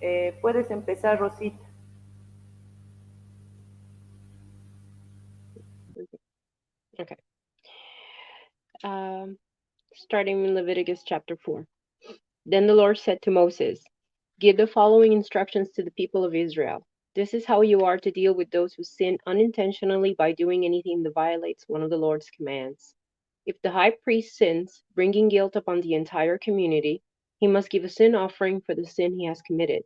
Puedes empezar, Rosita. Okay. Um, Starting in Leviticus chapter 4. Then the Lord said to Moses, give the following instructions to the people of Israel. This is how you are to deal with those who sin unintentionally by doing anything that violates one of the Lord's commands. If the high priest sins, bringing guilt upon the entire community, he must give a sin offering for the sin he has committed.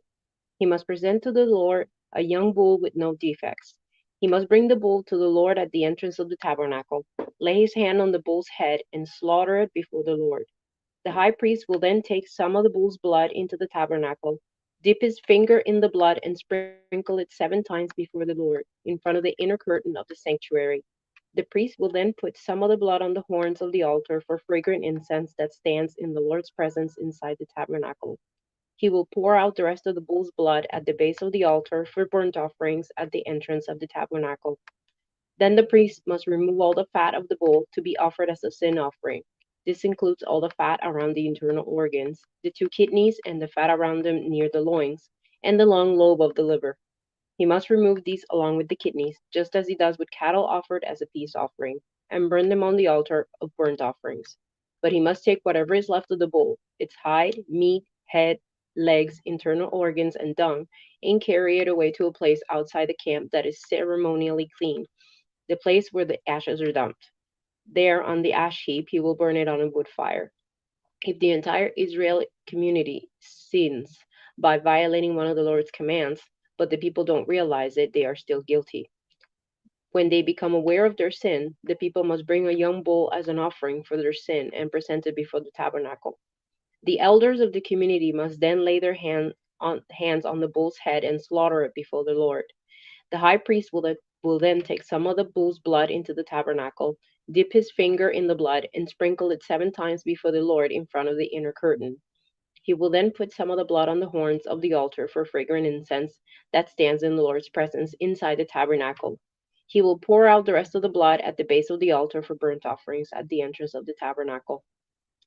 He must present to the Lord a young bull with no defects. He must bring the bull to the Lord at the entrance of the tabernacle, lay his hand on the bull's head, and slaughter it before the Lord. The high priest will then take some of the bull's blood into the tabernacle, dip his finger in the blood, and sprinkle it 7 times before the Lord, in front of the inner curtain of the sanctuary. The priest will then put some of the blood on the horns of the altar for fragrant incense that stands in the Lord's presence inside the tabernacle. He will pour out the rest of the bull's blood at the base of the altar for burnt offerings at the entrance of the tabernacle. Then the priest must remove all the fat of the bull to be offered as a sin offering. This includes all the fat around the internal organs, the 2 kidneys and the fat around them near the loins, and the long lobe of the liver. He must remove these along with the kidneys, just as he does with cattle offered as a peace offering, and burn them on the altar of burnt offerings. But he must take whatever is left of the bull, its hide, meat, head, legs, internal organs, and dung, and carry it away to a place outside the camp that is ceremonially clean, the place where the ashes are dumped. There, on the ash heap, he will burn it on a wood fire. If the entire Israeli community sins by violating one of the Lord's commands, but the people don't realize it, they are still guilty. When they become aware of their sin, the people must bring a young bull as an offering for their sin and present it before the tabernacle. The elders of the community must then lay their hands on the bull's head and slaughter it before the Lord. The high priest will then take some of the bull's blood into the tabernacle, dip his finger in the blood, and sprinkle it 7 times before the Lord in front of the inner curtain. He will then put some of the blood on the horns of the altar for fragrant incense that stands in the Lord's presence inside the tabernacle. He will pour out the rest of the blood at the base of the altar for burnt offerings at the entrance of the tabernacle.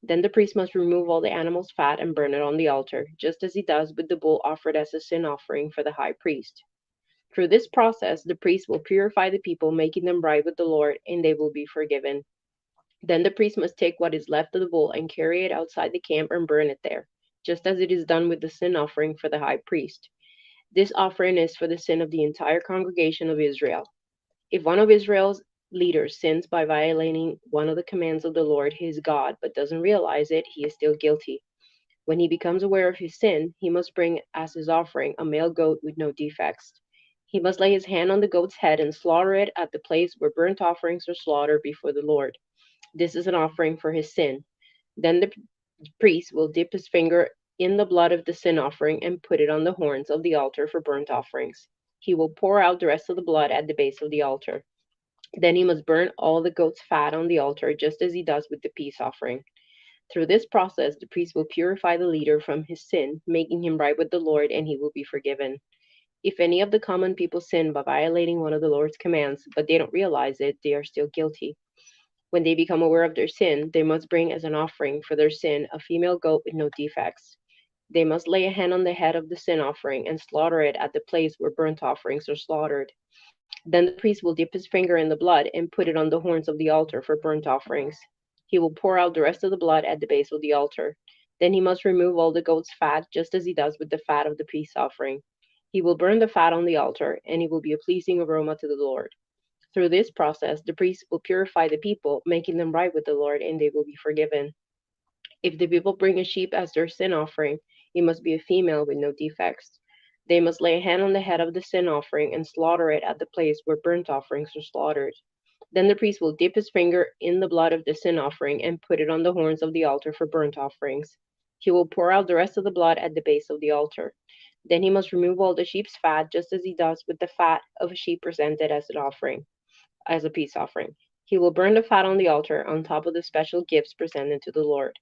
Then the priest must remove all the animal's fat and burn it on the altar, just as he does with the bull offered as a sin offering for the high priest. Through this process, the priest will purify the people, making them right with the Lord, and they will be forgiven. Then the priest must take what is left of the bull and carry it outside the camp and burn it there, just as it is done with the sin offering for the high priest. This offering is for the sin of the entire congregation of Israel. If one of Israel's leaders sins by violating one of the commands of the Lord his God but doesn't realize it, he is still guilty. When he becomes aware of his sin, he must bring as his offering a male goat with no defects. He must lay his hand on the goat's head and slaughter it at the place where burnt offerings are slaughtered before the Lord. This is an offering for his sin. Then the priest will dip his finger in the blood of the sin offering and put it on the horns of the altar for burnt offerings. He will pour out the rest of the blood at the base of the altar. Then he must burn all the goat's fat on the altar, just as he does with the peace offering. Through this process, the priest will purify the leader from his sin, making him right with the Lord, and he will be forgiven. If any of the common people sin by violating one of the Lord's commands, but they don't realize it, they are still guilty. When they become aware of their sin, they must bring as an offering for their sin a female goat with no defects. They must lay a hand on the head of the sin offering and slaughter it at the place where burnt offerings are slaughtered. Then the priest will dip his finger in the blood and put it on the horns of the altar for burnt offerings. He will pour out the rest of the blood at the base of the altar. Then he must remove all the goat's fat, just as he does with the fat of the peace offering. He will burn the fat on the altar, and it will be a pleasing aroma to the Lord. Through this process, the priest will purify the people, making them right with the Lord, and they will be forgiven. If the people bring a sheep as their sin offering, it must be a female with no defects. They must lay a hand on the head of the sin offering and slaughter it at the place where burnt offerings are slaughtered. Then the priest will dip his finger in the blood of the sin offering and put it on the horns of the altar for burnt offerings. He will pour out the rest of the blood at the base of the altar. Then he must remove all the sheep's fat, just as he does with the fat of a sheep presented as an offering, as a peace offering. He will burn the fat on the altar on top of the special gifts presented to the Lord.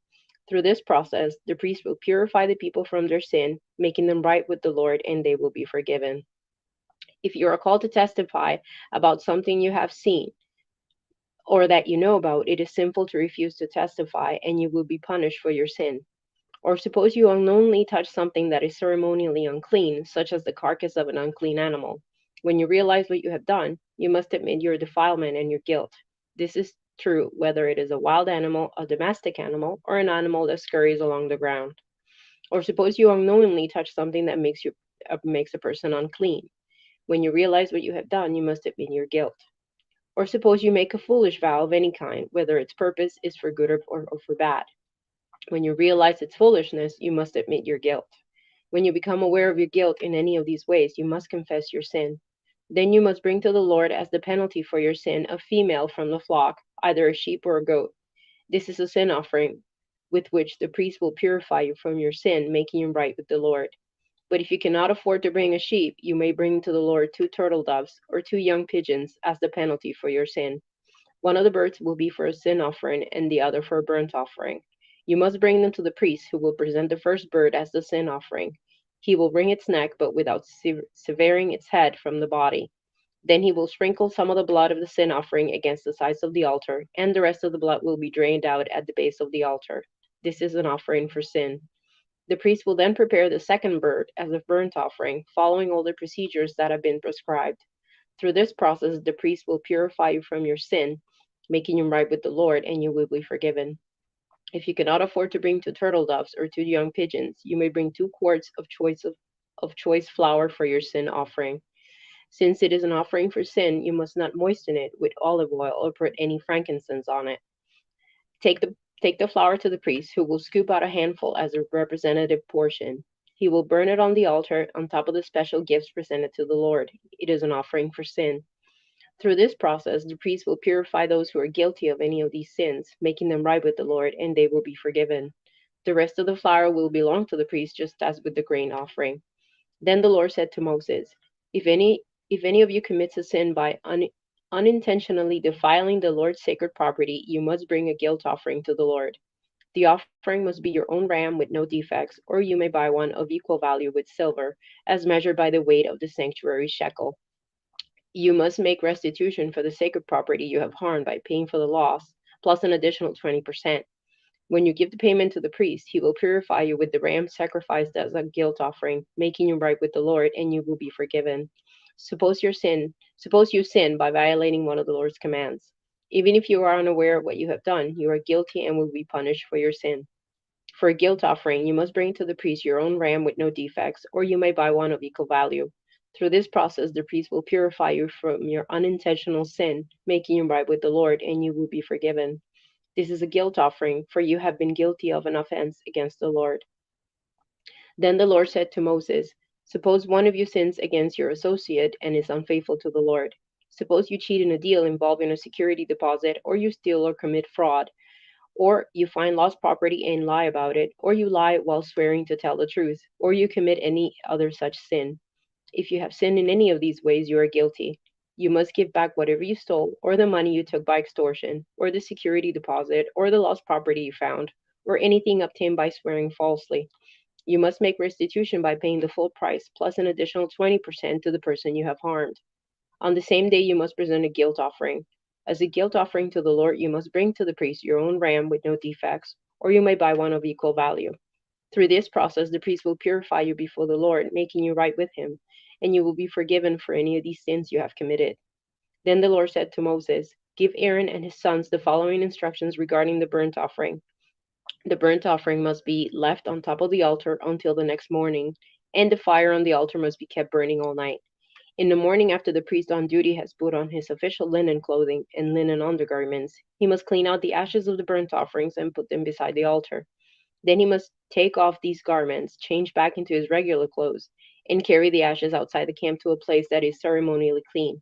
Through this process, the priest will purify the people from their sin, making them right with the Lord, and they will be forgiven. If you are called to testify about something you have seen or that you know about, it is sinful to refuse to testify, and you will be punished for your sin. Or suppose you unknowingly touch something that is ceremonially unclean, such as the carcass of an unclean animal. When you realize what you have done, you must admit your defilement and your guilt. This is true whether it is a wild animal, a domestic animal, or an animal that scurries along the ground. Or suppose you unknowingly touch something that makes a person unclean. When you realize what you have done, you must admit your guilt. Or suppose you make a foolish vow of any kind, whether its purpose is for good or for bad. When you realize its foolishness, you must admit your guilt. When you become aware of your guilt in any of these ways, you must confess your sin. Then you must bring to the Lord as the penalty for your sin a female from the flock, either a sheep or a goat. This is a sin offering with which the priest will purify you from your sin, making you right with the Lord. But if you cannot afford to bring a sheep, you may bring to the Lord 2 turtle doves or 2 young pigeons as the penalty for your sin. One of the birds will be for a sin offering and the other for a burnt offering. You must bring them to the priest, who will present the first bird as the sin offering. He will wring its neck, but without severing its head from the body. Then he will sprinkle some of the blood of the sin offering against the sides of the altar, and the rest of the blood will be drained out at the base of the altar. This is an offering for sin. The priest will then prepare the second bird as a burnt offering, following all the procedures that have been prescribed. Through this process, the priest will purify you from your sin, making you right with the Lord, and you will be forgiven. If you cannot afford to bring 2 turtle doves or 2 young pigeons, you may bring 2 quarts of choice flour for your sin offering. Since it is an offering for sin, you must not moisten it with olive oil or put any frankincense on it. Take the flour to the priest, who will scoop out a handful as a representative portion. He will burn it on the altar on top of the special gifts presented to the Lord. It is an offering for sin. Through this process, the priest will purify those who are guilty of any of these sins, making them right with the Lord, and they will be forgiven. The rest of the flour will belong to the priest, just as with the grain offering. Then the Lord said to Moses, If any if any of you commits a sin by unintentionally defiling the Lord's sacred property, you must bring a guilt offering to the Lord. The offering must be your own ram with no defects, or you may buy one of equal value with silver, as measured by the weight of the sanctuary shekel. You must make restitution for the sacred property you have harmed by paying for the loss, plus an additional 20%. When you give the payment to the priest, he will purify you with the ram sacrificed as a guilt offering, making you right with the Lord, and you will be forgiven. Suppose you sin by violating one of the Lord's commands. Even if you are unaware of what you have done, you are guilty and will be punished for your sin. For a guilt offering, you must bring to the priest your own ram with no defects, or you may buy one of equal value. Through this process, the priest will purify you from your unintentional sin, making you right with the Lord, and you will be forgiven. This is a guilt offering, for you have been guilty of an offense against the Lord. Then the Lord said to Moses, Suppose one of you sins against your associate and is unfaithful to the Lord. Suppose you cheat in a deal involving a security deposit, or you steal or commit fraud, or you find lost property and lie about it, or you lie while swearing to tell the truth, or you commit any other such sin. If you have sinned in any of these ways, you are guilty. You must give back whatever you stole, or the money you took by extortion, or the security deposit, or the lost property you found, or anything obtained by swearing falsely. You must make restitution by paying the full price, plus an additional 20% to the person you have harmed. On the same day, you must present a guilt offering. As a guilt offering to the Lord, you must bring to the priest your own ram with no defects, or you may buy one of equal value. Through this process, the priest will purify you before the Lord, making you right with him, and you will be forgiven for any of these sins you have committed. Then the Lord said to Moses, Give Aaron and his sons the following instructions regarding the burnt offering. The burnt offering must be left on top of the altar until the next morning, and the fire on the altar must be kept burning all night. In the morning, after the priest on duty has put on his official linen clothing and linen undergarments, he must clean out the ashes of the burnt offerings and put them beside the altar. Then he must take off these garments, change back into his regular clothes, and carry the ashes outside the camp to a place that is ceremonially clean.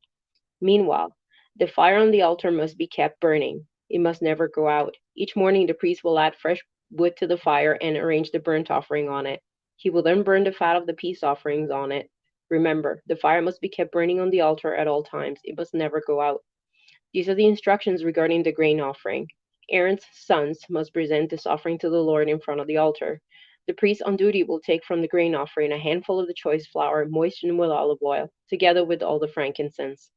Meanwhile, the fire on the altar must be kept burning. It must never go out. Each morning, the priest will add fresh wood to the fire and arrange the burnt offering on it. He will then burn the fat of the peace offerings on it. Remember, the fire must be kept burning on the altar at all times. It must never go out. These are the instructions regarding the grain offering. Aaron's sons must present this offering to the Lord in front of the altar. The priest on duty will take from the grain offering a handful of the choice flour moistened with olive oil, together with all the frankincense.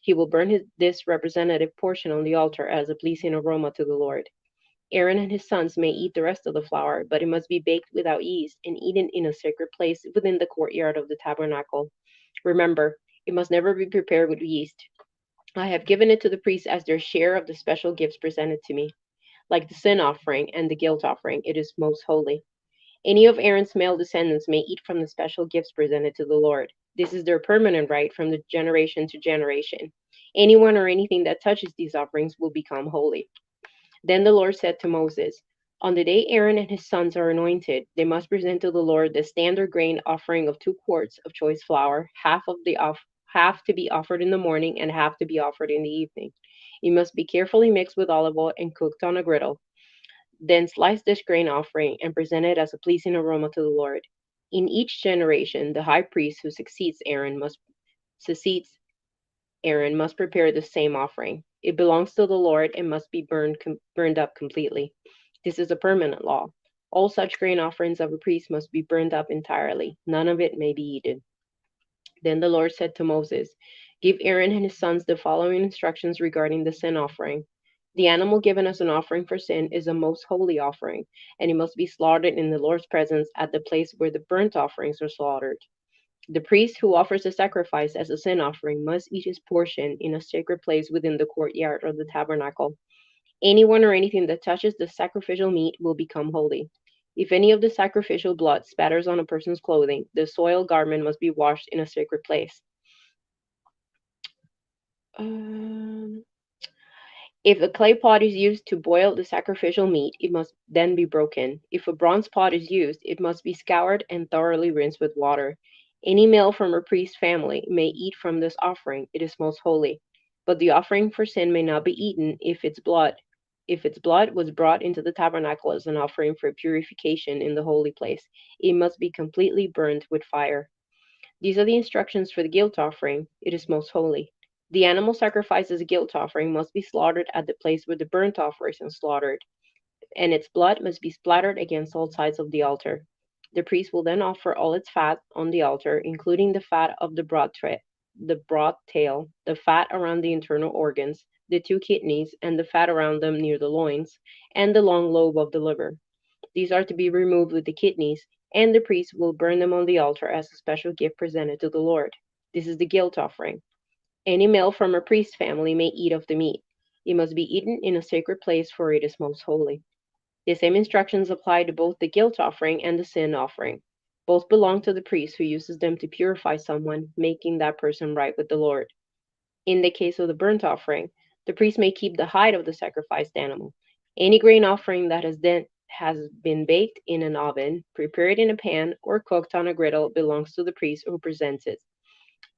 He will burn this representative portion on the altar as a pleasing aroma to the Lord. Aaron and his sons may eat the rest of the flour, but it must be baked without yeast and eaten in a sacred place within the courtyard of the tabernacle. Remember, it must never be prepared with yeast. I have given it to the priests as their share of the special gifts presented to me. Like the sin offering and the guilt offering, it is most holy. Any of Aaron's male descendants may eat from the special gifts presented to the Lord. This is their permanent right from the generation to generation. Anyone or anything that touches these offerings will become holy. Then the Lord said to Moses, on the day Aaron and his sons are anointed, they must present to the Lord the standard grain offering of 2 quarts of choice flour, half to be offered in the morning and half to be offered in the evening. It must be carefully mixed with olive oil and cooked on a griddle. Then slice this grain offering and present it as a pleasing aroma to the Lord. In each generation, the high priest who succeeds Aaron must prepare the same offering. It belongs to the Lord and must be burned up completely. This is a permanent law. All such grain offerings of a priest must be burned up entirely. None of it may be eaten. Then the Lord said to Moses, give Aaron and his sons the following instructions regarding the sin offering. The animal given as an offering for sin is a most holy offering, and it must be slaughtered in the Lord's presence at the place where the burnt offerings are slaughtered. The priest who offers the sacrifice as a sin offering must eat his portion in a sacred place within the courtyard of the tabernacle. Anyone or anything that touches the sacrificial meat will become holy. If any of the sacrificial blood spatters on a person's clothing, the soiled garment must be washed in a sacred place. Um, If a clay pot is used to boil the sacrificial meat, it must then be broken. If a bronze pot is used, it must be scoured and thoroughly rinsed with water. Any male from a priest's family may eat from this offering; it is most holy. But the offering for sin may not be eaten if its blood was brought into the tabernacle as an offering for purification in the holy place. It must be completely burned with fire. These are the instructions for the guilt offering. It is most holy. The animal sacrificed as a guilt offering must be slaughtered at the place where the burnt offering is slaughtered, and its blood must be splattered against all sides of the altar. The priest will then offer all its fat on the altar, including the fat of the broad tail, the fat around the internal organs, the 2 kidneys, and the fat around them near the loins, and the long lobe of the liver. These are to be removed with the kidneys, and the priest will burn them on the altar as a special gift presented to the Lord. This is the guilt offering. Any male from a priest's family may eat of the meat. It must be eaten in a sacred place, for it is most holy. The same instructions apply to both the guilt offering and the sin offering. Both belong to the priest who uses them to purify someone, making that person right with the Lord. In the case of the burnt offering, the priest may keep the hide of the sacrificed animal. Any grain offering that has been baked in an oven, prepared in a pan, or cooked on a griddle belongs to the priest who presents it.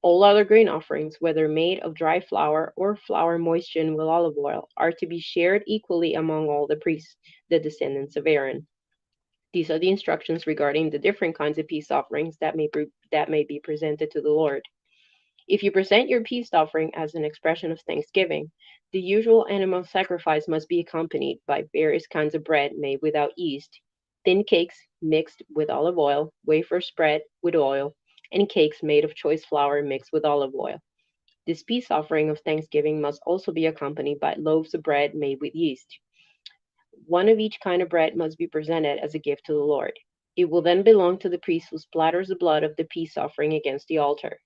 All other grain offerings, whether made of dry flour or flour moistened with olive oil, are to be shared equally among all the priests, the descendants of Aaron. These are the instructions regarding the different kinds of peace offerings that may be presented to the Lord. If you present your peace offering as an expression of thanksgiving, the usual animal sacrifice must be accompanied by various kinds of bread made without yeast, thin cakes mixed with olive oil, wafers spread with oil, and cakes made of choice flour mixed with olive oil. This peace offering of thanksgiving must also be accompanied by loaves of bread made with yeast. One of each kind of bread must be presented as a gift to the Lord. It will then belong to the priest who splatters the blood of the peace offering against the altar.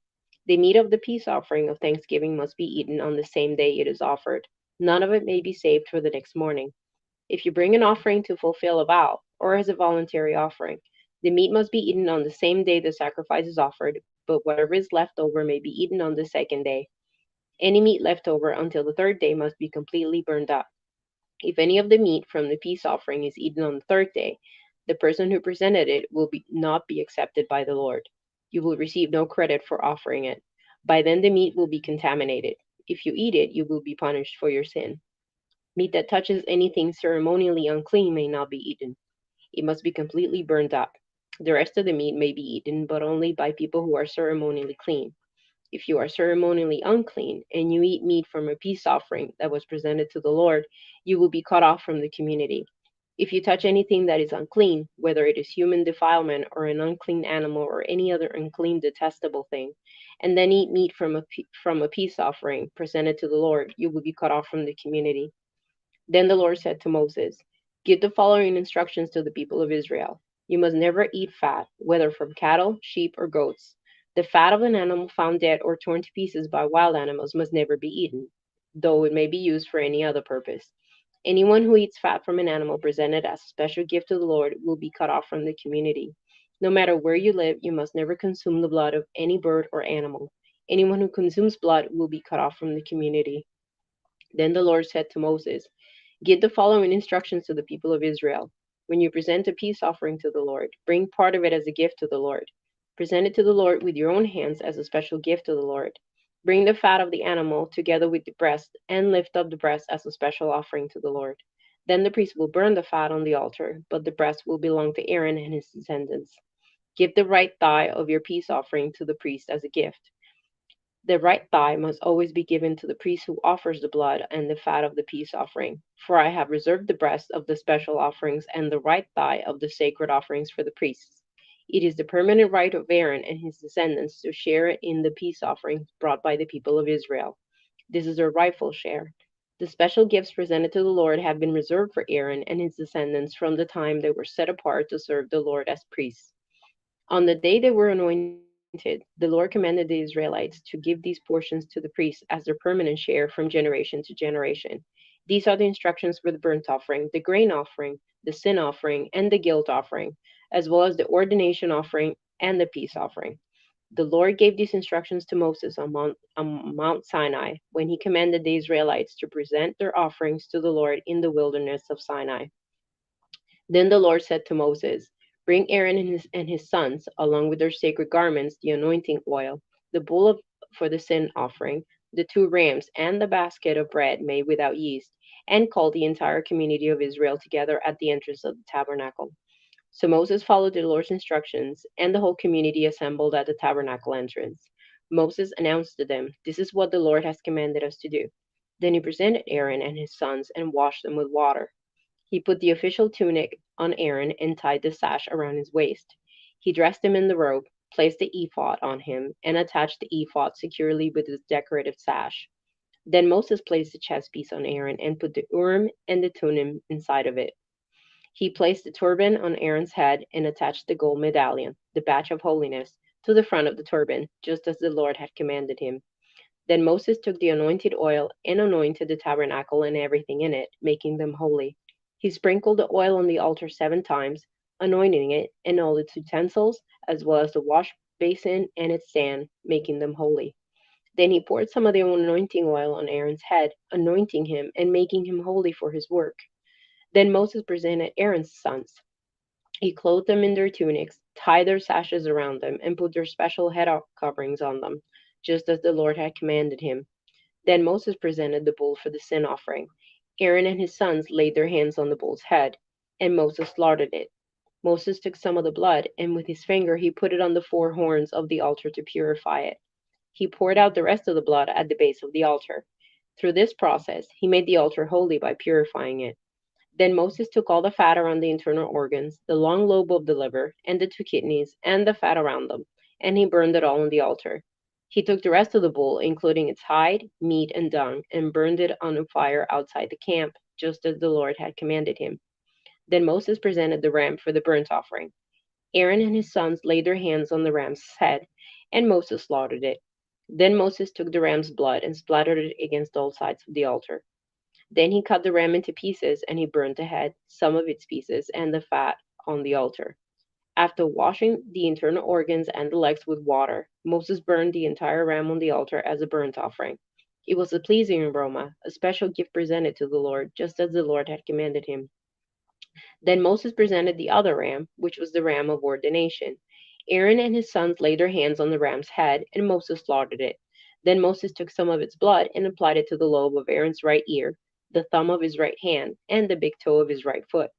The meat of the peace offering of thanksgiving must be eaten on the same day it is offered. None of it may be saved for the next morning. If you bring an offering to fulfill a vow, or as a voluntary offering, the meat must be eaten on the same day the sacrifice is offered, but whatever is left over may be eaten on the second day. Any meat left over until the third day must be completely burned up. If any of the meat from the peace offering is eaten on the third day, the person who presented it will not be accepted by the Lord. You will receive no credit for offering it. By then the meat will be contaminated. If you eat it, you will be punished for your sin. Meat that touches anything ceremonially unclean may not be eaten. It must be completely burned up. The rest of the meat may be eaten, but only by people who are ceremonially clean. If you are ceremonially unclean and you eat meat from a peace offering that was presented to the Lord, you will be cut off from the community. If you touch anything that is unclean, whether it is human defilement or an unclean animal or any other unclean, detestable thing, and then eat meat from a peace offering presented to the Lord, you will be cut off from the community. Then the Lord said to Moses, Give the following instructions to the people of Israel. You must never eat fat, whether from cattle, sheep, or goats. The fat of an animal found dead or torn to pieces by wild animals must never be eaten, though it may be used for any other purpose. Anyone who eats fat from an animal presented as a special gift to the Lord will be cut off from the community. No matter where you live, you must never consume the blood of any bird or animal. Anyone who consumes blood will be cut off from the community. Then the Lord said to Moses, give the following instructions to the people of Israel. When you present a peace offering to the Lord, bring part of it as a gift to the Lord. Present it to the Lord with your own hands as a special gift to the Lord. Bring the fat of the animal together with the breast and lift up the breast as a special offering to the Lord. Then the priest will burn the fat on the altar, but the breast will belong to Aaron and his descendants. Give the right thigh of your peace offering to the priest as a gift. The right thigh must always be given to the priest who offers the blood and the fat of the peace offering. For I have reserved the breast of the special offerings and the right thigh of the sacred offerings for the priests. It is the permanent right of Aaron and his descendants to share in the peace offerings brought by the people of Israel. This is their rightful share. The special gifts presented to the Lord have been reserved for Aaron and his descendants from the time they were set apart to serve the Lord as priests. On the day they were anointed, the Lord commanded the Israelites to give these portions to the priests as their permanent share from generation to generation. These are the instructions for the burnt offering, the grain offering, the sin offering, and the guilt offering, as well as the ordination offering and the peace offering. The Lord gave these instructions to Moses on Mount Sinai when he commanded the Israelites to present their offerings to the Lord in the wilderness of Sinai. Then the Lord said to Moses, bring Aaron and his sons, along with their sacred garments, the anointing oil, the for the sin offering, the two rams, and the basket of bread made without yeast, and call the entire community of Israel together at the entrance of the tabernacle. So Moses followed the Lord's instructions, and the whole community assembled at the tabernacle entrance. Moses announced to them, this is what the Lord has commanded us to do. Then he presented Aaron and his sons and washed them with water. He put the official tunic on Aaron and tied the sash around his waist. He dressed him in the robe, placed the ephod on him, and attached the ephod securely with its decorative sash. Then Moses placed the chest piece on Aaron and put the Urim and the Thummim inside of it. He placed the turban on Aaron's head and attached the gold medallion, the badge of holiness, to the front of the turban, just as the Lord had commanded him. Then Moses took the anointed oil and anointed the tabernacle and everything in it, making them holy. He sprinkled the oil on the altar 7 times, anointing it and all its utensils, as well as the wash basin and its stand, making them holy. Then he poured some of the anointing oil on Aaron's head, anointing him and making him holy for his work. Then Moses presented Aaron's sons. He clothed them in their tunics, tied their sashes around them, and put their special head coverings on them, just as the Lord had commanded him. Then Moses presented the bull for the sin offering. Aaron and his sons laid their hands on the bull's head, and Moses slaughtered it. Moses took some of the blood, and with his finger he put it on the 4 horns of the altar to purify it. He poured out the rest of the blood at the base of the altar. Through this process, he made the altar holy by purifying it. Then Moses took all the fat around the internal organs, the long lobe of the liver, and the 2 kidneys, and the fat around them, and he burned it all on the altar. He took the rest of the bull, including its hide, meat, and dung, and burned it on a fire outside the camp, just as the Lord had commanded him. Then Moses presented the ram for the burnt offering. Aaron and his sons laid their hands on the ram's head, and Moses slaughtered it. Then Moses took the ram's blood and splattered it against all sides of the altar. Then he cut the ram into pieces, and he burned the head, some of its pieces, and the fat on the altar. After washing the internal organs and the legs with water, Moses burned the entire ram on the altar as a burnt offering. It was a pleasing aroma, a special gift presented to the Lord, just as the Lord had commanded him. Then Moses presented the other ram, which was the ram of ordination. Aaron and his sons laid their hands on the ram's head, and Moses slaughtered it. Then Moses took some of its blood and applied it to the lobe of Aaron's right ear, the thumb of his right hand, and the big toe of his right foot.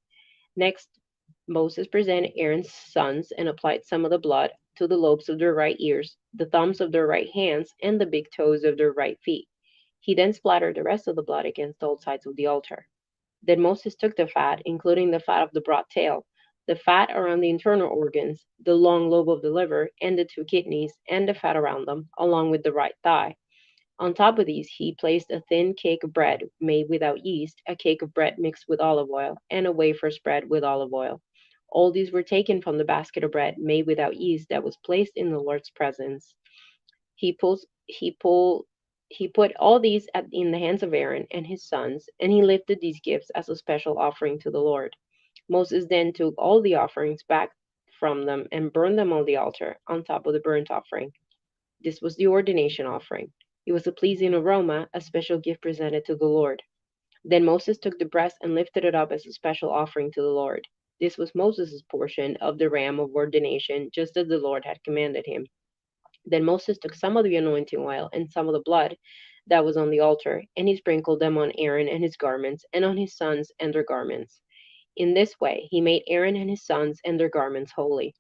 Next, Moses presented Aaron's sons and applied some of the blood to the lobes of their right ears, the thumbs of their right hands, and the big toes of their right feet. He then splattered the rest of the blood against all sides of the altar. Then Moses took the fat, including the fat of the broad tail, the fat around the internal organs, the long lobe of the liver, and the 2 kidneys, and the fat around them, along with the right thigh. On top of these, he placed a thin cake of bread made without yeast, a cake of bread mixed with olive oil, and a wafer spread with olive oil. All these were taken from the basket of bread made without yeast that was placed in the Lord's presence. He pulls, he pull, he put all these in the hands of Aaron and his sons, and he lifted these gifts as a special offering to the Lord. Moses then took all the offerings back from them and burned them on the altar on top of the burnt offering. This was the ordination offering. It was a pleasing aroma, a special gift presented to the Lord. Then Moses took the breast and lifted it up as a special offering to the Lord. This was Moses' portion of the ram of ordination, just as the Lord had commanded him. Then Moses took some of the anointing oil and some of the blood that was on the altar, and he sprinkled them on Aaron and his garments, and on his sons and their garments. In this way, he made Aaron and his sons and their garments holy.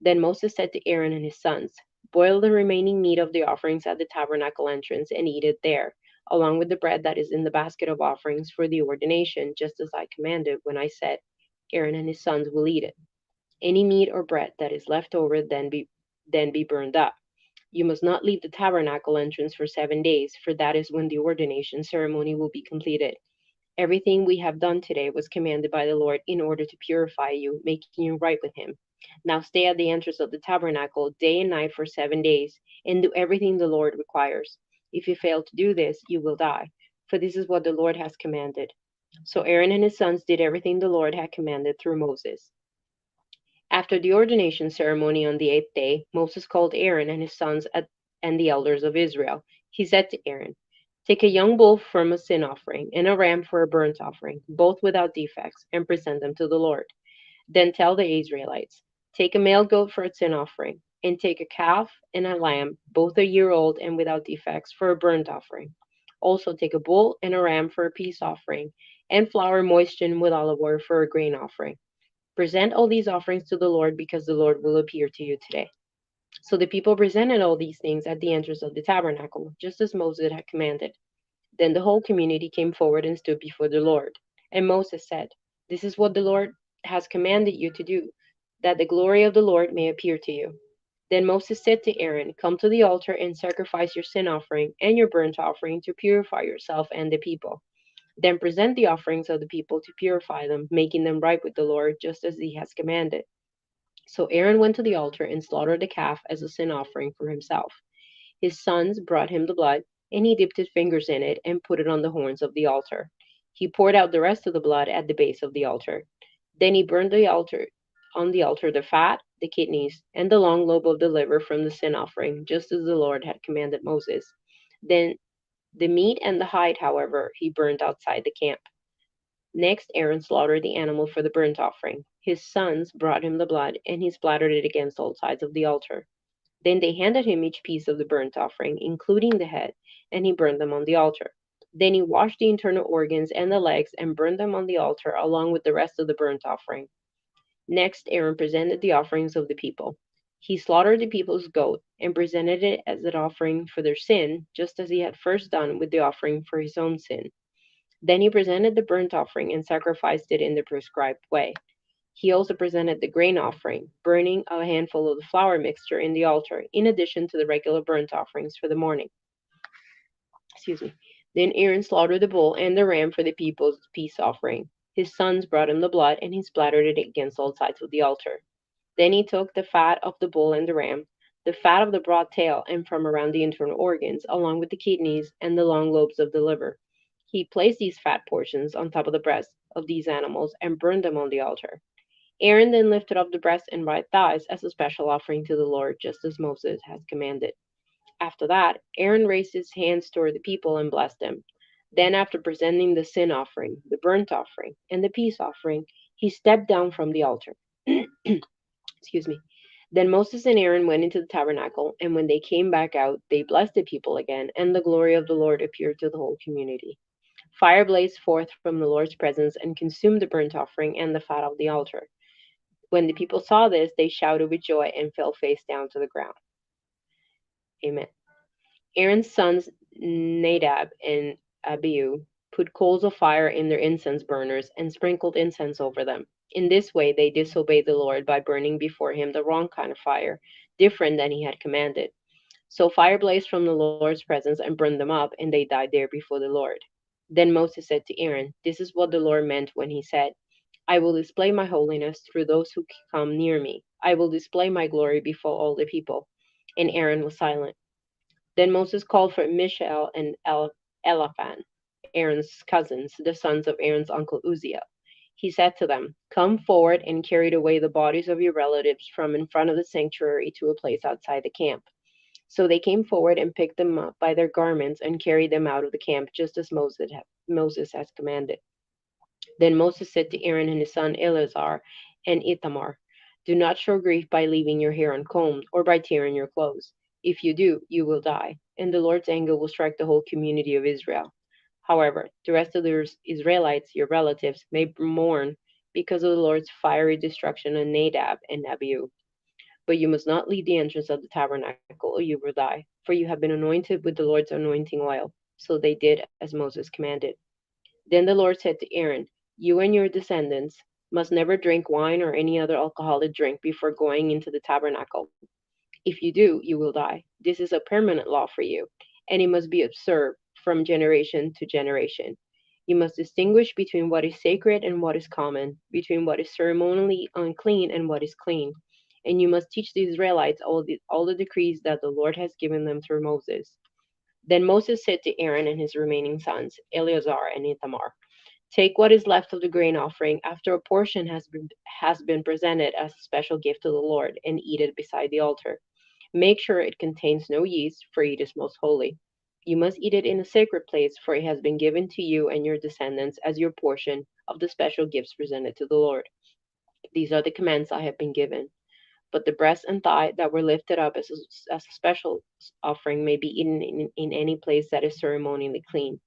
Then Moses said to Aaron and his sons, "Boil the remaining meat of the offerings at the tabernacle entrance and eat it there, along with the bread that is in the basket of offerings for the ordination, just as I commanded when I said, Aaron and his sons will eat it. Any meat or bread that is left over then be burned up. You must not leave the tabernacle entrance for 7 days, for that is when the ordination ceremony will be completed. Everything we have done today was commanded by the Lord in order to purify you, making you right with Him. Now stay at the entrance of the tabernacle day and night for 7 days, and do everything the Lord requires. If you fail to do this, you will die, for this is what the Lord has commanded." So Aaron and his sons did everything the Lord had commanded through Moses. After the ordination ceremony on the 8th day, Moses called Aaron and his sons and the elders of Israel. He said to Aaron, "Take a young bull from a sin offering and a ram for a burnt offering, both without defects, and present them to the Lord. Then tell the Israelites, take a male goat for a sin offering, and take a calf and a lamb, both a year old and without defects, for a burnt offering. Also take a bull and a ram for a peace offering, and flour moistened with olive oil for a grain offering. Present all these offerings to the Lord, because the Lord will appear to you today." So the people presented all these things at the entrance of the tabernacle, just as Moses had commanded. Then the whole community came forward and stood before the Lord. And Moses said, "This is what the Lord has commanded you to do, that the glory of the Lord may appear to you." Then Moses said to Aaron, "Come to the altar and sacrifice your sin offering and your burnt offering to purify yourself and the people. Then present the offerings of the people to purify them, making them right with the Lord, just as he has commanded." So Aaron went to the altar and slaughtered a calf as a sin offering for himself. His sons brought him the blood, and he dipped his fingers in it and put it on the horns of the altar. He poured out the rest of the blood at the base of the altar. Then he burned on the altar the fat, the kidneys, and the long lobe of the liver from the sin offering, just as the Lord had commanded Moses. Then the meat and the hide, however, he burned outside the camp. Next, Aaron slaughtered the animal for the burnt offering. His sons brought him the blood, and he splattered it against all sides of the altar. Then they handed him each piece of the burnt offering, including the head, and he burned them on the altar. Then he washed the internal organs and the legs and burned them on the altar along with the rest of the burnt offering. Next, Aaron presented the offerings of the people. He slaughtered the people's goat and presented it as an offering for their sin, just as he had first done with the offering for his own sin. Then he presented the burnt offering and sacrificed it in the prescribed way. He also presented the grain offering, burning a handful of the flour mixture in the altar, in addition to the regular burnt offerings for the morning. Excuse me. Then Aaron slaughtered the bull and the ram for the people's peace offering. His sons brought him the blood, and he splattered it against all sides of the altar. Then he took the fat of the bull and the ram, the fat of the broad tail, and from around the internal organs, along with the kidneys and the long lobes of the liver. He placed these fat portions on top of the breasts of these animals and burned them on the altar. Aaron then lifted up the breast and right thighs as a special offering to the Lord, just as Moses had commanded. After that, Aaron raised his hands toward the people and blessed them. Then, after presenting the sin offering, the burnt offering, and the peace offering, he stepped down from the altar. Excuse me. Then Moses and Aaron went into the tabernacle, and when they came back out, they blessed the people again, and the glory of the Lord appeared to the whole community. Fire blazed forth from the Lord's presence and consumed the burnt offering and the fat of the altar. When the people saw this, they shouted with joy and fell face down to the ground. Amen. Aaron's sons Nadab and Abihu put coals of fire in their incense burners and sprinkled incense over them. In this way, they disobeyed the Lord by burning before him the wrong kind of fire, different than he had commanded. So fire blazed from the Lord's presence and burned them up, and they died there before the Lord. Then Moses said to Aaron, "This is what the Lord meant when he said, 'I will display my holiness through those who come near me. I will display my glory before all the people.'" And Aaron was silent. Then Moses called for Mishael and Elaphan, Aaron's cousins, the sons of Aaron's uncle Uzziel. He said to them, "Come forward and carry away the bodies of your relatives from in front of the sanctuary to a place outside the camp." So they came forward and picked them up by their garments and carried them out of the camp, just as Moses has commanded. Then Moses said to Aaron and his son Eleazar and Ithamar, "Do not show grief by leaving your hair uncombed or by tearing your clothes. If you do, you will die, and the Lord's anger will strike the whole community of Israel. However, the rest of the Israelites, your relatives, may mourn because of the Lord's fiery destruction on Nadab and Abihu. But you must not leave the entrance of the tabernacle, or you will die, for you have been anointed with the Lord's anointing oil." So they did as Moses commanded. Then the Lord said to Aaron, "You and your descendants must never drink wine or any other alcoholic drink before going into the tabernacle. If you do, you will die. This is a permanent law for you, and it must be observed from generation to generation. You must distinguish between what is sacred and what is common, between what is ceremonially unclean and what is clean. And you must teach the Israelites all the decrees that the Lord has given them through Moses." Then Moses said to Aaron and his remaining sons, Eleazar and Ithamar, "Take what is left of the grain offering after a portion has been presented as a special gift to the Lord, and eat it beside the altar. Make sure it contains no yeast, for it is most holy. You must eat it in a sacred place, for it has been given to you and your descendants as your portion of the special gifts presented to the Lord. These are the commands I have been given. But the breast and thigh that were lifted up as a special offering may be eaten in any place that is ceremonially clean.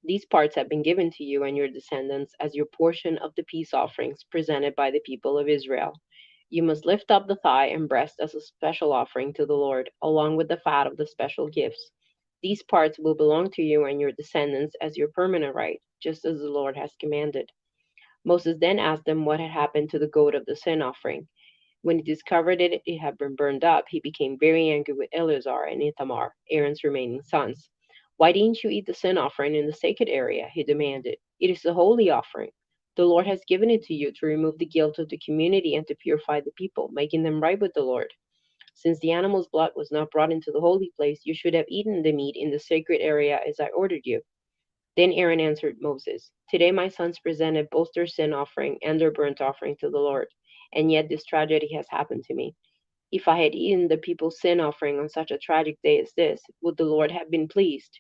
These parts have been given to you and your descendants as your portion of the peace offerings presented by the people of Israel. You must lift up the thigh and breast as a special offering to the Lord, along with the fat of the special gifts. These parts will belong to you and your descendants as your permanent right, just as the Lord has commanded." Moses then asked them what had happened to the goat of the sin offering. When he discovered it had been burned up, he became very angry with Eleazar and Ithamar, Aaron's remaining sons. "Why didn't you eat the sin offering in the sacred area?" he demanded. "It is a holy offering. The Lord has given it to you to remove the guilt of the community and to purify the people, making them right with the Lord. Since the animal's blood was not brought into the holy place, you should have eaten the meat in the sacred area as I ordered you." Then Aaron answered Moses, "Today my sons presented both their sin offering and their burnt offering to the Lord, and yet this tragedy has happened to me. If I had eaten the people's sin offering on such a tragic day as this, would the Lord have been pleased?"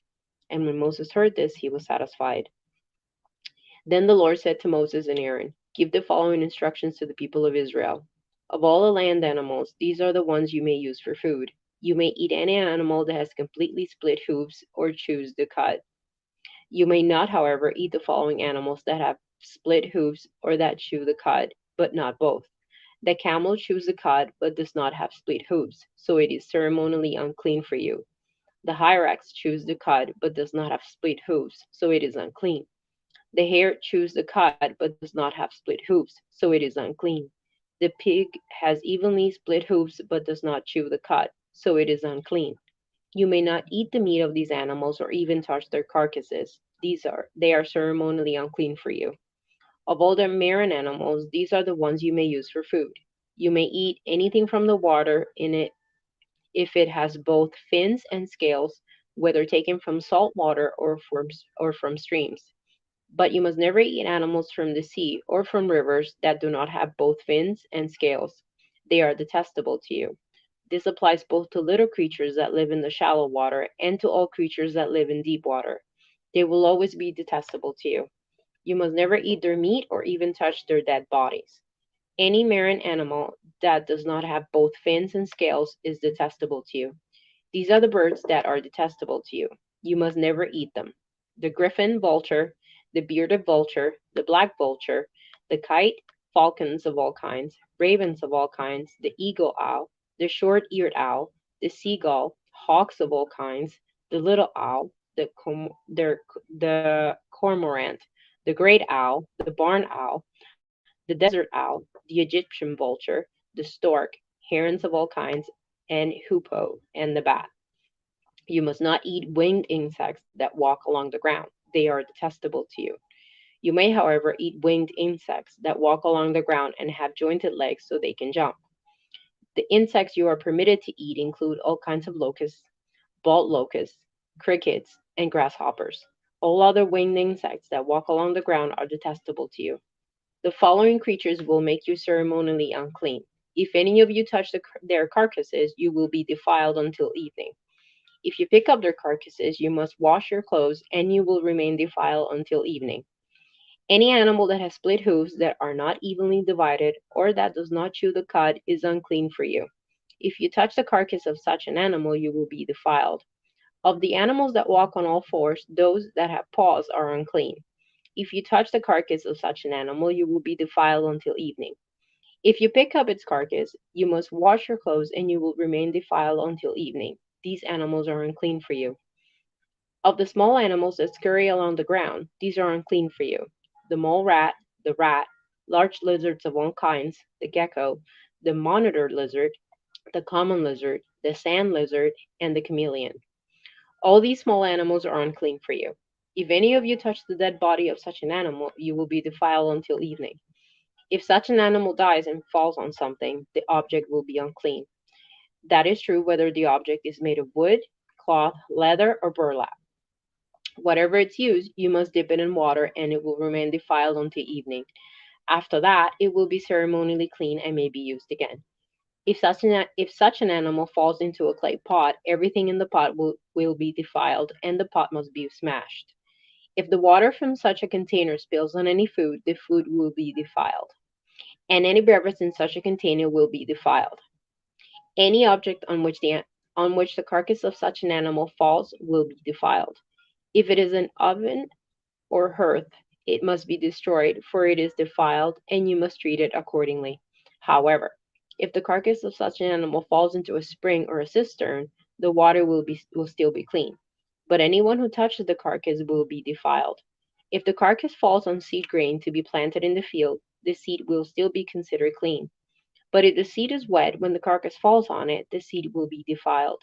And when Moses heard this, he was satisfied. Then the Lord said to Moses and Aaron, "Give the following instructions to the people of Israel. Of all the land animals, these are the ones you may use for food. You may eat any animal that has completely split hooves or chews the cud. You may not, however, eat the following animals that have split hooves or that chew the cud, but not both. The camel chews the cud, but does not have split hooves, so it is ceremonially unclean for you. The hyrax chews the cud, but does not have split hooves, so it is unclean. The hare chews the cud, but does not have split hooves, so it is unclean. The pig has evenly split hooves, but does not chew the cud, so it is unclean. You may not eat the meat of these animals or even touch their carcasses. They are ceremonially unclean for you. Of all the marine animals, these are the ones you may use for food. You may eat anything from the water in it if it has both fins and scales, whether taken from salt water or from streams. But you must never eat animals from the sea or from rivers that do not have both fins and scales. They are detestable to you. This applies both to little creatures that live in the shallow water and to all creatures that live in deep water. They will always be detestable to you. You must never eat their meat or even touch their dead bodies. Any marine animal that does not have both fins and scales is detestable to you. These are the birds that are detestable to you. You must never eat them: the griffin vulture, the bearded vulture, the black vulture, the kite, falcons of all kinds, ravens of all kinds, the eagle owl, the short-eared owl, the seagull, hawks of all kinds, the little owl, the cormorant, the great owl, the barn owl, the desert owl, the Egyptian vulture, the stork, herons of all kinds, and hoopoe, and the bat. You must not eat winged insects that walk along the ground. They are detestable to you. You may, however, eat winged insects that walk along the ground and have jointed legs so they can jump. The insects you are permitted to eat include all kinds of locusts, bald locusts, crickets, and grasshoppers. All other winged insects that walk along the ground are detestable to you. The following creatures will make you ceremonially unclean. If any of you touch their carcasses, you will be defiled until evening. If you pick up their carcasses, you must wash your clothes, and you will remain defiled until evening. Any animal that has split hooves that are not evenly divided, or that does not chew the cud, is unclean for you. If you touch the carcass of such an animal, you will be defiled. Of the animals that walk on all fours, those that have paws are unclean. If you touch the carcass of such an animal, you will be defiled until evening. If you pick up its carcass, you must wash your clothes, and you will remain defiled until evening. These animals are unclean for you. Of the small animals that scurry along the ground, these are unclean for you: the mole rat, the rat, large lizards of all kinds, the gecko, the monitor lizard, the common lizard, the sand lizard, and the chameleon. All these small animals are unclean for you. If any of you touch the dead body of such an animal, you will be defiled until evening. If such an animal dies and falls on something, the object will be unclean. That is true whether the object is made of wood, cloth, leather, or burlap. Whatever its use, you must dip it in water, and it will remain defiled until evening. After that, it will be ceremonially clean and may be used again. If such an animal falls into a clay pot, everything in the pot will be defiled, and the pot must be smashed. If the water from such a container spills on any food, the food will be defiled, and any beverage in such a container will be defiled. Any object on which the carcass of such an animal falls will be defiled. If it is an oven or hearth, it must be destroyed, for it is defiled, and you must treat it accordingly. However, if the carcass of such an animal falls into a spring or a cistern, the water will still be clean. But anyone who touches the carcass will be defiled. If the carcass falls on seed grain to be planted in the field, the seed will still be considered clean. But if the seed is wet when the carcass falls on it, the seed will be defiled.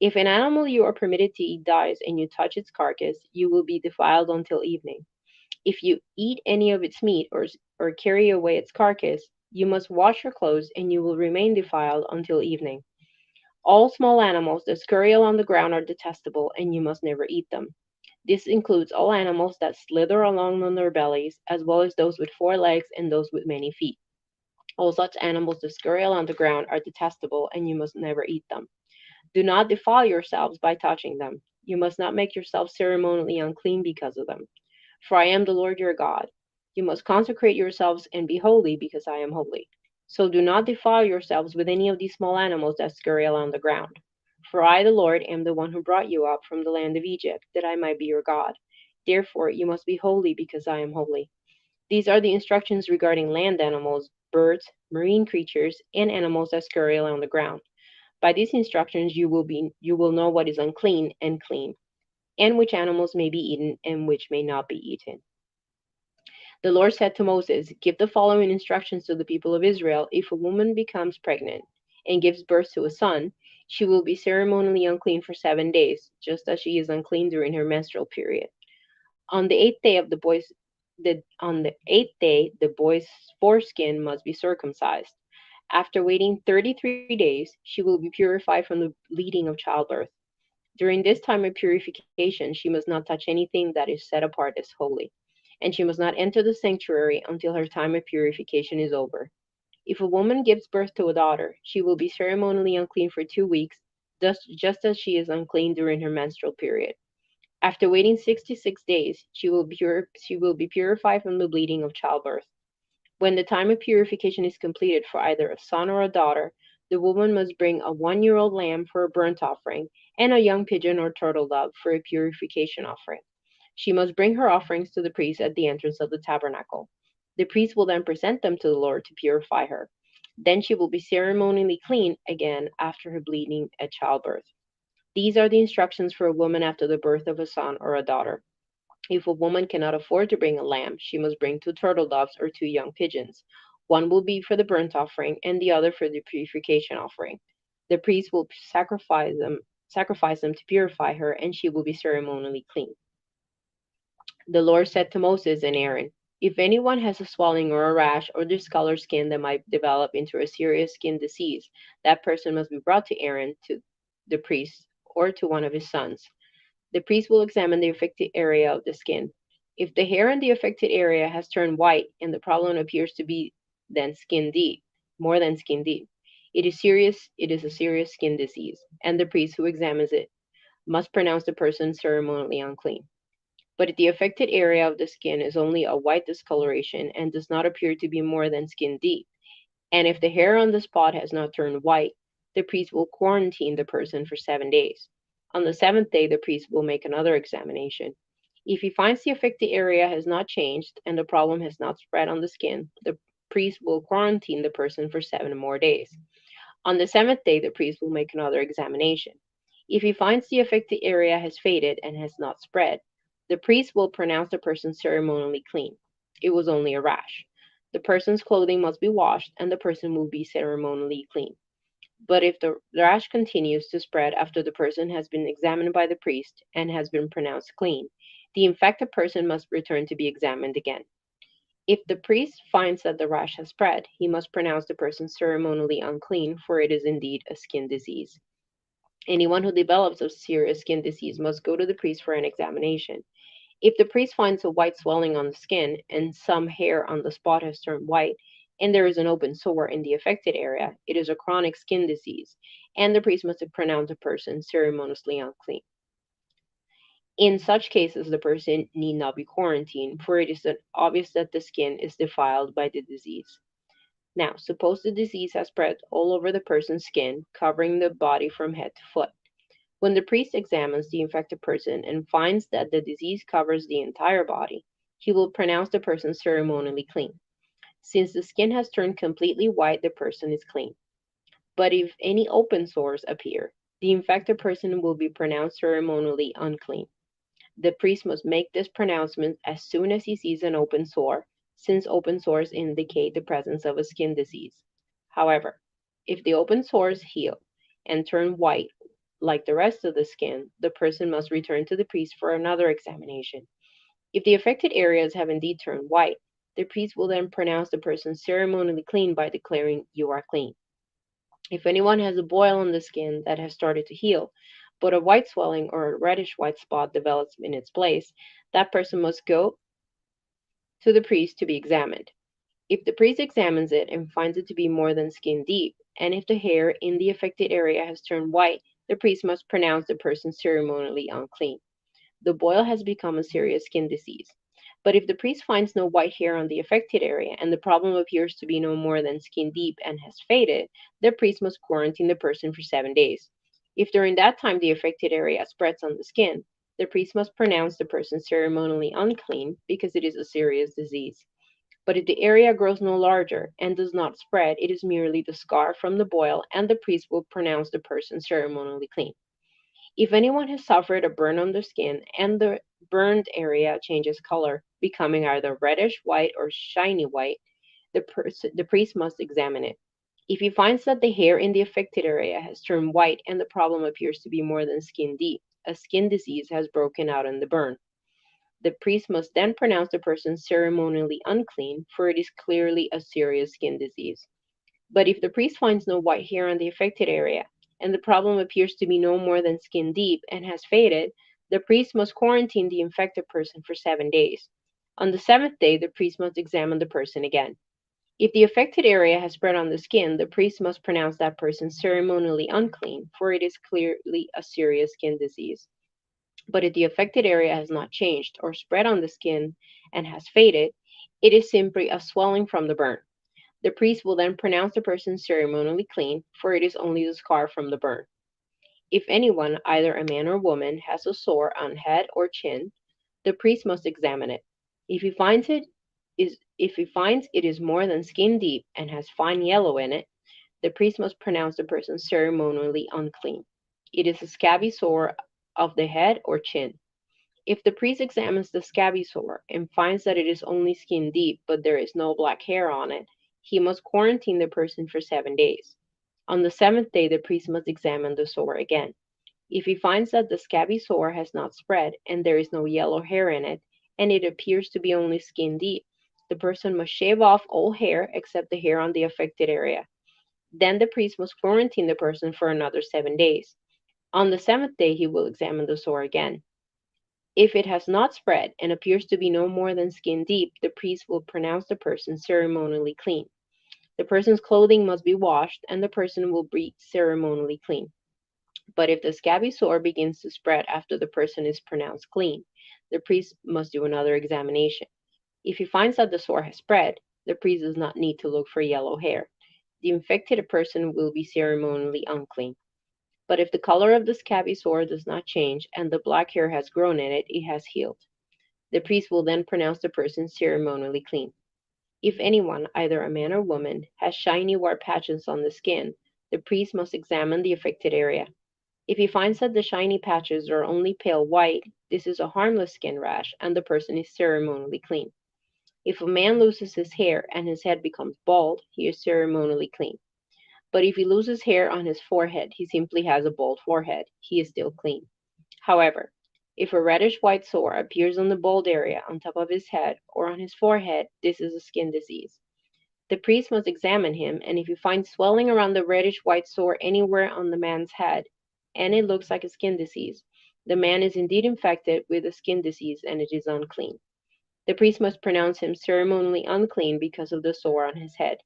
If an animal you are permitted to eat dies and you touch its carcass, you will be defiled until evening. If you eat any of its meat, or carry away its carcass, you must wash your clothes, and you will remain defiled until evening. All small animals that scurry along the ground are detestable, and you must never eat them. This includes all animals that slither along on their bellies, as well as those with 4 legs and those with many feet. All such animals that scurry along the ground are detestable, and you must never eat them. Do not defile yourselves by touching them. You must not make yourselves ceremonially unclean because of them. For I am the Lord your God. You must consecrate yourselves and be holy, because I am holy. So do not defile yourselves with any of these small animals that scurry along the ground. For I, the Lord, am the one who brought you up from the land of Egypt, that I might be your God. Therefore, you must be holy, because I am holy. These are the instructions regarding land animals, birds, marine creatures, and animals that scurry along the ground. By these instructions you will know what is unclean and clean, and which animals may be eaten and which may not be eaten. The Lord said to Moses, "Give the following instructions to the people of Israel: If a woman becomes pregnant and gives birth to a son, she will be ceremonially unclean for 7 days, just as she is unclean during her menstrual period. On the eighth day, the boy's foreskin must be circumcised. After waiting 33 days, she will be purified from the bleeding of childbirth. During this time of purification, she must not touch anything that is set apart as holy, and she must not enter the sanctuary until her time of purification is over. If a woman gives birth to a daughter, she will be ceremonially unclean for 2 weeks, just as she is unclean during her menstrual period. After waiting 66 days, she will be purified from the bleeding of childbirth. When the time of purification is completed for either a son or a daughter, the woman must bring a 1 year old lamb for a burnt offering, and a young pigeon or turtle dove for a purification offering. She must bring her offerings to the priest at the entrance of the tabernacle. The priest will then present them to the Lord to purify her. Then she will be ceremonially clean again after her bleeding at childbirth. These are the instructions for a woman after the birth of a son or a daughter. If a woman cannot afford to bring a lamb, she must bring 2 turtle doves or 2 young pigeons. One will be for the burnt offering, and the other for the purification offering. The priest will sacrifice them sacrifice them to purify her, and she will be ceremonially clean. The Lord said to Moses and Aaron, if anyone has a swelling or a rash or discolored skin that might develop into a serious skin disease, that person must be brought to Aaron, to the priest, or to one of his sons. The priest will examine the affected area of the skin. If the hair in the affected area has turned white and the problem appears to be then skin deep, more than skin deep, it is serious. It is a serious skin disease, and the priest who examines it must pronounce the person ceremonially unclean. But if the affected area of the skin is only a white discoloration and does not appear to be more than skin deep, and if the hair on the spot has not turned white, the priest will quarantine the person for 7 days. On the seventh day, the priest will make another examination. If he finds the affected area has not changed and the problem has not spread on the skin, the priest will quarantine the person for 7 more days. On the seventh day, the priest will make another examination. If he finds the affected area has faded and has not spread, the priest will pronounce the person ceremonially clean. It was only a rash. The person's clothing must be washed and the person will be ceremonially clean. But if the rash continues to spread after the person has been examined by the priest and has been pronounced clean, the infected person must return to be examined again. If the priest finds that the rash has spread, he must pronounce the person ceremonially unclean, for it is indeed a skin disease. Anyone who develops a serious skin disease must go to the priest for an examination. If the priest finds a white swelling on the skin and some hair on the spot has turned white, and there is an open sore in the affected area, it is a chronic skin disease, and the priest must pronounce the person ceremoniously unclean. In such cases, the person need not be quarantined, for it is obvious that the skin is defiled by the disease. Now, suppose the disease has spread all over the person's skin, covering the body from head to foot. When the priest examines the infected person and finds that the disease covers the entire body, he will pronounce the person ceremonially clean. Since the skin has turned completely white, the person is clean. But if any open sores appear, the infected person will be pronounced ceremonially unclean. The priest must make this pronouncement as soon as he sees an open sore, since open sores indicate the presence of a skin disease. However, if the open sores heal and turn white like the rest of the skin, the person must return to the priest for another examination. If the affected areas have indeed turned white, the priest will then pronounce the person ceremonially clean by declaring, "You are clean." If anyone has a boil on the skin that has started to heal, but a white swelling or a reddish white spot develops in its place, that person must go to the priest to be examined. If the priest examines it and finds it to be more than skin deep, and if the hair in the affected area has turned white, the priest must pronounce the person ceremonially unclean. The boil has become a serious skin disease. But if the priest finds no white hair on the affected area and the problem appears to be no more than skin deep and has faded, the priest must quarantine the person for 7 days. If during that time the affected area spreads on the skin, the priest must pronounce the person ceremonially unclean because it is a serious disease. But if the area grows no larger and does not spread, it is merely the scar from the boil, and the priest will pronounce the person ceremonially clean. If anyone has suffered a burn on the skin and the burned area changes color, becoming either reddish white or shiny white, the priest must examine it. If he finds that the hair in the affected area has turned white and the problem appears to be more than skin deep, a skin disease has broken out in the burn. The priest must then pronounce the person ceremonially unclean, for it is clearly a serious skin disease. But if the priest finds no white hair on the affected area, and the problem appears to be no more than skin deep and has faded, the priest must quarantine the infected person for 7 days. On the seventh day, the priest must examine the person again. If the affected area has spread on the skin, the priest must pronounce that person ceremonially unclean, for it is clearly a serious skin disease. But if the affected area has not changed or spread on the skin and has faded, it is simply a swelling from the burn. The priest will then pronounce the person ceremonially clean, for it is only the scar from the burn. If anyone, either a man or woman, has a sore on head or chin, the priest must examine it. If he finds it is more than skin deep and has fine yellow in it, the priest must pronounce the person ceremonially unclean. It is a scabby sore of the head or chin. If the priest examines the scabby sore and finds that it is only skin deep but there is no black hair on it, he must quarantine the person for 7 days. On the seventh day, the priest must examine the sore again. If he finds that the scabby sore has not spread and there is no yellow hair in it, and it appears to be only skin deep, the person must shave off all hair except the hair on the affected area. Then the priest must quarantine the person for another 7 days. On the seventh day, he will examine the sore again. If it has not spread and appears to be no more than skin deep, the priest will pronounce the person ceremonially clean. The person's clothing must be washed, and the person will be ceremonially clean. But if the scabby sore begins to spread after the person is pronounced clean, the priest must do another examination. If he finds that the sore has spread, the priest does not need to look for yellow hair. The infected person will be ceremonially unclean. But if the color of the scabby sore does not change and the black hair has grown in it, it has healed. The priest will then pronounce the person ceremonially clean. If anyone, either a man or woman, has shiny white patches on the skin, the priest must examine the affected area. If he finds that the shiny patches are only pale white, this is a harmless skin rash and the person is ceremonially clean. If a man loses his hair and his head becomes bald, he is ceremonially clean. But if he loses hair on his forehead, he simply has a bald forehead. He is still clean. However, if a reddish white sore appears on the bald area on top of his head or on his forehead, this is a skin disease. The priest must examine him, and if he finds swelling around the reddish white sore anywhere on the man's head, and it looks like a skin disease, the man is indeed infected with a skin disease and it is unclean. The priest must pronounce him ceremonially unclean because of the sore on his head.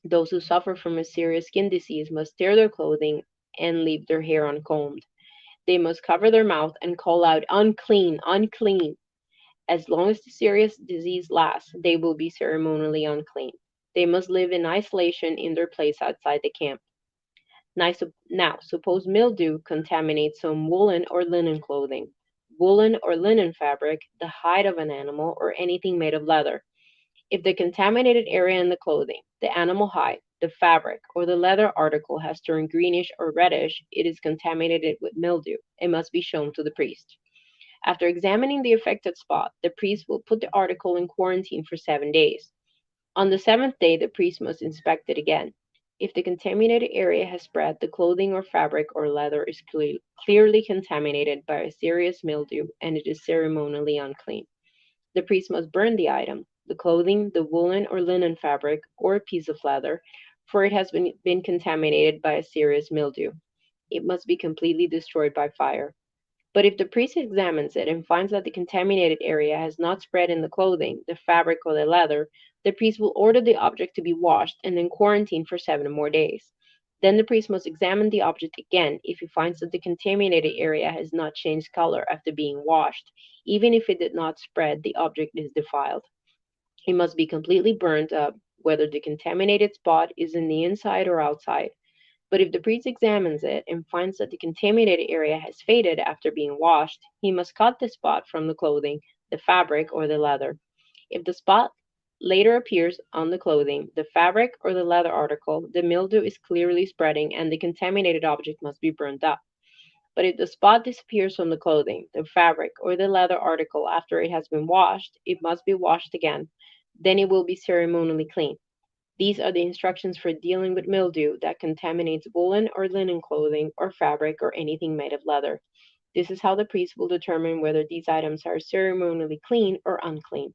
Those who suffer from a serious skin disease must tear their clothing and leave their hair uncombed. They must cover their mouth and call out, "Unclean, unclean." As long as the serious disease lasts, they will be ceremonially unclean. They must live in isolation in their place outside the camp. Now, suppose mildew contaminates some woolen or linen clothing. Woolen or linen fabric, the hide of an animal, or anything made of leather. If the contaminated area in the clothing, the animal hide, the fabric, or the leather article has turned greenish or reddish, it is contaminated with mildew. It must be shown to the priest. After examining the affected spot, the priest will put the article in quarantine for 7 days. On the seventh day, the priest must inspect it again. If the contaminated area has spread, the clothing or fabric or leather is clearly contaminated by a serious mildew and it is ceremonially unclean. The priest must burn the item, the clothing, the woolen or linen fabric, or a piece of leather, for it has been contaminated by a serious mildew. It must be completely destroyed by fire. But if the priest examines it and finds that the contaminated area has not spread in the clothing, the fabric, or the leather, the priest will order the object to be washed and then quarantined for 7 more days. Then the priest must examine the object again if he finds that the contaminated area has not changed color after being washed. Even if it did not spread, the object is defiled. It must be completely burned up, whether the contaminated spot is in the inside or outside. But if the priest examines it and finds that the contaminated area has faded after being washed, he must cut the spot from the clothing, the fabric, or the leather. If the spot later appears on the clothing, the fabric, or the leather article, the mildew is clearly spreading and the contaminated object must be burned up. But if the spot disappears from the clothing, the fabric, or the leather article after it has been washed, it must be washed again. Then it will be ceremonially clean. These are the instructions for dealing with mildew that contaminates woolen or linen clothing or fabric or anything made of leather. This is how the priest will determine whether these items are ceremonially clean or unclean.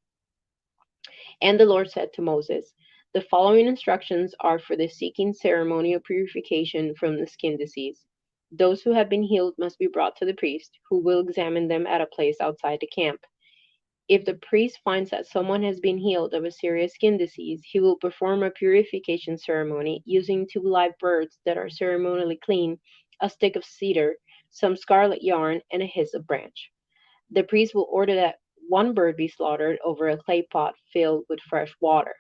And the Lord said to Moses, "The following instructions are for the seeking ceremonial purification from the skin disease. Those who have been healed must be brought to the priest, who will examine them at a place outside the camp. If the priest finds that someone has been healed of a serious skin disease, he will perform a purification ceremony using 2 live birds that are ceremonially clean, a stick of cedar, some scarlet yarn, and a hyssop branch. The priest will order that one bird be slaughtered over a clay pot filled with fresh water.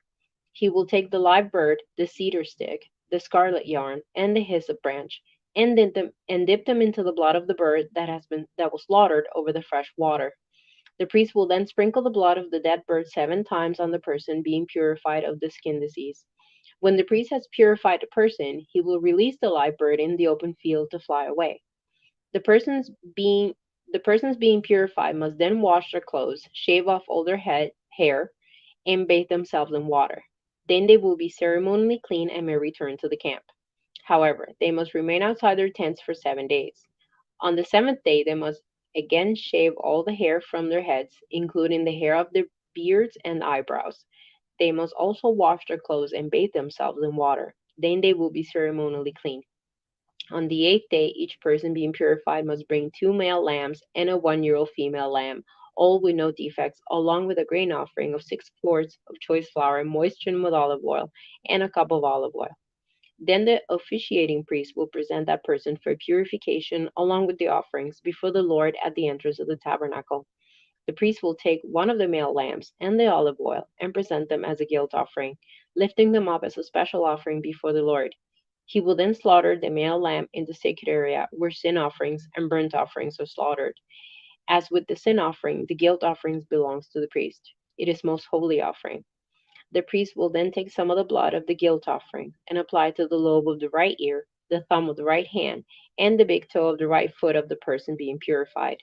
He will take the live bird, the cedar stick, the scarlet yarn, and the hyssop branch, and dip them into the blood of the bird that was slaughtered over the fresh water. The priest will then sprinkle the blood of the dead bird 7 times on the person being purified of the skin disease. When the priest has purified the person, he will release the live bird in the open field to fly away. The persons being the persons being purified must then wash their clothes, shave off all their hair, and bathe themselves in water. Then they will be ceremonially clean and may return to the camp. However, they must remain outside their tents for 7 days. On the seventh day, they must again shave all the hair from their heads, including the hair of their beards and eyebrows. They must also wash their clothes and bathe themselves in water. Then they will be ceremonially clean. On the eighth day, each person being purified must bring 2 male lambs and a 1 year old female lamb, all with no defects, along with a grain offering of 6 quarts of choice flour moistened with olive oil and a cup of olive oil. Then the officiating priest will present that person for purification along with the offerings before the Lord at the entrance of the tabernacle. The priest will take one of the male lambs and the olive oil and present them as a guilt offering, lifting them up as a special offering before the Lord. He will then slaughter the male lamb in the sacred area where sin offerings and burnt offerings are slaughtered. As with the sin offering, the guilt offerings belongs to the priest. It is most holy offering. The priest will then take some of the blood of the guilt offering and apply it to the lobe of the right ear, the thumb of the right hand, and the big toe of the right foot of the person being purified.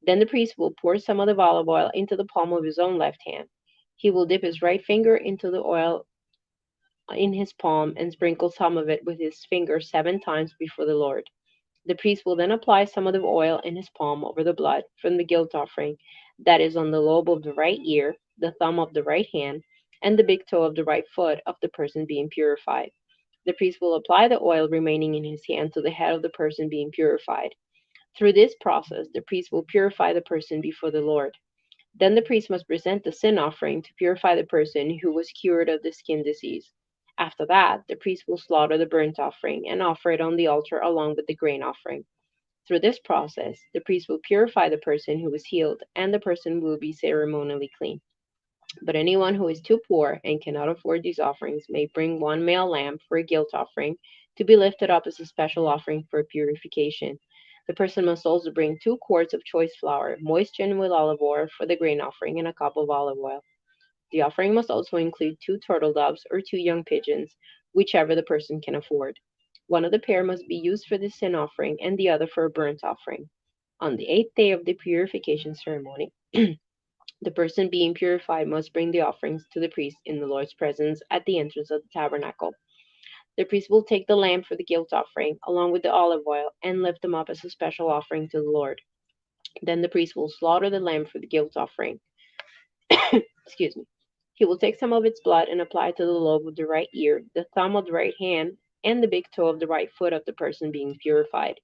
Then the priest will pour some of the olive oil into the palm of his own left hand. He will dip his right finger into the oil in his palm and sprinkle some of it with his finger 7 times before the Lord. The priest will then apply some of the oil in his palm over the blood from the guilt offering that is on the lobe of the right ear, the thumb of the right hand, and the big toe of the right foot of the person being purified. The priest will apply the oil remaining in his hand to the head of the person being purified. Through this process, the priest will purify the person before the Lord. Then the priest must present the sin offering to purify the person who was cured of the skin disease. After that, the priest will slaughter the burnt offering and offer it on the altar along with the grain offering. Through this process, the priest will purify the person who was healed, and the person will be ceremonially clean. But anyone who is too poor and cannot afford these offerings may bring 1 male lamb for a guilt offering to be lifted up as a special offering for purification. The person must also bring 2 quarts of choice flour, moistened with olive oil for the grain offering, and a cup of olive oil. The offering must also include 2 turtle doves or 2 young pigeons, whichever the person can afford. One of the pair must be used for the sin offering and the other for a burnt offering. On the eighth day of the purification ceremony, the person being purified must bring the offerings to the priest in the Lord's presence at the entrance of the tabernacle. The priest will take the lamb for the guilt offering, along with the olive oil, and lift them up as a special offering to the Lord. Then the priest will slaughter the lamb for the guilt offering. Excuse me. He will take some of its blood and apply it to the lobe of the right ear, the thumb of the right hand, and the big toe of the right foot of the person being purified.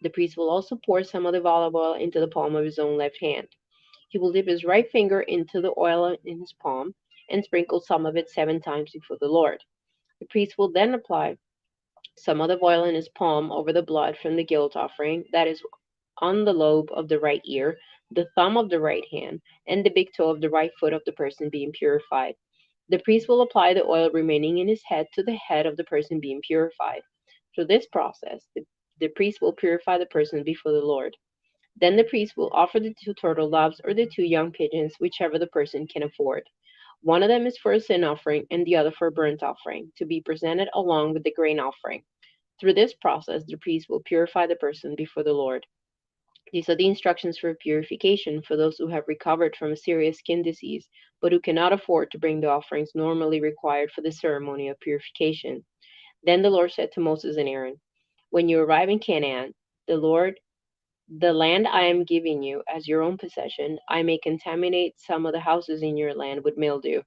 The priest will also pour some of the olive oil into the palm of his own left hand. He will dip his right finger into the oil in his palm and sprinkle some of it 7 times before the Lord. The priest will then apply some olive oil in his palm over the blood from the guilt offering that is on the lobe of the right ear, the thumb of the right hand, and the big toe of the right foot of the person being purified. The priest will apply the oil remaining in his head to the head of the person being purified. Through this process, the priest will purify the person before the Lord. Then the priest will offer the 2 turtle doves or the 2 young pigeons, whichever the person can afford. One of them is for a sin offering and the other for a burnt offering, to be presented along with the grain offering. Through this process, the priest will purify the person before the Lord. These are the instructions for purification for those who have recovered from a serious skin disease, but who cannot afford to bring the offerings normally required for the ceremony of purification. Then the Lord said to Moses and Aaron, "When you arrive in Canaan, the land I am giving you as your own possession, I may contaminate some of the houses in your land with mildew.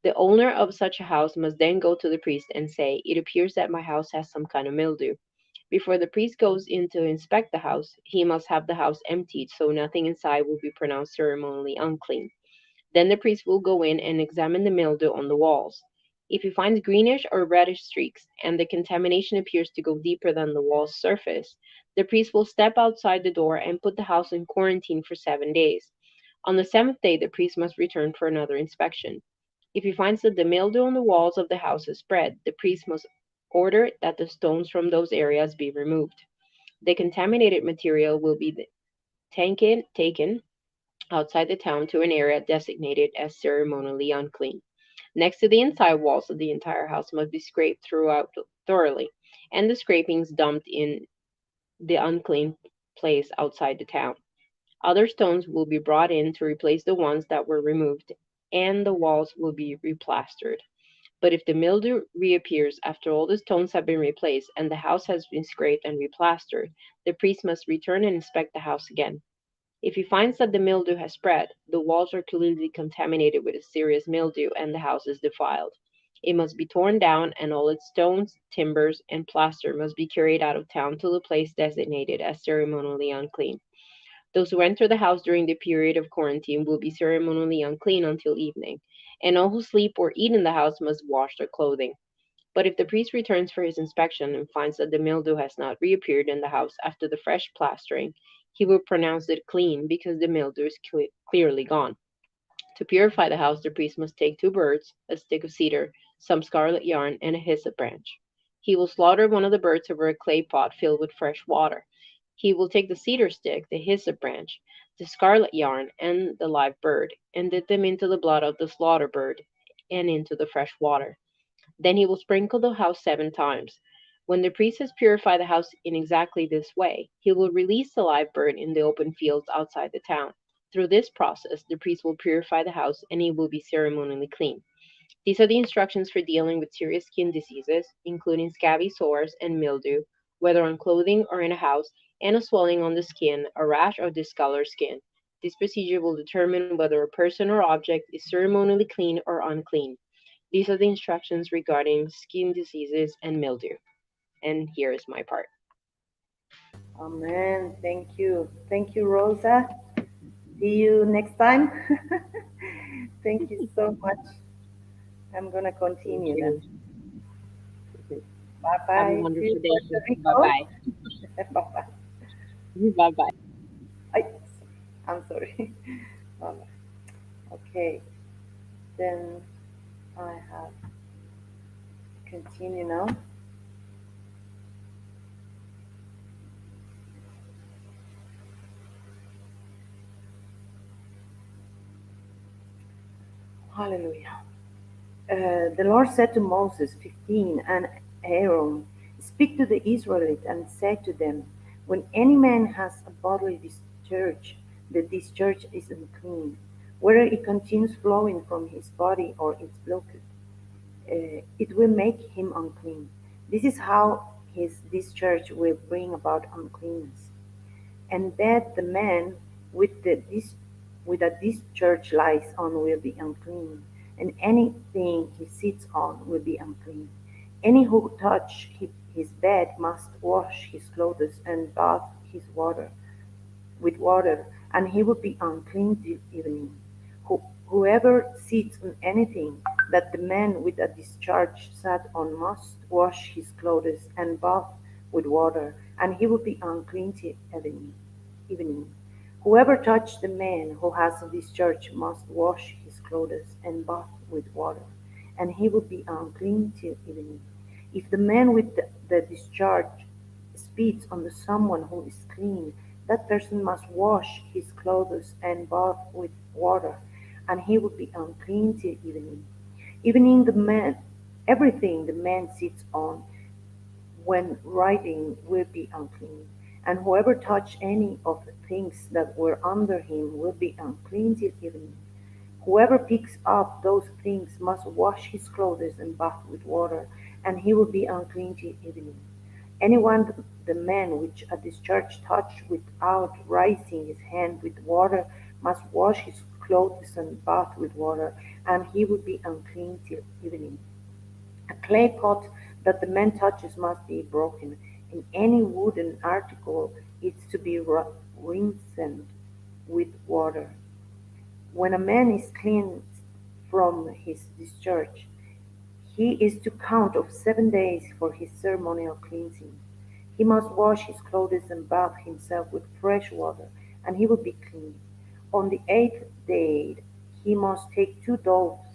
The owner of such a house must then go to the priest and say, 'It appears that my house has some kind of mildew.' Before the priest goes in to inspect the house, he must have the house emptied so nothing inside will be pronounced ceremonially unclean. Then the priest will go in and examine the mildew on the walls. If he finds greenish or reddish streaks, and the contamination appears to go deeper than the wall's surface, the priest will step outside the door and put the house in quarantine for 7 days. On the seventh day, the priest must return for another inspection. If he finds that the mildew on the walls of the house has spread, the priest must order that the stones from those areas be removed. The contaminated material will be taken outside the town to an area designated as ceremonially unclean. Next to the inside walls of the entire house must be scraped throughout thoroughly, and the scrapings dumped in the unclean place outside the town. Other stones will be brought in to replace the ones that were removed, and the walls will be replastered. But if the mildew reappears after all the stones have been replaced and the house has been scraped and replastered, the priest must return and inspect the house again. If he finds that the mildew has spread, the walls are clearly contaminated with a serious mildew, and the house is defiled. It must be torn down, and all its stones, timbers, and plaster must be carried out of town to the place designated as ceremonially unclean. Those who enter the house during the period of quarantine will be ceremonially unclean until evening, and all who sleep or eat in the house must wash their clothing. But if the priest returns for his inspection and finds that the mildew has not reappeared in the house after the fresh plastering, he will pronounce it clean because the mildew is clearly gone. To purify the house, the priest must take 2 birds, a stick of cedar, some scarlet yarn, and a hyssop branch. He will slaughter one of the birds over a clay pot filled with fresh water. He will take the cedar stick, the hyssop branch, the scarlet yarn, and the live bird, and dip them into the blood of the slaughter bird and into the fresh water. Then he will sprinkle the house 7 times. When the priest has purified the house in exactly this way, he will release the live bird in the open fields outside the town. Through this process, the priest will purify the house and it will be ceremonially clean. These are the instructions for dealing with serious skin diseases, including scabby sores and mildew, whether on clothing or in a house, and a swelling on the skin, a rash, or discolored skin. This procedure will determine whether a person or object is ceremonially clean or unclean. These are the instructions regarding skin diseases and mildew. And here is my part. Amen. Thank you. Thank you, Rosa. See you next time. Thank you so much. I'm going to Thank continue then. you. Mhm. Bye Have a bye. See you, wonderful day. Puerto Bye Rico. bye. Bye bye. Bye bye. I'm sorry. Bye bye. Okay, then I have continue now. Hallelujah. The Lord said to Moses, 15, and Aaron, speak to the Israelites and say to them, when any man has a bodily discharge, the discharge is unclean, whether it continues flowing from his body or is blocked, it will make him unclean. This is how his discharge will bring about uncleanness. And that the man with with a discharge lies on will be unclean, and anything he sits on will be unclean. Any who touch his bed must wash his clothes and bathe his water with water, and he will be unclean till evening. Whoever sits on anything that the man with a discharge sat on must wash his clothes and bathe with water, and he will be unclean till evening. Whoever touched the man who has a discharge must wash his clothes and bathe with water, and he will be unclean till evening. If the man with the discharge spits on someone who is clean, that person must wash his clothes and bathe with water, and he will be unclean till evening. Evening the man, everything the man sits on when riding will be unclean, and whoever touched any of the things that were under him will be unclean till evening. Whoever picks up those things must wash his clothes and bathe with water, and he will be unclean till evening. Anyone, the man which a discharge touched without raising his hand with water, must wash his clothes and bathe with water, and he will be unclean till evening. A clay pot that the man touches must be broken, and any wooden article is to be rinsed with water. When a man is cleansed from his discharge, he is to count of 7 days for his ceremonial cleansing. He must wash his clothes and bathe himself with fresh water, and he will be clean. On the 8th day he must take 2 doves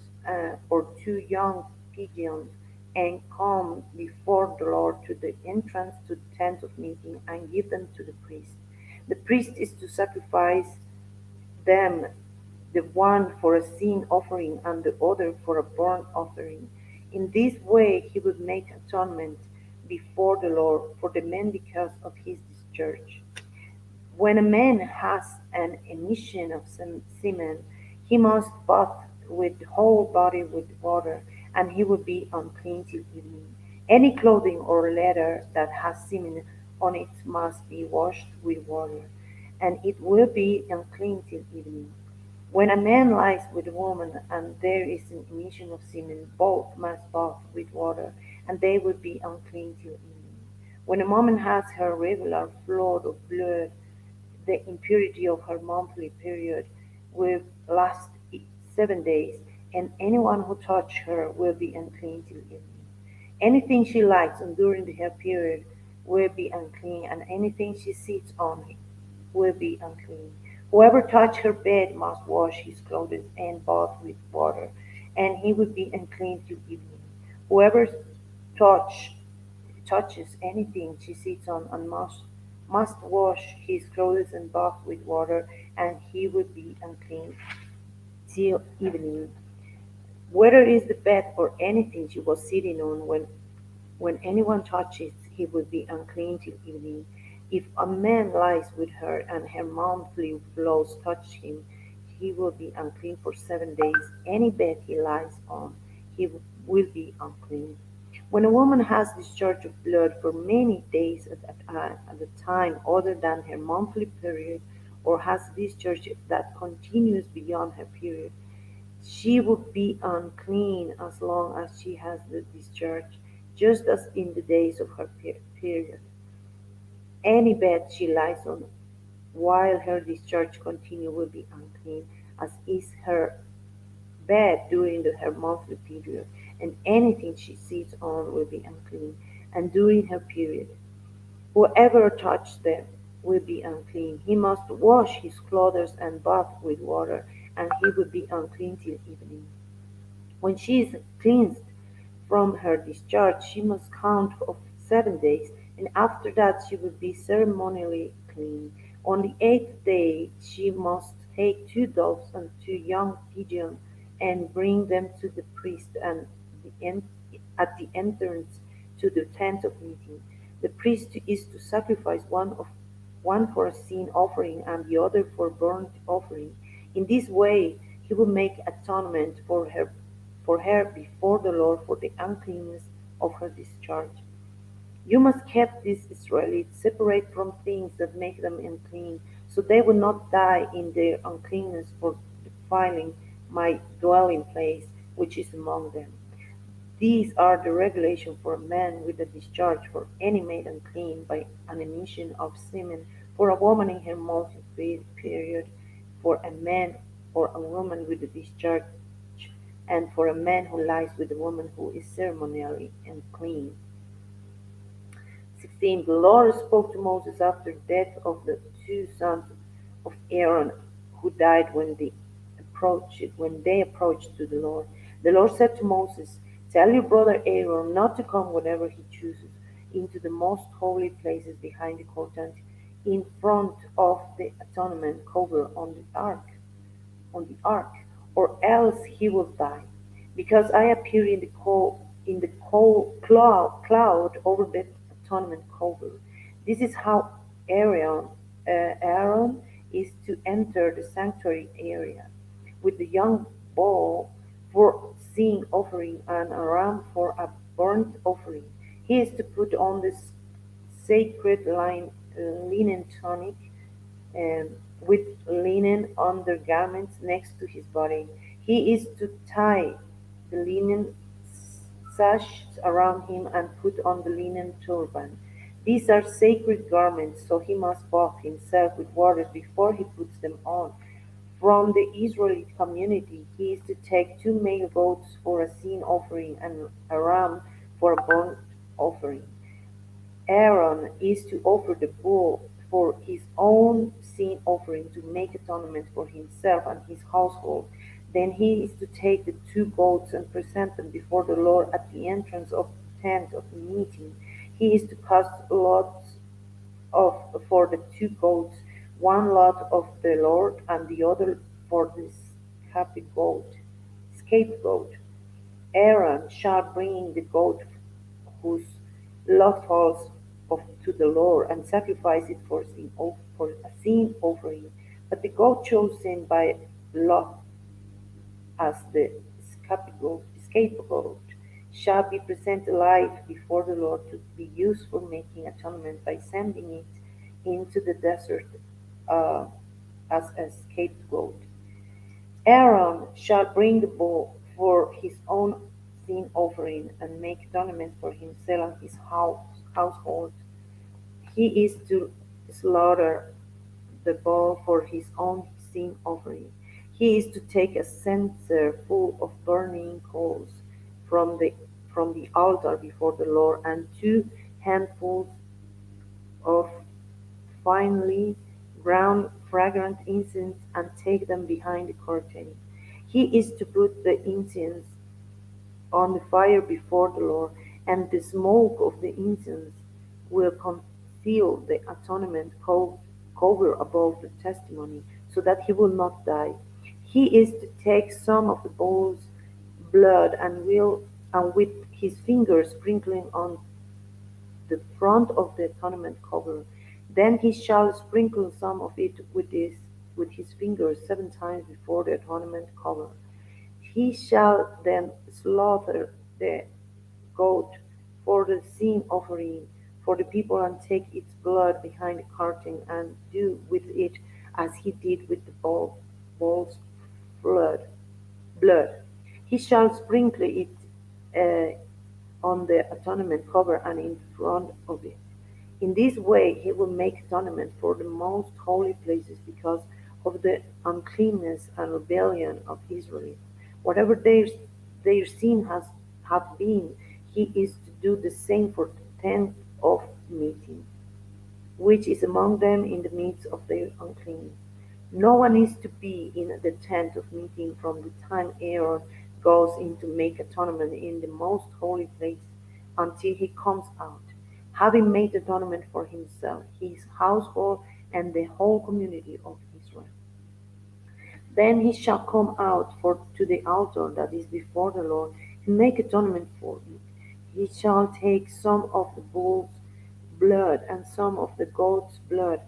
or 2 young pigeons and come before the Lord to the entrance to the tent of meeting and give them to the priest. The priest is to sacrifice them, the one for a sin offering and the other for a burnt offering. In this way he would make atonement before the Lord for the man because of his discharge. When a man has an emission of semen, he must bathe with the whole body with water, and he will be unclean till evening. Any clothing or leather that has semen on it must be washed with water, and it will be unclean till evening. When a man lies with a woman and there is an emission of semen, both must bath with water, and they will be unclean till evening. When a woman has her regular flow of blood, the impurity of her monthly period will last 7 days, and anyone who touches her will be unclean till evening. Anything she lights on during her period will be unclean, and anything she sits on will be unclean. Whoever touches her bed must wash his clothes and bath with water, and he will be unclean till evening. Whoever touch, touches anything she sits on and must wash his clothes and bath with water, and he will be unclean till evening. Whether it is the bed or anything she was sitting on, when anyone touches, he will be unclean till evening. If a man lies with her and her monthly flows touch him, he will be unclean for 7 days. Any bed he lies on, he will be unclean. When a woman has discharge of blood for many days at a time other than her monthly period, or has discharge that continues beyond her period, she would be unclean as long as she has the discharge, just as in the days of her period. Any bed she lies on while her discharge continues will be unclean, as is her bed during her monthly period, and anything she sits on will be unclean, and during her period. Whoever touches them will be unclean. He must wash his clothes and bath with water, and he will be unclean till evening. When she is cleansed from her discharge, she must count of 7 days, and after that she will be ceremonially clean. On the eighth day she must take 2 doves and 2 young pigeons and bring them to the priest and at the entrance to the tent of meeting. The priest is to sacrifice one for a sin offering and the other for burnt offering. In this way he will make atonement for her before the Lord for the uncleanness of her discharge. You must keep these Israelites separate from things that make them unclean, so they will not die in their uncleanness for defiling my dwelling place, which is among them. These are the regulations for a man with a discharge, for any made unclean by an emission of semen, for a woman in her monthly period, for a man or a woman with a discharge, and for a man who lies with a woman who is ceremonially unclean. 16. The Lord spoke to Moses after the death of the 2 sons of Aaron who died when they approached to the Lord. The Lord said to Moses, "Tell your brother Aaron not to come whenever he chooses into the most holy places behind the curtain in front of the atonement cover on the ark, or else he will die, because I appear in the cloud over the atonement cover. This is how Aaron is to enter the sanctuary area with the young bull for sin offering and a ram for a burnt offering. He is to put on the sacred linen tunic um, with linen undergarments next to his body. He is to tie the linen sash around him and put on the linen turban. These are sacred garments, so he must bath himself with water before he puts them on. From the Israelite community, he is to take 2 male goats for a sin offering and a ram for a burnt offering. Aaron is to offer the bull for his own sin offering to make atonement for himself and his household. Then he is to take the 2 goats and present them before the Lord at the entrance of the tent of meeting. He is to cast lots of for the 2 goats, one lot of the Lord and the other for the scapegoat. Aaron shall bring the goat whose lot falls to the Lord and sacrifice it for a sin offering. But the goat chosen by lot as the scapegoat shall be present alive before the Lord to be used for making atonement by sending it into the desert uh, as a scapegoat. Aaron shall bring the bull for his own sin offering and make atonement for himself and his household. He is to slaughter the bull for his own sin offering. He is to take a censer full of burning coals from the from the altar before the Lord, and 2 handfuls of finely ground fragrant incense, and take them behind the curtain. He is to put the incense on the fire before the Lord, and the smoke of the incense will conceal the atonement cover above the testimony, so that he will not die. He is to take some of the bull's blood and with his fingers sprinkling on the front of the atonement cover. Then he shall sprinkle some of it with his fingers 7 times before the atonement cover. He shall then slaughter the goat for the sin offering for the people, and take its blood behind the curtain, and do with it as he did with the bull's blood. blood. He shall sprinkle it on the atonement cover and in front of it. In this way he will make atonement for the most holy places because of the uncleanness and rebellion of Israel. Whatever their sin has have been, he is to do the same for the tent of meeting, which is among them in the midst of their uncleanness. No one is to be in the tent of meeting from the time Aaron goes in to make atonement in the most holy place until he comes out, having made atonement for himself, his household, and the whole community of Israel. Then he shall come out to the altar that is before the Lord, and make atonement for it. He shall take some of the bull's blood and some of the goat's blood,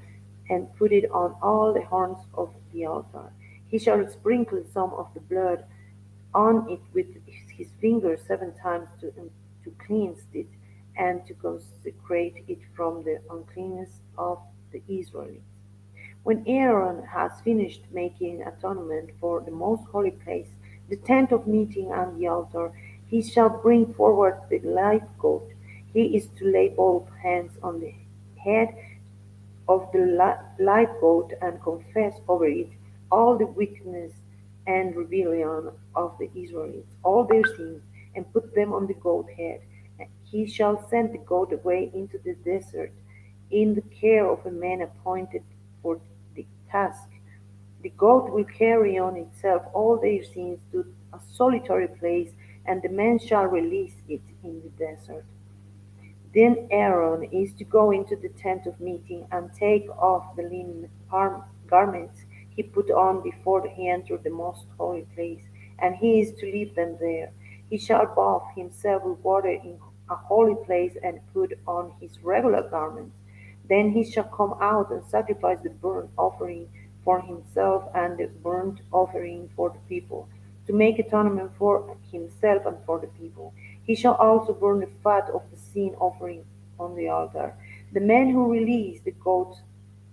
and put it on all the horns of the altar. He shall sprinkle some of the blood on it with his fingers 7 times to cleanse it, and to consecrate it from the uncleanness of the Israelites. When Aaron has finished making atonement for the most holy place, the tent of meeting and the altar, he shall bring forward the live goat. He is to lay both hands on the head of the live goat and confess over it all the wickedness and rebellion of the Israelites, all their sins, and put them on the goat head. He shall send the goat away into the desert in the care of a man appointed for the task. The goat will carry on itself all their sins to a solitary place, and the man shall release it in the desert. Then Aaron is to go into the tent of meeting and take off the linen garments he put on before he entered the most holy place, and he is to leave them there. He shall bathe himself with water in a holy place and put on his regular garments. Then he shall come out and sacrifice the burnt offering for himself and the burnt offering for the people, to make atonement for himself and for the people. He shall also burn the fat of the sin offering on the altar. The man who released the goat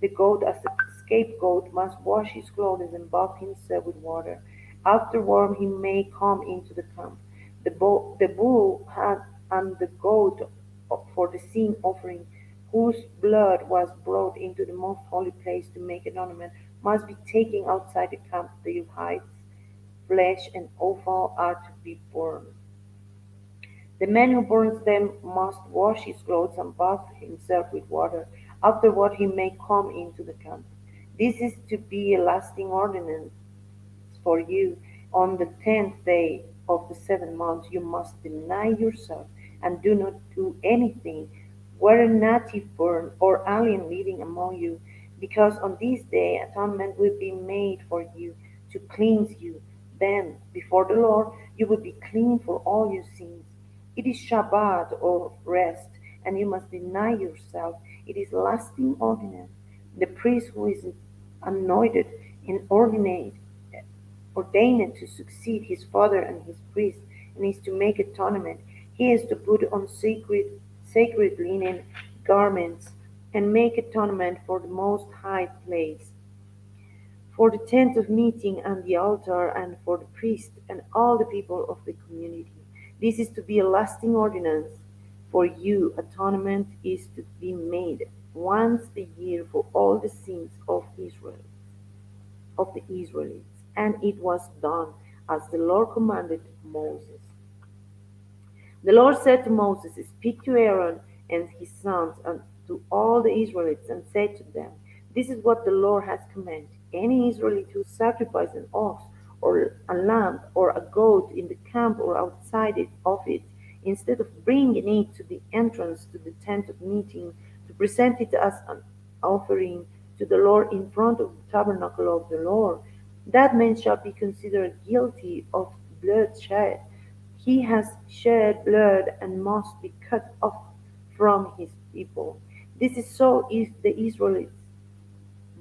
as a scapegoat must wash his clothes and bathe himself with water. Afterward he may come into the camp. The bull and the goat for the sin offering, whose blood was brought into the most holy place to make an ornament, must be taken outside the camp. Their hides, flesh, and offal are to be burned. The man who burns them must wash his clothes and bathe himself with water. Afterward he may come into the camp. This is to be a lasting ordinance for you. On the 10th day of the 7th month you must deny yourself, and do not do anything, whether native born or alien living among you, because on this day atonement will be made for you to cleanse you. Then, before the Lord, you will be clean for all your sins. It is Shabbat or rest, and you must deny yourself. It is lasting ordinance. The priest who is anointed and ordained to succeed his father and his priest, and is to make atonement. is to put on sacred linen garments and make atonement for the most high place, for the tent of meeting and the altar, and for the priest and all the people of the community. This is to be a lasting ordinance for you. Atonement is to be made once a year for all the sins of the Israelites. And it was done as the Lord commanded Moses. The Lord said to Moses, Speak to Aaron and his sons and to all the Israelites, and say to them, This is what the Lord has commanded. Any Israelite who sacrifices an ox or a lamb or a goat in the camp or outside of it, instead of bringing it to the entrance to the tent of meeting to present it as an offering to the Lord in front of the tabernacle of the Lord, that man shall be considered guilty of bloodshed. He has shed blood and must be cut off from his people. This is so if the Israelites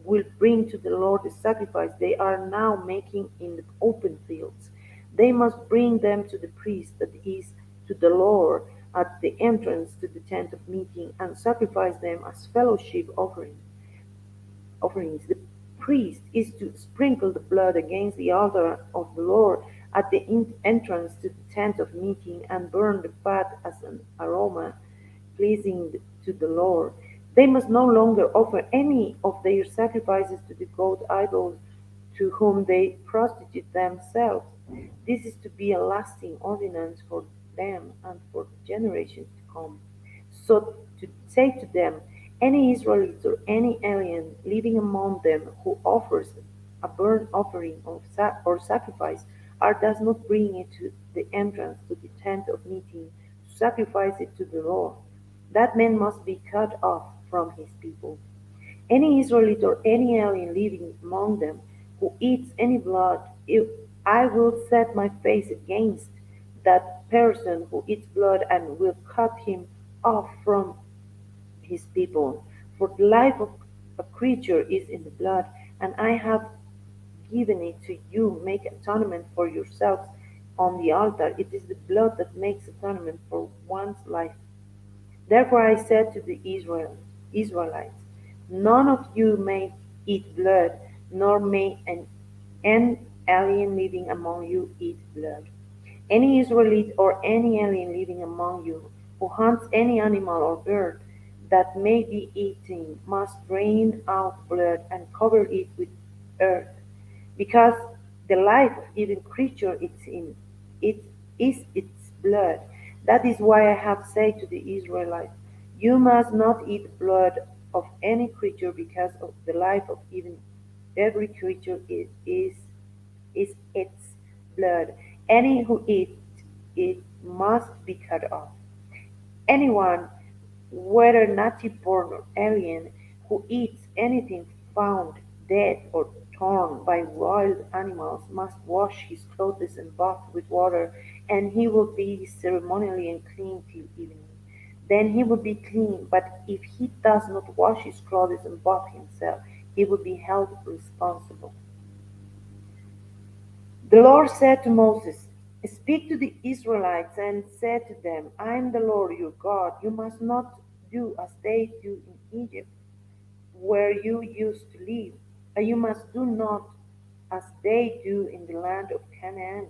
will bring to the Lord the sacrifice they are now making in the open fields. They must bring them to the priest that is to the Lord at the entrance to the tent of meeting and sacrifice them as fellowship offerings. The priest is to sprinkle the blood against the altar of the Lord at the entrance to the tent of meeting and burn the fat as an aroma pleasing to the Lord. They must no longer offer any of their sacrifices to the goat idols to whom they prostitute themselves. This is to be a lasting ordinance for them and for generations to come. So to say to them, any Israelite or any alien living among them who offers a burnt offering or sacrifice or does not bring it to the entrance to the tent of meeting to sacrifice it to the Lord, that man must be cut off from his people. Any Israelite or any alien living among them who eats any blood, if I will set my face against that person who eats blood and will cut him off from his people. For the life of a creature is in the blood, and I have given it to you. Make atonement for yourselves on the altar. It is the blood that makes atonement for one's life. Therefore I said to the Israelites, None of you may eat blood, nor may an alien living among you eat blood. Any Israelite or any alien living among you who hunts any animal or bird that may be eaten must drain out blood and cover it with earth, because the life of even creature it is its blood. That is why I have said to the Israelites, You must not eat blood of any creature, because of the life of even every creature is its blood. Any who eats it must be cut off. Anyone, whether native born or alien, who eats anything found dead or torn by wild animals must wash his clothes and bath with water, and he will be ceremonially unclean till evening. Then he will be clean, but if he does not wash his clothes and bath himself, he will be held responsible. The Lord said to Moses, Speak to the Israelites and say to them, I am the Lord your God. You must not do as they do in Egypt, where you used to live, and you must do not as they do in the land of Canaan,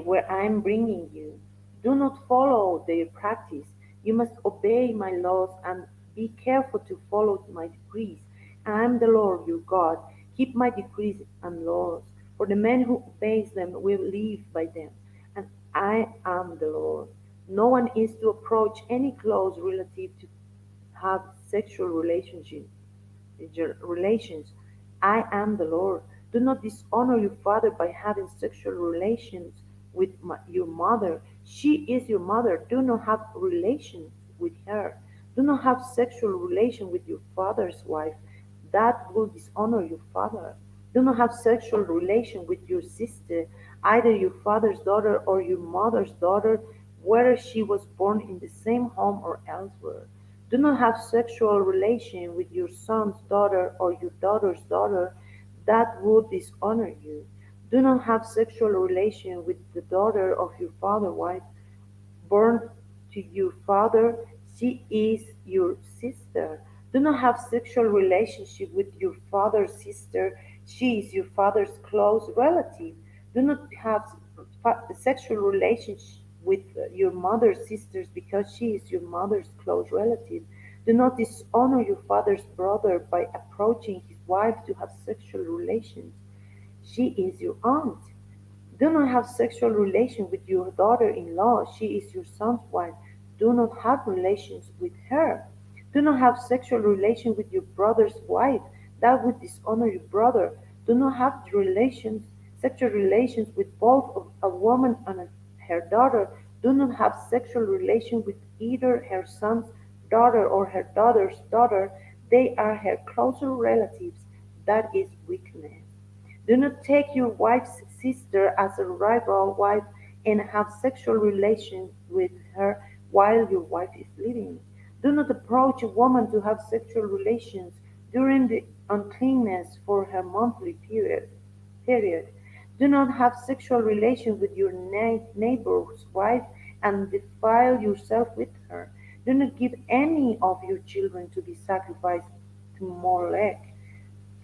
where I am bringing you. Do not follow their practice. You must obey my laws and be careful to follow my decrees. I am the Lord your God. Keep my decrees and laws, for the man who obeys them will live by them. And I am the Lord. No one is to approach any close relative to have sexual relations. I am the Lord. Do not dishonor your father by having sexual relations with your mother. She is your mother. Do not have relations with her. Do not have sexual relation with your father's wife. That will dishonor your father. Do not have sexual relation with your sister, either your father's daughter or your mother's daughter, whether she was born in the same home or elsewhere. Do not have sexual relation with your son's daughter or your daughter's daughter. That would dishonor you. Do not have sexual relation with the daughter of your father's wife born to your father, she is your sister. Do not have sexual relationship with your father's sister, she is your father's close relative. Do not have sexual relationship with your mother's sisters because she is your mother's close relative. Do not dishonor your father's brother by approaching his wife to have sexual relations. She is your aunt. Do not have sexual relation with your daughter-in-law. She is your son's wife. Do not have relations with her. Do not have sexual relation with your brother's wife. That would dishonor your brother. Do not have sexual relations with both of a woman and her daughter. Do not have sexual relation with either her son's daughter or her daughter's daughter. They are her closer relatives. That is wickedness. Do not take your wife's sister as a rival wife and have sexual relations with her while your wife is living. Do not approach a woman to have sexual relations during the uncleanness for her monthly period. Do not have sexual relations with your neighbor's wife and defile yourself with her. Do not give any of your children to be sacrificed to Molech,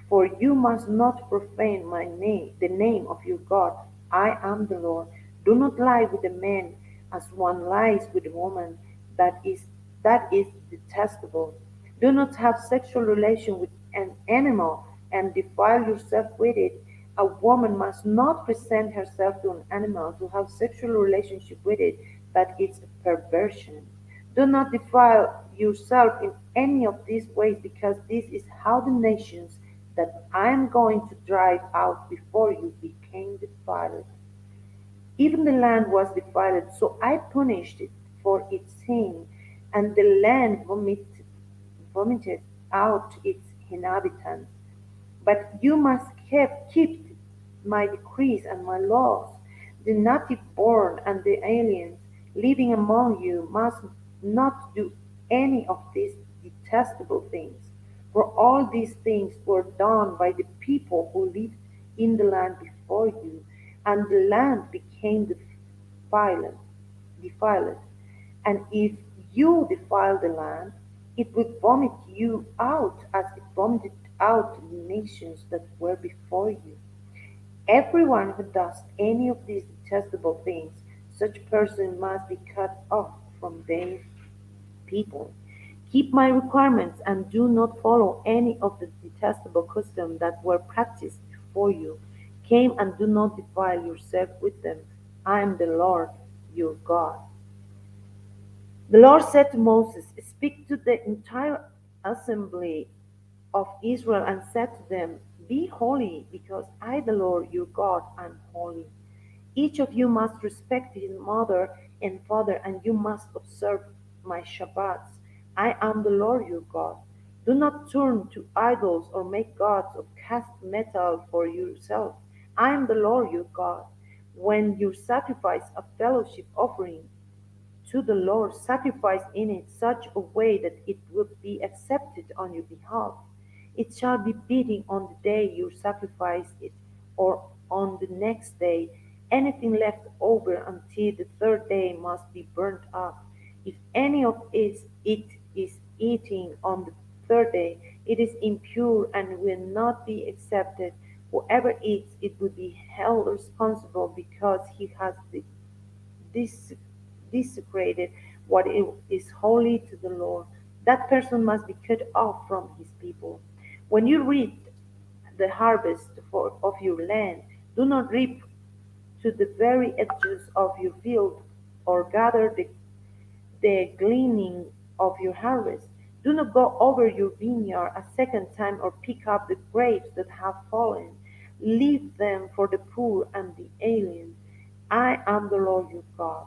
for you must not profane my name, the name of your God. I am the Lord. Do not lie with a man as one lies with a woman. That is that is detestable. Do not have sexual relation with an animal and defile yourself with it. A woman must not present herself to an animal to have sexual relationship with it. That is perversion. Do not defile yourself in any of these ways, because this is how the nations that I am going to drive out before you became defiled. Even the land was defiled, so I punished it for its sin, and the land vomited out its inhabitants. But you must keep my decrees and my laws. The native born and the aliens living among you must not do any of these detestable things. For all these things were done by the people who lived in the land before you, and the land became defiled. defiled. And if you defile the land, it will vomit you out as it vomited out the nations that were before you. Everyone who does any of these detestable things, such person must be cut off from their people. Keep my requirements and do not follow any of the detestable customs that were practiced before you. Came and do not defile yourself with them. I am the Lord your God. The Lord said to Moses, speak to the entire assembly of Israel and said to them, be holy, because I, the Lord your God, am holy. Each of you must respect his mother and father, and you must observe my Shabbats. I am the Lord your God. Do not turn to idols or make gods of cast metal for yourself. I am the Lord your God. When you sacrifice a fellowship offering to the Lord, sacrifice in it such a way that it will be accepted on your behalf. It shall be beaten on the day you sacrifice it, or on the next day. Anything left over until the third day must be burnt up. If any of it is eaten on the third day, it is impure and will not be accepted. Whoever eats it will be held responsible because he has this desecrated what is holy to the Lord. That person must be cut off from his people. When you reap the harvest of your land, do not reap to the very edges of your field, or gather the gleaning of your harvest. Do not go over your vineyard a second time or pick up the grapes that have fallen. Leave them for the poor and the alien. I am the Lord your God.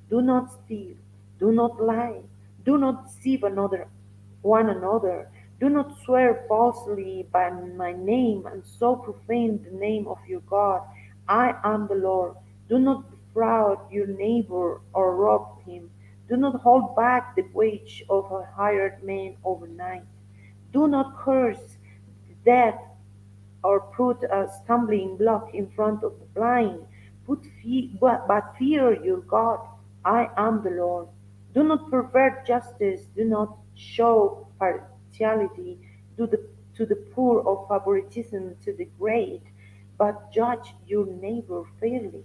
Do not steal. Do not lie. Do not deceive one another. Do not swear falsely by my name and so profane the name of your God. I am the Lord. Do not defraud your neighbor or rob him. Do not hold back the wage of a hired man overnight. Do not curse death or put a stumbling block in front of the blind. But fear your God. I am the Lord. Do not pervert justice, do not show partiality to the poor or favoritism to the great, but judge your neighbor fairly.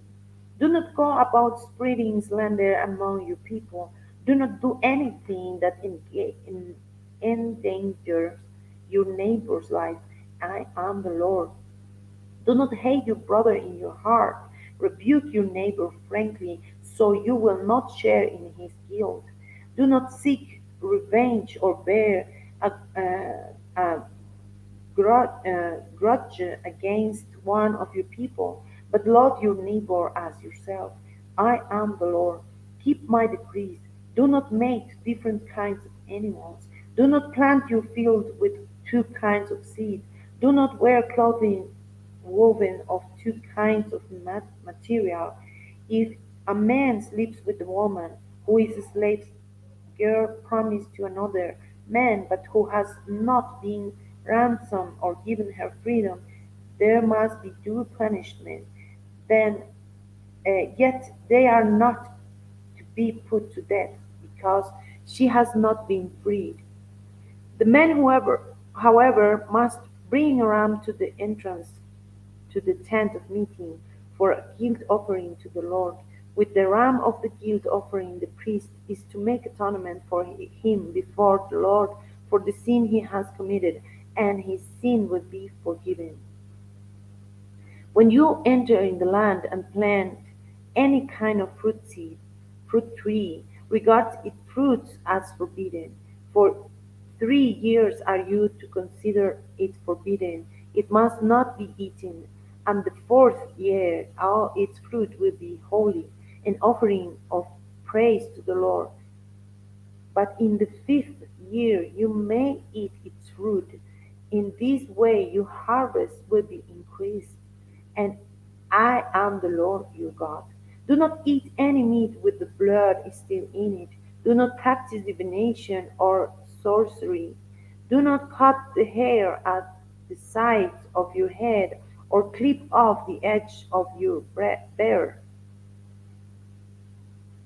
Do not go about spreading slander among your people. Do not do anything that endangers your neighbor's life. I am the Lord. Do not hate your brother in your heart. Rebuke your neighbor frankly, so you will not share in his guilt. Do not seek revenge or bear a grudge against one of your people, but love your neighbor as yourself. I am the Lord. Keep my decrees. Do not make different kinds of animals. Do not plant your field with two kinds of seed. Do not wear clothing woven of two kinds of material. If a man sleeps with a woman who is a slave girl promised to another man, but who has not been ransomed or given her freedom, there must be due punishment. Then, yet they are not to be put to death, because she has not been freed. The man, however, must bring a ram to the entrance to the tent of meeting for a guilt offering to the Lord. With the ram of the guilt offering, the priest is to make atonement for him before the Lord for the sin he has committed, and his sin will be forgiven. When you enter in the land and plant any kind of fruit tree, regard its fruits as forbidden. For 3 years are you to consider it forbidden. It must not be eaten. And the fourth year all its fruit will be holy, an offering of praise to the Lord. But in the 5th year you may eat its fruit. In this way your harvest will be increased, and I am the Lord your God. Do not eat any meat with the blood still in it. Do not practice divination or sorcery. Do not cut the hair at the sides of your head, or clip off the edge of your beard.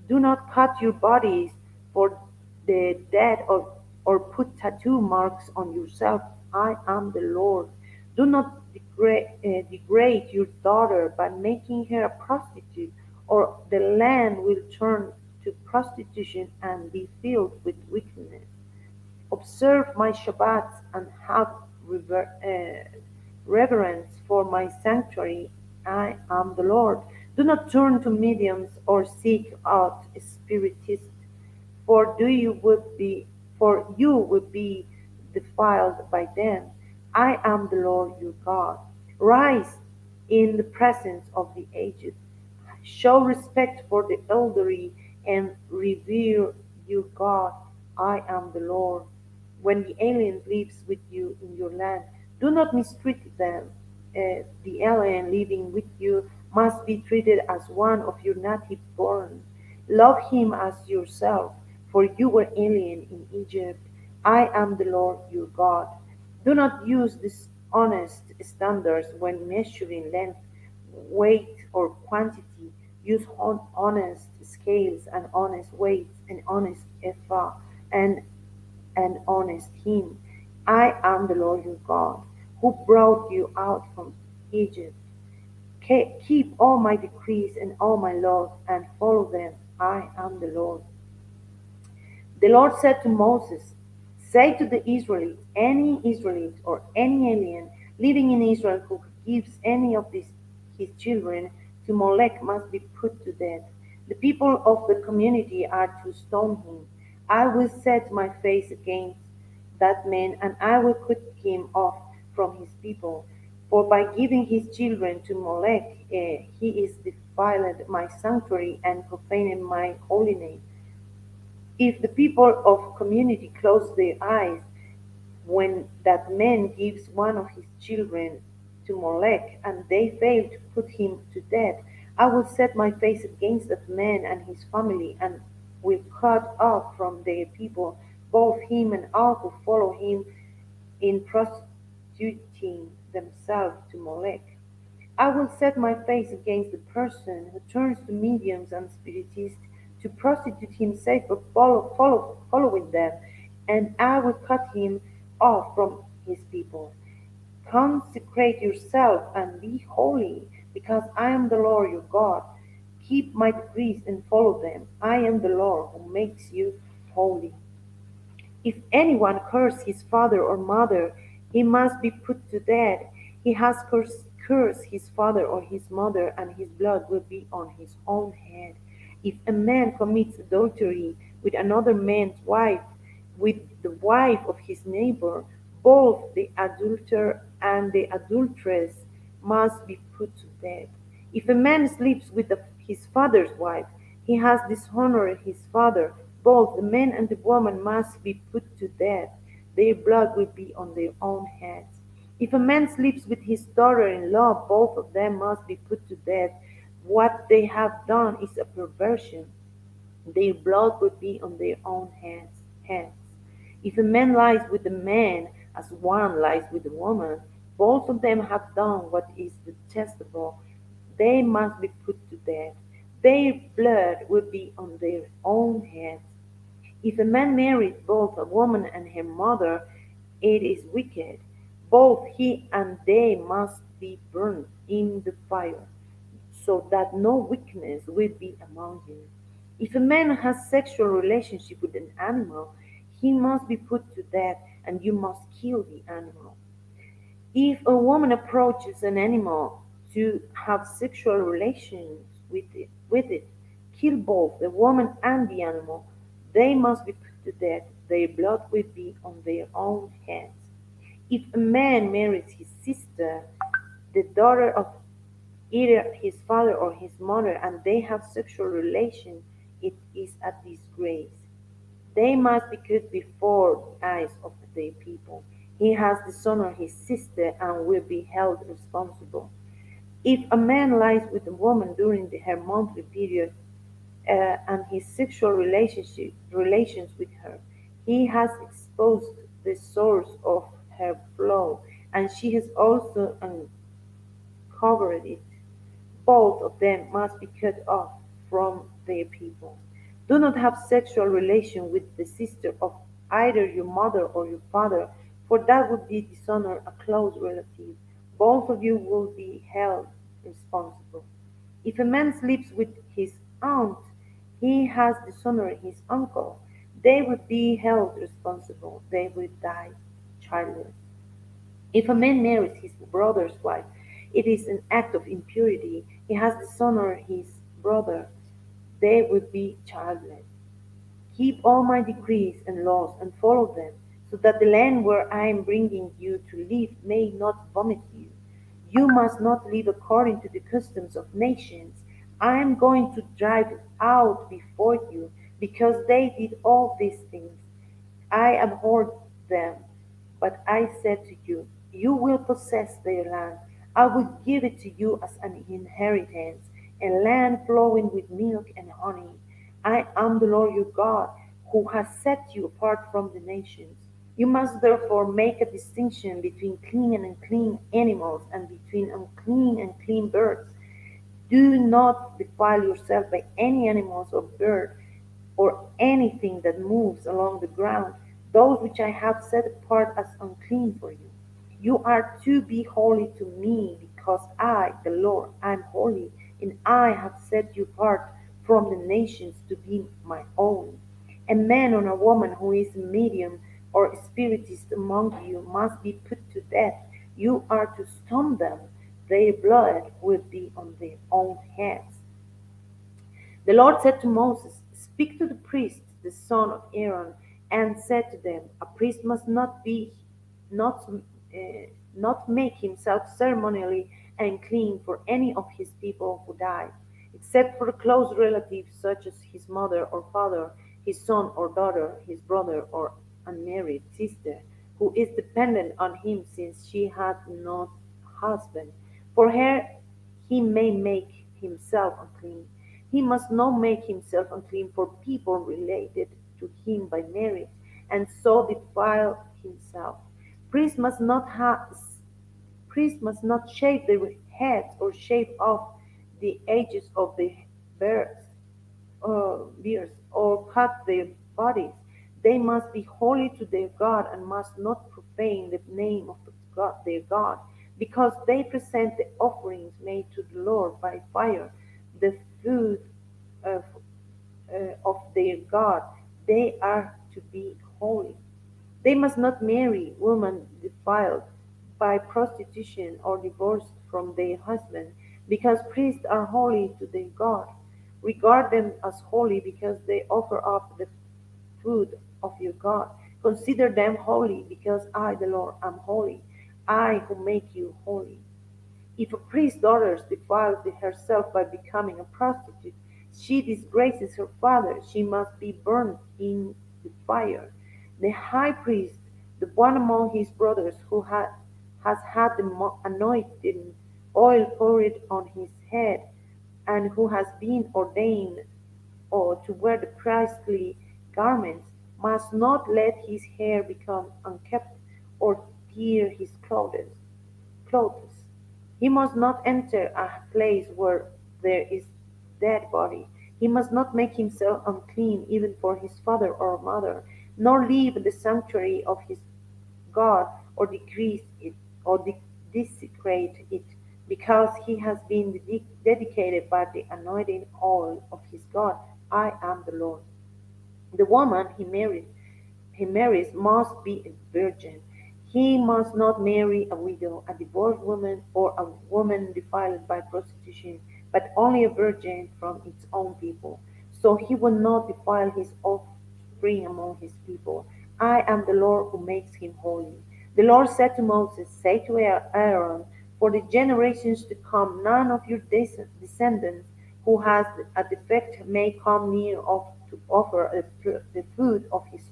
Do not cut your bodies for the dead, or put tattoo marks on yourself. I am the Lord. Do not degrade your daughter by making her a prostitute, or the land will turn to prostitution and be filled with wickedness. Observe my Shabbats and have reverence for my sanctuary. I am the Lord. Do not turn to mediums or seek out spiritists, for do you would be for you would be defiled by them. I am the Lord your God. Rise in the presence of the aged. Show respect for the elderly and revere your God. I am the Lord. When the alien lives with you in your land, do not mistreat them. The alien living with you must be treated as one of your native born. Love him as yourself, for you were alien in Egypt. I am the Lord your God. Do not use dishonest standards when measuring length, weight, or quantity. Use honest scales and honest weights, and honest ephah and an honest hymn. I am the Lord your God, who brought you out from Egypt. Keep all my decrees and all my laws, and follow them. I am the Lord. The Lord said to Moses, say to the Israelites, any Israelite or any alien living in Israel who gives any of his children to Molech must be put to death. The people of the community are to stone him. I will set my face against that man, and I will cut him off from his people. For by giving his children to Molech, he is defiled my sanctuary and profaned my holy name. If the people of community close their eyes when that man gives one of his children to Molech, and they fail to put him to death, I will set my face against that man and his family, and will cut off from their people both him and all who follow him in prostituting themselves to Molech. I will set my face against the person who turns to mediums and spiritists to prostitute himself for following them, and I will cut him off from his people. Consecrate yourself and be holy, because I am the Lord your God. Keep my decrees and follow them. I am the Lord who makes you holy. If anyone curse his father or mother, he must be put to death. He has cursed his father or his mother, and his blood will be on his own head. If a man commits adultery with another man's wife, with the wife of his neighbor, both the adulterer and the adulteress must be put to death. If a man sleeps with his father's wife, he has dishonored his father. Both the man and the woman must be put to death. Their blood will be on their own heads. If a man sleeps with his daughter-in-law, both of them must be put to death. What they have done is a perversion. Their blood will be on their own heads. If a man lies with a man as one lies with a woman, both of them have done what is detestable. They must be put to death. Their blood will be on their own heads. If a man marries both a woman and her mother, it is wicked. Both he and they must be burned in the fire, so that no weakness will be among you. If a man has sexual relationship with an animal, he must be put to death, and you must kill the animal. If a woman approaches an animal to have sexual relations with it, kill both the woman and the animal. They must be put to death. Their blood will be on their own heads. If a man marries his sister, the daughter of either his father or his mother, and they have sexual relations, it is a disgrace. They must be killed before the eyes of their people. He has dishonored his sister and will be held responsible. If a man lies with a woman during her monthly period and his sexual relations with her, he has exposed the source of her flow, and she has also uncovered it. Both of them must be cut off from their people. Do not have sexual relation with the sister of either your mother or your father, for that would be dishonor a close relative. Both of you will be held responsible. If a man sleeps with his aunt, he has dishonored his uncle. They will be held responsible. They will die childless. If a man marries his brother's wife, it is an act of impurity. He has dishonored his brother. They will be childless. Keep all my decrees and laws and follow them, so that the land where I am bringing you to live may not vomit you. You must not live according to the customs of nations. I am going to drive out before you, because they did all these things. I abhorred them, but I said to you, you will possess their land. I will give it to you as an inheritance, a land flowing with milk and honey. I am the Lord your God, who has set you apart from the nations. You must therefore make a distinction between clean and unclean animals, and between unclean and clean birds. Do not defile yourself by any animals or bird or anything that moves along the ground, those which I have set apart as unclean for you. You are to be holy to me, because I, the Lord, am holy, and I have set you apart from the nations to be my own. A man or a woman who is a medium or spiritist among you must be put to death. You are to stone them. Their blood will be on their own heads. The Lord said to Moses, speak to the priests, the son of Aaron, and said to them, a priest must not make himself ceremonially unclean for any of his people who die, except for a close relative such as his mother or father, his son or daughter, his brother or unmarried sister, who is dependent on him since she had no husband. For her he may make himself unclean. He must not make himself unclean for people related to him by marriage, and so defile himself. Priests must not have Priests must not shave their heads or shave off the edges of their beards. beards or cut their bodies. They must be holy to their God and must not profane the name of God, their God, because they present the offerings made to the Lord by fire, the food of, of their God. They are to be holy. They must not marry women defiled by prostitution or divorced from their husband, because priests are holy to their God. Regard them as holy because they offer up the food of your God. Consider them holy because I, the Lord, am holy. I who make you holy. If a priest's daughter defiles herself by becoming a prostitute, she disgraces her father. She must be burned in the fire. The high priest, the one among his brothers who has had the anointing oil poured on his head, and who has been ordained or to wear the priestly garments, must not let his hair become unkempt or tear his clothes. He must not enter a place where there is dead body. He must not make himself unclean even for his father or mother, nor leave the sanctuary of his God or decrease it or desecrate it, because he has been dedicated by the anointing oil of his God. I am the Lord. The woman he marries must be a virgin. He must not marry a widow, a divorced woman, or a woman defiled by prostitution, but only a virgin from its own people. So he will not defile his offspring among his people. I am the Lord who makes him holy. The Lord said to Moses, say to Aaron, for the generations to come, none of your descendants who has a defect may come near to offer the food of his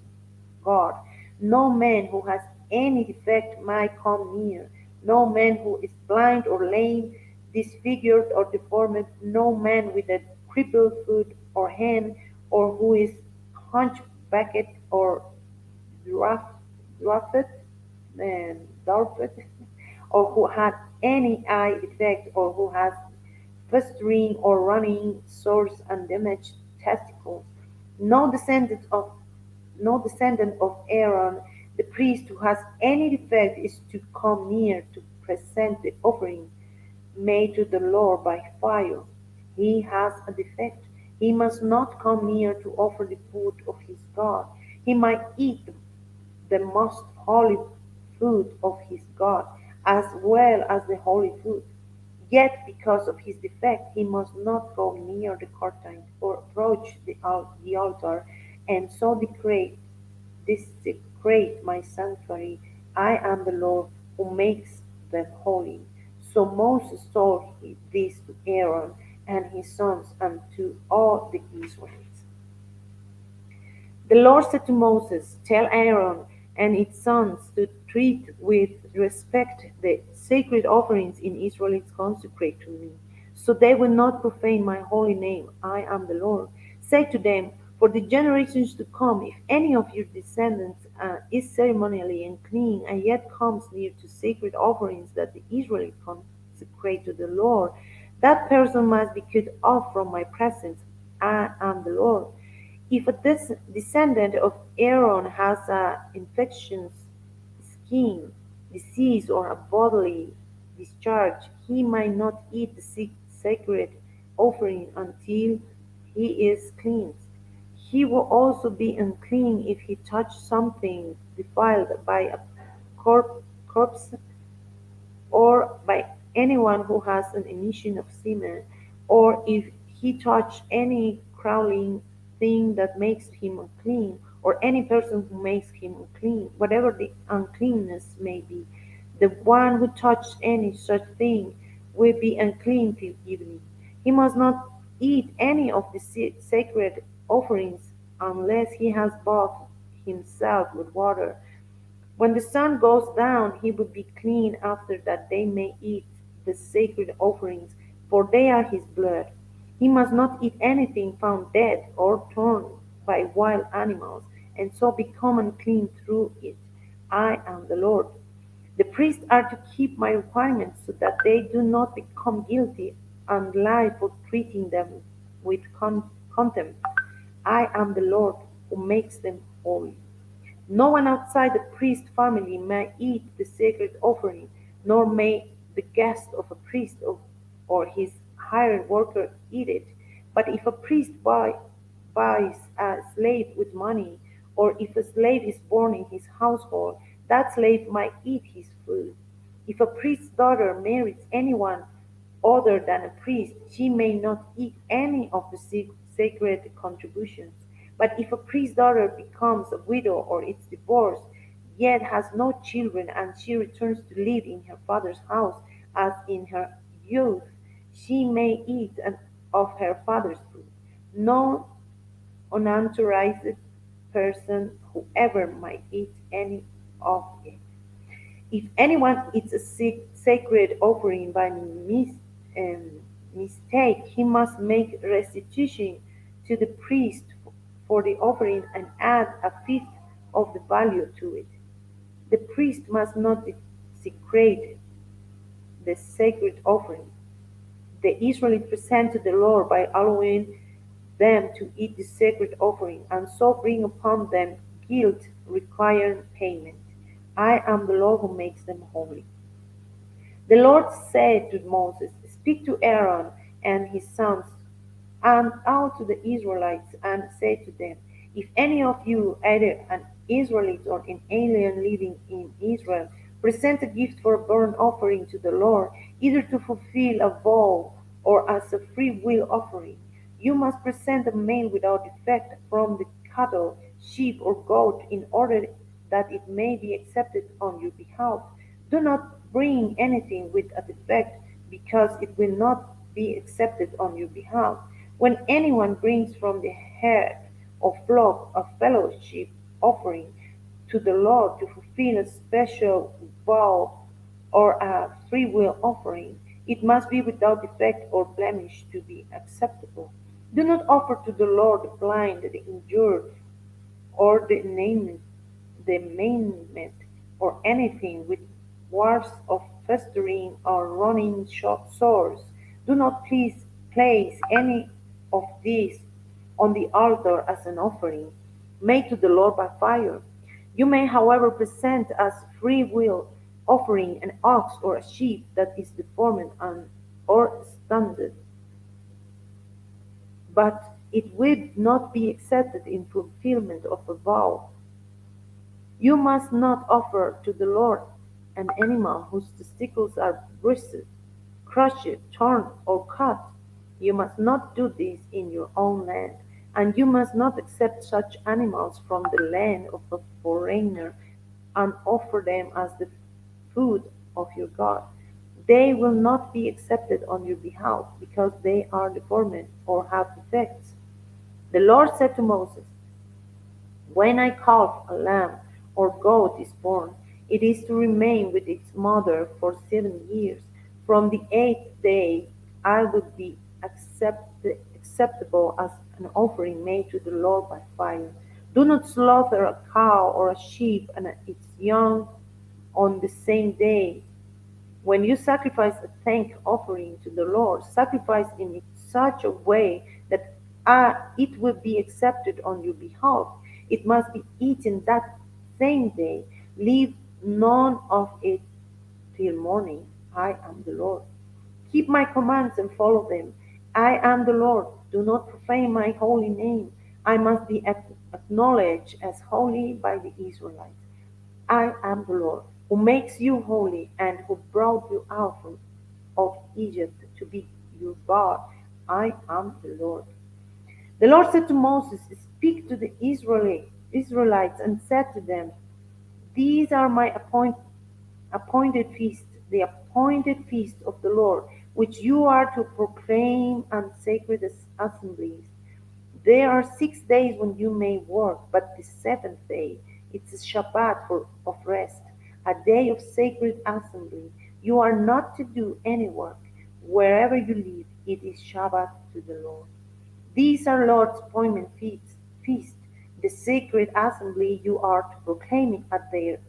God. No man who has any defect might come near. No man who is blind or lame, disfigured or deformed, no man with a crippled foot or hand, or who is hunchbacked or dwarfed, and dwarfed, or who had any eye defect, or who has festering or running sores and damaged testicles. No descendant of no descendant of Aaron, the priest who has any defect is to come near to present the offering made to the Lord by fire. He has a defect. He must not come near to offer the food of his God. He might eat the most holy food of his God, as well as the holy food. Yet, because of his defect, he must not go near the curtain or approach the altar, and so desecrate my sanctuary. I am the Lord who makes them holy. So Moses told this to Aaron and his sons and to all the Israelites. The Lord said to Moses, tell Aaron and his sons to treat with respect the sacred offerings in Israelites consecrate to me, so they will not profane my holy name. I am the Lord. Say to them, for the generations to come, if any of your descendants is ceremonially unclean and yet comes near to sacred offerings that the Israelites consecrate to the Lord, that person must be cut off from my presence. I am the Lord. If a descendant of Aaron has an infectious skin disease or a bodily discharge, he might not eat the sacred offering until he is cleansed. He will also be unclean if he touch something defiled by a corpse or by anyone who has an emission of semen, or if he touch any crawling thing that makes him unclean, or any person who makes him unclean, whatever the uncleanness may be, the one who touches any such thing will be unclean till evening. He must not eat any of the sacred offerings unless he has bathed himself with water. When the sun goes down, he will be clean. After that they may eat the sacred offerings, for they are his blood. He must not eat anything found dead or torn by wild animals, and so become unclean through it. I am the Lord. The priests are to keep my requirements so that they do not become guilty and lie for treating them with contempt. I am the Lord who makes them holy. No one outside the priest family may eat the sacred offering, nor may the guest of a priest or his hired worker eat it. But if a priest buys a slave with money, or if a slave is born in his household, that slave might eat his food. If a priest's daughter marries anyone other than a priest, she may not eat any of the sacred contributions. But if a priest's daughter becomes a widow or is divorced, yet has no children, and she returns to live in her father's house as in her youth, she may eat of her father's food. No unauthorized person, whoever might eat any of it. If anyone eats a sacred offering by um, mistake, he must make restitution to the priest for the offering and add a fifth of the value to it. The priest must not desecrate the sacred offering. The Israelites present to the Lord by allowing them to eat the sacred offering, and so bring upon them guilt requiring payment. I am the Lord who makes them holy. The Lord said to Moses, Speak to Aaron and his sons and out to the Israelites, and say to them, If any of you, either an Israelite or an alien living in Israel, present a gift for a burnt offering to the Lord, either to fulfill a vow or as a free will offering, you must present a male without defect from the cattle, sheep, or goat, in order that it may be accepted on your behalf. Do not bring anything with a defect, because it will not be accepted on your behalf. When anyone brings from the herd or flock a fellowship offering to the Lord to fulfill a special vow or a free will offering, it must be without defect or blemish to be acceptable. Do not offer to the Lord the blind, the injured, or the maimed, or anything with wars of festering or running sores. Do not please place any of these on the altar as an offering made to the Lord by fire. You may, however, present as free will offering an ox or a sheep that is deformed and or stunted, but it would not be accepted in fulfillment of a vow. You must not offer to the Lord an animal whose testicles are bruised, crushed, torn, or cut. You must not do this in your own land, and you must not accept such animals from the land of a foreigner and offer them as the food of your God. They will not be accepted on your behalf, because they are deformed or have defects. The Lord said to Moses, When a calf, a lamb, or goat is born, it is to remain with its mother for 7 years. From the eighth day I would be acceptable as an offering made to the Lord by fire. Do not slaughter a cow or a sheep and its young on the same day. When you sacrifice a thank offering to the Lord, sacrifice in such a way that it will be accepted on your behalf. It must be eaten that same day. Leave none of it till morning. I am the Lord. Keep my commands and follow them. I am the Lord. Do not profane my holy name. I must be acknowledged as holy by the Israelites. I am the Lord, who makes you holy and who brought you out of Egypt to be your God. I am the Lord. The Lord said to Moses, Speak to the Israelites and said to them, These are my appointed feasts, the appointed feast of the Lord, which you are to proclaim and sacred assemblies. There are 6 days when you may work, but the seventh day it's a Shabbat of rest, a day of sacred assembly. You are not to do any work. Wherever you live, it is Shabbat to the Lord. These are Lord's appointment feast, the sacred assembly you are to proclaim it at their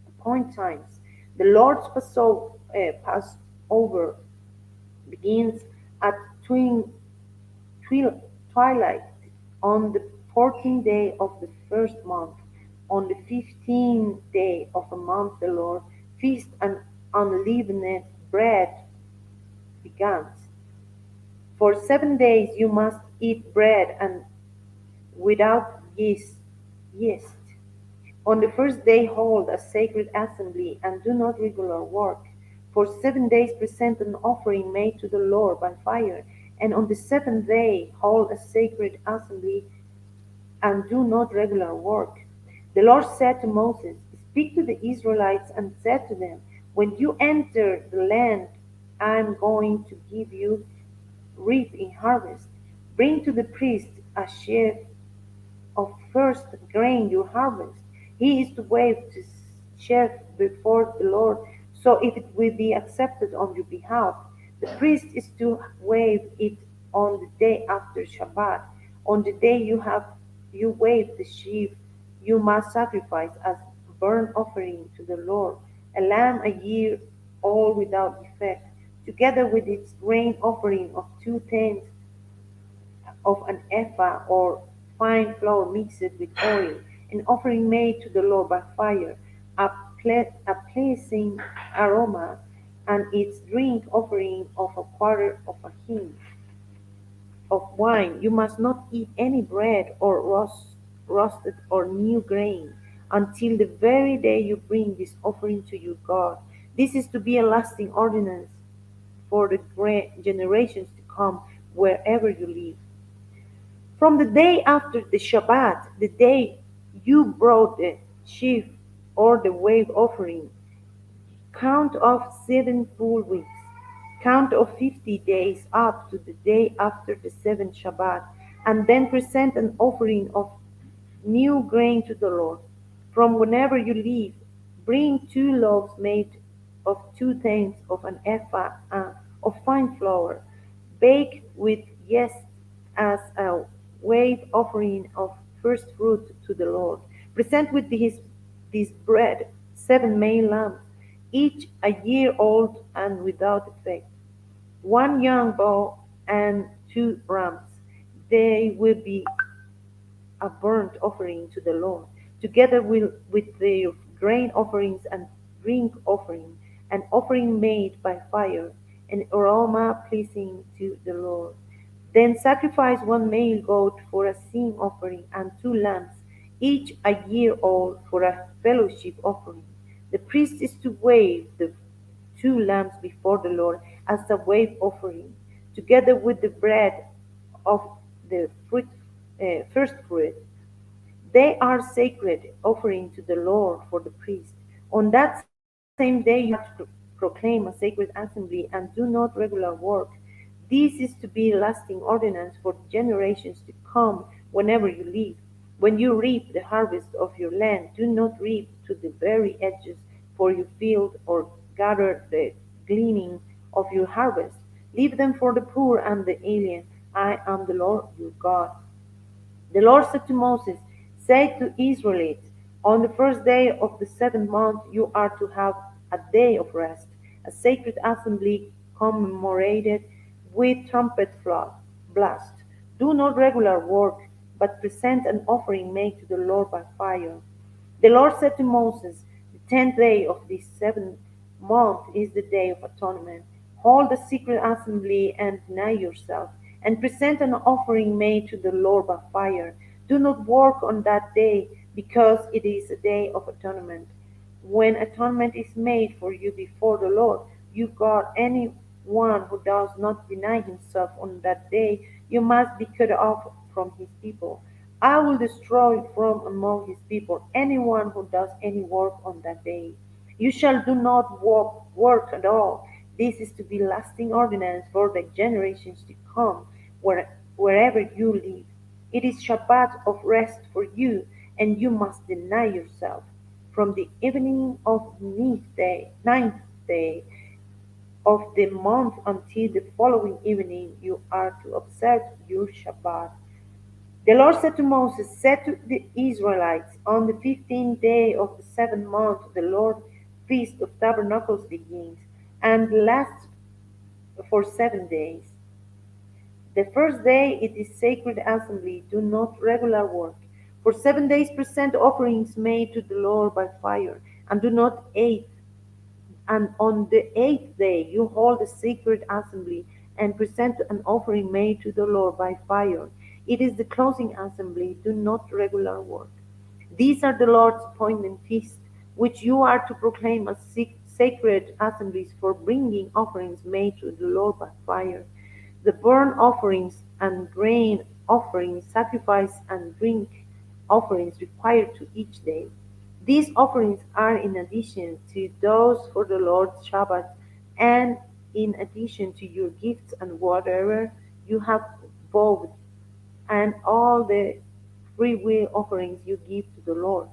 appointed times. The Lord's Passover begins at twilight On the 14th day of the first month, on the 15th day of a month, the Lord feast and unleavened bread begins. For 7 days you must eat bread and without yeast. On the first day hold a sacred assembly and do not regular work. For 7 days present an offering made to the Lord by fire, and on the seventh day hold a sacred assembly and do not regular work. The Lord said to Moses, Speak to the Israelites and said to them, When you enter the land I am going to give you, reap in harvest. Bring to the priest a sheaf of first grain you harvest. He is to wave the sheaf before the Lord, so it will be accepted on your behalf. The priest is to wave it on the day after Shabbat. On the day you wave the sheaf, you must sacrifice as burnt offering to the Lord a lamb a year old without defect, together with its grain offering of 2 tenths of an ephah or fine flour mixed with oil, an offering made to the Lord by fire, a pleasing aroma, and its drink offering of a quarter of a hin of wine. You must not eat any bread or roasted or new grain until the very day you bring this offering to your God. This is to be a lasting ordinance for the generations to come wherever you live. From the day after the Shabbat, the day you brought the sheaf or the wave offering, count off 7 full weeks. Count off 50 days up to the day after the seventh Shabbat, and then present an offering of new grain to the Lord. From whenever you leave, bring 2 loaves made of 2 tenths of an ephah of fine flour, baked with yeast as a wave offering of first fruit to the Lord. Present with this bread 7 male lambs, each a year old and without defect, 1 young bull and 2 rams. They will be a burnt offering to the Lord, together with their grain offerings and drink offering, an offering made by fire, an aroma pleasing to the Lord. Then sacrifice 1 male goat for a sin offering and 2 lambs, each a year old, for a fellowship offering. The priest is to wave the 2 lambs before the Lord as a wave offering, together with the bread of the first fruit. They are sacred offering to the Lord for the priest. On that same day you are to proclaim a sacred assembly and do not regular work. This is to be a lasting ordinance for generations to come whenever you live. When you reap the harvest of your land, do not reap to the very edges for your field or gather the gleaning of your harvest. Leave them for the poor and the alien. I am the Lord your God. The Lord said to Moses, Say to Israelites, On the first day of the seventh month you are to have a day of rest, a sacred assembly commemorated with trumpet blast. Do not regular work, but present an offering made to the Lord by fire. The Lord said to Moses, The 10th day of this seventh month is the day of atonement. Hold a secret assembly and deny yourself, and present an offering made to the Lord by fire. Do not work on that day, because it is a day of atonement. When atonement is made for you before the Lord, you God, any one who does not deny himself on that day, you must be cut off from his people. I will destroy from among his people anyone who does any work on that day. You shall do not work at all. This is to be lasting ordinance for the generations to come, wherever you live. It is Shabbat of rest for you, and you must deny yourself. From the evening of ninth day of the month until the following evening, you are to observe your Shabbat. The Lord said to Moses, Say to the Israelites, On the 15th day of the seventh month, the Lord feast of tabernacles begins, and lasts for 7 days. The first day it is sacred assembly, do not regular work. For 7 days present offerings made to the Lord by fire, and do not eat. And on the eighth day you hold a sacred assembly, and present an offering made to the Lord by fire. It is the closing assembly, do not regular work. These are the Lord's appointed feasts, which you are to proclaim as sacred assemblies for bringing offerings made to the Lord by fire. The burnt offerings and grain offerings, sacrifice and drink offerings required to each day. These offerings are in addition to those for the Lord's Shabbat, and in addition to your gifts and whatever you have vowed, and all the freewill offerings you give to the Lord.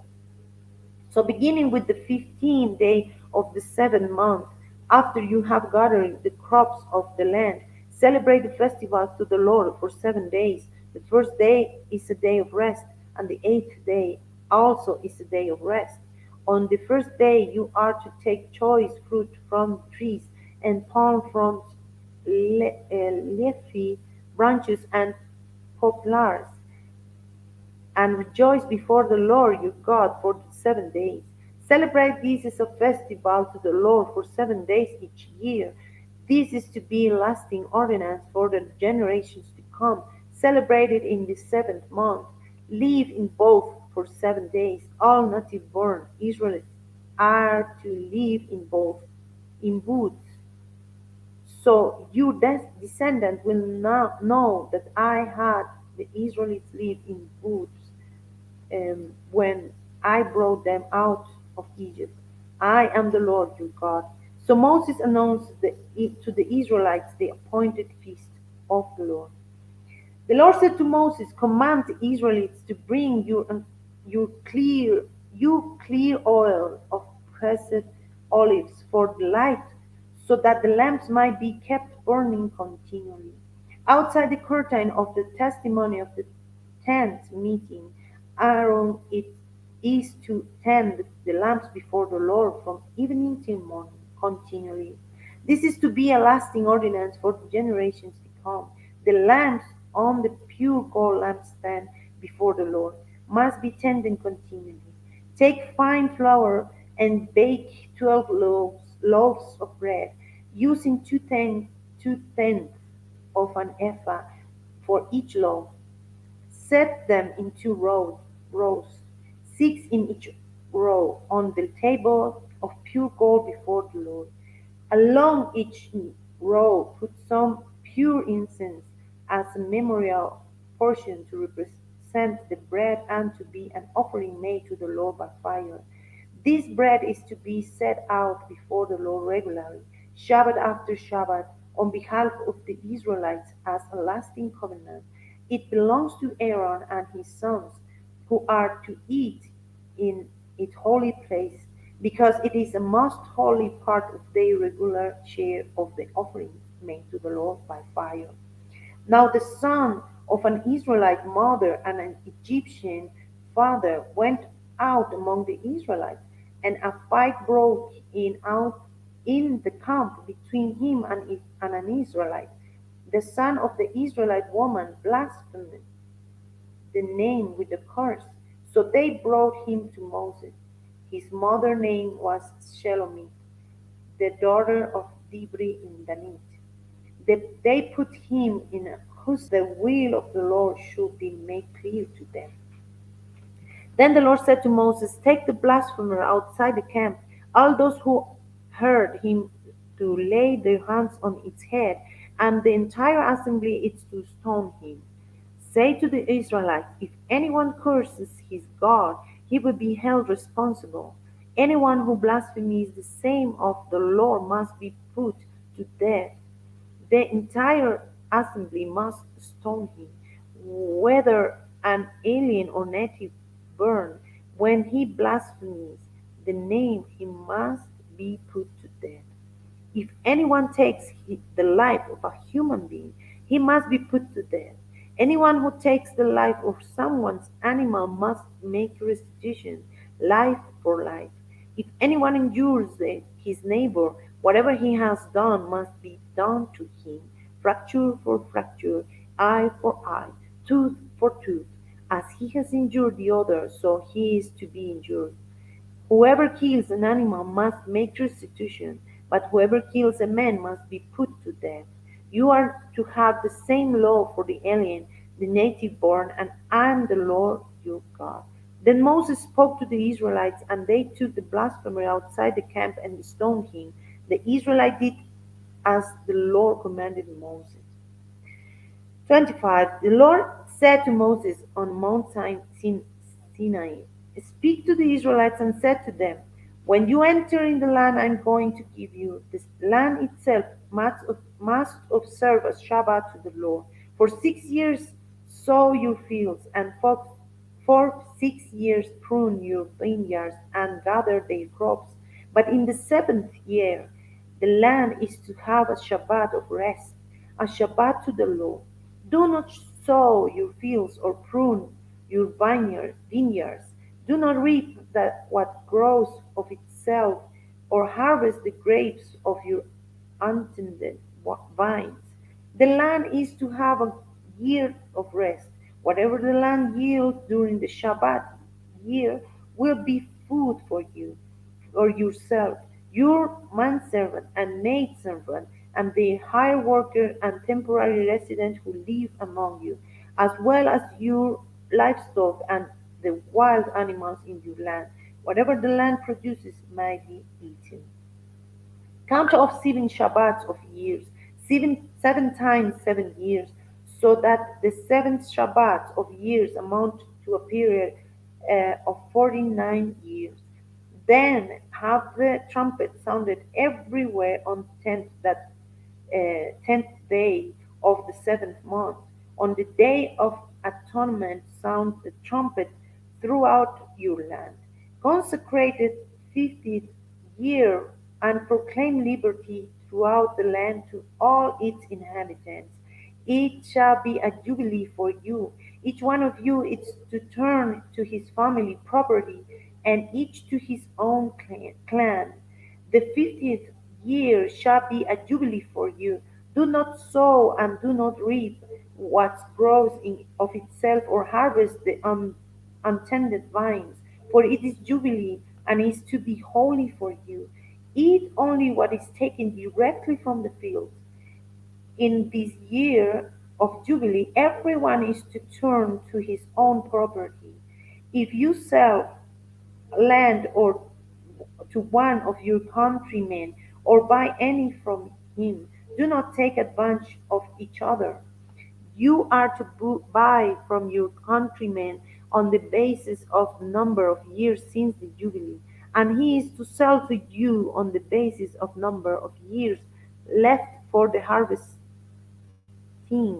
So, beginning with the 15th day of the seventh month, after you have gathered the crops of the land, celebrate the festival to the Lord for 7 days. The first day is a day of rest, and the eighth day also is a day of rest. On the first day, you are to take choice fruit from trees and palm fronds, leafy branches, and poplars, and rejoice before the Lord your God for 7 days. Celebrate this as a festival to the Lord for 7 days each year. This is to be a lasting ordinance for the generations to come. Celebrate it in the seventh month. Live in both for 7 days. All native born Israelites are to live in both in booths, so your descendant will not know that I had the Israelites live in booths when I brought them out of Egypt. I am the Lord your God. So Moses announced to the Israelites the appointed feast of the Lord. The Lord said to Moses, command the Israelites to bring your clear clear oil of pressed olives for the light, so that the lamps might be kept burning continually. Outside the curtain of the testimony of the tent meeting, Aaron it is to tend the lamps before the Lord from evening till morning continually. This is to be a lasting ordinance for the generations to come. The lamps on the pure gold lampstand before the Lord must be tended continually. Take fine flour and bake 12 loaves of bread, using two tenths of an ephah for each loaf. Set them in two rows, 6 in each row, on the table of pure gold before the Lord. Along each row put some pure incense as a memorial portion to represent the bread and to be an offering made to the Lord by fire. This bread is to be set out before the Lord regularly, Shabbat after Shabbat, on behalf of the Israelites as a lasting covenant. It belongs to Aaron and his sons, who are to eat in its holy place, because it is a most holy part of their regular share of the offering made to the Lord by fire. Now the son of an Israelite mother and an Egyptian father went out among the Israelites, and a fight broke out in the camp between him and an Israelite. The son of the Israelite woman blasphemed the name with a curse, so they brought him to Moses. His mother's name was Shelomith, the daughter of Dibri in Danit. They put him in a whose the will of the Lord should be made clear to them. Then the Lord said to Moses, take the blasphemer outside the camp, all those who heard him to lay their hands on its head, and the entire assembly is to stone him. Say to the Israelites, if anyone curses his God, he will be held responsible. Anyone who blasphemes the name of the Lord must be put to death. The entire assembly must stone him, whether an alien or native born. When he blasphemes the name, he must be put to death. If anyone takes the life of a human being, he must be put to death. Anyone who takes the life of someone's animal must make restitution, life for life. If anyone injures his neighbor, whatever he has done must be done to him, fracture for fracture, eye for eye, tooth for tooth. As he has injured the other, so he is to be injured. Whoever kills an animal must make restitution, but whoever kills a man must be put to death. You are to have the same law for the alien, the native born, and I am the Lord your God. Then Moses spoke to the Israelites, and they took the blasphemer outside the camp and stoned him. The Israelites did as the Lord commanded Moses. 25. The Lord said to Moses on Mount Sinai, speak to the Israelites and said to them, when you enter in the land I am going to give you, this land itself must observe a Shabbat to the Lord. For 6 years sow your fields, and for 6 years prune your vineyards and gather their crops. But in the seventh year the land is to have a Shabbat of rest, a Shabbat to the Lord. Do not sow your fields or prune your vineyards. Do not reap what grows of itself, or harvest the grapes of your untended vines. The land is to have a year of rest. Whatever the land yields during the Shabbat year will be food for you or yourself, your manservant and maidservant, and the hired worker and temporary resident who live among you, as well as your livestock and the wild animals in your land. Whatever the land produces may be eaten. Count off 7 Shabbats of years, seven times 7 years, so that the seventh Shabbat of years amount to a period of 49 years. Then have the trumpet sounded everywhere on tenth day of the seventh month. On the day of atonement, sound the trumpet throughout your land. Consecrate the 50th year and proclaim liberty throughout the land to all its inhabitants. It shall be a jubilee for you. Each one of you is to turn to his family property, and each to his own clan. The 50th year shall be a jubilee for you. Do not sow and do not reap what grows of itself, or harvest the untended vines, for it is jubilee and is to be holy for you. Eat only what is taken directly from the field. In this year of Jubilee, everyone is to turn to his own property. If you sell land or to one of your countrymen, or buy any from him, do not take advantage of each other. You are to buy from your countrymen on the basis of the number of years since the Jubilee, and he is to sell to you on the basis of number of years left for the harvesting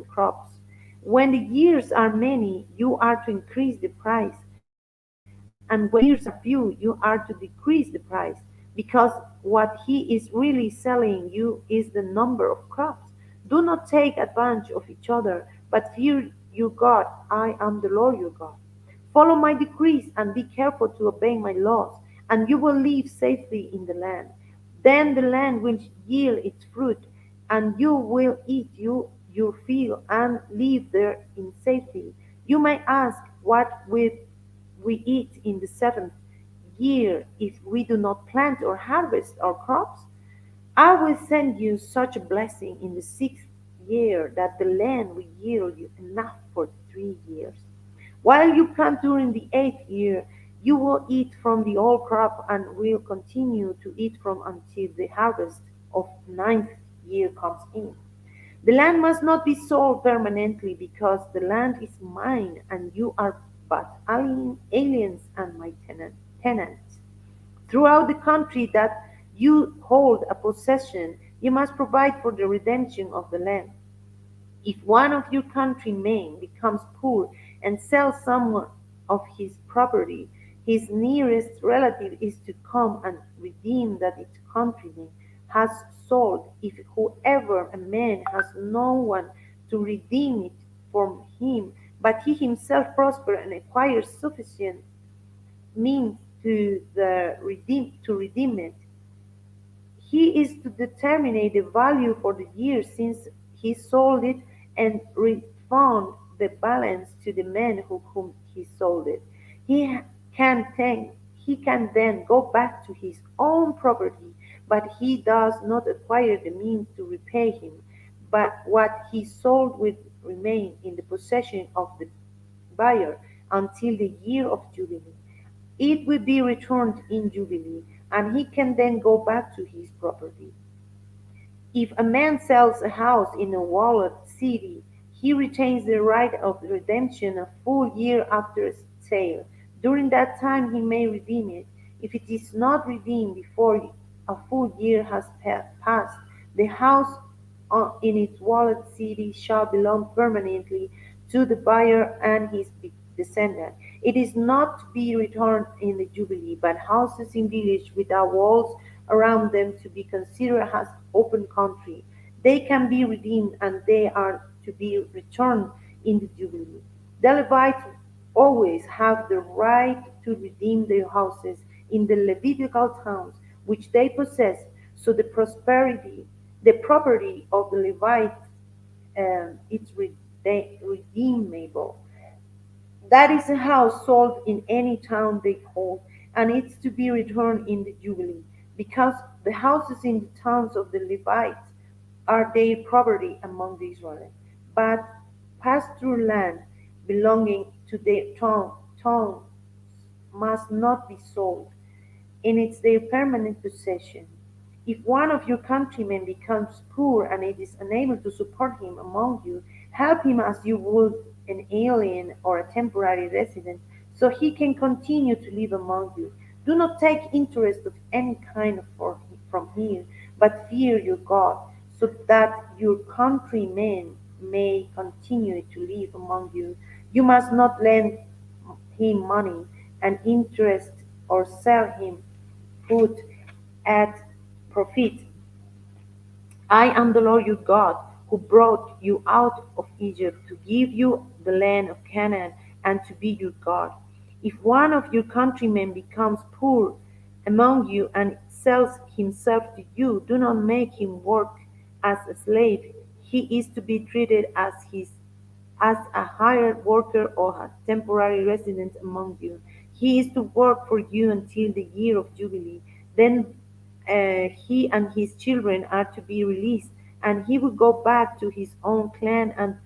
crops. When the years are many, you are to increase the price, and when the years are few, you are to decrease the price, because what he is really selling you is the number of crops. Do not take advantage of each other, but fear your God. I am the Lord your God. Follow my decrees and be careful to obey my laws, and you will live safely in the land. Then the land will yield its fruit, and you will eat your fill and live there in safety. You may ask, what will we eat in the seventh year if we do not plant or harvest our crops? I will send you such a blessing in the sixth year that the land will yield you enough for 3 years. While you plant during the eighth year, you will eat from the old crop and will continue to eat from until the harvest of ninth year comes in. The land must not be sold permanently, because the land is mine and you are but aliens and my tenants. Throughout the country that you hold a possession, you must provide for the redemption of the land. If one of your countrymen becomes poor and sells some of his property, his nearest relative is to come and redeem that its countryman has sold. If whoever a man has no one to redeem it from him, but he himself prosper and acquires sufficient means to redeem it, he is to determine the value for the year since he sold it, and refund the balance to the man whom he sold it. He can then he can then go back to his own property, but he does not acquire the means to repay him. But what he sold will remain in the possession of the buyer until the year of Jubilee. It will be returned in Jubilee, and he can then go back to his property. If a man sells a house in a walled city, he retains the right of redemption a full year after sale. During that time he may redeem it. If it is not redeemed before a full year has passed, the house in its walled city shall belong permanently to the buyer and his descendant. It is not to be returned in the Jubilee, but houses in villages without walls around them to be considered as open country. They can be redeemed and they are to be returned in the Jubilee. The Levites always have the right to redeem their houses in the Levitical towns which they possess, so the property of the Levites is redeemable. That is a house sold in any town they hold, and it's to be returned in the Jubilee, because the houses in the towns of the Levites are their property among the Israelites. But pass through land belonging to their towns must not be sold, and it's their permanent possession. If one of your countrymen becomes poor and it is unable to support him among you, help him as you would an alien or a temporary resident, so he can continue to live among you. Do not take interest of any kind from him, but fear your God, so that your countrymen may continue to live among you. You must not lend him money and interest or sell him food at profit. I am the Lord your God, who brought you out of Egypt to give you the land of Canaan and to be your God. If one of your countrymen becomes poor among you and sells himself to you, do not make him work as a slave. He is to be treated as a hired worker or a temporary resident among you. He is to work for you until the year of Jubilee. Then he and his children are to be released, and he will go back to his own clan and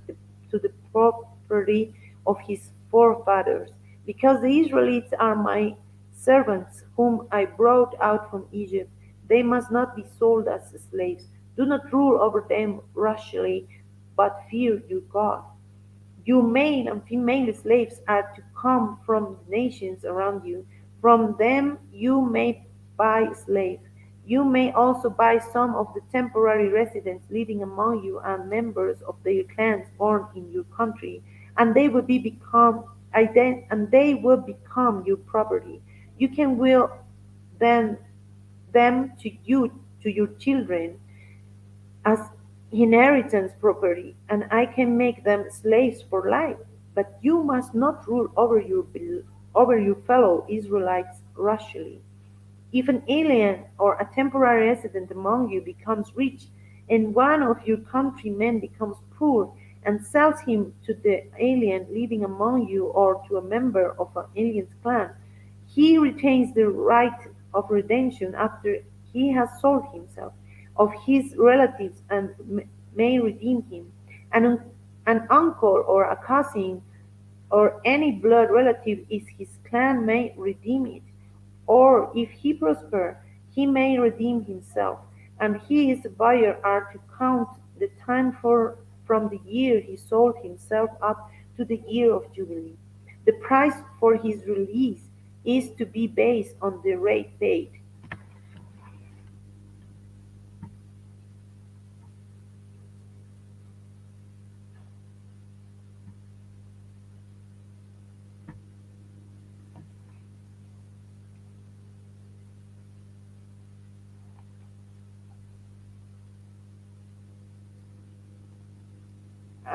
to the property of his forefathers. Because the Israelites are my servants, whom I brought out from Egypt, they must not be sold as slaves. Do not rule over them rashly, but fear your God. Your male and female slaves are to come from the nations around you. From them you may buy slaves. You may also buy some of the temporary residents living among you and members of their clans born in your country, and they will become your property. You can will then them to your children as inheritance property, and I can make them slaves for life. But you must not rule over your fellow Israelites rashly. If an alien or a temporary resident among you becomes rich, and one of your countrymen becomes poor, and sells him to the alien living among you or to a member of an alien's clan, he retains the right of redemption after he has sold himself of his relatives and may redeem him. An uncle or a cousin or any blood relative is his clan may redeem it, or if he prosper, he may redeem himself, and he his buyer are to count the time from the year he sold himself up to the year of Jubilee. The price for his release is to be based on the rate paid.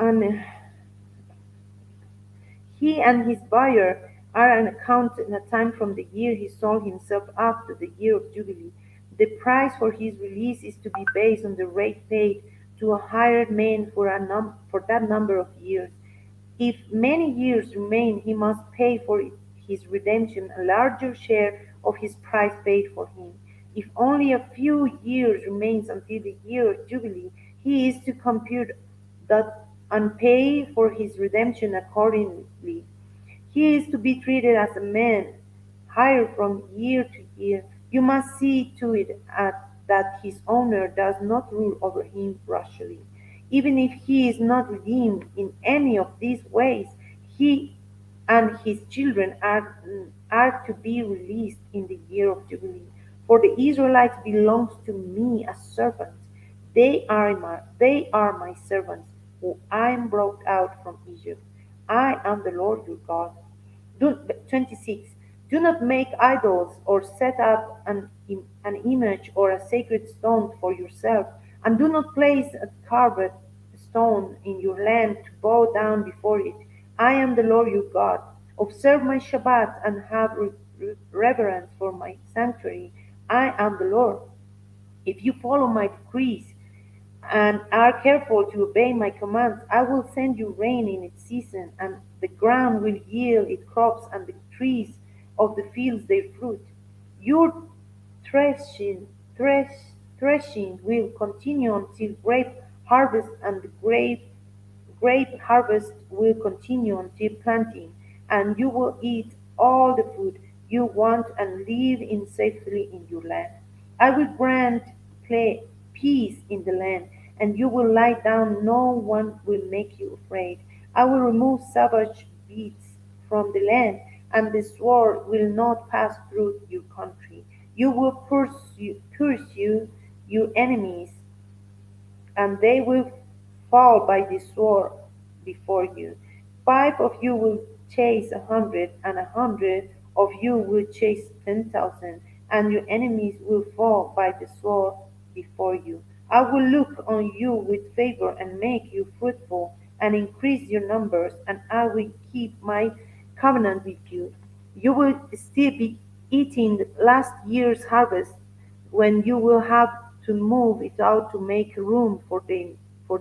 And he and his buyer are an account in a time from the year he sold himself up to the year of Jubilee. The price for his release is to be based on the rate paid to a hired man for that number of years. If many years remain, he must pay for his redemption a larger share of his price paid for him. If only a few years remains until the year of Jubilee, he is to compute that and pay for his redemption accordingly. He is to be treated as a man, hired from year to year. You must see to it that his owner does not rule over him rashly. Even if he is not redeemed in any of these ways, he and his children are to be released in the year of Jubilee. For the Israelites belongs to me as servants. They are my servants, who I brought out from Egypt. I am the Lord your God. 26. Do not make idols or set up an image or a sacred stone for yourself, and do not place a carved stone in your land to bow down before it. I am the Lord your God. Observe my Shabbat and have reverence for my sanctuary. I am the Lord. If you follow my decrees and are careful to obey my commands, I will send you rain in its season, and the ground will yield its crops, and the trees of the fields their fruit. Your threshing, thresh, threshing will continue until grape harvest, and the grape harvest will continue until planting, and you will eat all the food you want and live in safely in your land. I will grant peace in the land, and you will lie down. No one will make you afraid. I will remove savage beasts from the land, and the sword will not pass through your country. You will pursue your enemies, and they will fall by the sword before you. 5 of you will chase 100, and 100 of you will chase 10,000, and your enemies will fall by the sword before you. I will look on you with favor and make you fruitful and increase your numbers, and I will keep my covenant with you. You will still be eating last year's harvest when you will have to move it out to make room for the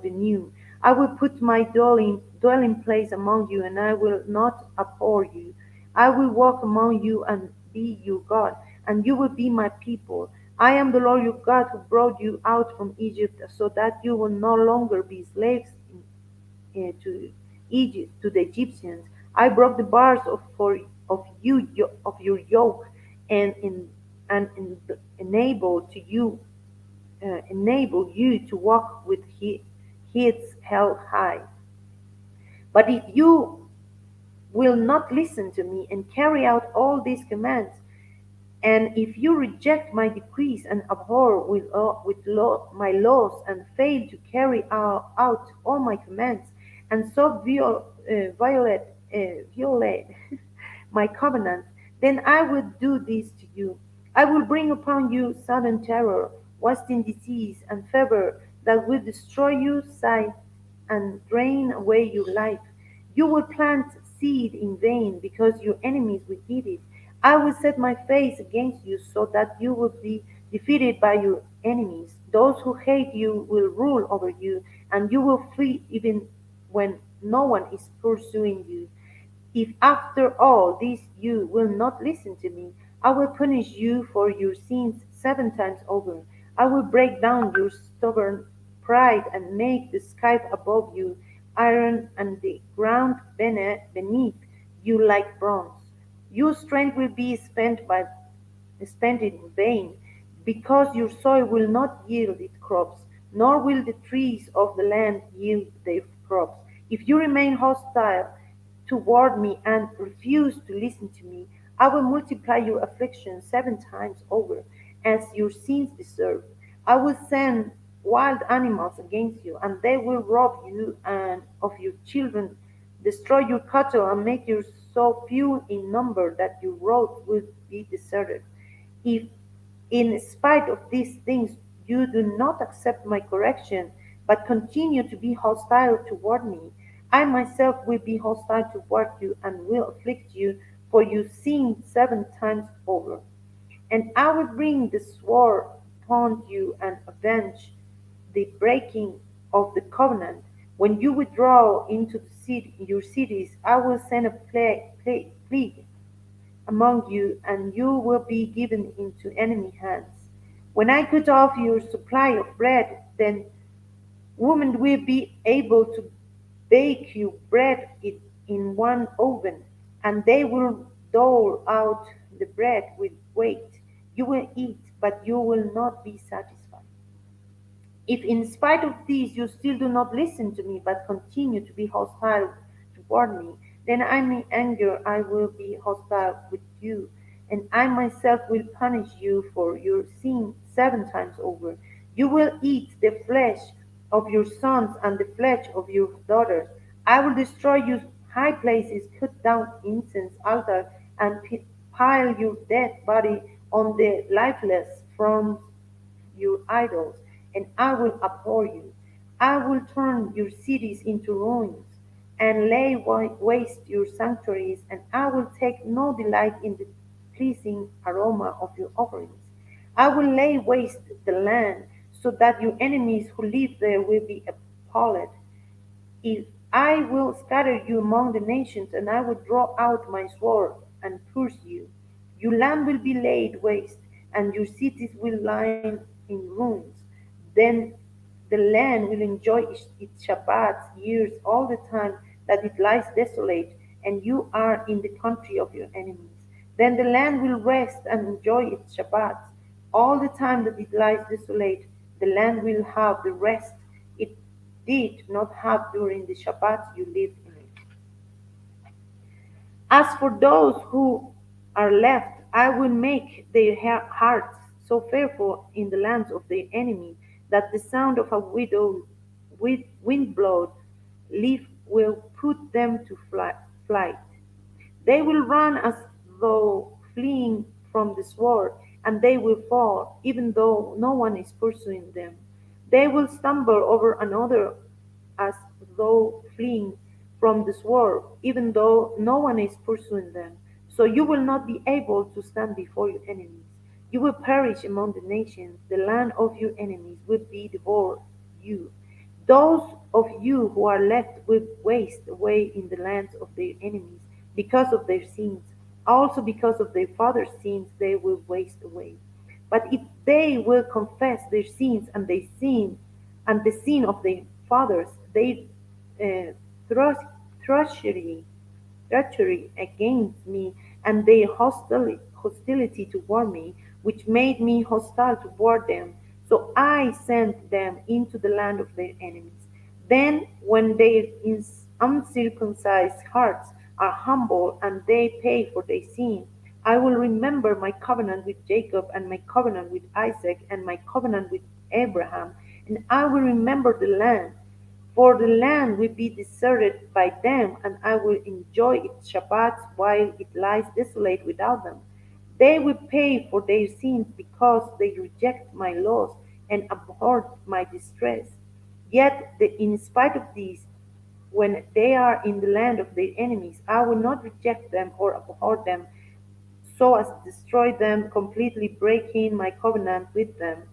new. I will put my dwelling place among you, and I will not abhor you. I will walk among you and be your God, and you will be my people. I am the Lord your God who brought you out from Egypt, so that you will no longer be slaves to Egypt, to the Egyptians. I broke the bars of your yoke, and enabled you to walk with heads held high. But if you will not listen to me and carry out all these commands, and if you reject my decrees and abhor my laws and fail to carry out all my commands, and so violate, violate my covenant, then I will do this to you. I will bring upon you sudden terror, wasting disease, and fever that will destroy your sight and drain away your life. You will plant seed in vain because your enemies will eat it. I will set my face against you so that you will be defeated by your enemies. Those who hate you will rule over you, and you will flee even when no one is pursuing you. If after all this you will not listen to me, I will punish you for your sins 7 times over. I will break down your stubborn pride and make the sky above you iron and the ground beneath you like bronze. Your strength will be spent in vain, because your soil will not yield its crops, nor will the trees of the land yield their crops. If you remain hostile toward me and refuse to listen to me, I will multiply your affliction 7 times over, as your sins deserve. I will send wild animals against you, and they will rob you and of your children, destroy your cattle, and make you so few in number that your roads will be deserted. If in spite of these things you do not accept my correction, but continue to be hostile toward me, I myself will be hostile toward you and will afflict you for your sin 7 times over. And I will bring the sword upon you and avenge the breaking of the covenant. When you withdraw into your cities, I will send a plague among you, and you will be given into enemy hands. When I cut off your supply of bread, then women will be able to bake you bread in one oven, and they will dole out the bread with weight. You will eat, but you will not be satisfied. If in spite of this you still do not listen to me, but continue to be hostile toward me, then I in anger I will be hostile with you, and I myself will punish you for your sin 7 times over. You will eat the flesh of your sons and the flesh of your daughters. I will destroy your high places, cut down incense altar, and pile your dead body on the lifeless from your idols, and I will abhor you. I will turn your cities into ruins, and lay waste your sanctuaries, and I will take no delight in the pleasing aroma of your offerings. I will lay waste the land, so that your enemies who live there will be appalled. If I will scatter you among the nations, and I will draw out my sword and pursue you. Your land will be laid waste, and your cities will lie in ruins. Then the land will enjoy its Shabbats years all the time that it lies desolate, and you are in the country of your enemies. Then the land will rest and enjoy its Shabbats all the time that it lies desolate. The land will have the rest it did not have during the Shabbat you lived in it. As for those who are left, I will make their hearts so fearful in the lands of their enemy that the sound of a wind-blown leaf will put them to flight. They will run as though fleeing from the sword, and they will fall, even though no one is pursuing them. They will stumble over another as though fleeing from the sword, even though no one is pursuing them. So you will not be able to stand before your enemies. You will perish among the nations. The land of your enemies will be devoured you. Those of you who are left will waste away in the lands of their enemies because of their sins. Also because of their fathers' sins, they will waste away. But if they will confess their sins and their sin and the sin of their fathers, their uh, thrush, treachery, treachery against me, and their hostility toward me, which made me hostile toward them. So I sent them into the land of their enemies. Then, when their uncircumcised hearts are humble and they pay for their sin, I will remember my covenant with Jacob and my covenant with Isaac and my covenant with Abraham, and I will remember the land. For the land will be deserted by them, and I will enjoy its Shabbats while it lies desolate without them. They will pay for their sins because they reject my laws and abhor my distress. Yet, in spite of this, when they are in the land of their enemies, I will not reject them or abhor them so as to destroy them completely, breaking my covenant with them.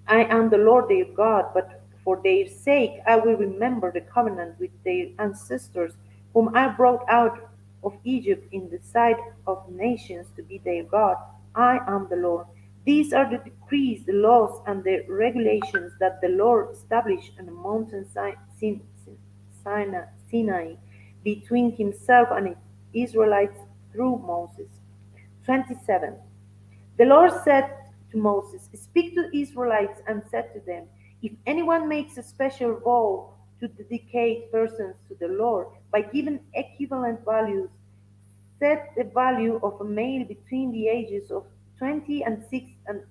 I am the Lord their God, but for their sake I will remember the covenant with their ancestors, whom I brought out of Egypt in the sight of nations to be their God. I am the Lord. These are the decrees, the laws, and the regulations that the Lord established on the mountain Sinai between himself and the Israelites through Moses. 27. The Lord said to Moses, "Speak to the Israelites and said to them, if anyone makes a special vow to dedicate persons to the Lord by giving equivalent values, set the value of a male between the ages of 20 and 6 and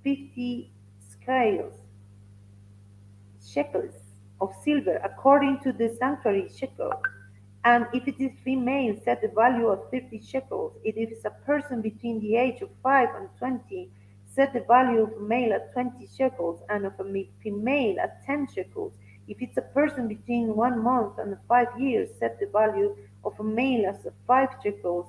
50 scales, shekels of silver according to the sanctuary shekel. And if it is female, set the value at 50 shekels. If it is a person between the age of 5 and 20, set the value of a male at 20 shekels, and of a female at 10 shekels. If it's a person between 1 month and 5 years, set the value of a male as 5 shekels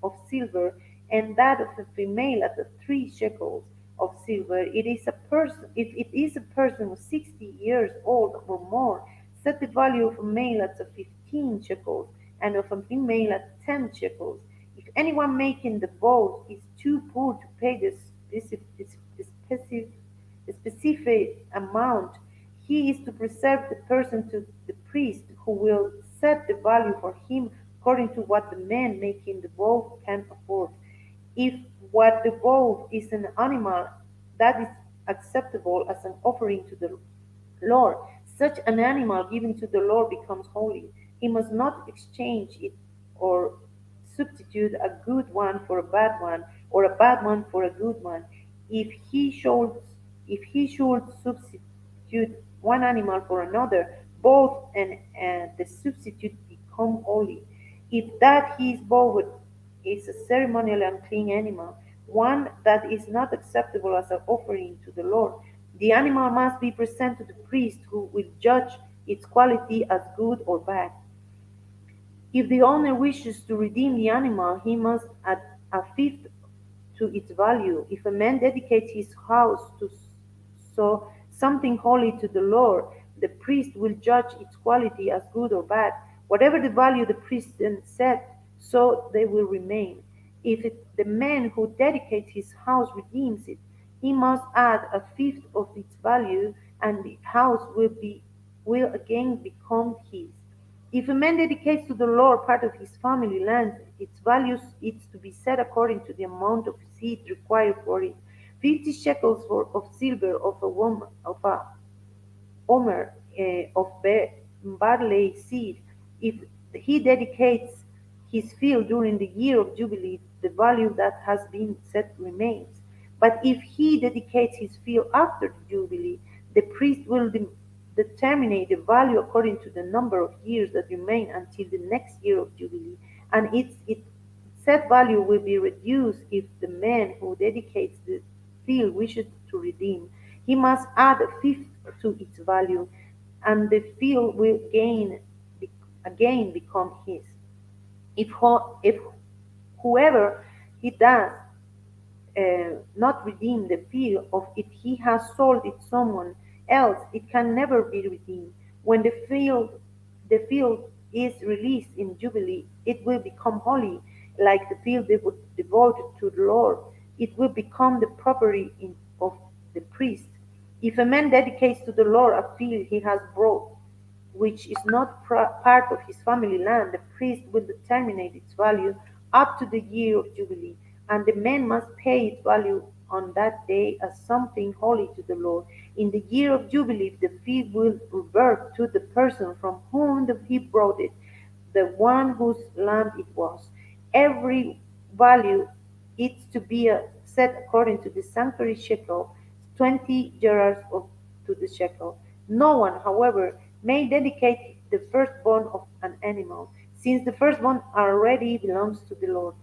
of silver, and that of a female at 3 shekels. of silver. It is a person. If it is a person of 60 years old or more, set the value of a male at 15 shekels, and of a female at 10 shekels. If anyone making the vow is too poor to pay the specific amount, he is to preserve the person to the priest, who will set the value for him according to what the man making the vow can afford. If what the vow is an animal that is acceptable as an offering to the Lord, such an animal given to the Lord becomes holy. He must not exchange it or substitute a good one for a bad one, or a bad one for a good one. If he should, if he should substitute one animal for another, both and the substitute become holy. If that he is both is a ceremonial unclean animal, one that is not acceptable as an offering to the Lord, the animal must be presented to the priest, who will judge its quality as good or bad. If the owner wishes to redeem the animal, he must add a fifth to its value. If a man dedicates his house to so something holy to the Lord, the priest will judge its quality as good or bad. Whatever the value the priest then set, so they will remain. If the man who dedicates his house redeems it, he must add a fifth of its value, and the house will again become his. If a man dedicates to the Lord part of his family land, its value is to be set according to the amount of seed required for it. 50 shekels of silver of a omer of barley seed. If he dedicates his field during the year of Jubilee, the value that has been set remains. But if he dedicates his field after the Jubilee, the priest will determine the value according to the number of years that remain until the next year of Jubilee, and its set value will be reduced if the man who dedicates the field wishes to redeem. He must add a fifth to its value, and the field will again become his. If whoever he does not redeem the field, or if he has sold it someone else, it can never be redeemed. When the field is released in Jubilee, it will become holy, like the field devoted to the Lord. It will become the property of the priest. If a man dedicates to the Lord a field he has bought, which is not part of his family land, the priest will determine its value up to the year of Jubilee, and the man must pay its value on that day as something holy to the Lord. In the year of Jubilee, the fee will revert to the person from whom he brought it, the one whose land it was. Every value is to be set according to the sanctuary shekel, 20 gerahs to the shekel. No one, however, may dedicate the firstborn of an animal, since the firstborn already belongs to the Lord.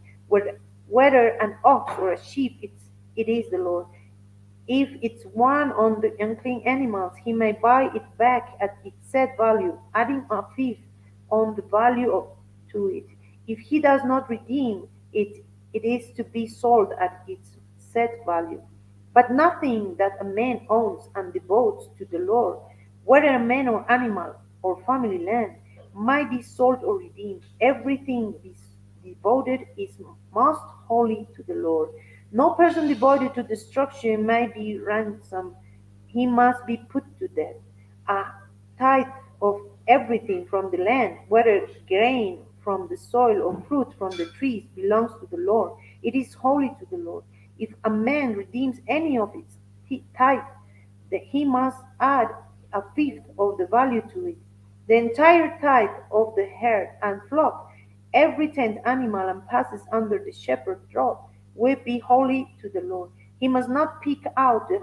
Whether an ox or a sheep, it is the Lord. If it's one on the unclean animals, he may buy it back at its set value, adding a fifth on the value to it. If he does not redeem it, it is to be sold at its set value. But nothing that a man owns and devotes to the Lord, whether a man or animal or family land, might be sold or redeemed. Everything devoted is most holy to the Lord. No person devoted to destruction may be ransomed. He must be put to death. A tithe of everything from the land, whether grain from the soil or fruit from the trees, belongs to the Lord. It is holy to the Lord. If a man redeems any of its tithe, that he must add a fifth of the value to it. The entire tithe of the herd and flock, every tenth animal and passes under the shepherd's rod, will be holy to the Lord. He must not pick out the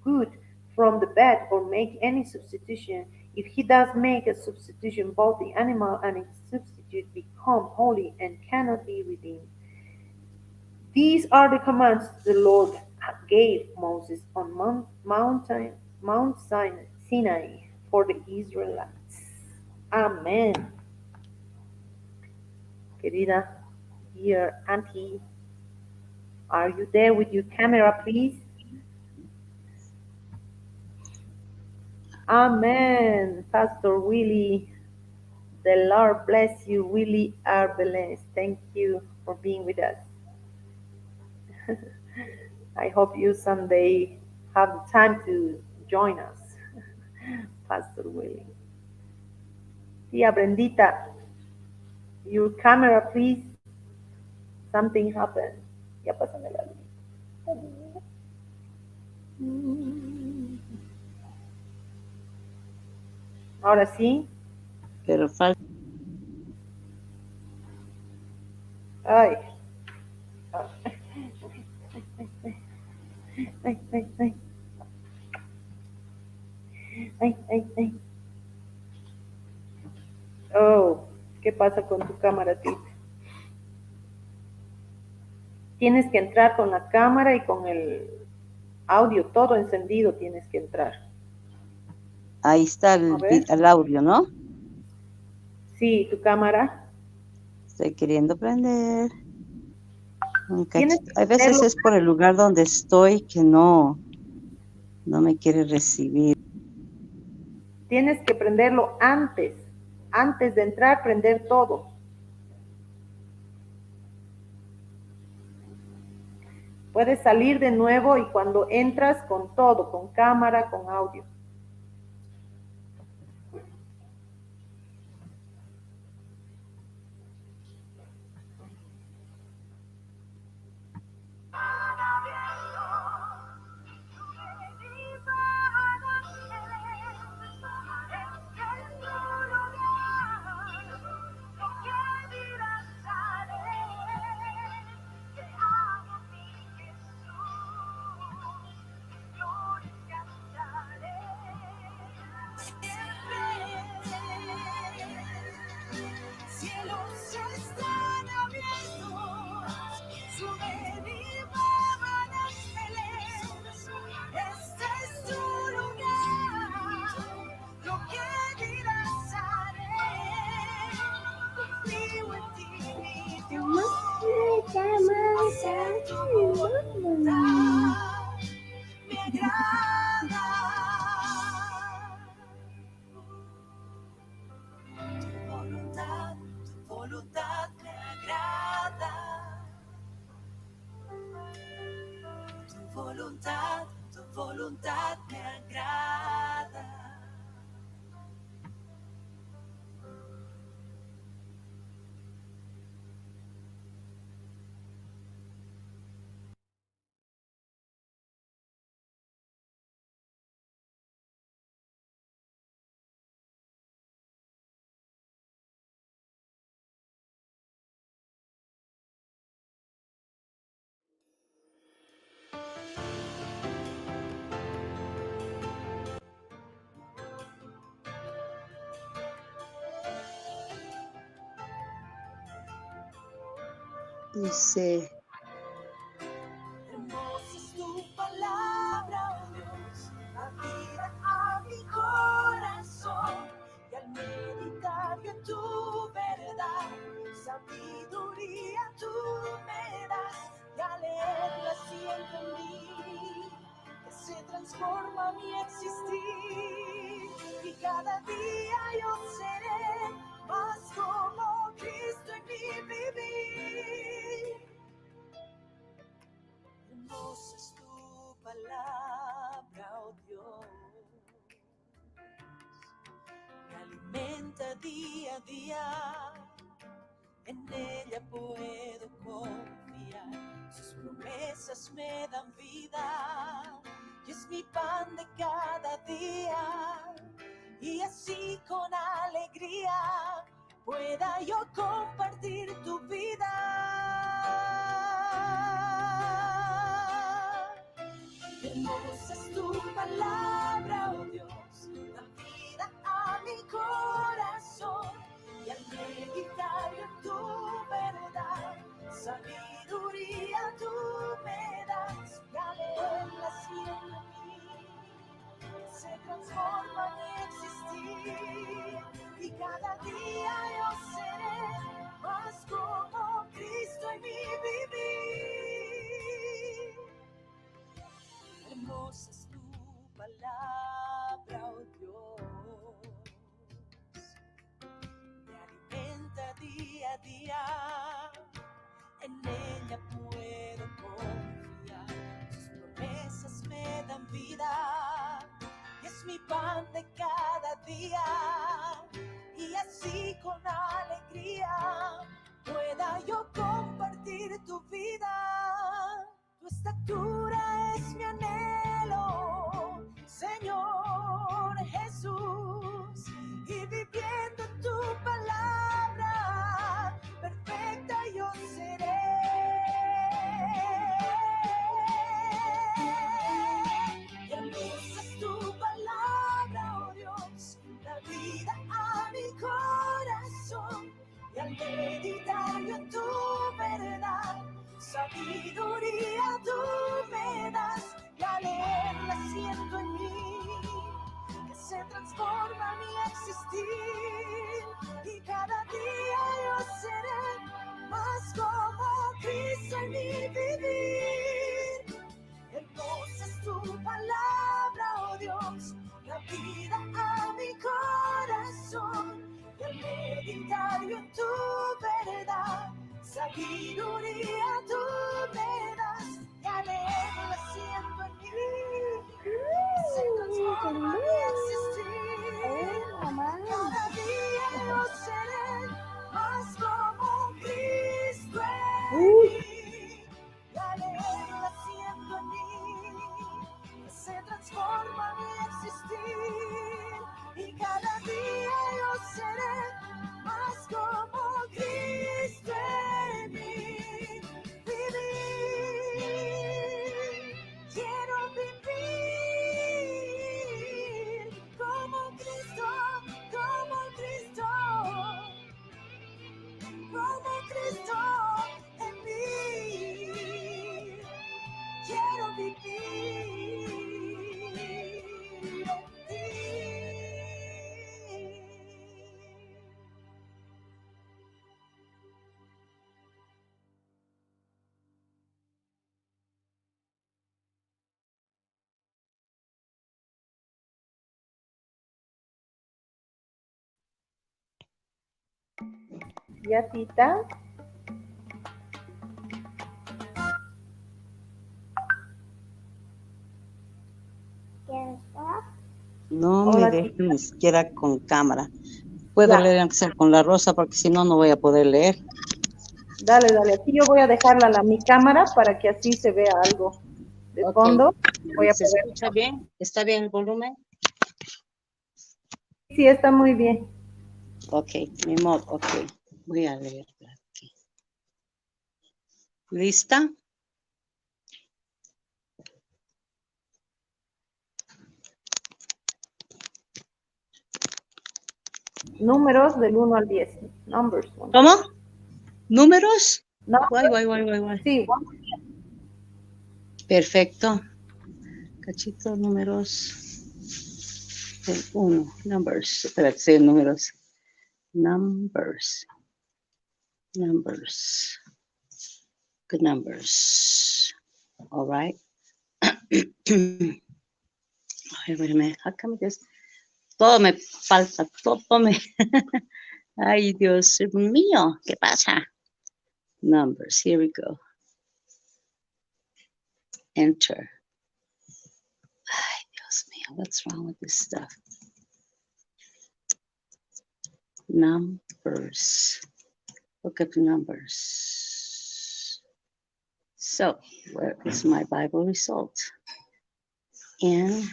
good from the bad or make any substitution. If he does make a substitution, both the animal and its substitute become holy and cannot be redeemed. These are the commands the Lord gave Moses on Mount Sinai for the Israelites. Amen. Querida, dear Auntie, are you there with your camera, please? Amen. Pastor Willie, the Lord bless you. Willie Arbeles. Thank you for being with us. I hope you someday have the time to join us, Pastor Willie. Tia Brendita, your camera, please. Something happened. Ya pásame la luz. Ahora sí. Pero falta. Ay. Ay, ay, ay. Ay, ay, ay. Oh, ¿qué pasa con tu cámara, Tita? Tienes que entrar con la cámara y con el audio todo encendido tienes que entrar. Ahí está A ver. el audio, ¿no? Sí, tu cámara. Estoy queriendo prender un Tienes cachito. que A veces prenderlo, es por el lugar donde estoy que no me quiere recibir. tienes que prenderlo antes de entrar, prender todo. Puedes salir de nuevo y cuando entras con todo, con cámara, con audio. Cielos están abiertos, su venida van a este es tu lugar, lo que dirás haré, confío en ti, mi Dios, hacer tu voluntad, me agrada. Tu voluntad me agrada. Tu voluntad me agrada. Dice, Hermosa es tu palabra, oh Dios, da vida a mi corazón. Y al meditar en tu verdad, sabiduría tú me das. Y al leerla siento en mí que se transforma mi existir. Y cada día yo seré más como Cristo en mi vivir. Hermosa es tu palabra, oh Dios, me alimenta día a día, en ella puedo confiar, sus promesas me dan vida, y es mi pan de cada día, y así con alegría pueda yo compartir tu vida. Hermosa es tu palabra, oh Dios, da vida a mi corazón. Y al meditar en tu verdad, sabiduría tú me das. Y al leerla siento en mí, se transforma mi existir. Y cada día yo seré más como Cristo. día. En ella puedo confiar, sus promesas me dan vida y es mi pan de cada día. Y así con alegría pueda yo compartir tu vida. Tu estatura es mi anhelo, Señor Jesús, y viviendo tu palabra perfecta yo seré. Hermosa es tu palabra, oh Dios, da vida a mi corazón, y al meditar yo en tu verdad, sabiduría tú me das, y al leerla siento en mí que se transforma mi existir, y cada día yo seré más como Cristo en mi vivir. Hermosa es tu palabra, oh Dios, la vida a mi corazón, y al meditar yo en tu verdad, sabiduría tú me das, y al leerla siento en mí que se transforma mi existir. Cada día yo seré más como Cristo en mí, y al leerla siento en mí que se transforma mi existir, y cada día yo seré más como Cristo en mí. Vivir, quiero vivir como Cristo, como Cristo, como Cristo en mí. Quiero vivir en ti. ¿Ya, Tita? No me Hola, dejan Tita. ni siquiera con cámara. Puedo Ya, leer aunque sea con la rosa porque si no, no voy a poder leer. dale, dale. Aquí yo voy a dejarla mi cámara para que así se vea algo de Ok. fondo. Voy a ¿Se poder. escucha bien? ¿Está bien el volumen? Sí, está muy bien. Ok, mi mod, ok. Voy a leer aquí. ¿Lista? Números del 1 al 10. Numbers 1. ¿Cómo? ¿Números? Guay, Numbers, guay, guay, guay, guay. sí, Perfecto. Cachito, números. El 1, numbers. Espera, que sea números. Numbers. Numbers. Good numbers. All right. Ay, wait a minute. How come this? Todo me falta, todo me. Ay, Dios mío, ¿qué pasa? Numbers, here we go. Enter. Ay, Dios mío, what's wrong with this stuff? Numbers. Look at numbers. So, where is my Bible result? And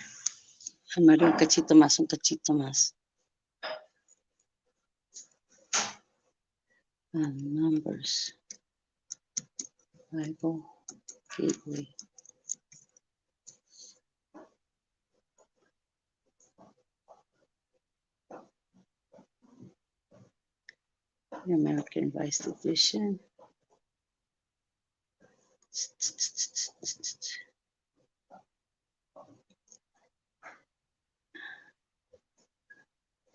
amaré un cachito más, un cachito más. Numbers. Bible Gateway. The American Revised Edition.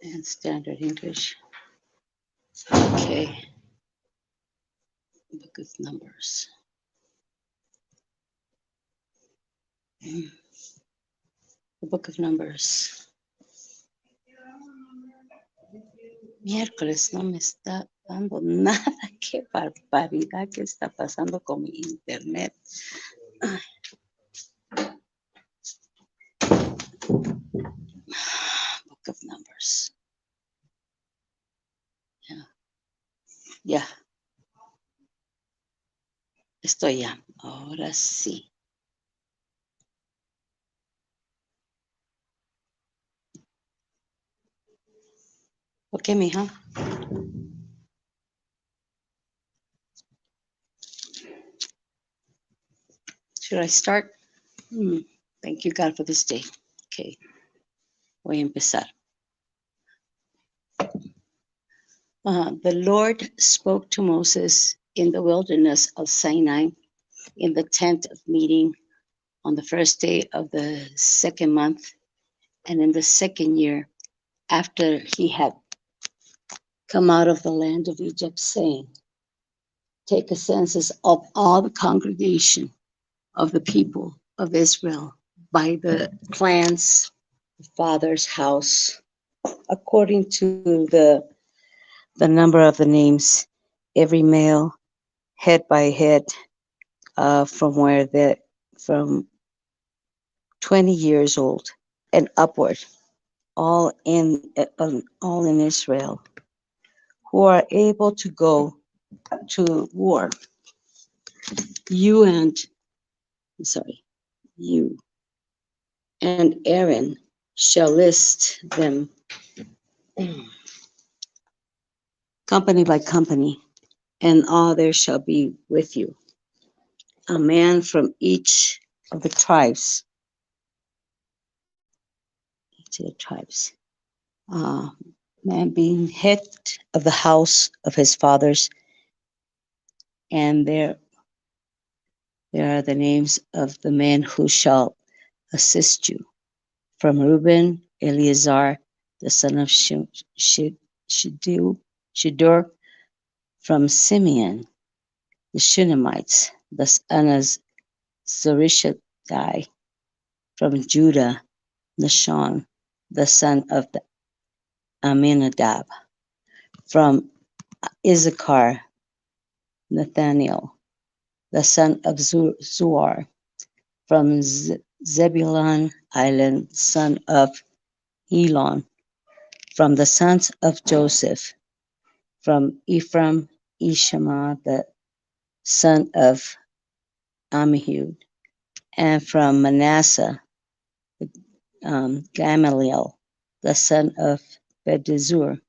And Standard English. Okay. Book of Numbers. The Book of Numbers. Miércoles no me está dando nada. Qué barbaridad que está pasando con mi internet. Book of Numbers. Ya, ya, estoy ya. Ahora sí. Ok, mija. Should I start? Thank you, God, for this day. Okay, voy a empezar. The Lord spoke to Moses in the wilderness of Sinai in the tent of meeting on the first day of the second month and in the second year after he had come out of the land of Egypt, saying, take a census of all the congregation of the people of Israel by the clans, father's house, according to the number of the names, every male, head by head, from where the from 20 years old and upward, all in Israel, who are able to go to war. You and sorry, you and Aaron shall list them company by company, and all there shall be with you, a man from each of the tribes, each of the tribes, uh, man being head of the house of his fathers, and there are the names of the men who shall assist you. From Reuben, Eleazar, the son of Shedeur. From Simeon, the Shunamites, the son of Zurishaddai. From Judah, Nashon, the son of Aminadab. From Issachar, Nathaniel, the son of Zuar. From Zebulun island, son of Elon. From the sons of Joseph. From Ephraim, Ishama, the son of Amihud. And from Manasseh, Gamaliel, the son of Bedizur.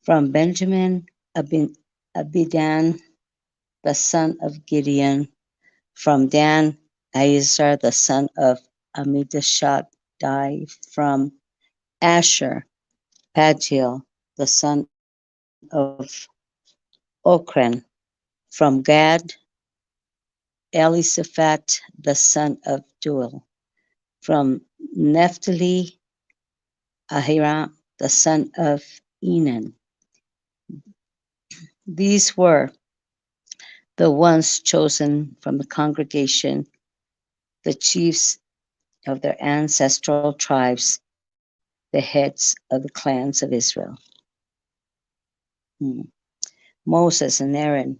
From Benjamin, Abidan, the son of Gideon. From Dan, Aizar, the son of Amidashadai. From Asher, Pagiel, the son of Okran. From Gad, Elisaphat, the son of Duel. From Naphtali, Ahiram, the son of Enan. These were the ones chosen from the congregation, the chiefs of their ancestral tribes, the heads of the clans of Israel. Hmm. Moses and Aaron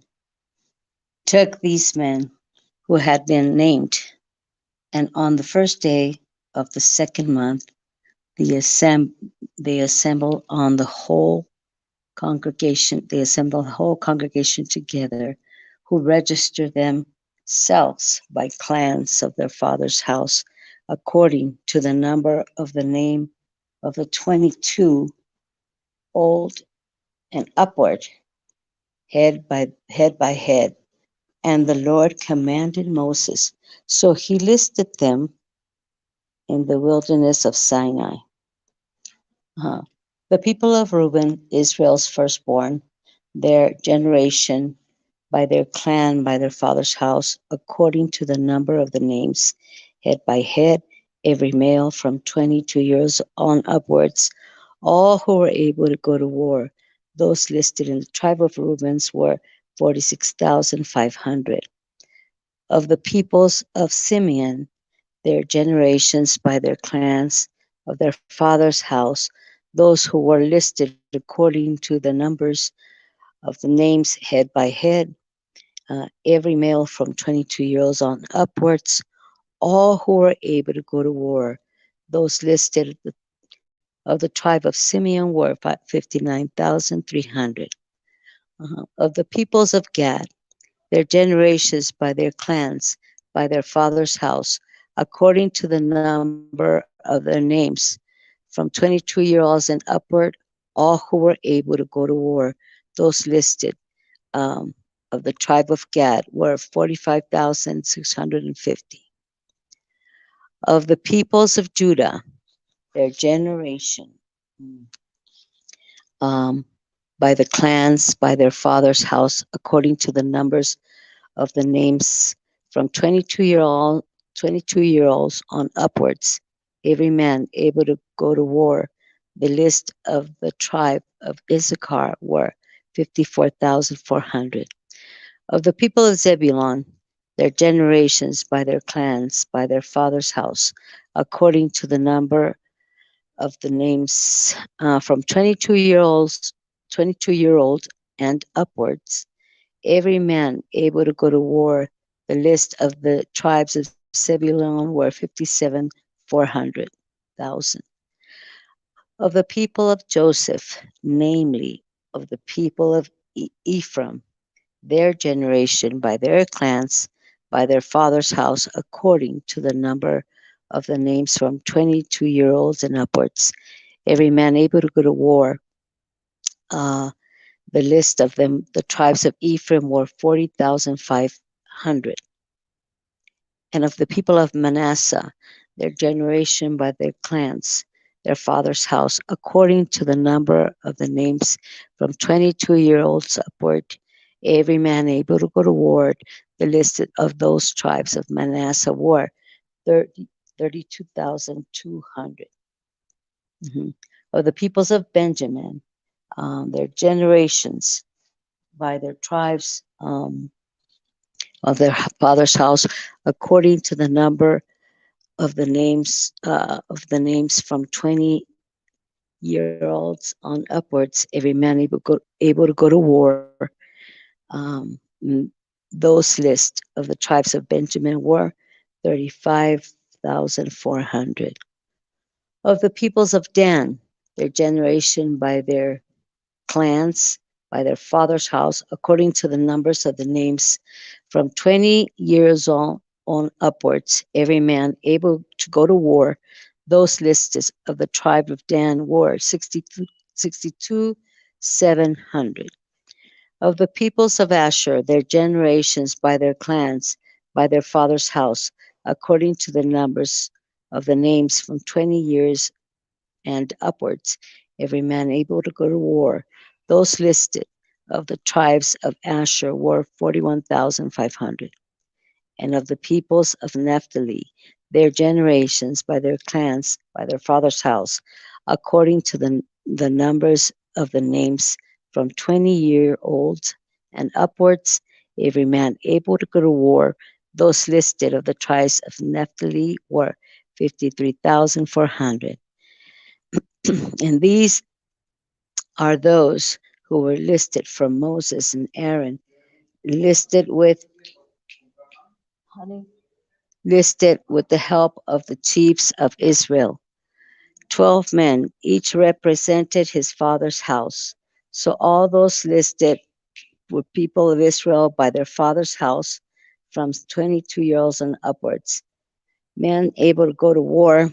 took these men who had been named, and on the first day of the second month, they assembled on the whole congregation. They assembled the whole congregation together, who registered themselves by clans of their father's house, according to the number of the name of the 22 old and upward, head by head. And the Lord commanded Moses. So he listed them in the wilderness of Sinai. Uh, the people of Reuben, Israel's firstborn, their generation, by their clan, by their father's house, according to the number of the names, head by head, every male from 22 years on upwards, all who were able to go to war. Those listed in the tribe of Reuben's were 46,500. Of the peoples of Simeon, their generations by their clans, of their father's house, those who were listed according to the numbers of the names head by head, every male from 22 years on upwards, all who were able to go to war. Those listed of the tribe of Simeon were 59,300. Of the peoples of Gad, their generations by their clans, by their father's house, according to the number of their names, from 22-year-olds and upward, all who were able to go to war. Those listed of the tribe of Gad were 45,650. Of the peoples of Judah, their generation, um, by the clans, by their father's house, according to the numbers of the names, from 22-year olds on upwards, every man able to go to war. The list of the tribe of Issachar were 54,400. Of the people of Zebulun, their generations by their clans, by their father's house, according to the number of the names, from 22-year old and upwards, every man able to go to war. The list of the tribes of Zebulun were 57,400,000. Of the people of Joseph, namely of the people of Ephraim, their generation by their clans, by their father's house, according to the number of the names from 22-year-olds and upwards, every man able to go to war. Uh, the list of them, the tribes of Ephraim were 40,500. And of the people of Manasseh, their generation by their clans, their father's house, according to the number of the names from 22-year-olds upward, every man able to go to war. The list of those tribes of Manasseh were 32,200. Mm-hmm. Of the peoples of Benjamin, their generations by their tribes, of their father's house, according to the number of the names from 20-year-olds on upwards, every man able to go to war. Those list of the tribes of Benjamin were 35,400. Of the peoples of Dan, their generation by their clans, by their father's house, according to the numbers of the names from 20 years on upwards, every man able to go to war. Those lists of the tribe of Dan were 62,700. Of the peoples of Asher, their generations by their clans, by their father's house, according to the numbers of the names from 20 years and upwards, every man able to go to war. Those listed of the tribes of Asher were 41,500. And of the peoples of Naphtali, their generations by their clans, by their father's house, according to the numbers of the names from 20-year-olds and upwards, every man able to go to war. Those listed of the tribes of Naphtali were 53,400. And these are those who were listed from Moses and Aaron, listed with listed with the help of the chiefs of Israel. 12 men, each represented his father's house. So all those listed were people of Israel by their father's house from 22-year-olds and upwards. Men able to go to war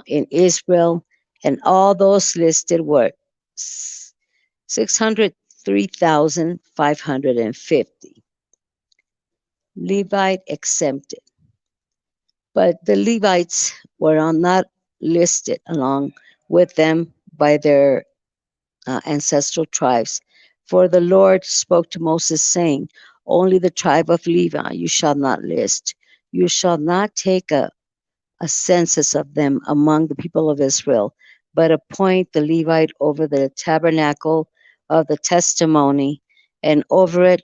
in Israel, and all those listed were 603,550. Levite exempted. But the Levites were not listed along with them by their ancestral tribes. For the Lord spoke to Moses, saying, only the tribe of Levi you shall not list. You shall not take a census of them among the people of Israel, but appoint the Levite over the tabernacle of the testimony, and over it,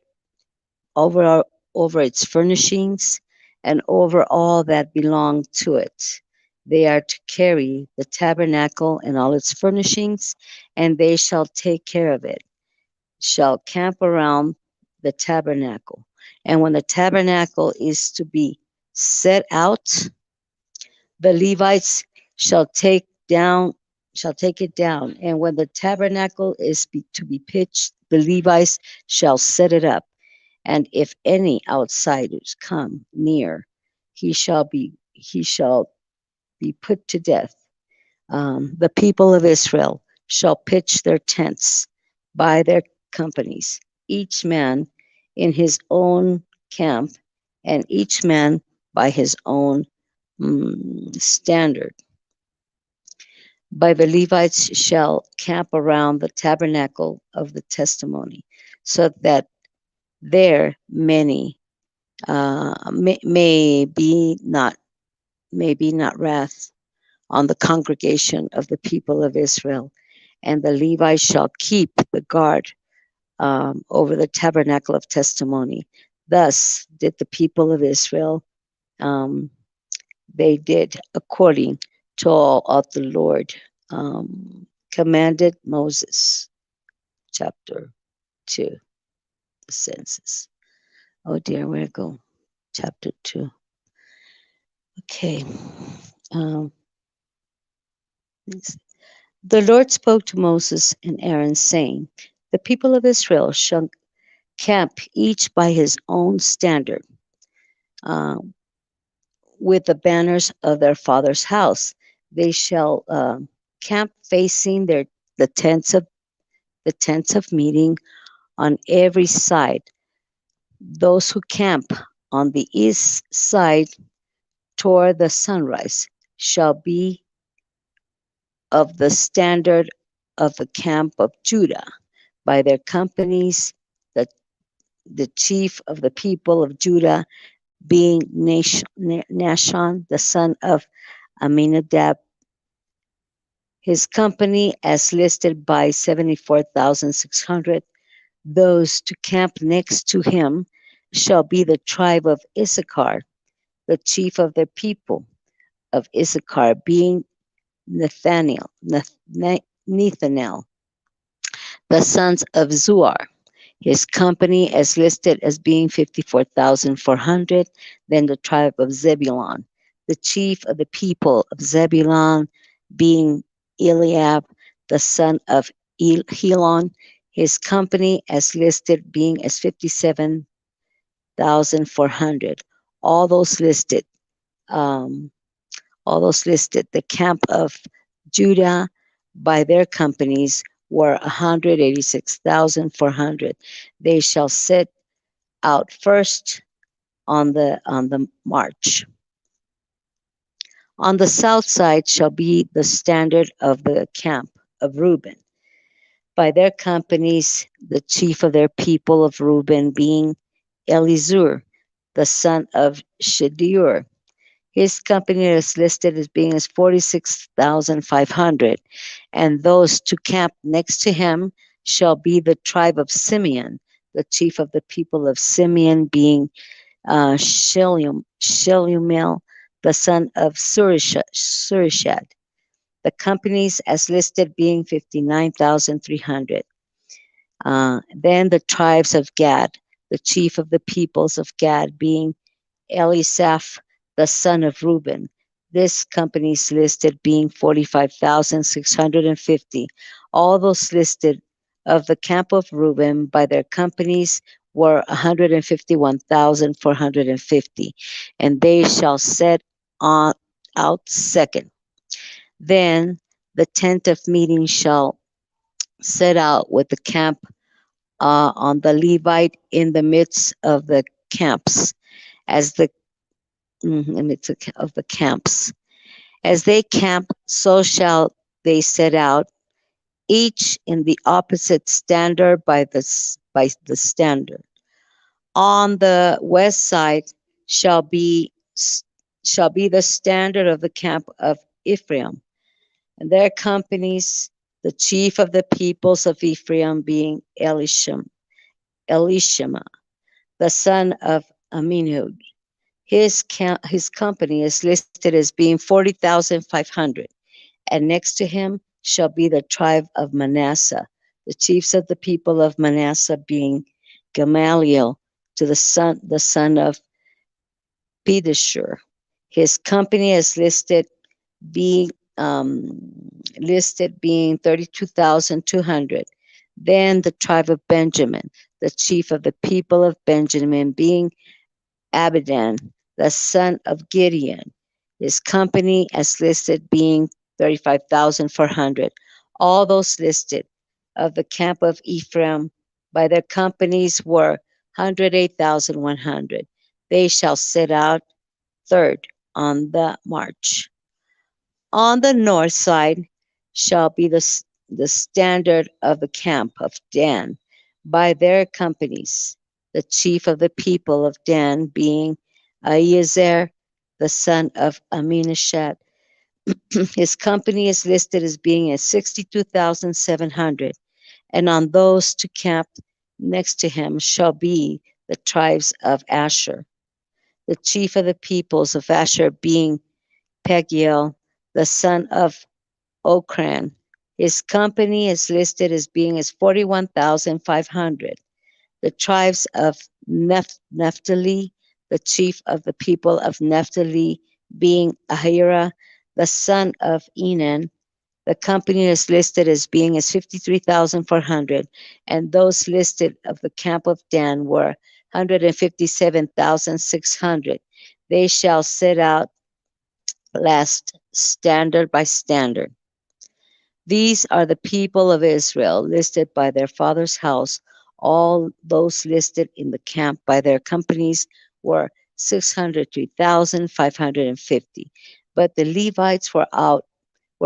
over its furnishings, and over all that belong to it, They are to carry the tabernacle and all its furnishings, and they shall take care of it, shall camp around the tabernacle. And when the tabernacle is to be set out, the Levites shall take it down. And when the tabernacle is to be pitched, the Levites shall set it up. And if any outsiders come near, he shall be put to death. The people of Israel shall pitch their tents by their companies, each man in his own camp, and each man by his own standard. By the Levites shall camp around the tabernacle of the testimony, so that there many may be not wrath on the congregation of the people of Israel, and the Levites shall keep the guard over the tabernacle of testimony. Thus did the people of Israel. Um, they did according to all of the Lord commanded Moses. Chapter 2, the census. Oh dear, where to go? Chapter 2. Okay. Um, the Lord spoke to Moses and Aaron, saying, the people of Israel shall camp each by his own standard, uh, with the banners of their father's house. They shall camp facing the tents of meeting on every side. Those who camp on the east side toward the sunrise shall be of the standard of the camp of Judah. By their companies, the, the chief of the people of Judah being Nashon, the son of Aminadab, his company as listed by 74,600. Those to camp next to him shall be the tribe of Issachar, the chief of their people of Issachar being Nathaniel, the sons of Zuar. His company as listed as being 54,400. Then the tribe of Zebulon, the chief of the people of Zebulon being Eliab, the son of Helon. His company as listed being as 57,400. All those listed, um, the camp of Judah by their companies were 186,400. They shall set out first on the march. On the south side shall be the standard of the camp of Reuben. By their companies, the chief of their people of Reuben being Elizur, the son of Shedeur. His company is listed as being as 46,500, and those to camp next to him shall be the tribe of Simeon, the chief of the people of Simeon being Shelumiel, the son of Surishad. The companies as listed being 59,300. Then the tribes of Gad, the chief of the peoples of Gad being Elisaph, the son of Reuben. This company's listed being 45,650. All those listed of the camp of Reuben by their companies were 151,450, and they shall set on out second. Then the tent of meeting shall set out with the camp on the Levite in the midst of the camps, as the of the camps. As they camp, so shall they set out, each in the opposite standard by the standard. On the west side shall be the standard of the camp of Ephraim, and their companies, the chief of the peoples of Ephraim being Elishama, the son of Aminhud. His company is listed as being 40,500, and next to him shall be the tribe of Manasseh, the chiefs of the people of Manasseh being Gamaliel, to the son of Pedashur. His company is being listed being 32,200. Then the tribe of Benjamin, the chief of the people of Benjamin being Abidan, the son of Gideon. His company as listed being 35,400. All those listed of the camp of Ephraim by their companies were 108,100. They shall set out third on the march. On the north side shall be the standard of the camp of Dan by their companies, the chief of the people of Dan being Ahiezer, the son of Aminashad. His company is listed as being at 62,700, and on those to camp next to him shall be the tribes of Asher. The chief of the peoples of Asher being Pagiel, the son of Okran. His company is listed as being as 41,500. The tribes of Naphtali, the chief of the people of Naphtali being Ahira, the son of Enan. The company is listed as being as 53,400, and those listed of the camp of Dan were 157,600. They shall set out last standard by standard. These are the people of Israel listed by their father's house. All those listed in the camp by their companies were 603,550. But the Levites were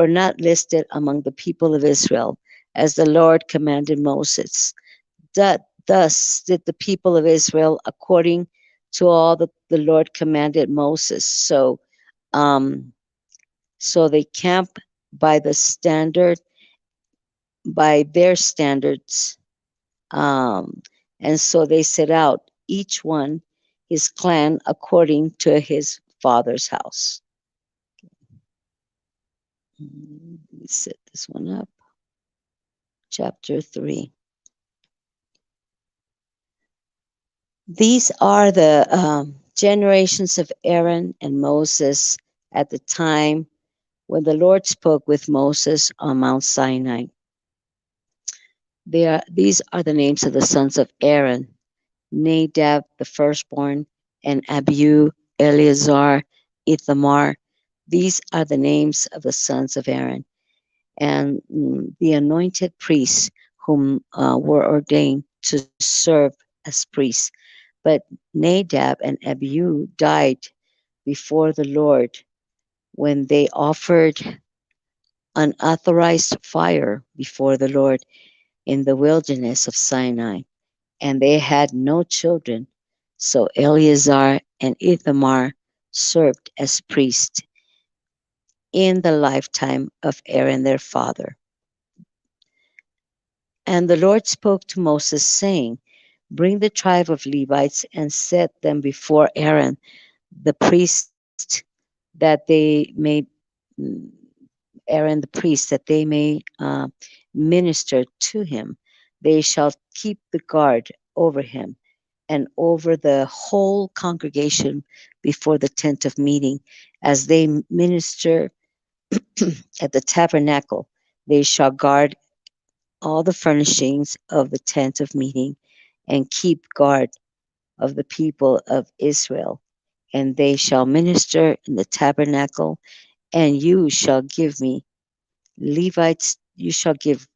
not listed among the people of Israel, as the Lord commanded Moses. Thus did the people of Israel according to all that the Lord commanded Moses. Um, so they camp by the standard, by their standards, um, and so they set out each one his clan according to his father's house. Let me set this one up. Chapter 3. These are the generations of Aaron and Moses at the time when the Lord spoke with Moses on Mount Sinai. These are the names of the sons of Aaron: Nadab, the firstborn, and Abihu, Eleazar, Ithamar. These are the names of the sons of Aaron, and the anointed priests whom were ordained to serve as priests. But Nadab and Abihu died before the Lord when they offered unauthorized fire before the Lord in the wilderness of Sinai, and they had no children. So Eleazar and Ithamar served as priests in the lifetime of Aaron their father. And the Lord spoke to Moses, saying, Bring the tribe of Levites and set them before Aaron the priest, that they may Aaron the priest, that they may minister to him. They shall keep the guard over him and over the whole congregation before the tent of meeting, as they minister at the tabernacle. They shall guard all the furnishings of the tent of meeting and keep guard of the people of Israel. And they shall minister in the tabernacle, and you shall give me Levites, you shall give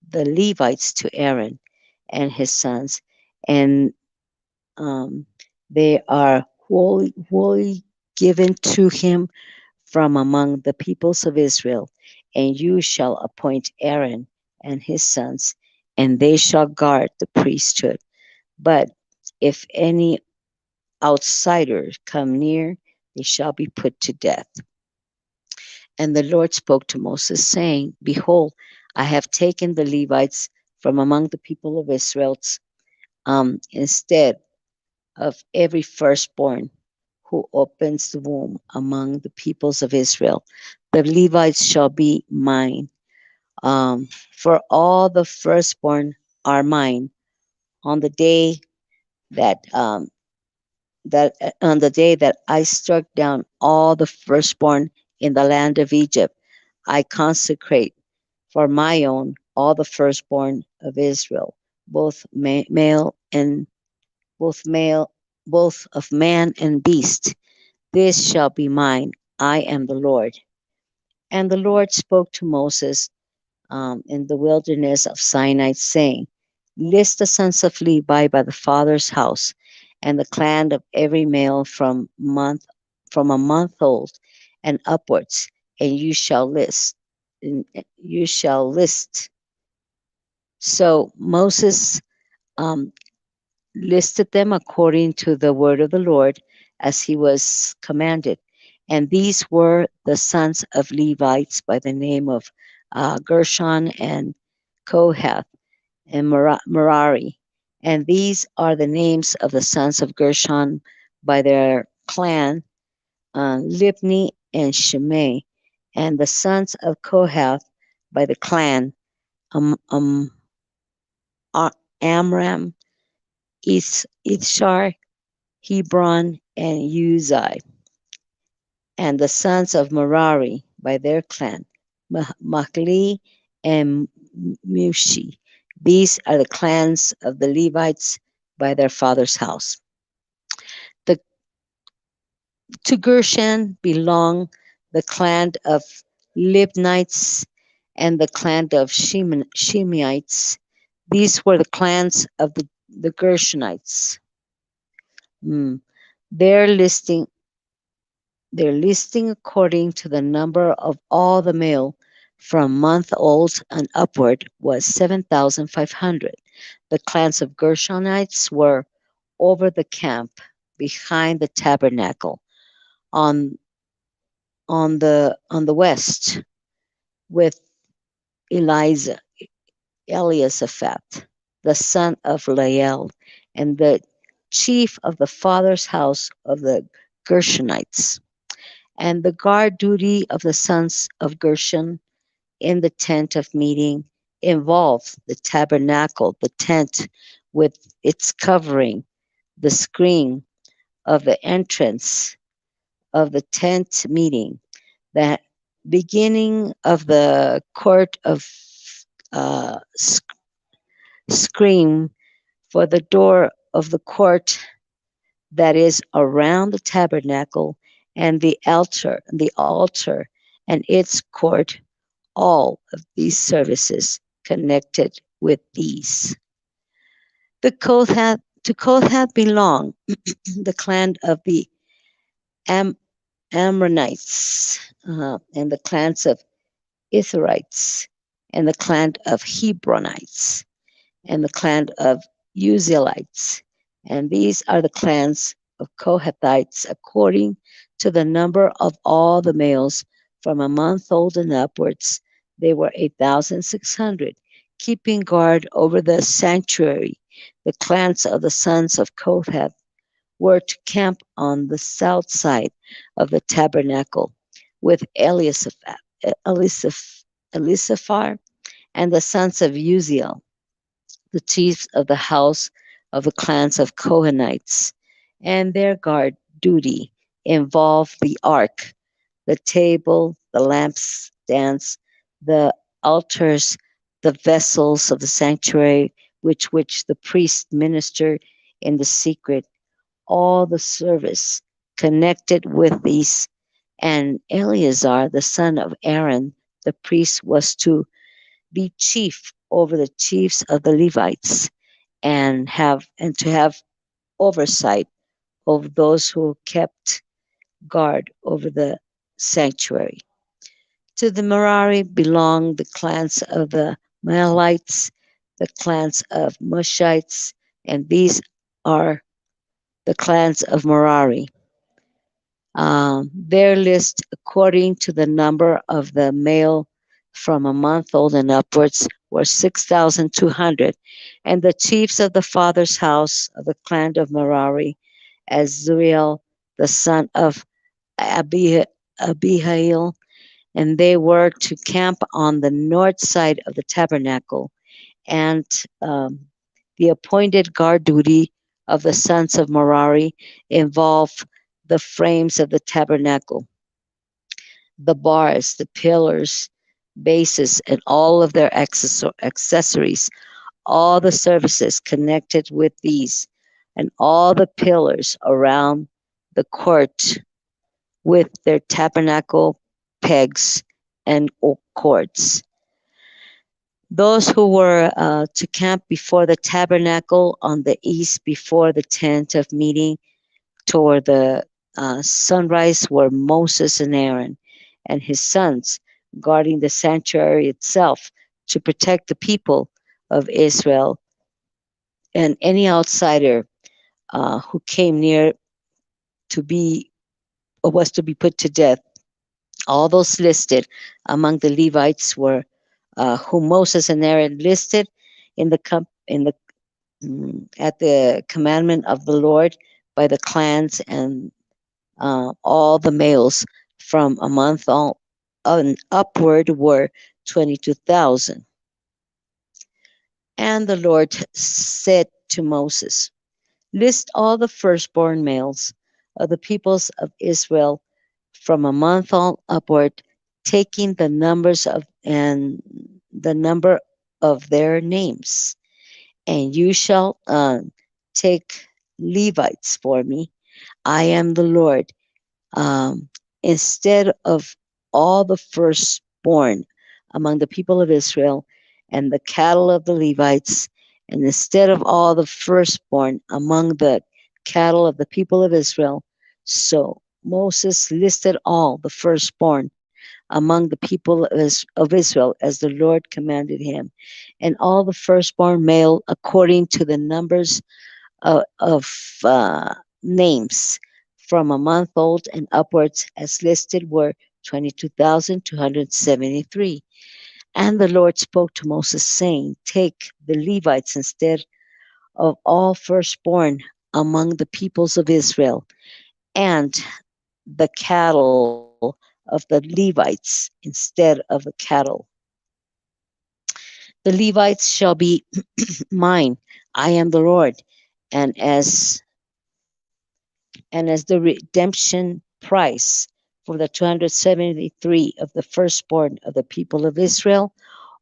the Levites to Aaron and his sons, and um, they are wholly given to him from among the peoples of Israel. And you shall appoint Aaron and his sons, and they shall guard the priesthood. But if any outsiders come near, they shall be put to death. And the Lord spoke to Moses, saying, Behold, I have taken the Levites from among the people of Israel, instead of every firstborn who opens the womb among the peoples of Israel. The Levites shall be mine. For all the firstborn are mine on the day that on the day that I struck down all the firstborn in the land of Egypt, I consecrate for my own all the firstborn of Israel, both male and both male, both of man and beast. This shall be mine. I am the Lord. And the Lord spoke to Moses in the wilderness of Sinai, saying, List the sons of Levi by the father's house, and the clan of every male from a month old and upwards, and you shall list. And you shall list. So Moses um, listed them according to the word of the Lord as he was commanded. And these were the sons of Levites by the name of Gershon and Kohath and Merari. And these are the names of the sons of Gershon by their clan, Libni and Shimei, and the sons of Kohath by the clan, um, um, Amram, Ithshar, Hebron, and Uzai, and the sons of Merari by their clan, Machli and Mushi. These are the clans of the Levites by their father's house. The, to Gershon belong the clan of Libnites and the clan of Shimeites. These were the clans of the Gershonites. Mm. Their listing Their listing according to the number of all the male from month old and upward was 7,500. The clans of Gershonites were over the camp behind the tabernacle on on the west with Eliza Eliasaphat, the son of Lael, and the chief of the father's house of the Gershonites. And the guard duty of the sons of Gershon in the tent of meeting involved the tabernacle, the tent with its covering, the screen of the entrance of the tent meeting, the beginning of the court of screen for the door of the court that is around the tabernacle and the altar and its court, all of these services connected with these. To Kohath belong the clan of the Am, Amronites and the clans of Ithrites and the clan of Hebronites and the clan of Uzzielites. And these are the clans of Kohathites according to the number of all the males from a month old and upwards. They were 8,600, keeping guard over the sanctuary. The clans of the sons of Kohath were to camp on the south side of the tabernacle with Elisaph, and the sons of Uziel, the chiefs of the house of the clans of Kohenites, and their guard duty involved the ark, the table, the lampstands, the altars, the vessels of the sanctuary, which the priest ministered in the secret, all the service connected with these. And Eleazar, the son of Aaron, the priest, was to be chief over the chiefs of the Levites and to have oversight of those who kept guard over the sanctuary. To the Merari belong the clans of the Mahalites, the clans of Mushites, and these are the clans of Merari. Their list according to the number of the male from a month old and upwards were 6,200, and the chiefs of the father's house of the clan of Merari, Azriel, the son of Abihail, and they were to camp on the north side of the tabernacle. And um, the appointed guard duty of the sons of Merari involved the frames of the tabernacle, the bars, the pillars, bases, and all of their accessories, all the services connected with these, and all the pillars around the court with their tabernacle pegs and oak cords. Those who were to camp before the tabernacle on the east before the tent of meeting toward the sunrise were Moses and Aaron and his sons, guarding the sanctuary itself to protect the people of Israel and any outsider who came near to be or was to be put to death. All those listed among the Levites were whom Moses and Aaron listed in the at the commandment of the Lord by the clans, and all the males from a month on upward were 22,000. And the Lord said to Moses, list all the firstborn males of the peoples of Israel from a month on upward, taking the numbers of and the number of their names. And you shall take Levites for me. I am the Lord. Instead of all the firstborn among the people of Israel and the cattle of the Levites, and instead of all the firstborn among the cattle of the people of Israel. So Moses listed all the firstborn among the people of Israel as the Lord commanded him, and all the firstborn male according to the numbers of names from a month old and upwards as listed were 22,273. And the Lord spoke to Moses, saying, take the Levites instead of all firstborn among the peoples of Israel, and the cattle of the Levites instead of the cattle. The Levites shall be mine. I am the Lord. And as the redemption price for the 273 of the firstborn of the people of Israel,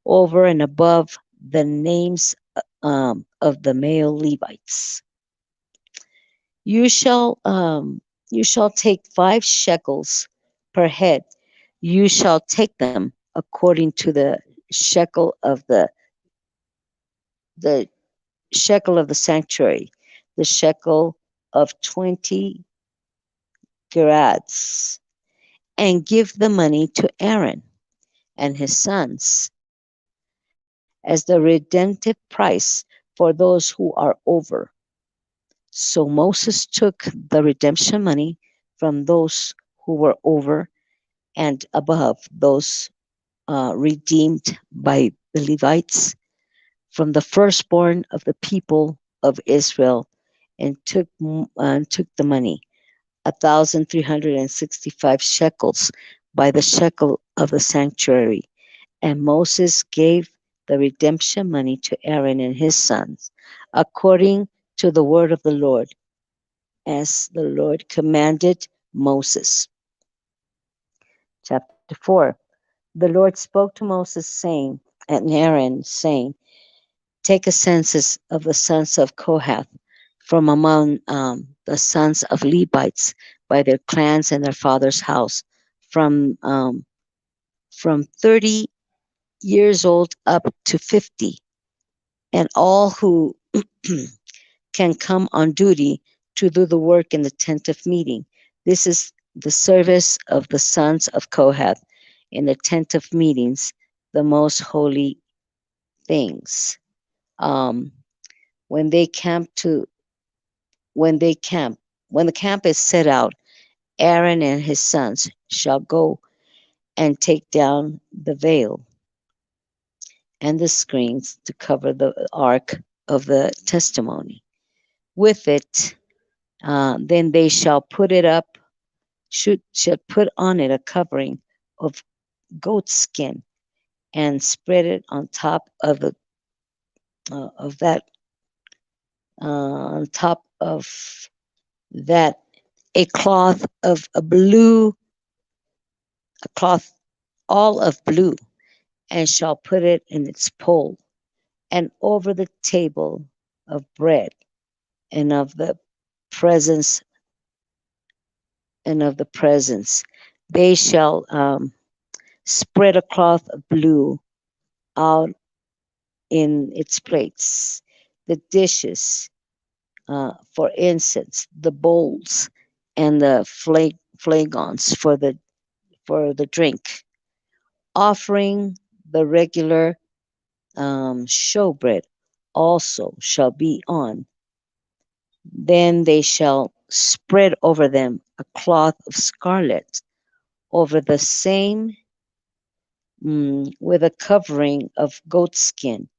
over and above the names of the male Levites. You shall you shall take 5 shekels per head. You shall take them according to the shekel of the sanctuary, the shekel of 20 gerads, and give the money to Aaron and his sons as the redemptive price for those who are over. So Moses took the redemption money from those who were over and above, those redeemed by the Levites, from the firstborn of the people of Israel, and took the money, 1,365 shekels, by the shekel of the sanctuary. And Moses gave the redemption money to Aaron and his sons, according to the word of the Lord, as the Lord commanded Moses. Chapter 4. The Lord spoke to Moses, saying, and Aaron, saying, take a census of the sons of Kohath from among the sons of Levites by their clans and their father's house, from 30 years old up to 50, and all who can come on duty to do the work in the tent of meeting. This is the service of the sons of Kohath in the tent of meetings, the most holy things. Um, when they camp to when they camp when the camp is set out, Aaron and his sons shall go and take down the veil and the screens to cover the ark of the testimony. With it Then they shall put it up, should put on it a covering of goat skin and spread it on top of the of that on top of that a cloth of a blue, a cloth all of blue, and shall put it in its pole and over the table of bread and of the presence and of the presence. They shall spread a cloth of blue out in its plates, the dishes for incense, the bowls, and the flagons for the drink, offering the regular showbread also shall be on. Then they shall spread over them a cloth of scarlet, over the same with a covering of goat skin,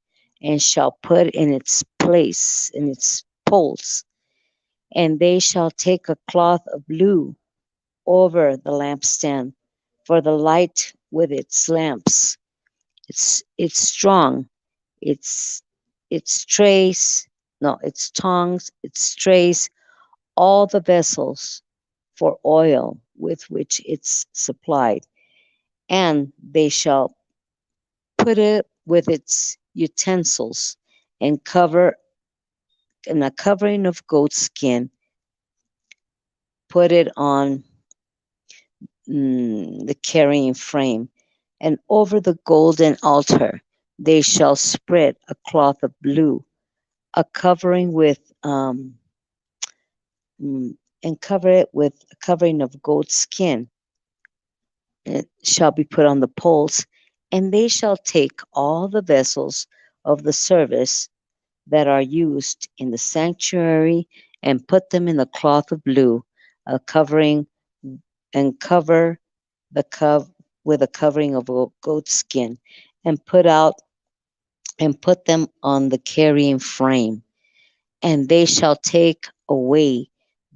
and shall put in its place, in its poles. And they shall take a cloth of blue over the lampstand for the light with its lamps. It's strong, its its trays, no, its tongues, its trays, all the vessels for oil with which it's supplied. And they shall put it with its utensils and cover in a covering of goat skin, put it on the carrying frame, and over the golden altar they shall spread a cloth of blue, a covering with and cover it with a covering of goat skin. It shall be put on the poles, and they shall take all the vessels of the service that are used in the sanctuary and put them in the cloth of blue, a covering, and cover the with a covering of goat skin, and put them on the carrying frame. And they shall take away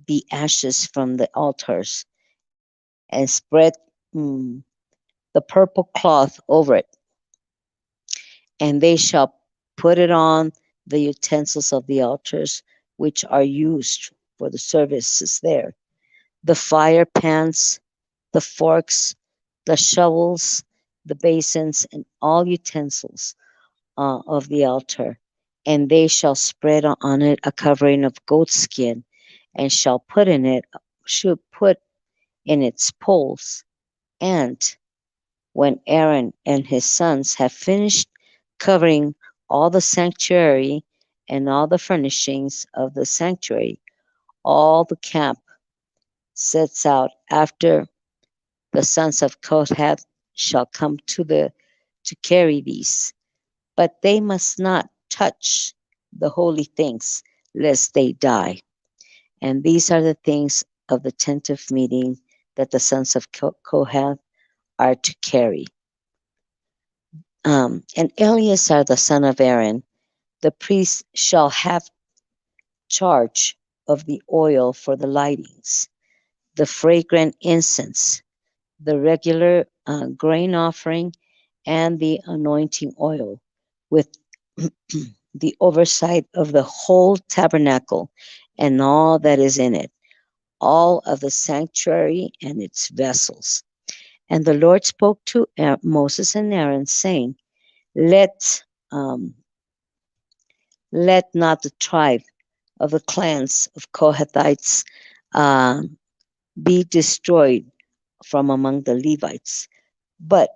the ashes from the altars and spread mm, the purple cloth over it, and they shall put it on the utensils of the altars which are used for the services there, the fire pans, the forks, the shovels, the basins, and all utensils of the altar. And they shall spread on it a covering of goat skin, and should put in its poles. And when Aaron and his sons have finished covering all the sanctuary and all the furnishings of the sanctuary, all the camp sets out after the sons of Kohath shall come to carry these, but they must not touch the holy things lest they die. And these are the things of the tent of meeting that the sons of Kohath are to carry. And Eleazar the son of Aaron, the priest, shall have charge of the oil for the lightings, the fragrant incense, the regular grain offering, and the anointing oil, with the oversight of the whole tabernacle and all that is in it, all of the sanctuary and its vessels. And the Lord spoke to Moses and Aaron, saying, Let um, let not the tribe of the clans of Kohathites uh, be destroyed from among the Levites, but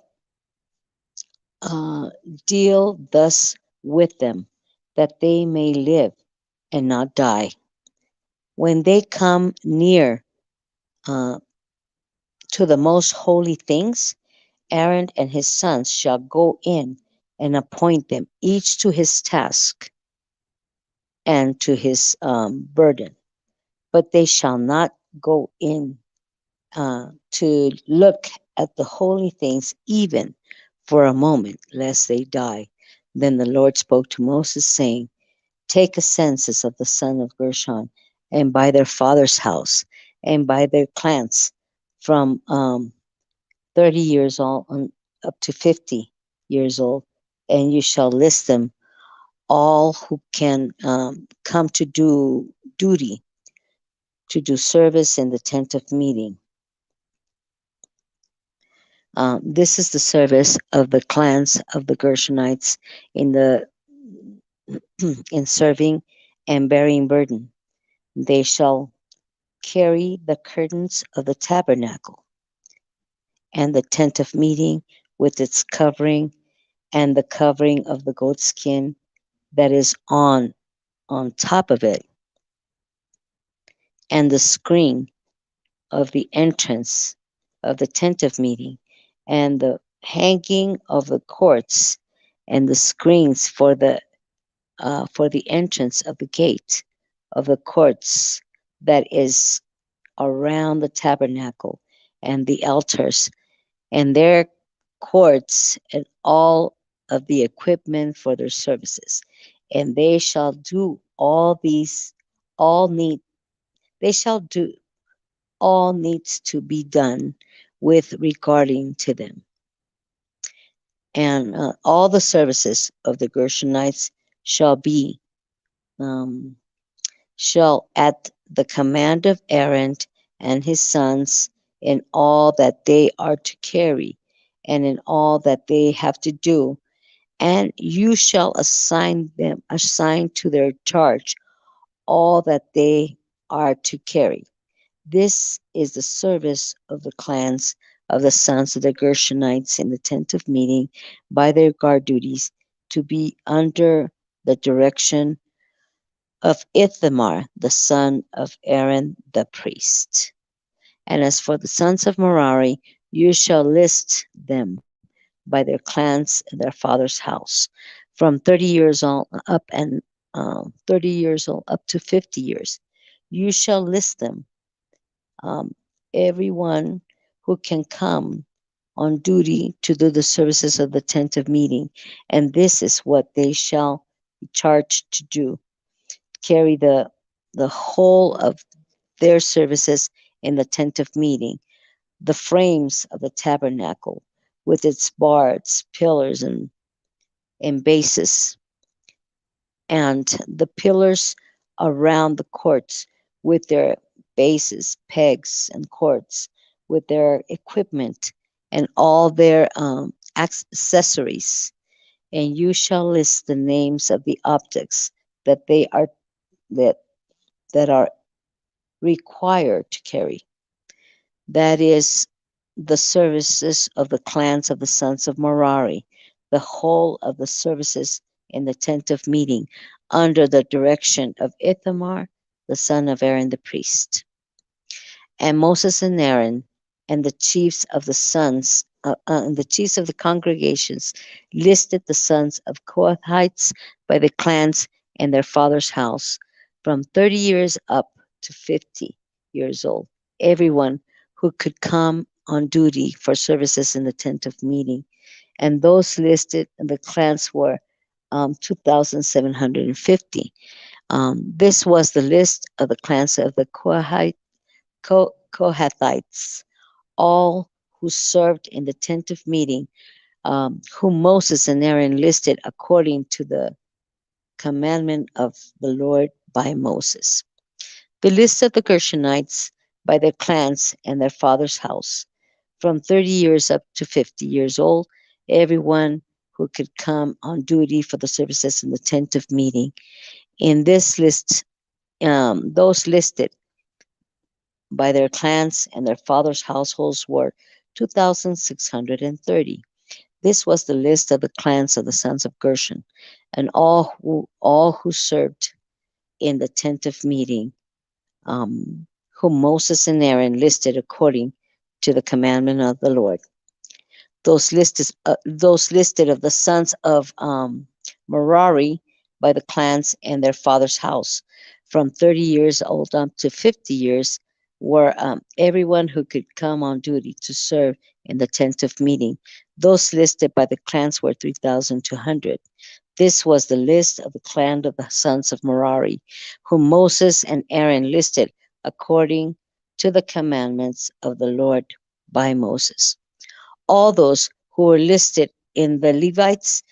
uh, deal thus with them, that they may live and not die. When they come near uh, to the most holy things, Aaron and his sons shall go in and appoint them, each to his task and to his burden. But they shall not go in to look at the holy things even for a moment, lest they die. Then the Lord spoke to Moses, saying, Take a census of the son of Gershon and by their father's house, and by their clans, from 30 years old up to 50 years old, and you shall list them all who can come to do duty, to do service in the tent of meeting. This is the service of the clans of the Gershonites in the in serving and bearing burden. They shall carry the curtains of the tabernacle and the tent of meeting with its covering and the covering of the goat skin that is on top of it, and the screen of the entrance of the tent of meeting, and the hanging of the courts, and the screens for the entrance of the gate of the courts that is around the tabernacle, and the altars and their courts, and all of the equipment for their services. And they shall do all these, all need, they shall do all needs to be done with regarding to them. And all the services of the Gershonites shall be, um, shall at the command of Aaron and his sons, in all that they are to carry, and in all that they have to do, and you shall assign to their charge all that they are to carry. This is the service of the clans of the sons of the Gershonites in the tent of meeting by their guard duties, to be under the direction of Ithamar, the son of Aaron the priest. And as for the sons of Merari, you shall list them by their clans and their father's house, from 30 years old up and 30 years old up to 50 years. You shall list them, um, everyone who can come on duty to do the services of the tent of meeting, and this is what they shall be charged to do: carry the whole of their services in the tent of meeting, the frames of the tabernacle with its bars, pillars, and bases, and the pillars around the courts with their bases, pegs, and cords, with their equipment and all their accessories. And you shall list the names of the objects that they are that that are required to carry. That is the services of the clans of the sons of Merari, the whole of the services in the tent of meeting, under the direction of Ithamar, the son of Aaron the priest. And Moses and Aaron and the chiefs of the sons and the chiefs of the congregations listed the sons of Kohathites by the clans and their father's house, from 30 years up to 50 years old, everyone who could come on duty for services in the tent of meeting. And those listed in the clans were 2,750. This was the list of the clans of the Kohathites, all who served in the tent of meeting, whom Moses and Aaron listed according to the commandment of the Lord by Moses. The list of the Gershonites by their clans and their father's house, from 30 years up to 50 years old, everyone who could come on duty for the services in the tent of meeting. In this list, those listed by their clans and their fathers' households were 2,630. This was the list of the clans of the sons of Gershon, and all who served in the tent of meeting, whom Moses and Aaron listed according to the commandment of the Lord. Those listed of the sons of Merari by the clans and their father's house, from 30 years old up to 50 years, were everyone who could come on duty to serve in the tent of meeting. Those listed by the clans were 3,200. This was the list of the clan of the sons of Merari, whom Moses and Aaron listed according to the commandments of the Lord by Moses. All those who were listed in the Levites,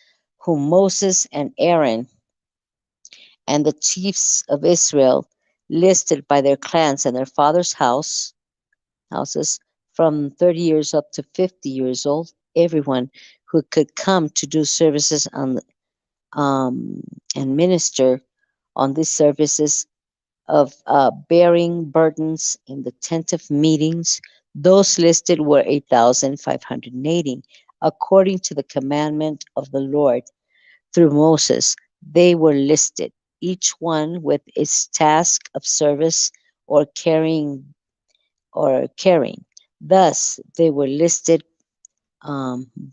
whom Moses and Aaron and the chiefs of Israel listed by their clans and their fathers' houses, from 30 years up to 50 years old, everyone who could come to do services on um, and minister on these services of bearing burdens in the tent of meetings. Those listed were 8,580, according to the commandment of the Lord through Moses. They were listed, each one with its task of service or carrying. Thus, they were listed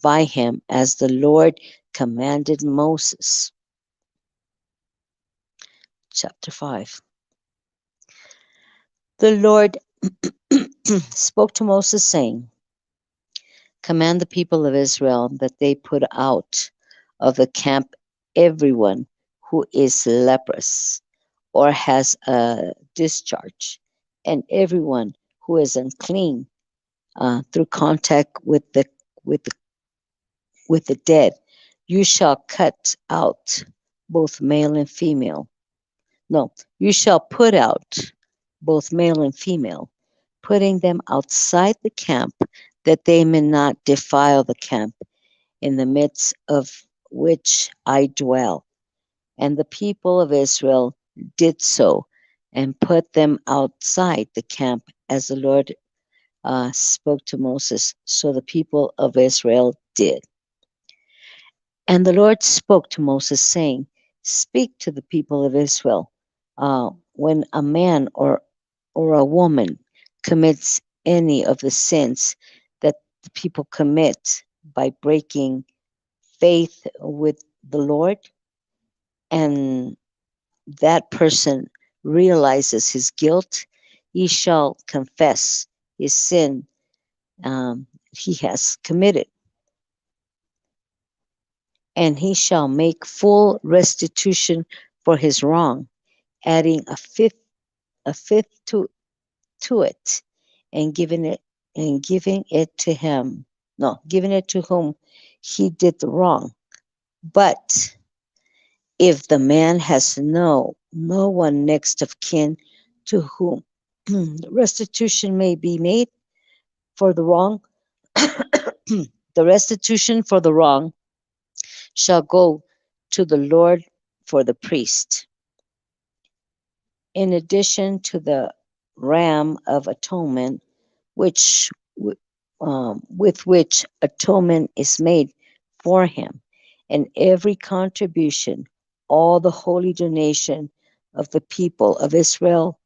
by him as the Lord commanded Moses. Chapter 5. The Lord spoke to Moses, saying, command the people of Israel that they put out of the camp everyone who is leprous or has a discharge, and everyone who is unclean through contact with the with the dead. You shall cut out both male and female. No, you shall put out both male and female, putting them outside the camp, that they may not defile the camp in the midst of which I dwell. And the people of Israel did so, and put them outside the camp, as the Lord spoke to Moses. So the people of Israel did. And the Lord spoke to Moses, saying, speak to the people of Israel. When a man or a woman commits any of the sins that the people commit by breaking faith with the Lord, and that person realizes his guilt, he shall confess his sin he has committed, and he shall make full restitution for his wrong, adding a fifth to it, and giving it to him. No, giving it to whom he did the wrong. But if the man has no one next of kin to whom restitution may be made for the wrong, the restitution for the wrong shall go to the Lord for the priest. In addition to the ram of atonement, which with which atonement is made for him, and every contribution, all the holy donation of the people of Israel,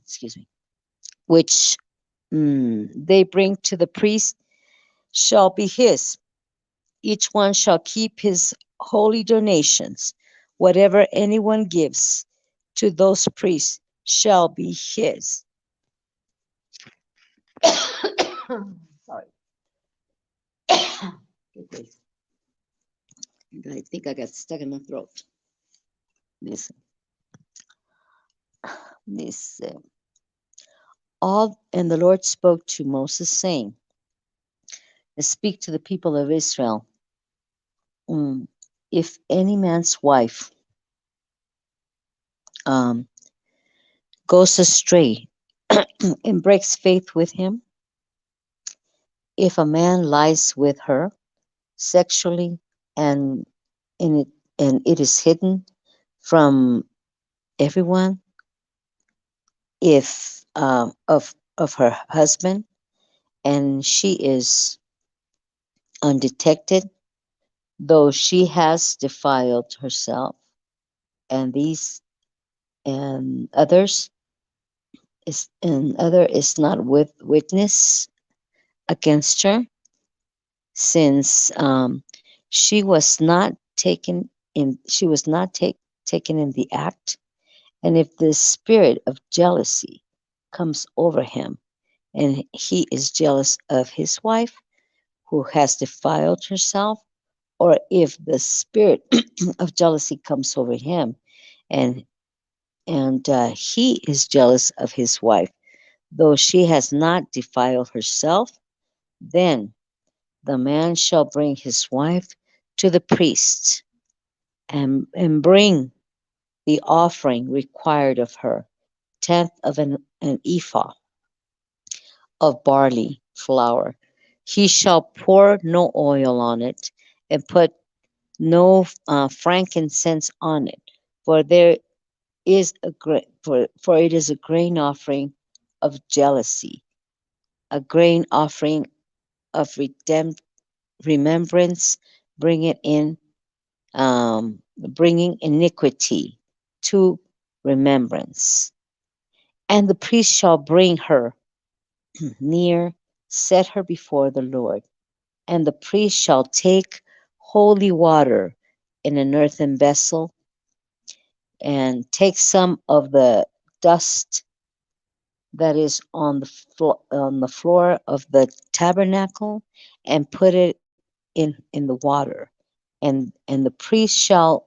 excuse me, which they bring to the priest, shall be his. Each one shall keep his holy donations. Whatever anyone gives to those priests shall be his. Sorry. I think I got stuck in my throat. Listen. Listen. And the Lord spoke to Moses, saying, speak to the people of Israel. If any man's wife um, goes astray and breaks faith with him, if a man lies with her sexually, and in it and it is hidden from everyone, if of her husband, and she is undetected, though she has defiled herself, and these and others and other is not with witness against her, since she was not taken in the act, and if the spirit of jealousy comes over him, and he is jealous of his wife who has defiled herself, or if the spirit of jealousy comes over him, and he is jealous of his wife, though she has not defiled herself, then the man shall bring his wife to the priest, and bring the offering required of her, tenth of an ephah of barley flour. He shall pour no oil on it, and put no frankincense on it, for there is for it is a grain offering of jealousy, a grain offering of remembrance, bring it in, bringing iniquity to remembrance. And the priest shall bring her near, set her before the Lord. And the priest shall take holy water in an earthen vessel, and take some of the dust that is on on the floor of the tabernacle, and put it in the water. And the priest shall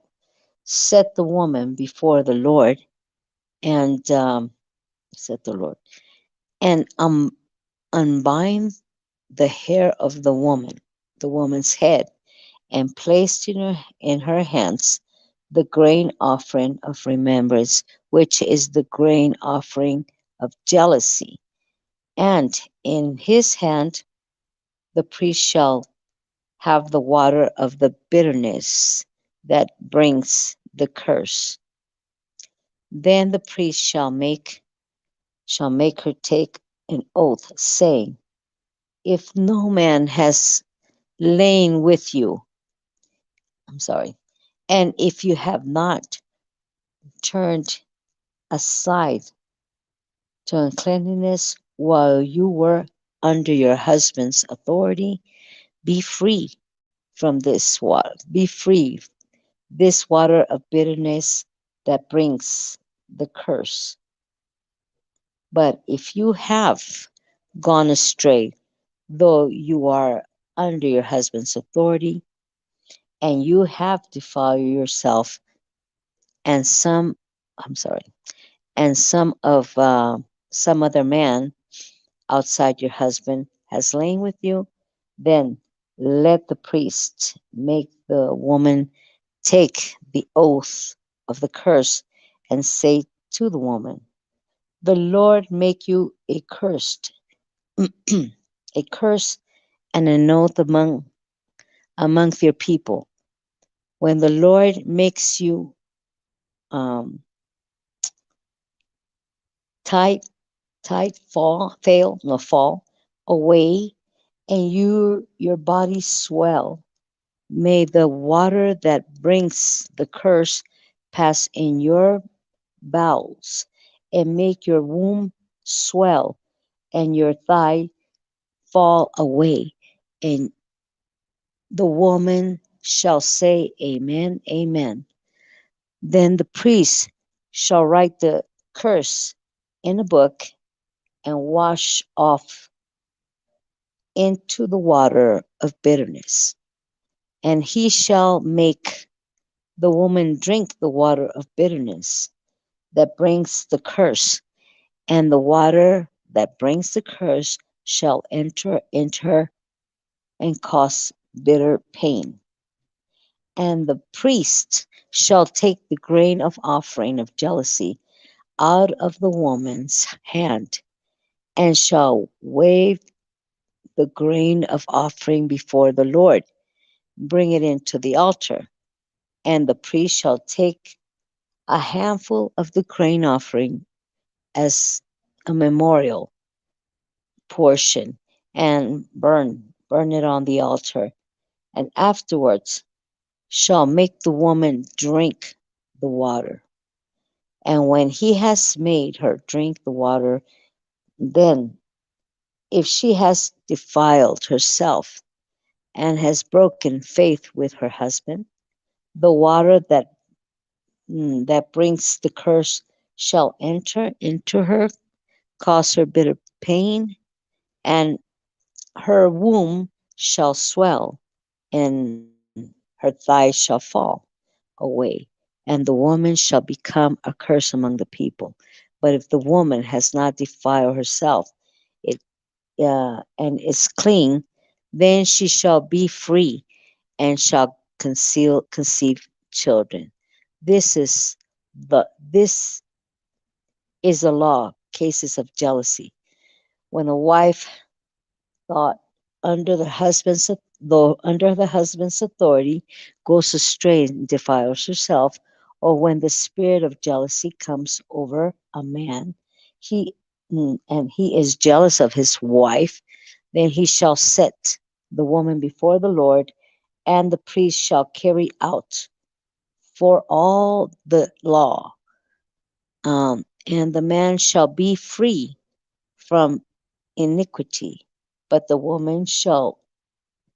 set the woman before the Lord, and set the Lord, and unbind the hair of the woman's head, and placed in her hands the grain offering of remembrance, which is the grain offering of jealousy. And in his hand the priest shall have the water of the bitterness that brings the curse. Then the priest shall make her take an oath, saying, if no man has lain with you, I'm sorry, and if you have not turned aside to uncleanness while you were under your husband's authority, be free from this water. Be free, this water of bitterness that brings the curse. But if you have gone astray, though you are under your husband's authority, and you have defiled yourself, and I'm sorry, and some other man outside your husband has lain with you, then let the priest make the woman take the oath of the curse, and say to the woman, the Lord make you a cursed, a curse and an oath amongst your people. When the Lord makes you um, tight, fall away, and your body swell, may the water that brings the curse pass in your bowels, and make your womb swell, and your thigh fall away. And the woman shall say, Amen, Amen. Then the priest shall write the curse in a book, and wash off into the water of bitterness. And he shall make the woman drink the water of bitterness that brings the curse, and the water that brings the curse shall enter into her, and cause bitter pain. And the priest shall take the grain of offering of jealousy out of the woman's hand, and shall wave the grain of offering before the Lord, bring it into the altar. And the priest shall take a handful of the grain offering as a memorial portion, and burn it on the altar, and afterwards shall make the woman drink the water. And when he has made her drink the water, then if she has defiled herself, and has broken faith with her husband, the water that brings the curse shall enter into her, cause her bitter pain, and her womb shall swell, and her thighs shall fall away, and the woman shall become a curse among the people. But if the woman has not defiled herself, it and is clean, then she shall be free and shall conceive children. This is this is the law. Cases of jealousy. When a wife thought under the husband's though under the husband's authority goes astray and defiles herself, or when the spirit of jealousy comes over a man, he and he is jealous of his wife, then he shall set the woman before the Lord, and the priest shall carry out for all the law, and the man shall be free from iniquity, but the woman shall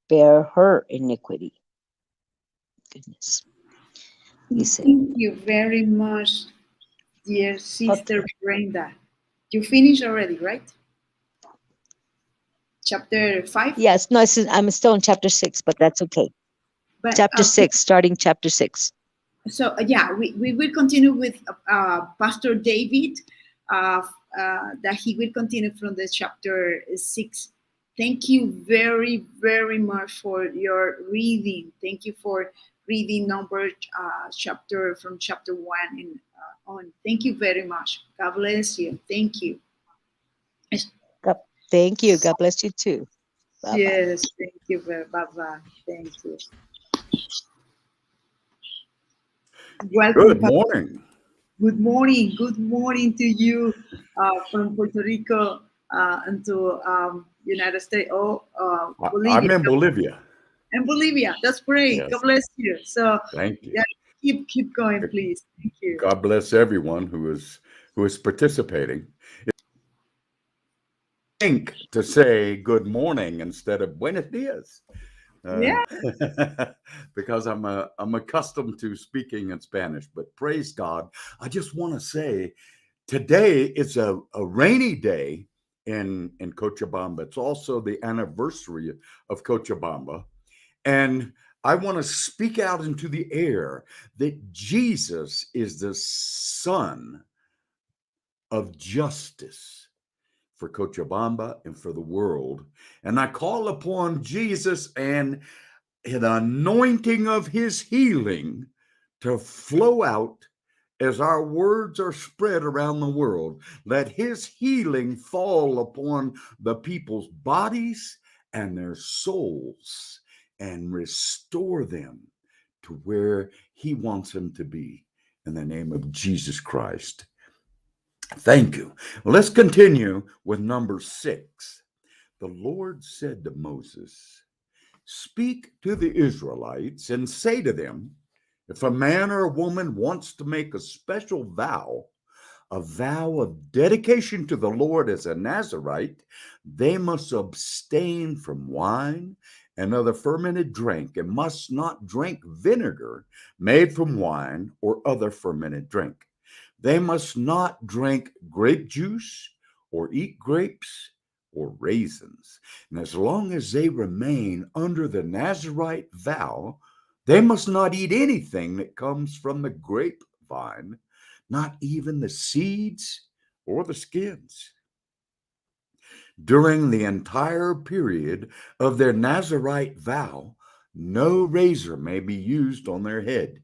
bear her iniquity. Goodness. Dice, Thank you very much, dear okay. sister Brenda. You finished already, right? Chapter 5? Yes, no, I'm still in chapter 6, but that's okay. But Chapter 6, starting chapter 6. so yeah, we will continue with Pastor David, uh, that he will continue from the chapter 6. Thank you very, very much for your reading. Thank you for reading number chapter from chapter 1 and on. Thank you very much. God bless you. Thank you. God, thank you. God bless you too. Bye bye. Yes, thank you. Bye bye. Thank you. Welcome, Good Pastor. morning. Good morning. Good morning to you from Puerto Rico and to United States. Oh, I'm Bolivia. in Bolivia. And Bolivia. That's great. God Yes, bless you. So, thank you. yeah, keep going, please. Thank you. God bless everyone who is participating. Think to say good morning instead of buenos dias, uh, Yeah. because I'm accustomed to speaking in Spanish. But praise God, I just want to say today is a rainy day in Cochabamba. It's also the anniversary of Cochabamba. And I want to speak out into the air that Jesus is the Son of justice for Cochabamba and for the world. And I call upon Jesus and the anointing of his healing to flow out as our words are spread around the world. Let his healing fall upon the people's bodies and their souls and restore them to where he wants them to be. In the name of Jesus Christ. Thank you. Let's continue with number 6. The Lord said to Moses, "Speak to the Israelites and say to them, if a man or a woman wants to make a vow of dedication to the Lord as a Nazarite, they must abstain from wine and other fermented drink and must not drink vinegar made from wine or other fermented drink. They must not drink grape juice or eat grapes or raisins. And as long as they remain under the Nazarite vow, they must not eat anything that comes from the grapevine, not even the seeds or the skins. During the entire period of their Nazarite vow, no razor may be used on their head.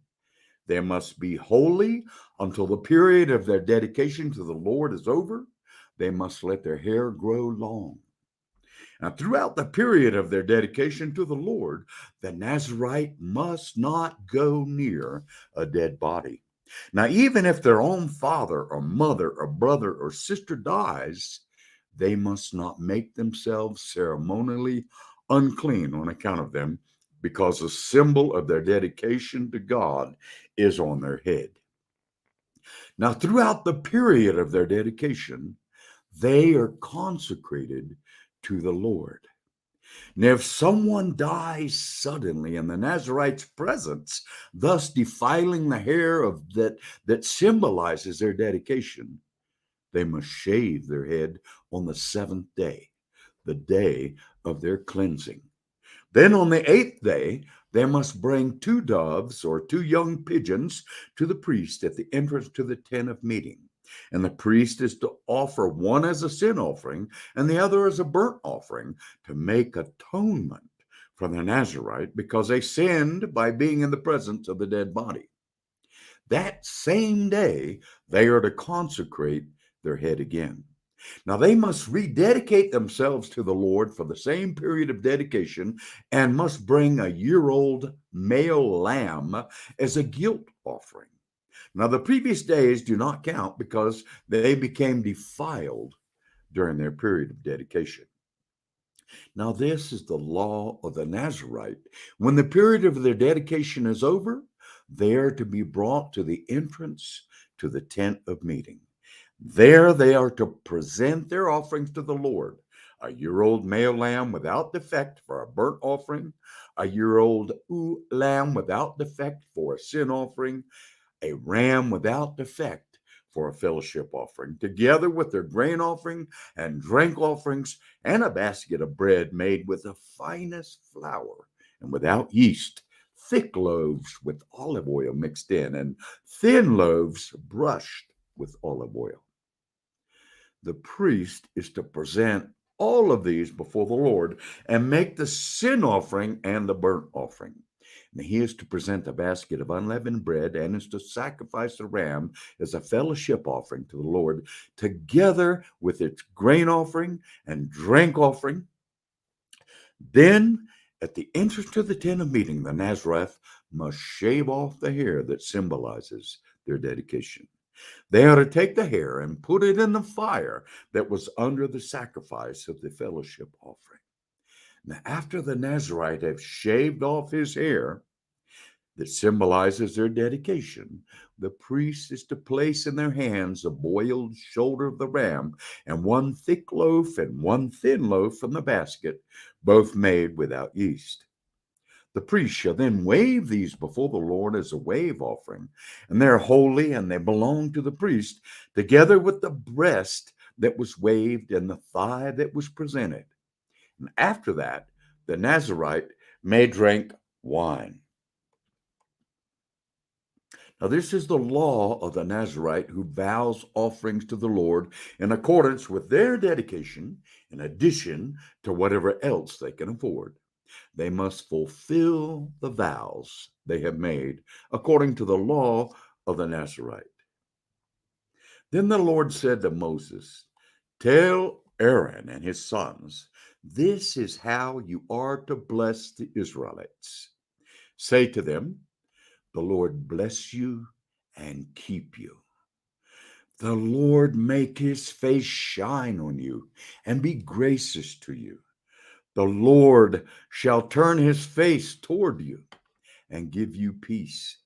They must be holy until the period of their dedication to the Lord is over. They must let their hair grow long. Now, throughout the period of their dedication to the Lord, the Nazarite must not go near a dead body. Now, even if their own father or mother or brother or sister dies, they must not make themselves ceremonially unclean on account of them, because a symbol of their dedication to God is on their head. Now, throughout the period of their dedication, they are consecrated to the Lord. Now, if someone dies suddenly in the Nazarite's presence, thus defiling the hair of that symbolizes their dedication, they must shave their head on the 7th day, the day of their cleansing. Then on the 8th day, They must bring 2 doves or 2 young pigeons to the priest at the entrance to the tent of meeting. And the priest is to offer one as a sin offering and the other as a burnt offering to make atonement for the Nazarite because they sinned by being in the presence of the dead body. That same day, they are to consecrate their head again. Now, they must rededicate themselves to the Lord for the same period of dedication and must bring a year-old male lamb as a guilt offering. Now, the previous days do not count because they became defiled during their period of dedication. Now, this is the law of the Nazarite. When the period of their dedication is over, they are to be brought to the entrance to the tent of meeting. There they are to present their offerings to the Lord: a year-old male lamb without defect for a burnt offering, a year-old ewe lamb without defect for a sin offering, a ram without defect for a fellowship offering, together with their grain offering and drink offerings, and a basket of bread made with the finest flour and without yeast, thick loaves with olive oil mixed in, and thin loaves brushed with olive oil. The priest is to present all of these before the Lord and make the sin offering and the burnt offering. And he is to present a basket of unleavened bread and is to sacrifice a ram as a fellowship offering to the Lord, together with its grain offering and drink offering. Then, at the entrance to the tent of meeting, the Nazareth must shave off the hair that symbolizes their dedication. They are to take the hair and put it in the fire that was under the sacrifice of the fellowship offering. Now, after the Nazarite have shaved off his hair that symbolizes their dedication, the priest is to place in their hands a boiled shoulder of the ram and 1 thick loaf and 1 thin loaf from the basket, both made without yeast. The priest shall then wave these before the Lord as a wave offering, and they are holy and they belong to the priest, together with the breast that was waved and the thigh that was presented. And after that, the Nazarite may drink wine. Now, this is the law of the Nazarite who vows offerings to the Lord in accordance with their dedication, in addition to whatever else they can afford. They must fulfill the vows they have made according to the law of the Nazarite. Then the Lord said to Moses, "Tell Aaron and his sons, this is how you are to bless the Israelites. Say to them, the Lord bless you and keep you. The Lord make his face shine on you and be gracious to you. The Lord shall turn his face toward you and give you peace.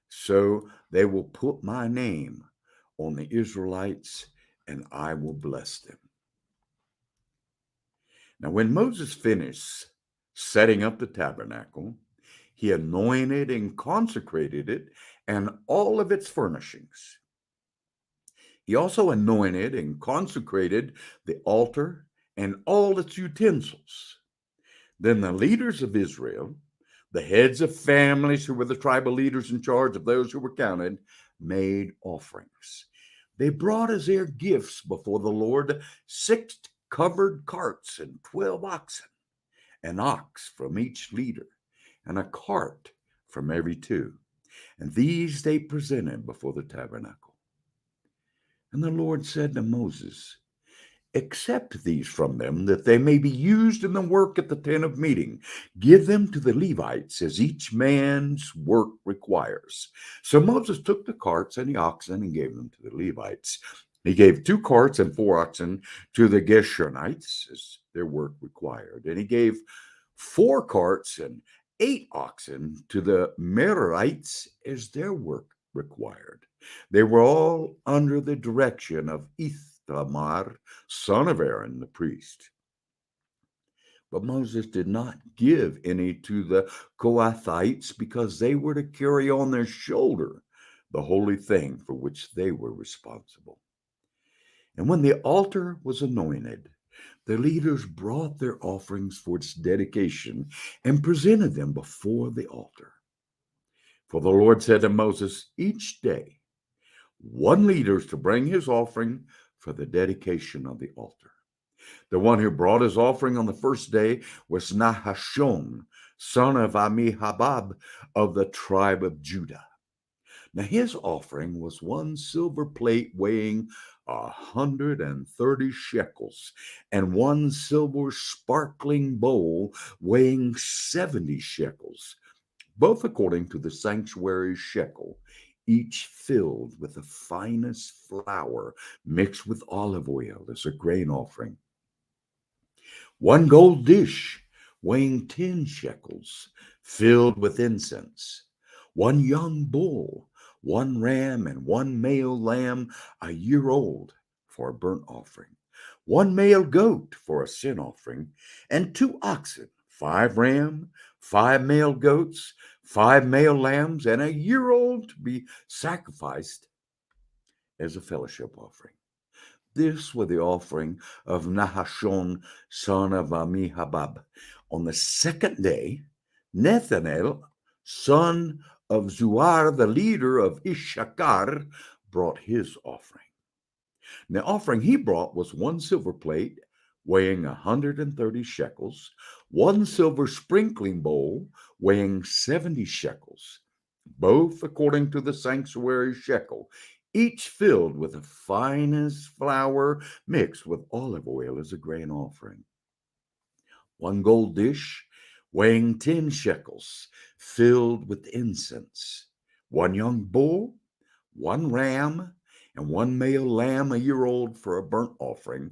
So they will put my name on the Israelites, and I will bless them." Now, when Moses finished setting up the tabernacle, he anointed and consecrated it and all of its furnishings. He also anointed and consecrated the altar and all its utensils. Then the leaders of Israel, the heads of families who were the tribal leaders in charge of those who were counted, made offerings. They brought as their gifts before the Lord 6 covered carts and 12 oxen, an ox from each leader, and a cart from every 2. And these they presented before the tabernacle. And the Lord said to Moses, "Accept these from them, that they may be used in the work at the tent of meeting. Give them to the Levites as each man's work requires." So Moses took the carts and the oxen and gave them to the Levites. He gave 2 carts and 4 oxen to the Gershonites as their work required. And he gave 4 carts and 8 oxen to the Merarites as their work required. They were all under the direction of Ithamar, son of Aaron, the priest. But Moses did not give any to the Kohathites because they were to carry on their shoulder the holy thing for which they were responsible. And when the altar was anointed, The leaders brought their offerings for its dedication and presented them before the altar. For the Lord said to Moses, each day one leader is to bring his offering for the dedication of the altar. The one who brought his offering on the first day was Nahashon, son of Ammihabab of the tribe of Judah. Now his offering was one silver plate weighing 130 shekels, and one silver sparkling bowl weighing 70 shekels, both according to the sanctuary shekel, each filled with the finest flour mixed with olive oil as a grain offering. One gold dish weighing 10 shekels, filled with incense. One young bull, one ram, and one male lamb a year old for a burnt offering. One male goat for a sin offering, and 2 oxen, 5 ram, 5 male goats, 5 male lambs, and a year old to be sacrificed as a fellowship offering. This was the offering of Nahashon, son of Ammihabab. On the second day, Nethanel, son of Zuar, the leader of Issachar, brought his offering. The offering he brought was one silver plate weighing 130 shekels, one silver sprinkling bowl weighing 70 shekels, both according to the sanctuary shekel, each filled with the finest flour mixed with olive oil as a grain offering. One gold dish weighing 10 shekels, filled with incense. One young bull, one ram, and one male lamb a year old for a burnt offering,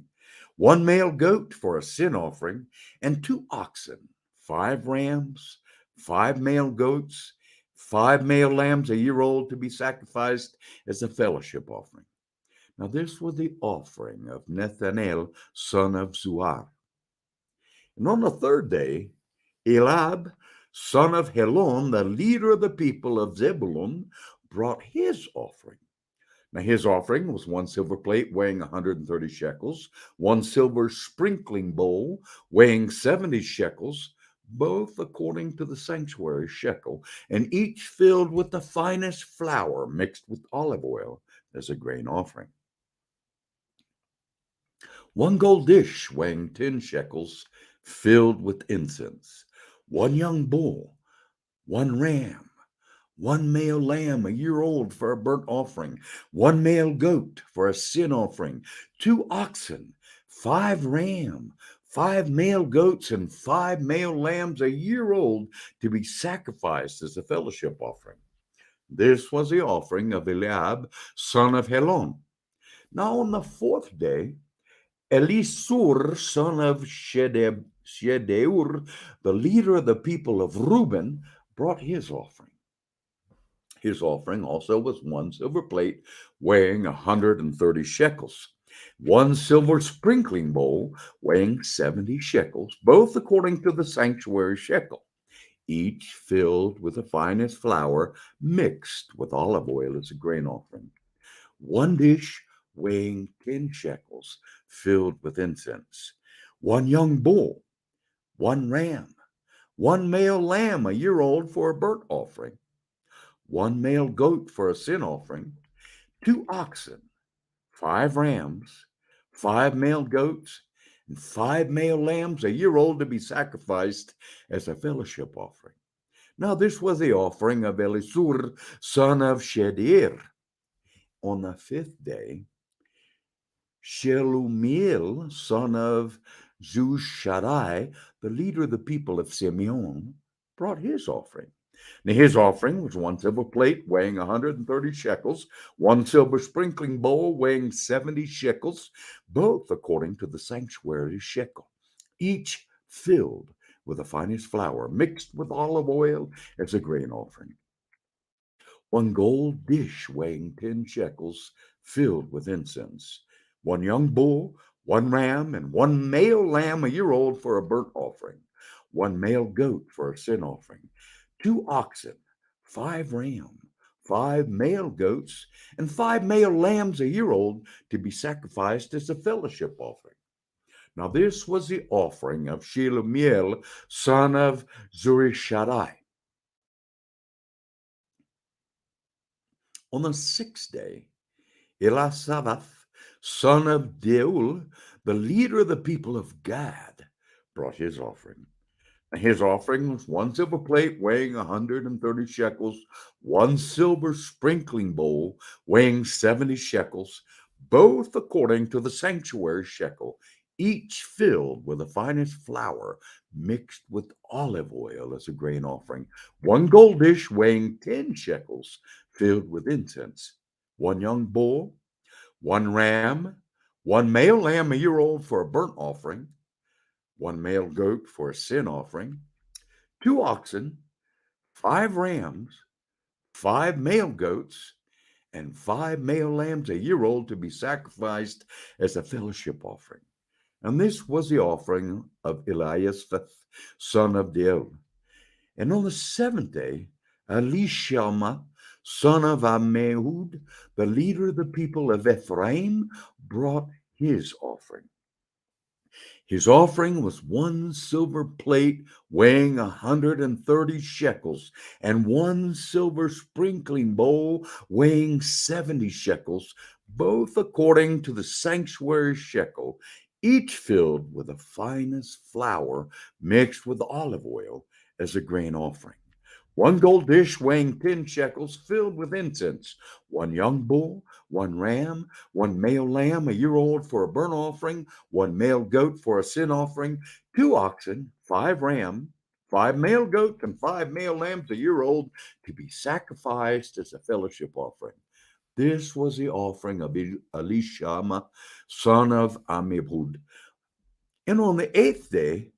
one male goat for a sin offering, and 2 oxen, 5 rams, 5 male goats, 5 male lambs a year old to be sacrificed as a fellowship offering. Now, this was the offering of Nethanel, son of Zuar. And on the third day, Elab, son of Helon, the leader of the people of Zebulun, brought his offering. Now, his offering was one silver plate weighing 130 shekels, one silver sprinkling bowl weighing 70 shekels, both according to the sanctuary shekel, and each filled with the finest flour mixed with olive oil as a grain offering. One gold dish weighing 10 shekels, filled with incense. One young bull, one ram, one male lamb a year old for a burnt offering, one male goat for a sin offering, 2 oxen, 5 ram, 5 male goats, and 5 male lambs a year old to be sacrificed as a fellowship offering. This was the offering of Eliab, son of Helon. Now on the fourth day, Elisur, son of Shedeur, the leader of the people of Reuben, brought his offering. His offering also was one silver plate weighing 130 shekels, one silver sprinkling bowl weighing 70 shekels, both according to the sanctuary shekel, each filled with the finest flour mixed with olive oil as a grain offering. One dish weighing 10 shekels, filled with incense. One young bull, one ram, one male lamb a year old for a burnt offering, one male goat for a sin offering, 2 oxen, 5 rams, 5 male goats, and 5 male lambs a year old to be sacrificed as a fellowship offering. Now, this was the offering of Elisur, son of Shedir. On the fifth day, Shelumiel, son of Zushaddai, the leader of the people of Simeon, brought his offering. Now, his offering was one silver plate weighing 130 shekels, one silver sprinkling bowl weighing 70 shekels, both according to the sanctuary shekel, each filled with the finest flour mixed with olive oil as a grain offering. One gold dish weighing 10 shekels, filled with incense. One young bull, one ram, and one male lamb a year old for a burnt offering. One male goat for a sin offering. 2 oxen, 5 ram, 5 male goats, and 5 male lambs a year old to be sacrificed as a fellowship offering. Now, this was the offering of Shelumiel, son of Zurishaddai. On the sixth day, Elisavath, son of Deul, the leader of the people of Gad, brought his offering. His offering was one silver plate weighing 130 shekels, one silver sprinkling bowl weighing 70 shekels, both according to the sanctuary shekel, each filled with the finest flour mixed with olive oil as a grain offering, one gold dish weighing 10 shekels filled with incense, one young bull, one ram, one male lamb a year old for a burnt offering, one male goat for a sin offering, two oxen, five rams, five male goats, and five male lambs a year old to be sacrificed as a fellowship offering. And this was the offering of Eliasaph, son of Deuel. And on the seventh day, Elishama, son of Ammihud, the leader of the people of Ephraim, brought his offering. His offering was one silver plate weighing 130 shekels, and one silver sprinkling bowl weighing 70 shekels, both according to the sanctuary shekel, each filled with the finest flour mixed with olive oil as a grain offering. One gold dish weighing 10 shekels filled with incense, one young bull, one ram, one male lamb a year old for a burnt offering, one male goat for a sin offering, two oxen, five ram, five male goats, and five male lambs a year old to be sacrificed as a fellowship offering. This was the offering of Elishama, son of Ammihud. And on the eighth day,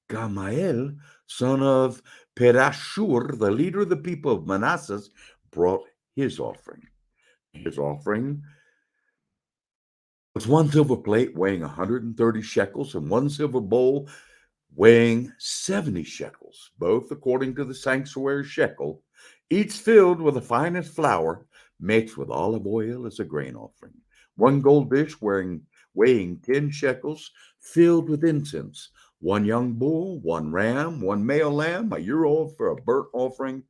Gamael, son of Pedashur, the leader of the people of Manasseh, brought his offering. His offering was one silver plate weighing 130 shekels and one silver bowl weighing 70 shekels, both according to the sanctuary shekel, each filled with the finest flour mixed with olive oil as a grain offering. One gold dish weighing 10 shekels filled with incense. One young bull, one ram, one male lamb a year old for a burnt offering,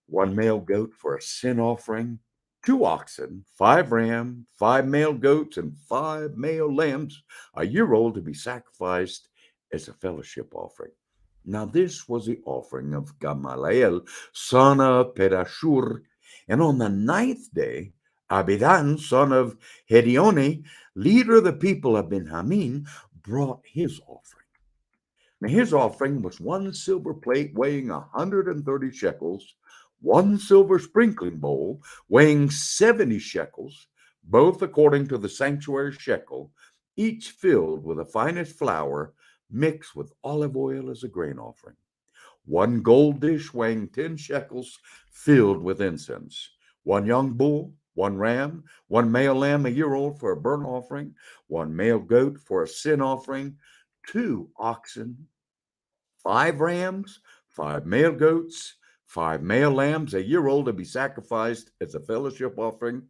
one male goat for a sin offering, two oxen, five ram, five male goats, and five male lambs a year old to be sacrificed as a fellowship offering. Now, this was the offering of Gamaliel, son of Pedashur. And on the ninth day, Abidan, son of Hedioni, leader of the people of Benjamin, brought his offering. Now, his offering was one silver plate weighing 130 shekels, one silver sprinkling bowl weighing 70 shekels, both according to the sanctuary shekel, each filled with the finest flour mixed with olive oil as a grain offering. One gold dish weighing 10 shekels filled with incense. One young bull, one ram, one male lamb a year old for a burnt offering, one male goat for a sin offering, two oxen, five rams, five male goats, five male lambs a year old to be sacrificed as a fellowship offering.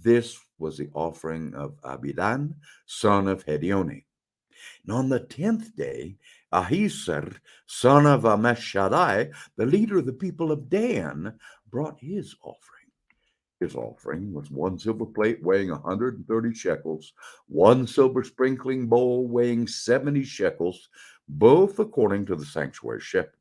This was the offering of Abidan, son of Hedioni. And on the 10th day, Ahisar, son of Ammishaddai, the leader of the people of Dan, brought his offering. His offering was one silver plate weighing 130 shekels, one silver sprinkling bowl weighing 70 shekels, both according to the sanctuary shekel,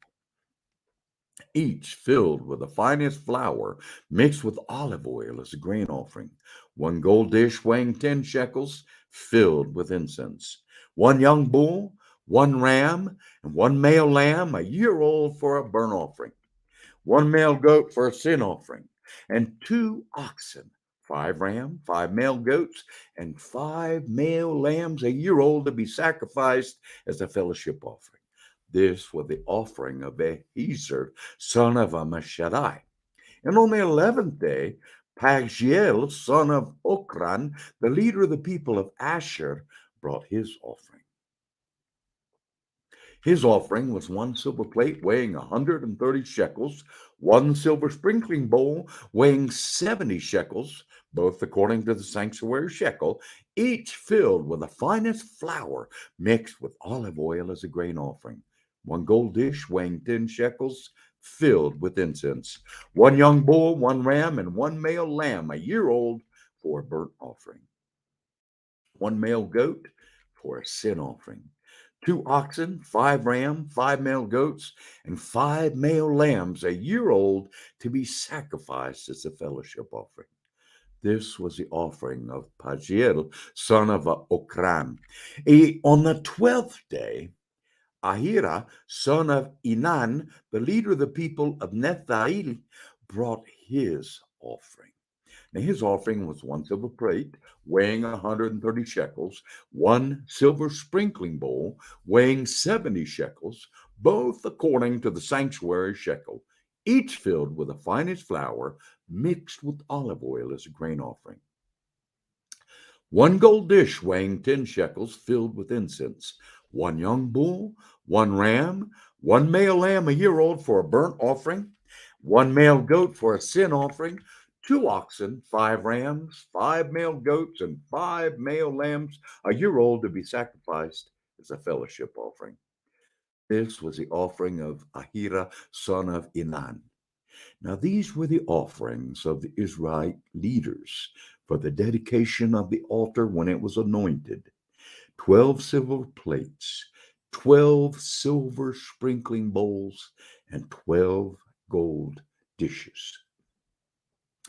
each filled with the finest flour mixed with olive oil as a grain offering, one gold dish weighing 10 shekels, filled with incense, one young bull, one ram, and one male lamb a year old for a burnt offering, one male goat for a sin offering, and two oxen, five ram, five male goats, and five male lambs a year old to be sacrificed as a fellowship offering. This was the offering of Ahiezer, son of Ammishaddai. And on the 11th day, Pagiel, son of Okran, the leader of the people of Asher, brought his offering. His offering was one silver plate weighing 130 shekels, one silver sprinkling bowl weighing 70 shekels, both according to the sanctuary shekel, each filled with the finest flour mixed with olive oil as a grain offering. One gold dish weighing 10 shekels, filled with incense. One young bull, one ram, and one male lamb, a year old, for a burnt offering. One male goat for a sin offering. Two oxen, five ram, five male goats, and five male lambs, a year old, to be sacrificed as a fellowship offering. This was the offering of Pagiel, son of Okran. On the 12th day, Ahira, son of Enan, the leader of the people of Nethail, brought his offering. Now, his offering was one silver plate weighing 130 shekels, one silver sprinkling bowl weighing 70 shekels, both according to the sanctuary shekel, each filled with the finest flour mixed with olive oil as a grain offering. One gold dish weighing 10 shekels filled with incense, one young bull, one ram, one male lamb a year old for a burnt offering, one male goat for a sin offering, two oxen, five rams, five male goats, and five male lambs a year old to be sacrificed as a fellowship offering. This was the offering of Ahira, son of Enan. Now, these were the offerings of the Israelite leaders for the dedication of the altar when it was anointed: 12 silver plates, 12 silver sprinkling bowls, and 12 gold dishes.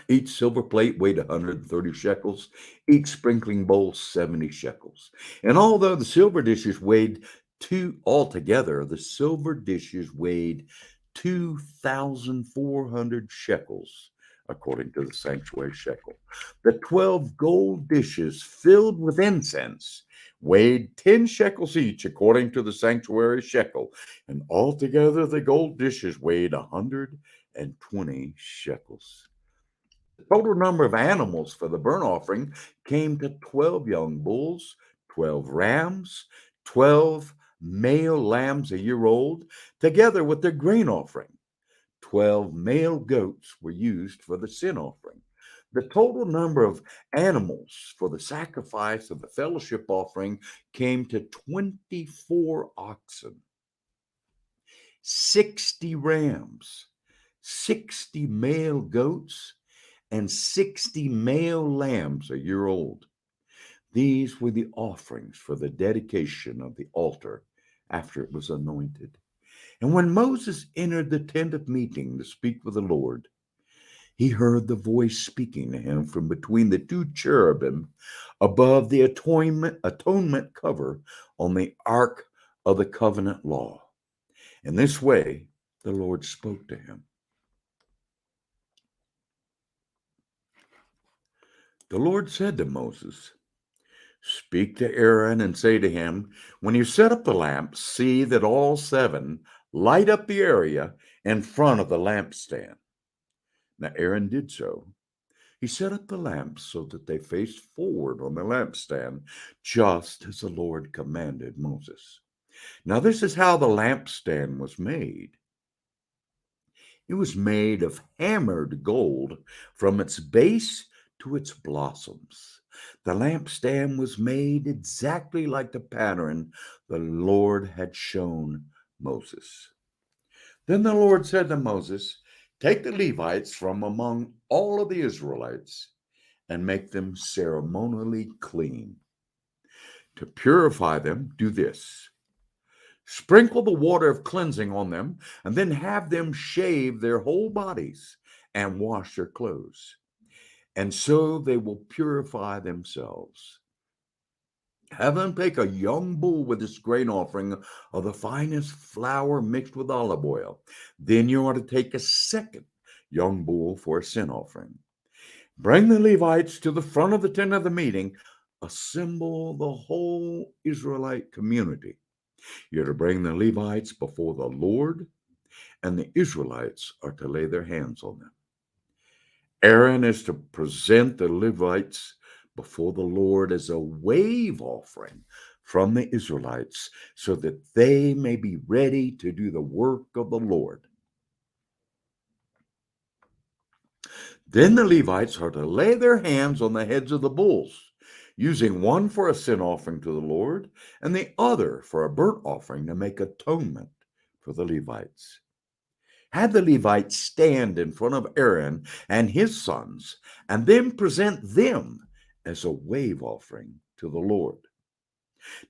Each silver plate weighed 130 shekels, each sprinkling bowl 70 shekels. And although the silver dishes weighed two altogether, the silver dishes weighed 2,400 shekels, according to the sanctuary shekel. The 12 gold dishes filled with incense weighed 10 shekels each, according to the sanctuary shekel. And altogether, the gold dishes weighed 120 shekels. The total number of animals for the burnt offering came to 12 young bulls, 12 rams, 12 male lambs a year old, together with their grain offering. 12 male goats were used for the sin offering. The total number of animals for the sacrifice of the fellowship offering came to 24 oxen, 60 rams, 60 male goats, and 60 male lambs a year old. These were the offerings for the dedication of the altar after it was anointed. And when Moses entered the tent of meeting to speak with the Lord, he heard the voice speaking to him from between the two cherubim above the atonement cover on the ark of the covenant law. In this way, the Lord spoke to him. The Lord said to Moses, "Speak to Aaron and say to him, when you set up the lamps, see that all seven light up the area in front of the lampstand." Now Aaron did so. He set up the lamps so that they faced forward on the lampstand, just as the Lord commanded Moses. Now this is how the lampstand was made. It was made of hammered gold from its base to its blossoms. The lampstand was made exactly like the pattern the Lord had shown Moses. Then the Lord said to Moses, "Take the Levites from among all of the Israelites and make them ceremonially clean. To purify them, do this: sprinkle the water of cleansing on them, and then have them shave their whole bodies and wash their clothes. And so they will purify themselves. Have them take a young bull with its grain offering of the finest flour mixed with olive oil. Then you are to take a second young bull for a sin offering. Bring the Levites to the front of the tent of the meeting. Assemble the whole Israelite community. You're to bring the Levites before the Lord, and the Israelites are to lay their hands on them. Aaron is to present the Levites before the Lord as a wave offering from the Israelites so that they may be ready to do the work of the Lord. Then the Levites are to lay their hands on the heads of the bulls, using one for a sin offering to the Lord and the other for a burnt offering to make atonement for the Levites. Have the Levites stand in front of Aaron and his sons, and then present them as a wave offering to the Lord.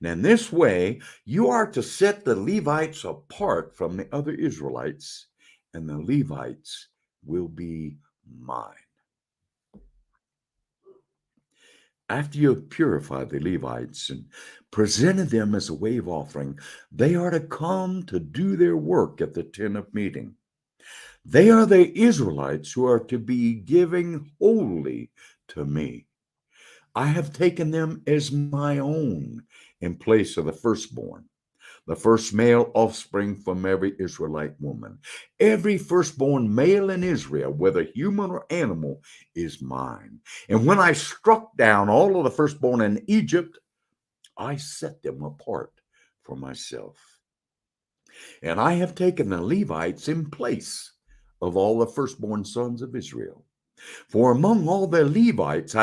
Now, in this way, you are to set the Levites apart from the other Israelites, and the Levites will be mine. After you have purified the Levites and presented them as a wave offering, they are to come to do their work at the tent of meeting. They are the Israelites who are to be giving wholly to me. I have taken them as my own in place of the firstborn, the first male offspring from every Israelite woman. Every firstborn male in Israel, whether human or animal, is mine. And when I struck down all of the firstborn in Egypt, I set them apart for myself. And I have taken the Levites in place of all the firstborn sons of Israel. For among all the Levites,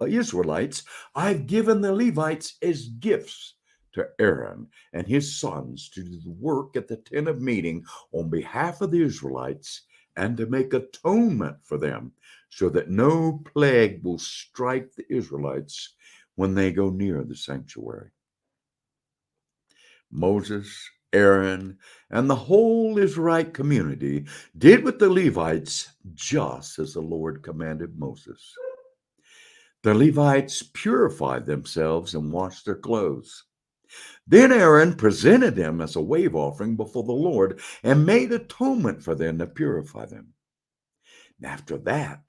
Israelites, I've given the Levites as gifts to Aaron and his sons to do the work at the tent of meeting on behalf of the Israelites and to make atonement for them, so that no plague will strike the Israelites when they go near the sanctuary. Moses, Aaron, and the whole Israelite community did with the Levites just as the Lord commanded Moses. The Levites purified themselves and washed their clothes. Then Aaron presented them as a wave offering before the Lord and made atonement for them to purify them. After that,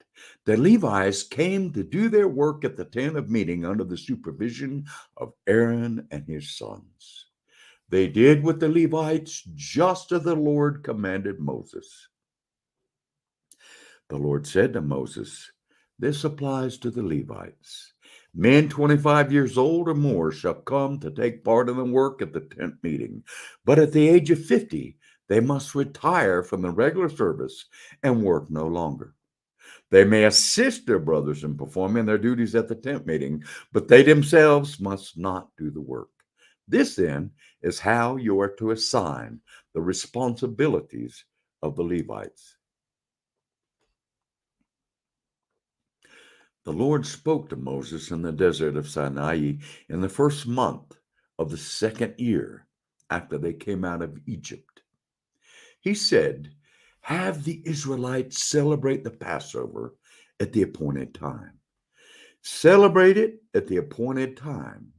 the Levites came to do their work at the tent of meeting under the supervision of Aaron and his sons. They did with the Levites just as the Lord commanded Moses. The Lord said to Moses, "This applies to the Levites. Men 25 years old or more shall come to take part in the work at the tent meeting, but at the age of 50, they must retire from the regular service and work no longer. They may assist their brothers in performing their duties at the tent meeting, but they themselves must not do the work. This, then, is how you are to assign the responsibilities of the Levites." The Lord spoke to Moses in the desert of Sinai in the first month of the second year after they came out of Egypt. He said, "Have the Israelites celebrate the Passover at the appointed time. Celebrate it at the appointed time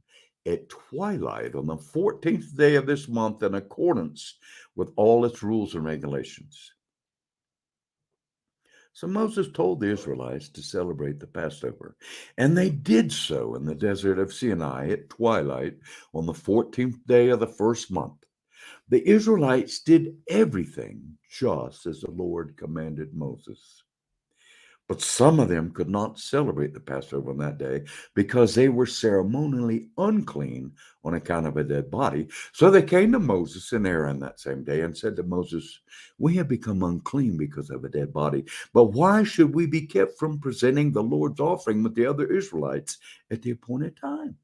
at twilight on the 14th day of this month in accordance with all its rules and regulations." So Moses told the Israelites to celebrate the Passover, and they did so in the desert of Sinai at twilight on the 14th day of the first month. The Israelites did everything just as the Lord commanded Moses. But some of them could not celebrate the Passover on that day because they were ceremonially unclean on account of a dead body. So they came to Moses and Aaron that same day and said to Moses, "We have become unclean because of a dead body. But why should we be kept from presenting the Lord's offering with the other Israelites at the appointed time?"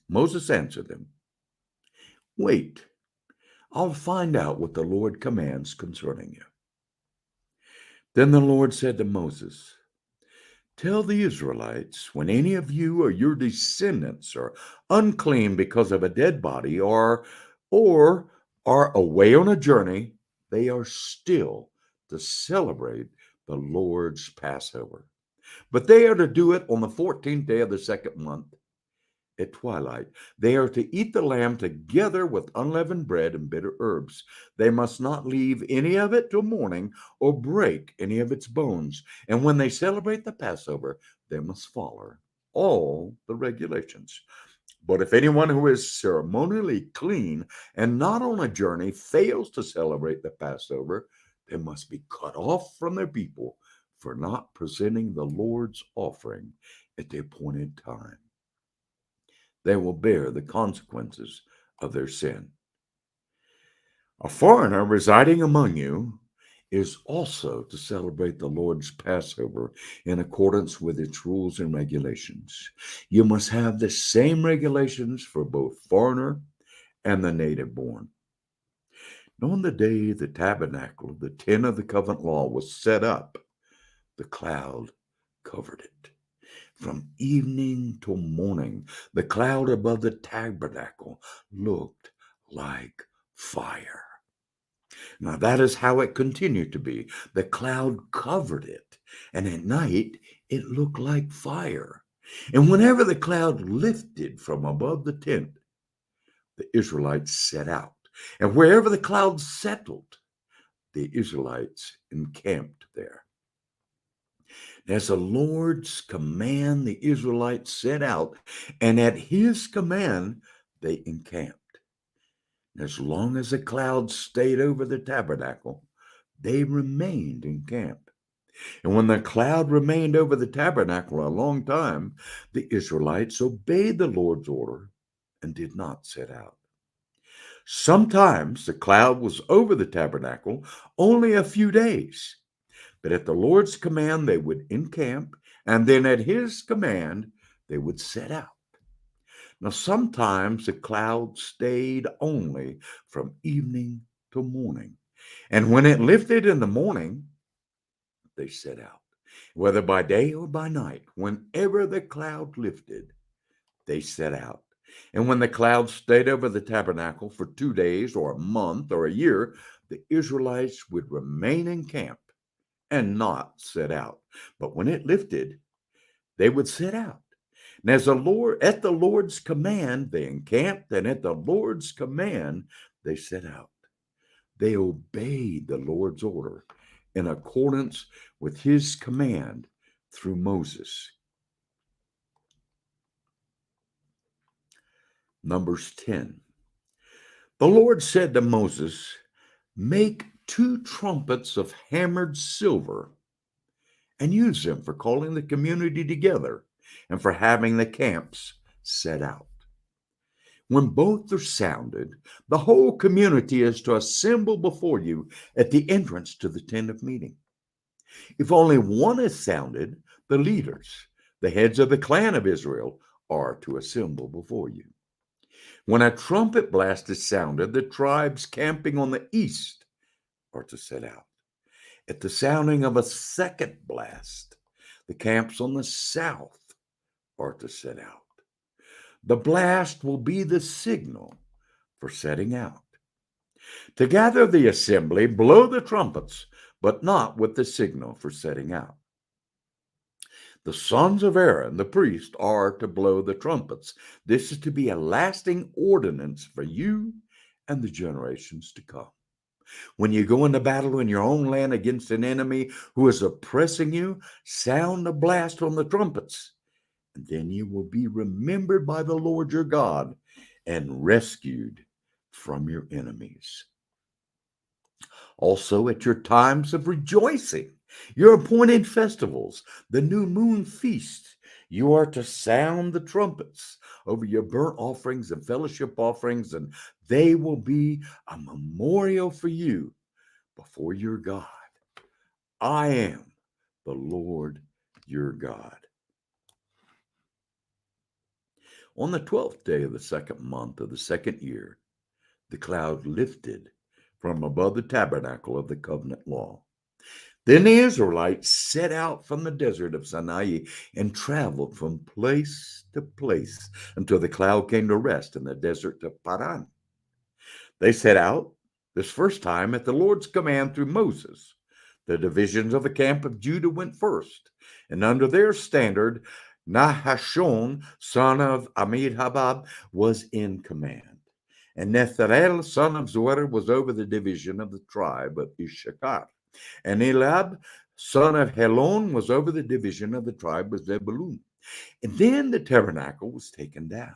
Moses answered them, "Wait, I'll find out what the Lord commands concerning you." Then the Lord said to Moses, "Tell the Israelites, when any of you or your descendants are unclean because of a dead body or are away on a journey, they are still to celebrate the Lord's Passover. But they are to do it on the 14th day of the second month at twilight. They are to eat the lamb together with unleavened bread and bitter herbs. They must not leave any of it till morning or break any of its bones. And when they celebrate the Passover, they must follow all the regulations. But if anyone who is ceremonially clean and not on a journey fails to celebrate the Passover, they must be cut off from their people for not presenting the Lord's offering at the appointed time. They will bear the consequences of their sin. A foreigner residing among you, is also to celebrate the Lord's Passover in accordance with its rules and regulations. You must have the same regulations for both foreigner and the native born. On the day the tabernacle, the tent of the covenant law, was set up, the cloud covered it. From evening till morning, the cloud above the tabernacle looked like fire. Now, that is how it continued to be. The cloud covered it, and at night it looked like fire. And whenever the cloud lifted from above the tent, the Israelites set out. And wherever the cloud settled, the Israelites encamped there. As the Lord's command, the Israelites set out, and at his command, they encamped. As long as the cloud stayed over the tabernacle, they remained in camp. And when the cloud remained over the tabernacle a long time, the Israelites obeyed the Lord's order and did not set out. Sometimes the cloud was over the tabernacle only a few days, but at the Lord's command they would encamp, and then at his command they would set out. Now, sometimes the cloud stayed only from evening to morning. And when it lifted in the morning, they set out. Whether by day or by night, whenever the cloud lifted, they set out. And when the cloud stayed over the tabernacle for 2 days or a month or a year, the Israelites would remain in camp and not set out. But when it lifted, they would set out. And at the Lord's command, they encamped, and at the Lord's command, they set out. They obeyed the Lord's order in accordance with his command through Moses. Numbers 10. The Lord said to Moses, "Make 2 trumpets of hammered silver and use them for calling the community together and for having the camps set out. When both are sounded, the whole community is to assemble before you at the entrance to the tent of meeting. If only one is sounded, the leaders, the heads of the clan of Israel, are to assemble before you. When a trumpet blast is sounded, the tribes camping on the east are to set out. At the sounding of a second blast, the camps on the south are to set out. The blast will be the signal for setting out. To gather the assembly, blow the trumpets, but not with the signal for setting out. The sons of Aaron, the priest, are to blow the trumpets. This is to be a lasting ordinance for you and the generations to come. When you go into battle in your own land against an enemy who is oppressing you, sound a blast on the trumpets, and then you will be remembered by the Lord your God and rescued from your enemies. Also, at your times of rejoicing, your appointed festivals, the new moon feast, you are to sound the trumpets over your burnt offerings and fellowship offerings, and they will be a memorial for you before your God. I am the Lord your God. On the 12th day of the second month of the second year, the cloud lifted from above the tabernacle of the covenant law. Then the Israelites set out from the desert of Sinai and traveled from place to place until the cloud came to rest in the desert of Paran. They set out this first time at the Lord's command through Moses. The divisions of the camp of Judah went first, and under their standard, Nahashon, son of Amminadab, was in command. And Nethanel, son of Zuar, was over the division of the tribe of Issachar. And Eliab, son of Helon, was over the division of the tribe of Zebulun. And then the tabernacle was taken down,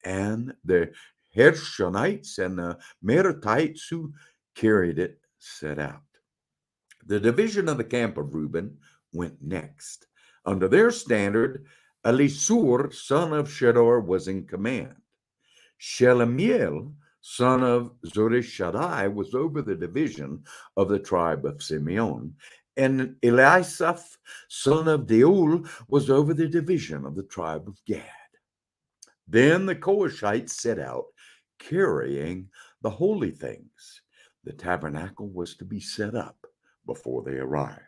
and the Hershonites and the Meratites who carried it set out. The division of the camp of Reuben went next. Under their standard, Elisur, son of Shedor, was in command. Shelemiel, son of Zurishaddai, was over the division of the tribe of Simeon, and Elisaph, son of Deuel, was over the division of the tribe of Gad. Then the Kohathites set out, carrying the holy things. The tabernacle was to be set up before they arrived.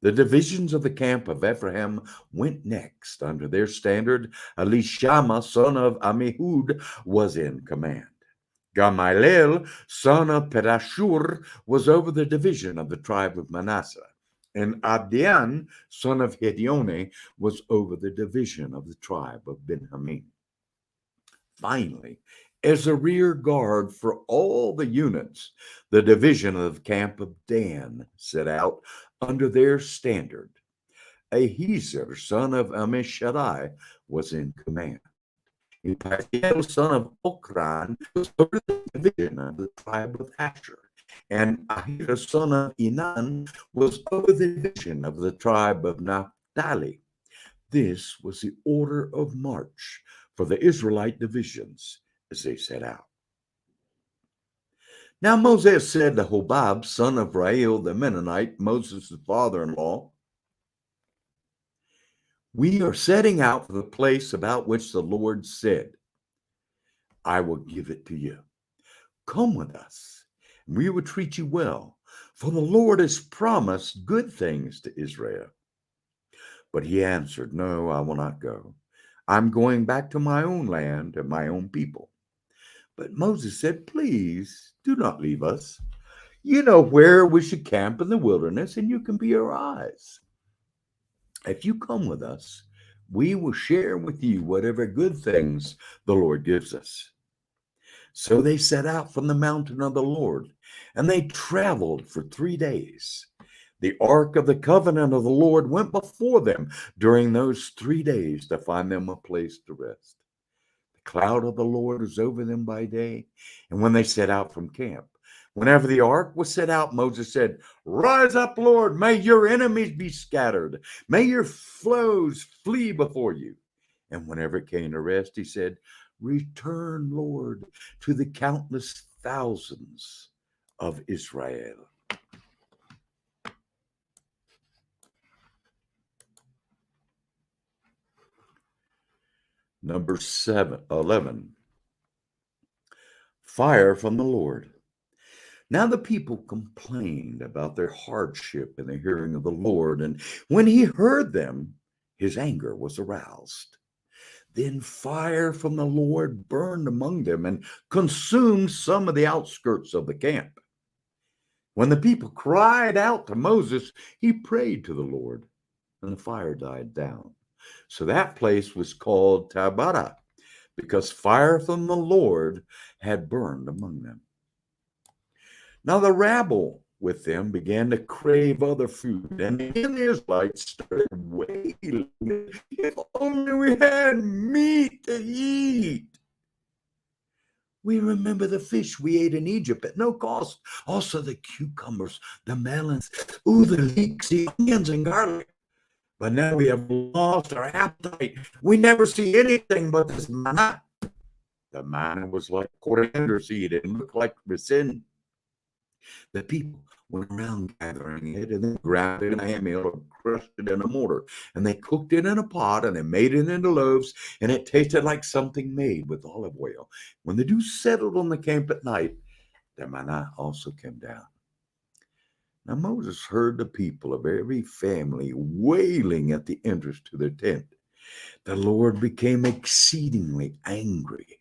The divisions of the camp of Ephraim went next. Under their standard, Elishama, son of Ammihud, was in command. Gamaliel, son of Pedashur, was over the division of the tribe of Manasseh. And Adian, son of Hedione, was over the division of the tribe of Benjamin. Finally, as a rear guard for all the units, the division of the camp of Dan set out under their standard. Ahiezer, son of Ammishaddai, was in command. Pagiel, son of Okran, was over the division of the tribe of Asher. And Ahira, son of Enan, was over the division of the tribe of Naphtali. This was the order of march for the Israelite divisions as they set out. Now Moses said to Hobab, son of Rael the Mennonite, Moses' father-in-law, "We are setting out for the place about which the Lord said, I will give it to you. Come with us, and we will treat you well, for the Lord has promised good things to Israel." But he answered, "No, I will not go. I'm going back to my own land and my own people." But Moses said, "Please do not leave us. You know where we should camp in the wilderness, and you can be our eyes. If you come with us, we will share with you whatever good things the Lord gives us." So they set out from the mountain of the Lord, and they traveled for 3 days. The ark of the covenant of the Lord went before them during those 3 days to find them a place to rest. The cloud of the Lord was over them by day, and when they set out from camp, whenever the ark was set out, Moses said, "Rise up, Lord, may your enemies be scattered. May your foes flee before you." And whenever it came to rest, he said, "Return, Lord, to the countless thousands of Israel." Number 11. Fire from the Lord. Now the people complained about their hardship in the hearing of the Lord, and when he heard them, his anger was aroused. Then fire from the Lord burned among them and consumed some of the outskirts of the camp. When the people cried out to Moses, he prayed to the Lord, and the fire died down. So that place was called Taberah, because fire from the Lord had burned among them. Now the rabble with them began to crave other food, and the Israelites started wailing, "If only we had meat to eat. We remember the fish we ate in Egypt at no cost, also the cucumbers, the melons, the leeks, the onions, and garlic. But now we have lost our appetite. We never see anything but this manna." The manna was like coriander seed and looked like resin. The people went around gathering it and then ground it in a handmill or crushed it in a mortar. And they cooked it in a pot and they made it into loaves, and it tasted like something made with olive oil. When the dew settled on the camp at night, the manna also came down. Now Moses heard the people of every family wailing at the entrance to their tent. The Lord became exceedingly angry,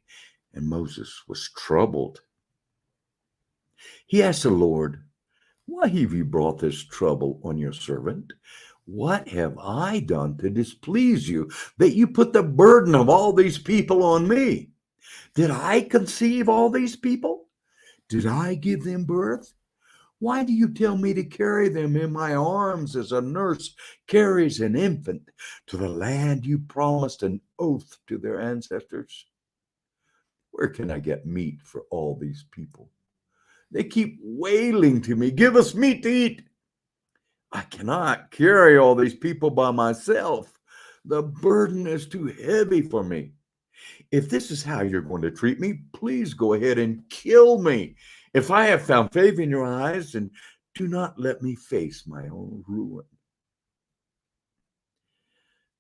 and Moses was troubled. He asked the Lord, "Why have you brought this trouble on your servant? What have I done to displease you that you put the burden of all these people on me? Did I conceive all these people? Did I give them birth? Why do you tell me to carry them in my arms as a nurse carries an infant to the land you promised an oath to their ancestors? Where can I get meat for all these people? They keep wailing to me, 'Give us meat to eat.' I cannot carry all these people by myself. The burden is too heavy for me." If this is how you're going to treat me, please go ahead and kill me. If I have found favor in your eyes, and do not let me face my own ruin.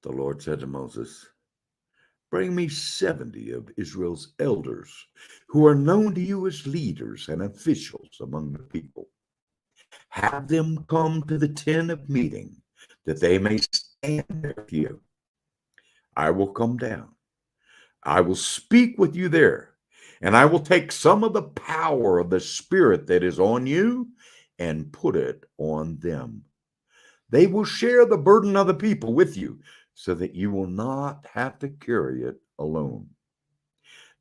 The Lord said to Moses, bring me 70 of Israel's elders who are known to you as leaders and officials among the people. Have them come to the tent of meeting, that they may stand there with you. I will come down. I will speak with you there, and I will take some of the power of the Spirit that is on you and put it on them. They will share the burden of the people with you, so that you will not have to carry it alone.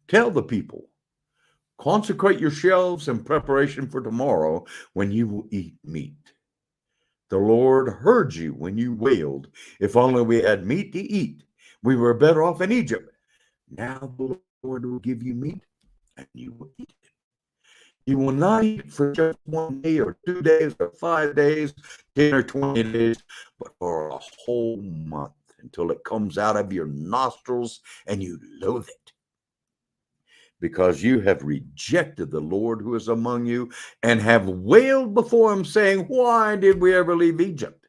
Tell the people, consecrate yourselves in preparation for tomorrow when you will eat meat. The Lord heard you when you wailed, if only we had meat to eat. We were better off in Egypt. Now the Lord will give you meat, and you will eat it. You will not eat for just 1 day or 2 days or 5 days, 10 or 20 days, but for a whole month until it comes out of your nostrils and you loathe it. Because you have rejected the Lord who is among you and have wailed before him, saying, why did we ever leave Egypt?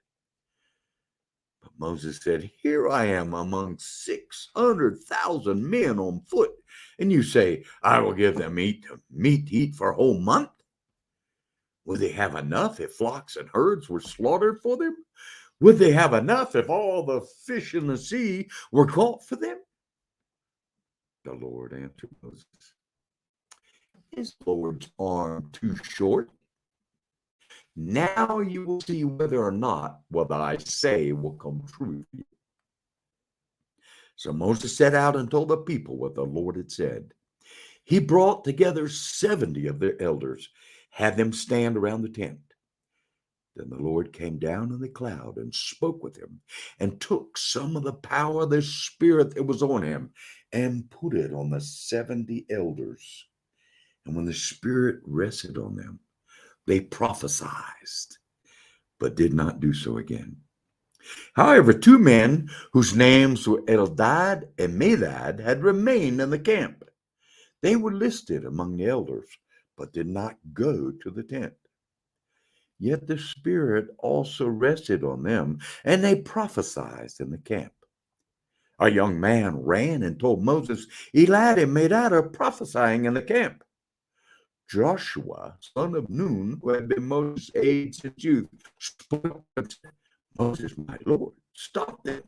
But Moses said, here I am among 600,000 men on foot, and you say, I will give them meat to eat for a whole month? Would they have enough if flocks and herds were slaughtered for them? Would they have enough if all the fish in the sea were caught for them? The Lord answered Moses, is the Lord's arm too short? Now you will see whether or not what I say will come true for you. So Moses set out and told the people what the Lord had said. He brought together 70 of their elders, had them stand around the tent. Then the Lord came down in the cloud and spoke with him, and took some of the power of the Spirit that was on him, and put it on the 70 elders. And when the Spirit rested on them, they prophesied, but did not do so again. However, 2 men whose names were Eldad and Medad had remained in the camp. They were listed among the elders, but did not go to the tent. Yet the Spirit also rested on them, and they prophesied in the camp. A young man ran and told Moses, Elad and Medad are prophesying in the camp. Joshua, son of Nun, who had been Moses' aide since youth, spoke up and said, Moses, my Lord, stop them.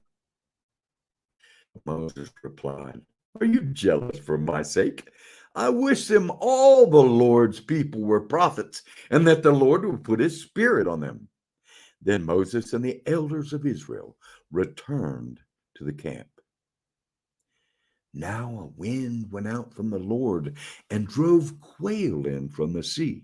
Moses replied, are you jealous for my sake? I wish them all the Lord's people were prophets, and that the Lord would put his Spirit on them. Then Moses and the elders of Israel returned to the camp. Now a wind went out from the Lord and drove quail in from the sea.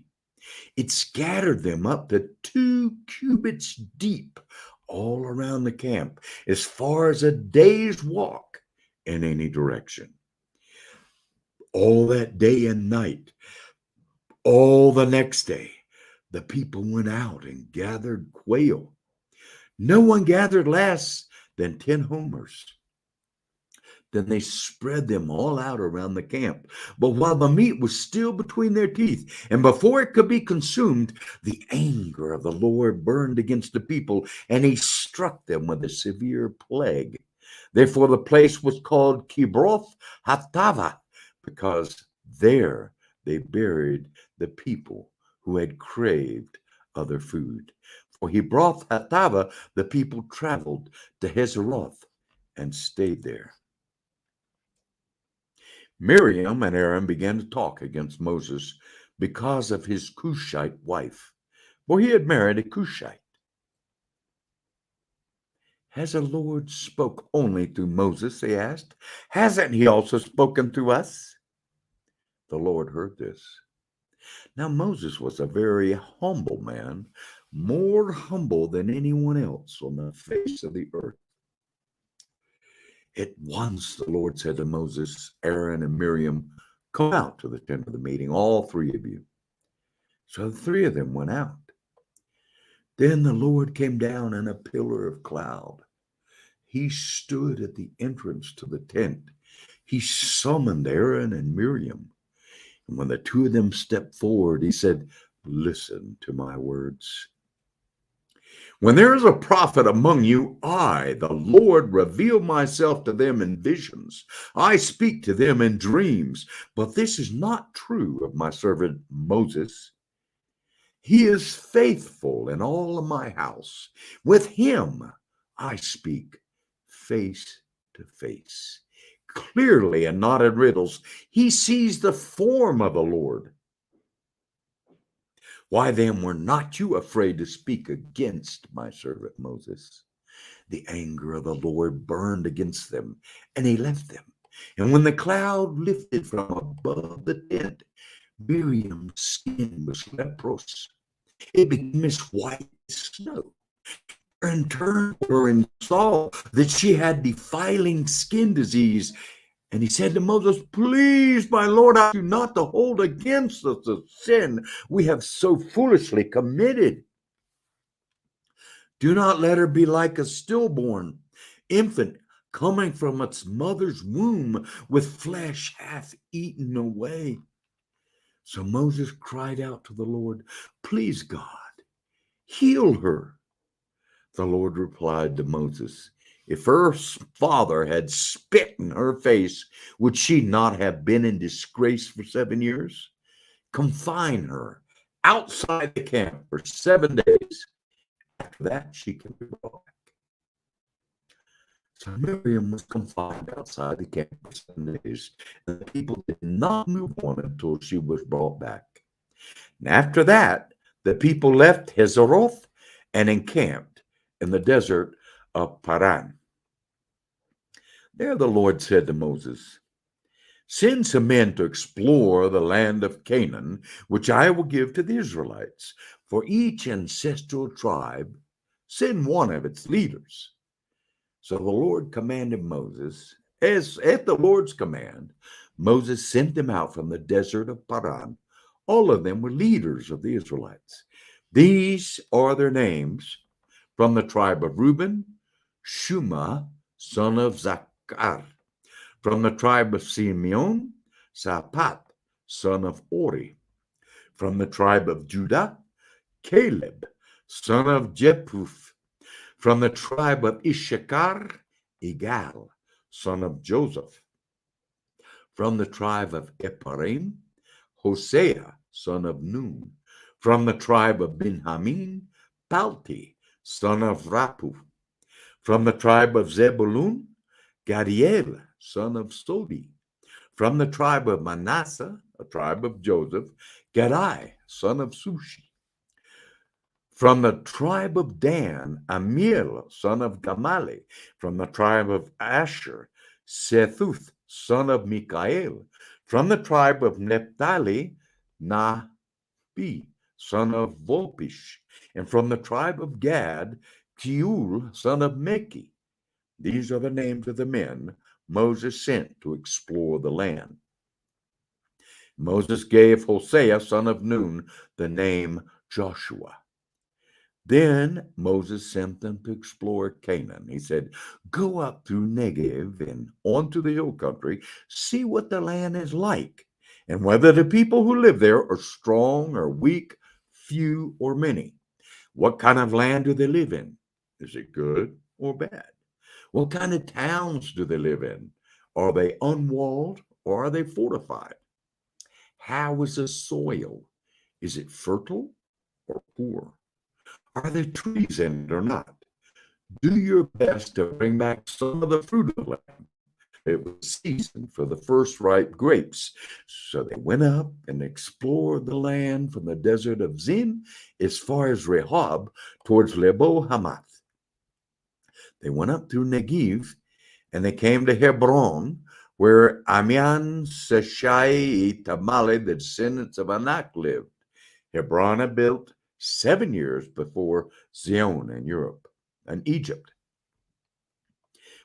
It scattered them up to 2 cubits deep all around the camp, as far as a day's walk in any direction. All that day and night, all the next day, the people went out and gathered quail. No one gathered less than 10 homers. Then they spread them all out around the camp. But while the meat was still between their teeth, and before it could be consumed, the anger of the Lord burned against the people, and he struck them with a severe plague. Therefore the place was called Kibroth Hattava, because there they buried the people who had craved other food. For Kibroth Hattava, the people traveled to Hazeroth and stayed there. Miriam and Aaron began to talk against Moses because of his Cushite wife, for he had married a Cushite. Has the Lord spoke only through Moses, they asked. Hasn't he also spoken through us? The Lord heard this. Now Moses was a very humble man, more humble than anyone else on the face of the earth. At once the Lord said to Moses, Aaron, and Miriam, come out to the tent of the meeting, all 3 of you. So the 3 of them went out. Then the Lord came down in a pillar of cloud. He stood at the entrance to the tent. he summoned Aaron and Miriam. And when the two of them stepped forward, he said, "Listen to my words. When there is a prophet among you, I, the Lord, reveal myself to them in visions. I speak to them in dreams. But this is not true of my servant Moses. He is faithful in all of my house. With him I speak face to face, clearly and not in riddles. He sees the form of the Lord. Why then were not you afraid to speak against my servant Moses?" The anger of the Lord burned against them, and he left them. And when the cloud lifted from above the tent, Miriam's skin was leprous. It became as white as snow. And turned to her and saw that she had defiling skin disease. And he said to Moses, "Please, my Lord, I ask you not to hold against us the sin we have so foolishly committed. Do not let her be like a stillborn infant coming from its mother's womb with flesh half eaten away." So Moses cried out to the Lord, "Please, God, heal her." The Lord replied to Moses, "If her father had spit in her face, would she not have been in disgrace for 7 years? Confine her outside the camp for 7 days. After that, she can be brought back." So Miriam was confined outside the camp for 7 days, and the people did not move on until she was brought back. And after that, the people left Hazeroth and encamped in the desert of Paran. There the Lord said to Moses, "Send some men to explore the land of Canaan, which I will give to the Israelites. For each ancestral tribe, send one of its leaders." So the Lord commanded Moses, as at the Lord's command, Moses sent them out from the desert of Paran. All of them were leaders of the Israelites. These are their names: from the tribe of Reuben, Shuma, son of Zachar; from the tribe of Simeon, Sapat, son of Ori; from the tribe of Judah, Caleb, son of Jephthah; from the tribe of Issachar, Igal, son of Joseph; from the tribe of Ephraim, Hosea, son of Nun; from the tribe of Benjamin, Palti, son of Raphu; from the tribe of Zebulun, Gadiel, son of Sodi; from the tribe of Manasseh, a tribe of Joseph, Gadai, son of Sushi; from the tribe of Dan, Amiel, son of Gamali; from the tribe of Asher, Sethuth, son of Mikael; from the tribe of Naphtali, Nabi, son of Volpish; and from the tribe of Gad, Kiul, son of Meki. These are the names of the men Moses sent to explore the land. Moses gave Hosea, son of Nun, the name Joshua. Then Moses sent them to explore Canaan. He said, "Go up through Negev and onto the hill country, see what the land is like, and whether the people who live there are strong or weak, few or many. What kind of land do they live in? Is it good or bad? What kind of towns do they live in? Are they unwalled or are they fortified? How is the soil? Is it fertile or poor? Are there trees in it or not? Do your best to bring back some of the fruit of the land." It was season for the first ripe grapes. So they went up and explored the land from the desert of Zin as far as Rehob towards Lebo Hamath. They went up through Negev and they came to Hebron, where Amian, Seshai, Tamale, the descendants of Anak, lived. Hebron had built 7 years before Zion in Europe and Egypt.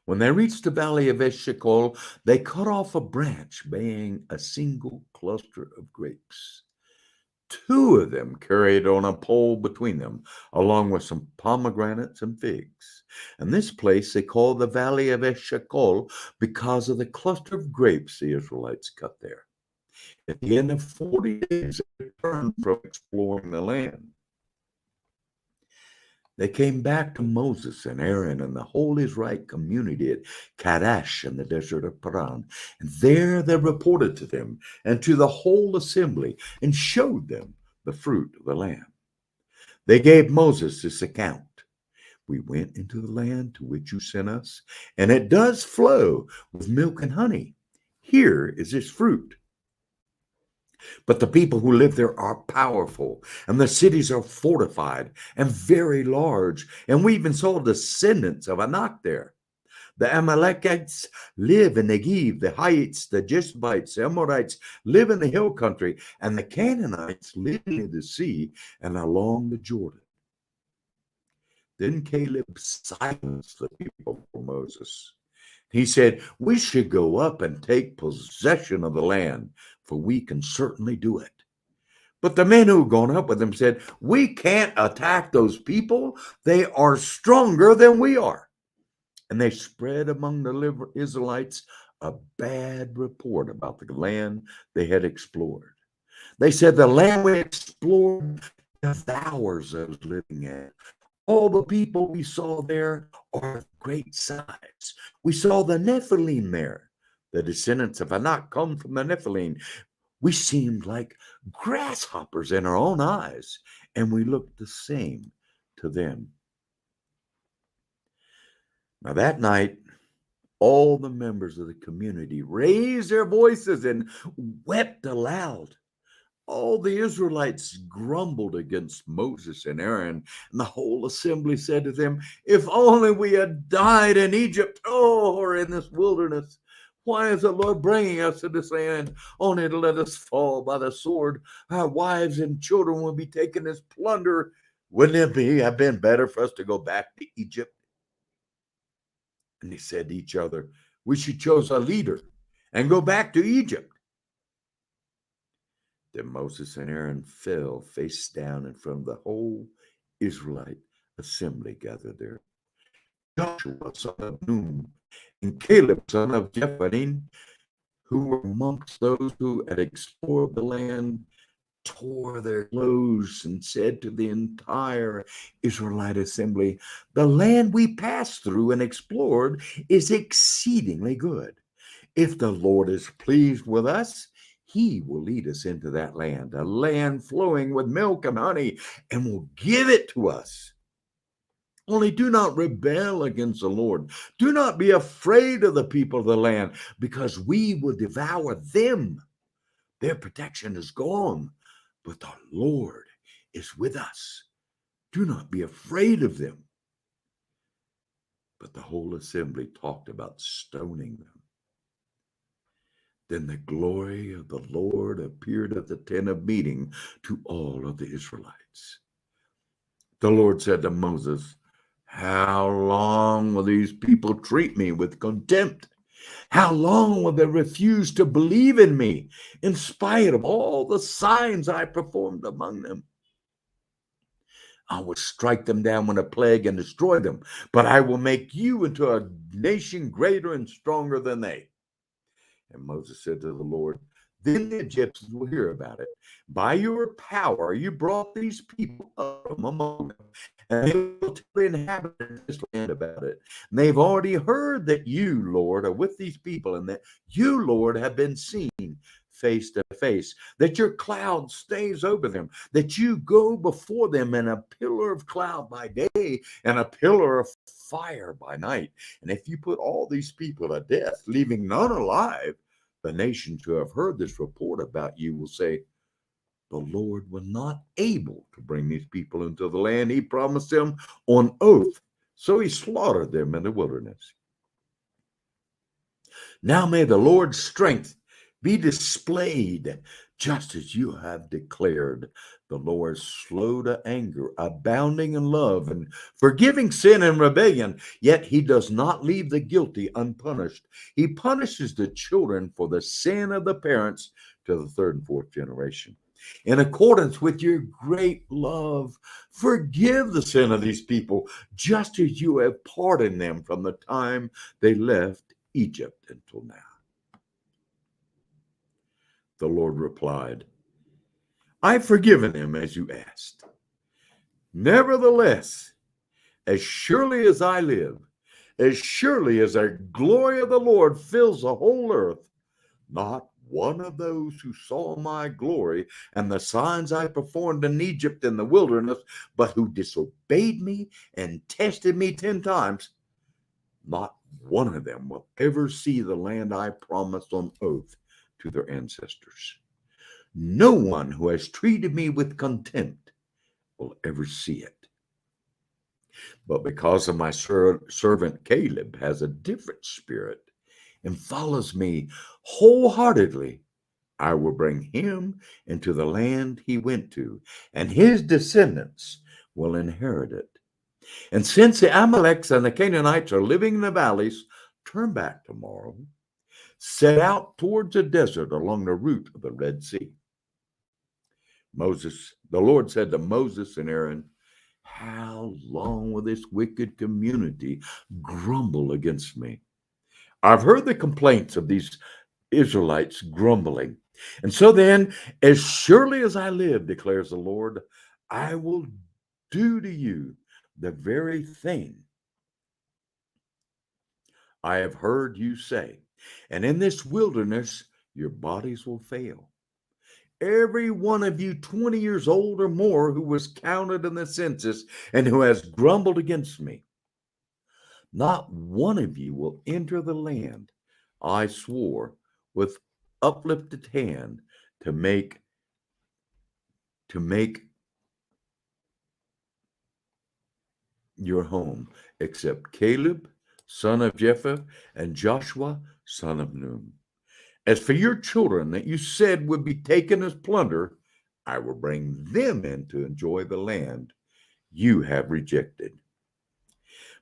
When they reached the valley of Eshcol, they cut off a branch bearing a single cluster of grapes. Two of them carried on a pole between them, along with some pomegranates and figs. And this place they call the Valley of Eshcol because of the cluster of grapes the Israelites cut there. At the end of 40 days, they returned from exploring the land. They came back to Moses and Aaron and the whole Israelite community at Kadesh in the desert of Paran. And there they reported to them and to the whole assembly and showed them the fruit of the land. They gave Moses this account. We went into the land to which you sent us, and it does flow with milk and honey. Here is its fruit. But the people who live there are powerful, and the cities are fortified and very large. And we even saw descendants of Anak there. The Amalekites live in Negev, the Hittites, the Jebusites, the Amorites live in the hill country, and the Canaanites live near the sea and along the Jordan. Then Caleb silenced the people for Moses. He said, we should go up and take possession of the land, for we can certainly do it. But the men who had gone up with him said, we can't attack those people. They are stronger than we are. And they spread among the Israelites a bad report about the land they had explored. They said, the land we explored devours those living in it. All the people we saw there are of great size. We saw the Nephilim there. The descendants of Anak come from the Nephilim. We seemed like grasshoppers in our own eyes, and we looked the same to them. Now that night, all the members of the community raised their voices and wept aloud. All the Israelites grumbled against Moses and Aaron, and the whole assembly said to them, if only we had died in Egypt, or in this wilderness. Why is the Lord bringing us to this land only to let us fall by the sword? Our wives and children will be taken as plunder. Wouldn't it have been better for us to go back to Egypt? And they said to each other, we should choose a leader and go back to Egypt. Then Moses and Aaron fell face down in front of the whole Israelite assembly gathered there. Joshua, son of Nun, and Caleb, son of Jephunneh, who were amongst those who had explored the land, tore their clothes and said to the entire Israelite assembly, the land we passed through and explored is exceedingly good. If the Lord is pleased with us, he will lead us into that land, a land flowing with milk and honey, and will give it to us. Only do not rebel against the Lord. Do not be afraid of the people of the land, because we will devour them. Their protection is gone, but the Lord is with us. Do not be afraid of them. But the whole assembly talked about stoning them. Then the glory of the Lord appeared at the tent of meeting to all of the Israelites. The Lord said to Moses, how long will these people treat me with contempt? How long will they refuse to believe in me in spite of all the signs I performed among them? I will strike them down with a plague and destroy them, but I will make you into a nation greater and stronger than they. And Moses said to the Lord, then the Egyptians will hear about it. By your power, you brought these people up from among them, and they will tell the inhabitants of this land about it. And they've already heard that you, Lord, are with these people, and that you, Lord, have been seen face to face, that your cloud stays over them, that you go before them in a pillar of cloud by day and a pillar of fire by night. And if you put all these people to death, leaving none alive, the nations who have heard this report about you will say, the Lord was not able to bring these people into the land he promised them on oath, so he slaughtered them in the wilderness. Now may the Lord's strength be displayed just as you have declared. The Lord is slow to anger, abounding in love, and forgiving sin and rebellion, yet he does not leave the guilty unpunished. He punishes the children for the sin of the parents to the third and fourth generation. In accordance with your great love, forgive the sin of these people, just as you have pardoned them from the time they left Egypt until now. The Lord replied, I've forgiven them as you asked. Nevertheless, as surely as I live, as surely as the glory of the Lord fills the whole earth, not one of those who saw my glory and the signs I performed in Egypt in the wilderness, but who disobeyed me and tested me 10 times, not one of them will ever see the land I promised on oath to their ancestors. No one who has treated me with contempt will ever see it. But because of my servant Caleb has a different spirit and follows me wholeheartedly, I will bring him into the land he went to, and his descendants will inherit it. And since the Amalekites and the Canaanites are living in the valleys, turn back tomorrow, set out towards the desert along the route of the Red Sea. The Lord said to Moses and Aaron, how long will this wicked community grumble against me? I've heard the complaints of these Israelites grumbling. And so then, as surely as I live, declares the Lord, I will do to you the very thing I have heard you say. And in this wilderness, your bodies will fail. Every one of you 20 years old or more who was counted in the census and who has grumbled against me, not one of you will enter the land I swore with uplifted hand to make to make your home, except Caleb, son of Jephthah, and Joshua, son of Nun. As for your children that you said would be taken as plunder, I will bring them in to enjoy the land you have rejected.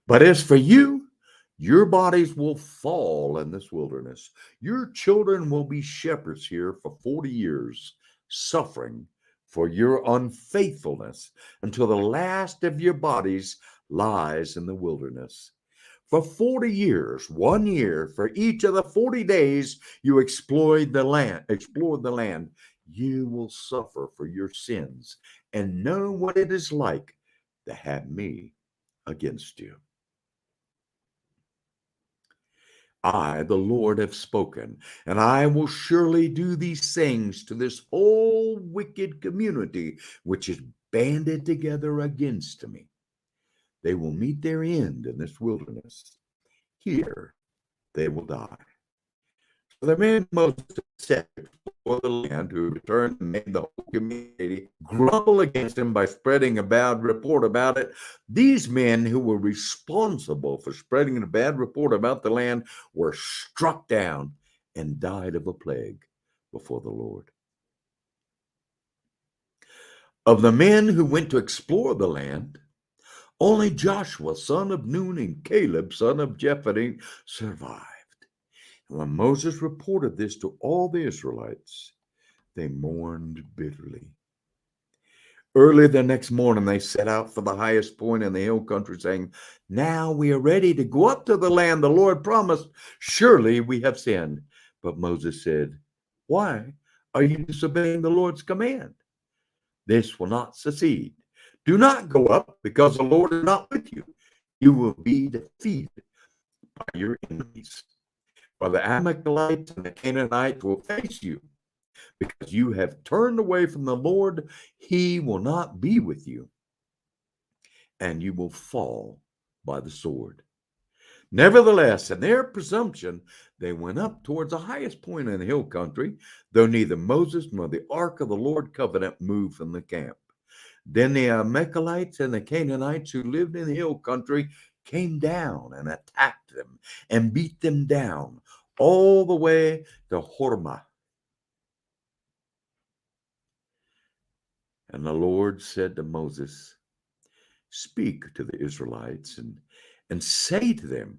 But as for you, your bodies will fall in this wilderness. Your children will be shepherds here for 40 years, suffering for your unfaithfulness until the last of your bodies lies in the wilderness. For 40 years, 1 year for each of the 40 days you explored the land, you will suffer for your sins and know what it is like to have me against you. I, the Lord, have spoken, and I will surely do these things to this whole wicked community which is banded together against me. They will meet their end in this wilderness. Here they will die. So the man Moses set before the land who returned and made the whole community grumble against him by spreading a bad report about it. These men who were responsible for spreading a bad report about the land were struck down and died of a plague before the Lord. Of the men who went to explore the land, only Joshua, son of Nun, and Caleb, son of Jephunneh, survived. And when Moses reported this to all the Israelites, they mourned bitterly. Early the next morning, they set out for the highest point in the hill country, saying, now we are ready to go up to the land the Lord promised. Surely we have sinned. But Moses said, why are you disobeying the Lord's command? This will not succeed. Do not go up, because the Lord is not with you. You will be defeated by your enemies. For the Amalekites and the Canaanites will face you. Because you have turned away from the Lord, he will not be with you, and you will fall by the sword. Nevertheless, in their presumption, they went up towards the highest point in the hill country, though neither Moses nor the ark of the Lord covenant moved from the camp. Then the Amalekites and the Canaanites who lived in the hill country came down and attacked them and beat them down all the way to Hormah. And the Lord said to Moses, speak to the Israelites and say to them,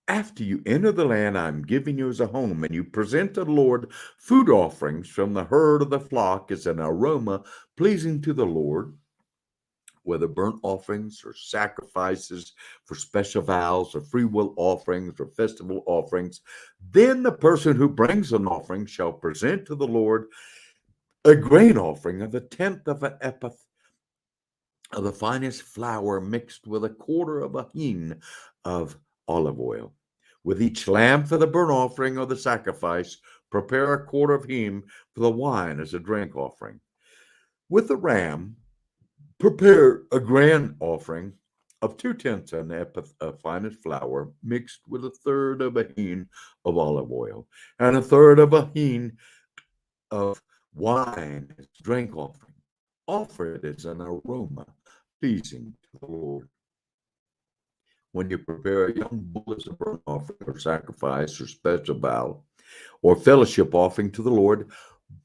After you enter the land I'm giving you as a home, and you present to the Lord food offerings from the herd of the flock as an aroma pleasing to the Lord, whether burnt offerings or sacrifices for special vows or free will offerings or festival offerings, then the person who brings an offering shall present to the Lord a grain offering of a tenth of an ephah of the finest flour mixed with a quarter of a hin of olive oil. With each lamb for the burnt offering or the sacrifice, prepare a quarter of hin for the wine as a drink offering. With the ram, prepare a grain offering of 2/10 an ephah of finest flour mixed with a third of a hin of olive oil and a third of a hin of wine as drink offering. Offer it as an aroma pleasing to the Lord. When you prepare a young bull as a burnt offering or sacrifice or special vow or fellowship offering to the Lord,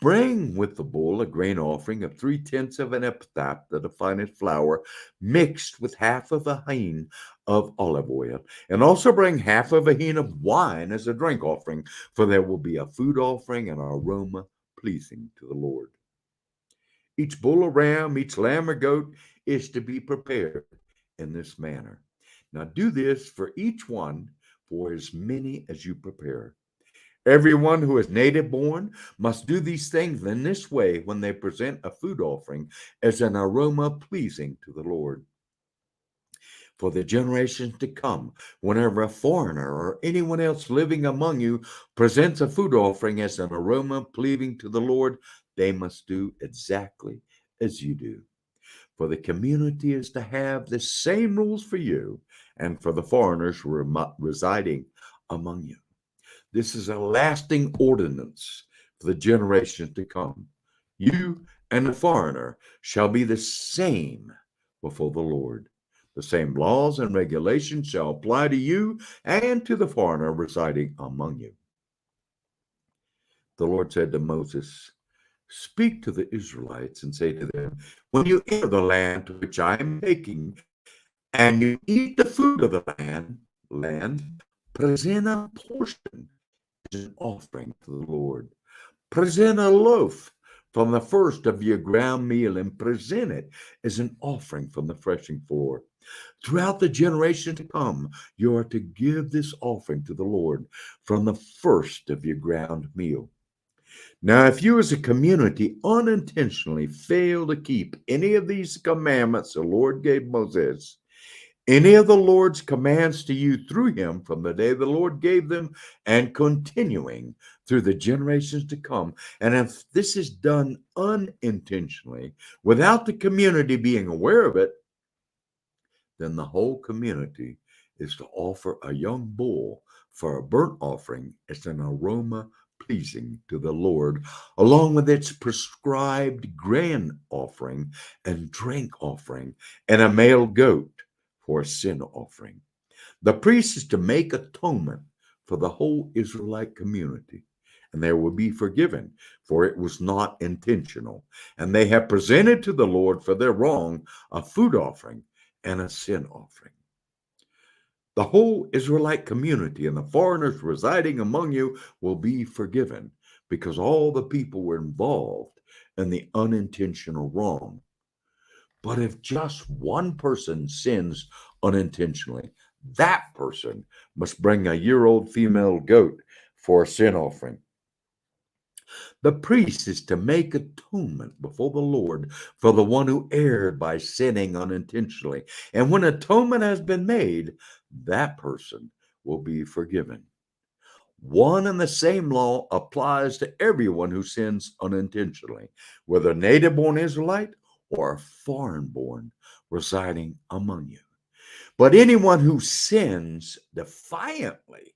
bring with the bull a grain offering of 3/10 of an ephah of the finest flour mixed with half of a hin of olive oil, and also bring half of a hin of wine as a drink offering, for there will be a food offering and an aroma pleasing to the Lord. Each bull or ram, each lamb or goat is to be prepared in this manner. Now do this for each one, for as many as you prepare. Everyone who is native born must do these things in this way when they present a food offering as an aroma pleasing to the Lord. For the generations to come, whenever a foreigner or anyone else living among you presents a food offering as an aroma pleasing to the Lord, they must do exactly as you do. For the community is to have the same rules for you and for the foreigners residing among you. This is a lasting ordinance for the generations to come. You and the foreigner shall be the same before the Lord. The same laws and regulations shall apply to you and to the foreigner residing among you. The Lord said to Moses, "Speak to the Israelites and say to them, when you enter the land to which I am taking, and you eat the food of the land, present a portion as an offering to the Lord. Present a loaf from the first of your ground meal and present it as an offering from the threshing floor. Throughout the generation to come, you are to give this offering to the Lord from the first of your ground meal. Now, if you as a community unintentionally fail to keep any of these commandments the Lord gave Moses, any of the Lord's commands to you through him from the day the Lord gave them and continuing through the generations to come, and if this is done unintentionally, without the community being aware of it, then the whole community is to offer a young bull for a burnt offering as an aroma pleasing to the Lord, along with its prescribed grain offering and drink offering, and a male goat for a sin offering. The priest is to make atonement for the whole Israelite community, and they will be forgiven, for it was not intentional. And they have presented to the Lord for their wrong a food offering and a sin offering. The whole Israelite community and the foreigners residing among you will be forgiven, because all the people were involved in the unintentional wrong. But if just one person sins unintentionally, that person must bring a year-old female goat for a sin offering. The priest is to make atonement before the Lord for the one who erred by sinning unintentionally. And when atonement has been made, that person will be forgiven. One and the same law applies to everyone who sins unintentionally, whether native born Israelite or foreign born residing among you. But anyone who sins defiantly,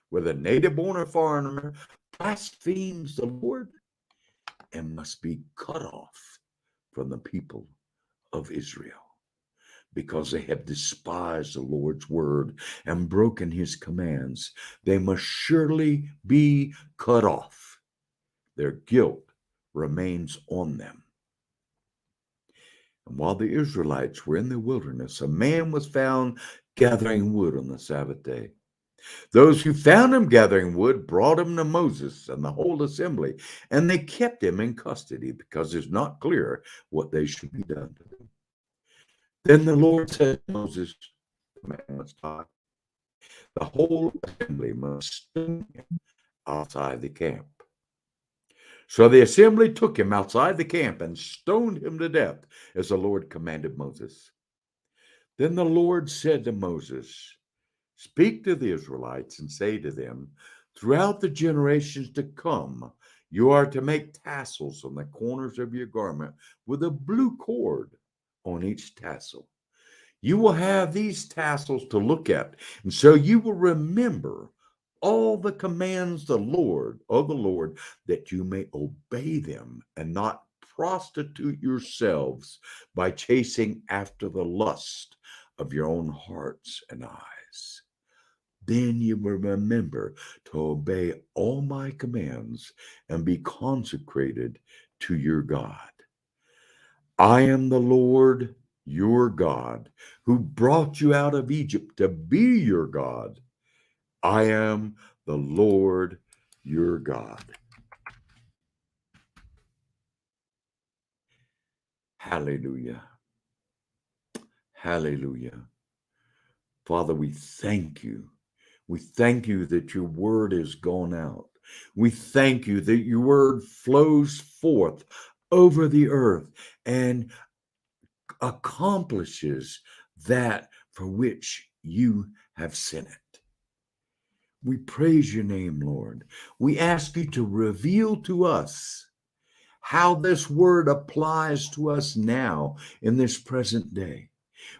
whether native born or foreigner, blasphemes the Lord and must be cut off from the people of Israel, because they have despised the Lord's word and broken his commands. They must surely be cut off. Their guilt remains on them. And while the Israelites were in the wilderness, a man was found gathering wood on the Sabbath day. Those who found him gathering wood brought him to Moses and the whole assembly, and they kept him in custody because it's not clear what they should be done to them. Then the Lord said to Moses, the man must die. The whole assembly must stone him outside the camp. So the assembly took him outside the camp and stoned him to death, as the Lord commanded Moses. Then the Lord said to Moses, speak to the Israelites and say to them, throughout the generations to come, you are to make tassels on the corners of your garment with a blue cord on each tassel. You will have these tassels to look at, and so you will remember all the commands of the Lord, that you may obey them and not prostitute yourselves by chasing after the lust of your own hearts and eyes. Then you will remember to obey all my commands and be consecrated to your God. I am the Lord your God, who brought you out of Egypt to be your God. I am the Lord your God. Hallelujah. Hallelujah. Father, we thank you. We thank you that your word has gone out. We thank you that your word flows forth over the earth and accomplishes that for which you have sent it. We praise your name, Lord. We ask you to reveal to us how this word applies to us now in this present day.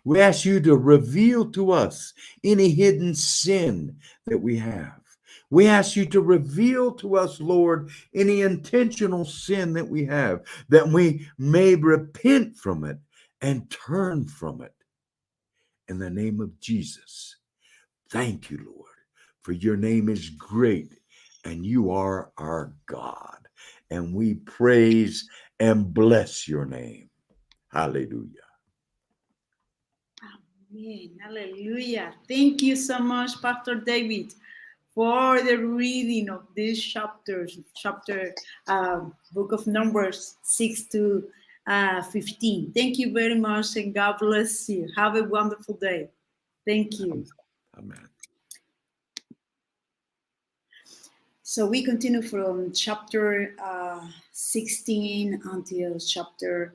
We ask you to reveal to us any hidden sin that we have. We ask you to reveal to us, Lord, any intentional sin that we have, that we may repent from it and turn from it. In the name of Jesus, thank you, Lord, for your name is great and you are our God. And we praise and bless your name. Hallelujah. Amen. Hallelujah. Thank you so much, Pastor David, for the reading of these chapters, book of Numbers 6 to 15. Thank you very much, and God bless you. Have a wonderful day. Thank you. Amen. So we continue from chapter 16 until chapter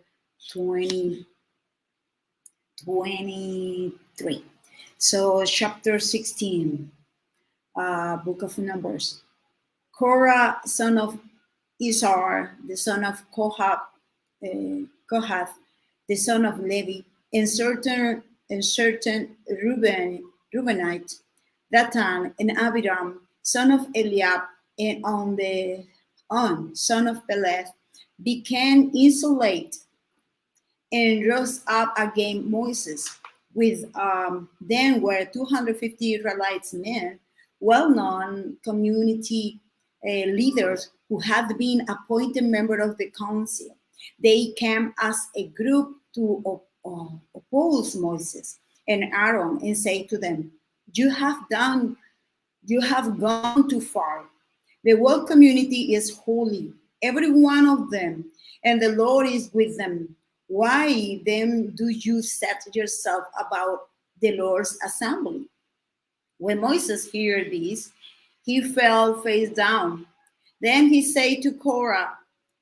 23. So chapter 16, book of Numbers. Korah, son of Izhar, the son of Kohath, the son of Levi, and certain Reubenite, Datan and Abiram, son of Eliab, and On, son of Peleth, became insolent and rose up against Moses. With them were 250 Israelites men, well-known community leaders who had been appointed members of the council. They came as a group to oppose Moses and Aaron and say to them, you have gone too far. The whole community is holy, every one of them, and the Lord is with them. Why then do you set yourself about the Lord's assembly? When Moses heard this, he fell face down. Then he said to Korah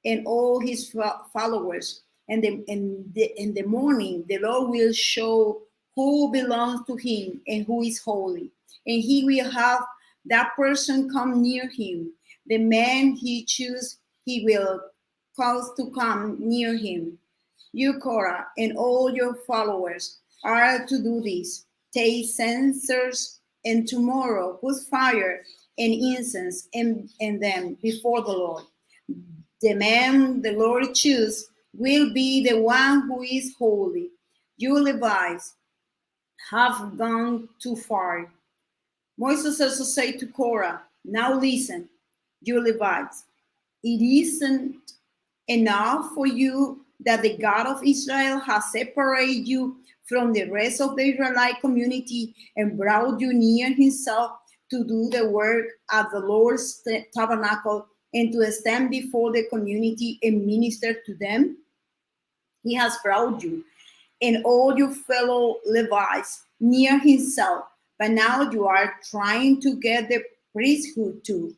and all his followers, in the morning the Lord will show who belongs to him and who is holy, and he will have that person come near him. The man he chooses, he will cause to come near him. You, Korah, and all your followers are to do this. Take censers, and tomorrow put fire and incense in them before the Lord. The man the Lord chooses will be the one who is holy. You Levites have gone too far. Moses also said to Korah, now listen, you Levites, it isn't enough for you that the God of Israel has separated you from the rest of the Israelite community and brought you near himself to do the work at the Lord's tabernacle and to stand before the community and minister to them? He has brought you and all your fellow Levites near himself, but now you are trying to get the priesthood too.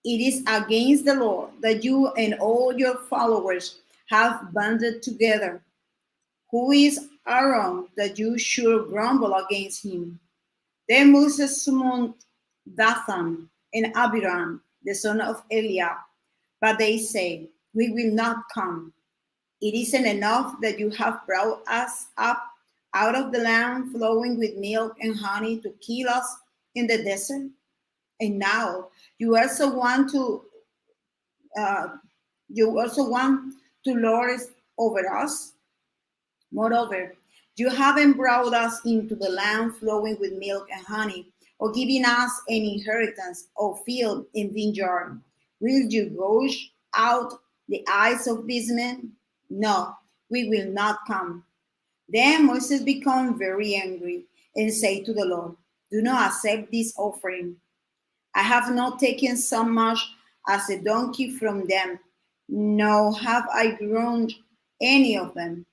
It is against the Lord that you and all your followers have banded together. Who is Aaron that you should grumble against him? Then Moses summoned Dathan and Abiram, the son of Eliab, but they say, "We will not come. It isn't enough that you have brought us up out of the land flowing with milk and honey to kill us in the desert, and now you also want to uh, lord it over us. Moreover, you haven't brought us into the land flowing with milk and honey, or giving us an inheritance of field and vineyard. Will you gouge out the eyes of these men? No, we will not come." Then Moses became very angry and said to the Lord, "Do not accept this offering. I have not taken so much as a donkey from them, nor have I grown any of them."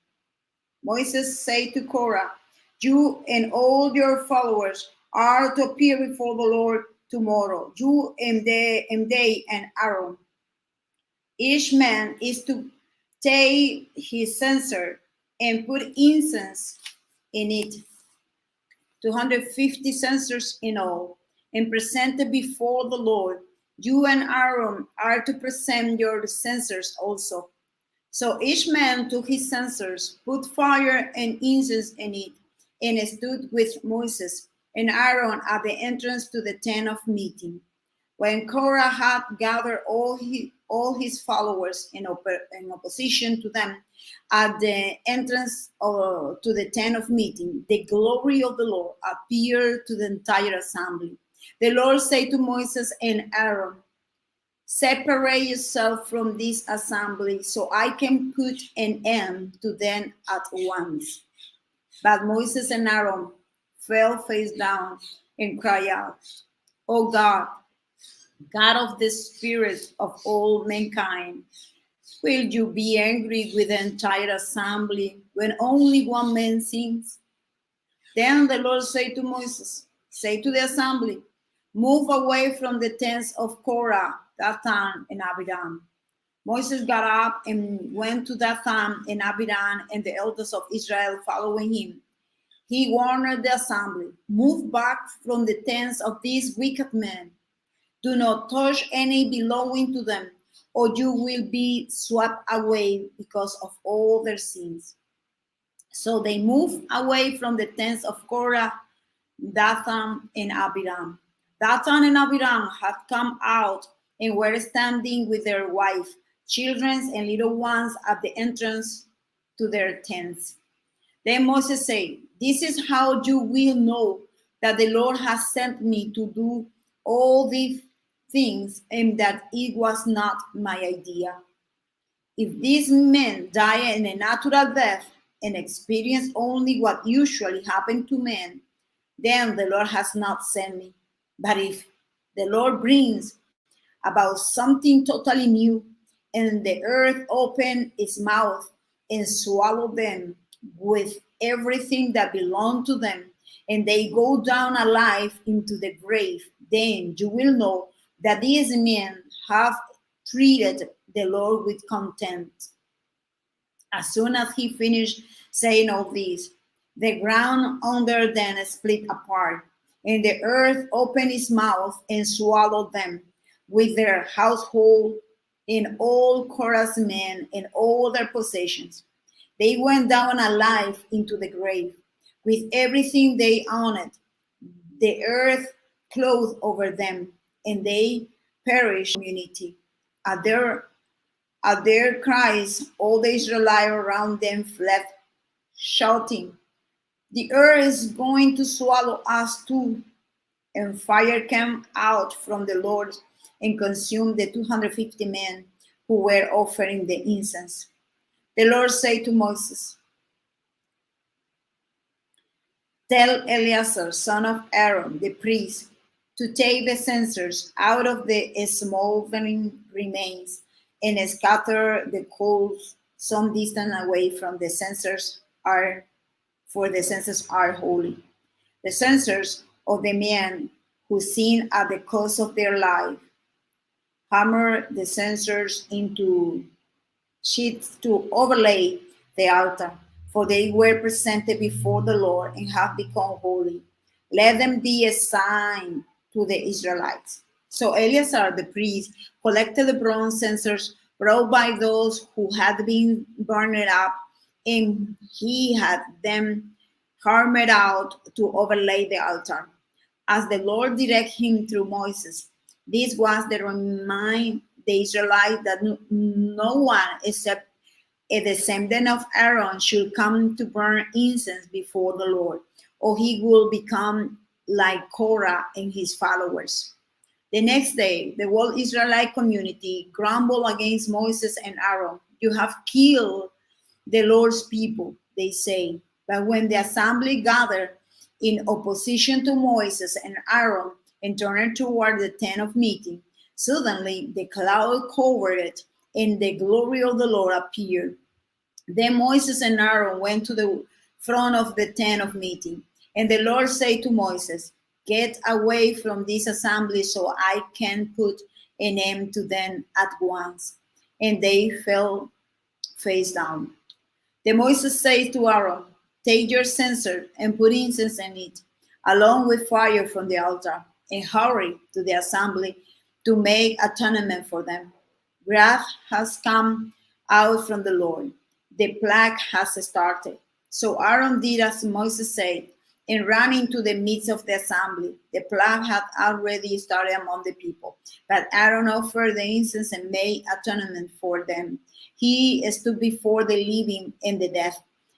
Moses said to Korah, "You and all your followers are to appear before the Lord tomorrow, you and they and Aaron. Each man is to take his censer and put incense in it, 250 censers in all, and present it before the Lord. You and Aaron are to present your censers also." So each man took his censers, put fire and incense in it, and stood with Moses and Aaron at the entrance to the tent of meeting. When Korah had gathered all his followers in opposition to them at the entrance to the tent of meeting, the glory of the Lord appeared to the entire assembly. The Lord said to Moses and Aaron, "Separate yourself from this assembly so I can put an end to them at once." But Moses and Aaron fell face down and cried out, "Oh God, God of the spirits of all mankind, will you be angry with the entire assembly when only one man sins?" Then the Lord said to Moses, "Say to the assembly, move away from the tents of Korah, Dathan, and Abiram." Moses got up and went to Dathan and Abiram, and the elders of Israel following him. He warned the assembly, "Move back from the tents of these wicked men. Do not touch any belonging to them, or you will be swept away because of all their sins." So they moved away from the tents of Korah, Dathan, and Abiram. Dathan and Abiram had come out and were standing with their wife, children, and little ones at the entrance to their tents. Then Moses said, "This is how you will know that the Lord has sent me to do all these things and that it was not my idea. If these men die in a natural death and experience only what usually happens to men, then the Lord has not sent me. But if the Lord brings about something totally new, and the earth open its mouth and swallow them with everything that belonged to them, and they go down alive into the grave, then you will know that these men have treated the Lord with contempt." As soon as he finished saying all this, the ground under them split apart, and the earth opened its mouth and swallowed them with their household and all Korah's men and all their possessions. They went down alive into the grave with everything they owned. The earth closed over them, and they perished in community. At their cries, all the Israelites around them fled, shouting, "The earth is going to swallow us too." And fire came out from the Lord and consumed the 250 men who were offering the incense. The Lord said to Moses, "Tell Eleazar, son of Aaron, the priest, to take the censers out of the smoldering remains and scatter the coals some distance away from the censers are for the censers are holy. The censers of the men who sin at the cost of their life hammer the censers into sheets to overlay the altar, for they were presented before the Lord and have become holy. Let them be a sign to the Israelites. So Eleazar the priest collected the bronze censers brought by those who had been burned up, and he had them hammered out to overlay the altar, as the Lord directed him through Moses. This was to remind the Israelites that no one except a descendant of Aaron should come to burn incense before the Lord, or he will become like Korah and his followers. The next day, the whole Israelite community grumbled against Moses and Aaron. You have killed the Lord's people, they say. But when the assembly gathered in opposition to Moses and Aaron and turned toward the tent of meeting, suddenly the cloud covered it, and the glory of the Lord appeared. Then Moses and Aaron went to the front of the tent of meeting, and the Lord said to Moses, "Get away from this assembly so I can put an end to them at once." And they fell face down. Then Moses said to Aaron, "Take your censer and put incense in it, along with fire from the altar, and hurry to the assembly to make atonement for them. Wrath has come out from the Lord. The plague has started." So Aaron did as Moses said and ran into the midst of the assembly. The plague had already started among the people, but Aaron offered the incense and made atonement for them. He stood before the living and the dead,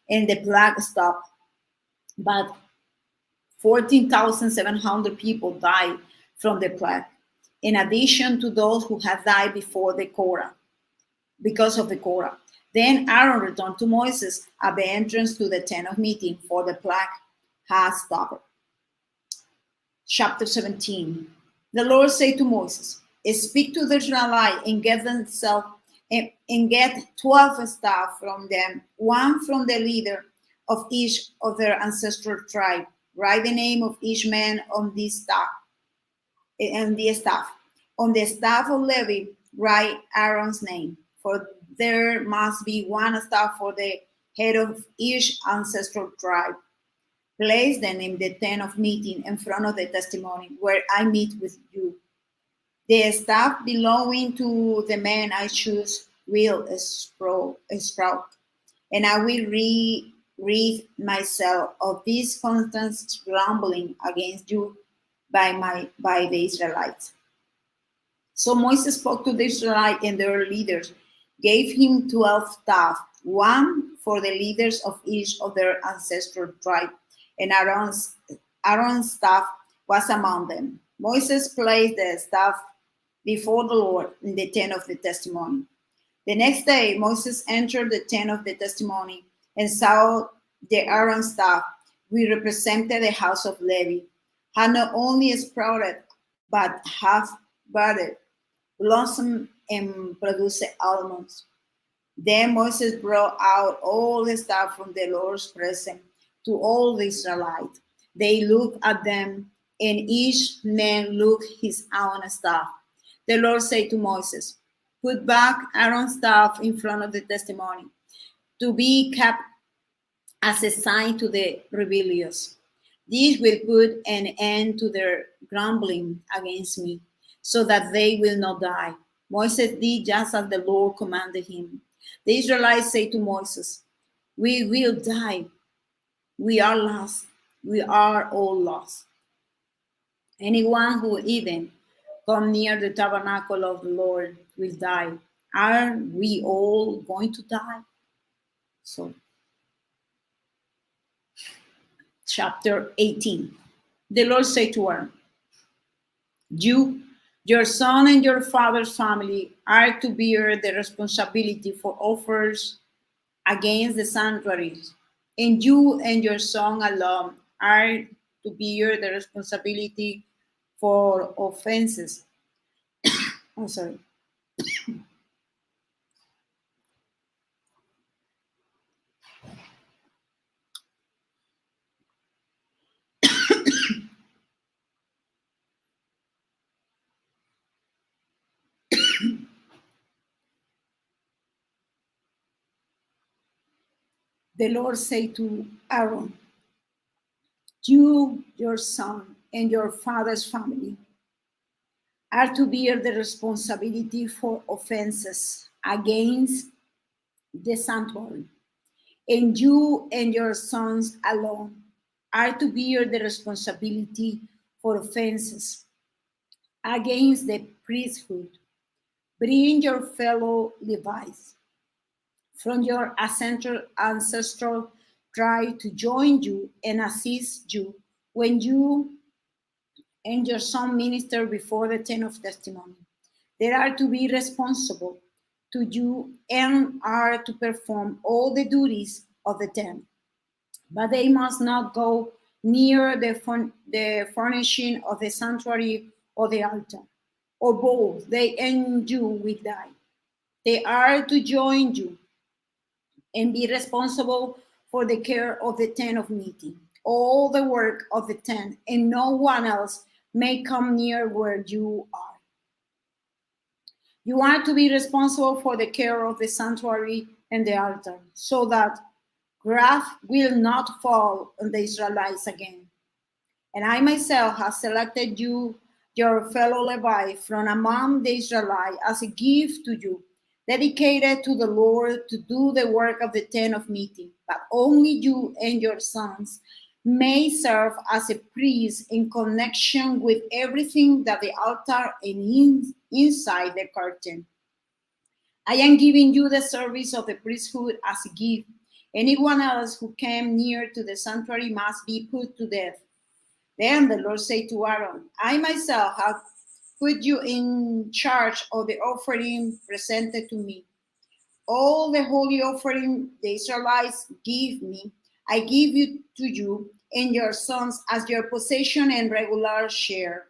and the plague stopped. But 14,700 people died from the plague, in addition to those who had died before the Korah, because of the Korah. Then Aaron returned to Moses at the entrance to the tent of meeting, for the plague has stopped. Chapter 17. The Lord said to Moses, "Speak to the Israelites and get themselves and get 12 staff from them, one from the leader of each of their ancestral tribe. Write the name of each man on this staff, and the staff. On the staff of Levi, write Aaron's name, for there must be one staff for the head of each ancestral tribe. Place them in the tent of meeting in front of the testimony where I meet with you. The staff belonging to the man I choose will sprout, and I will rid myself of this constant grumbling against you by the Israelites." So Moses spoke to the Israelites and their leaders, gave him 12 staff, one for the leaders of each of their ancestral tribe, and Aaron's staff was among them. Moses placed the staff before the Lord in the tent of the testimony. The next day, Moses entered the tent of the testimony and saw the Aaron staff, which represented the house of Levi, had not only sprouted, but have budded, blossomed, and produced almonds. Then Moses brought out all the staff from the Lord's presence to all the Israelites. They looked at them, and each man looked his own staff. The Lord said to Moses, "Put back Aaron's staff in front of the testimony, to be kept as a sign to the rebellious. This will put an end to their grumbling against me, so that they will not die." Moses did just as the Lord commanded him. The Israelites said to Moses, "We will die. We are lost. We are all lost. Anyone who even come near the tabernacle of the Lord will die. Are we all going to die?" So, chapter 18. The Lord said to Aaron, "You, your son, and your father's family are to bear the responsibility for offers against the sanctuaries, and you and your son alone are to bear the responsibility for offenses. I'm sorry. The Lord said to Aaron, you, your son, and your father's family are to bear the responsibility for offenses against the sanctuary, and you and your sons alone are to bear the responsibility for offenses against the priesthood. Bring your fellow Levites from your ancestral tribe to join you and assist you when you and your son minister before the tent of testimony. They are to be responsible to you and are to perform all the duties of the tent, but they must not go near the furnishing of the sanctuary or the altar, or both they and you will die. They are to join you and be responsible for the care of the tent of meeting, all the work of the tent, and no one else may come near where you are. You are to be responsible for the care of the sanctuary and the altar, so that wrath will not fall on the Israelites again. And I myself have selected you, your fellow Levi, from among the Israelites as a gift to you, dedicated to the Lord to do the work of the tent of meeting. But only you and your sons may serve as a priest in connection with everything that the altar and inside the curtain. I am giving you the service of the priesthood as a gift. Anyone else who came near to the sanctuary must be put to death. Then the Lord said to Aaron, I myself have put you in charge of the offering presented to me. All the holy offering the Israelites give me, I give you to you and your sons as your possession and regular share.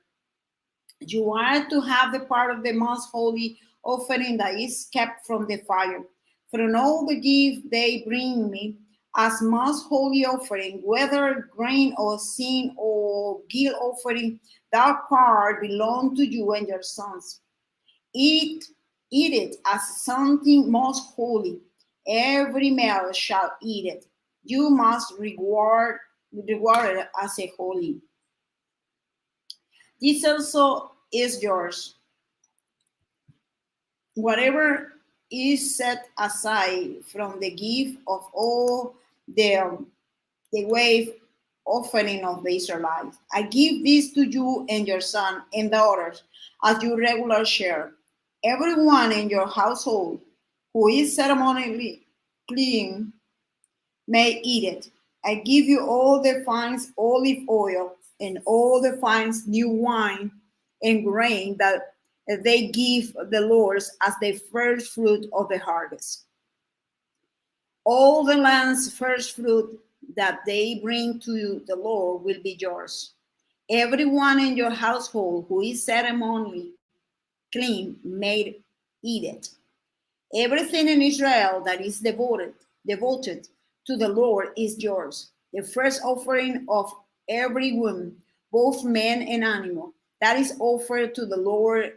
You are to have the part of the most holy offering that is kept from the fire. From all the gift they bring me as most holy offering, whether grain or sin or guilt offering, that part belongs to you and your sons. Eat, eat it as something most holy. Every male shall eat it. You must reward it as a holy. This also is yours. Whatever is set aside from the gift of all the wave offering of the Israelites. I give this to you and your son and daughters as your regular share. Everyone in your household who is ceremonially clean may eat it. I give you all the finest olive oil and all the finest new wine and grain that they give the Lord as the first fruit of the harvest. All the land's first fruit that they bring to the Lord will be yours. Everyone in your household who is ceremonially clean may eat it. Everything in Israel that is devoted to the Lord is yours. The first offering of every womb, both man and animal, that is offered to the Lord,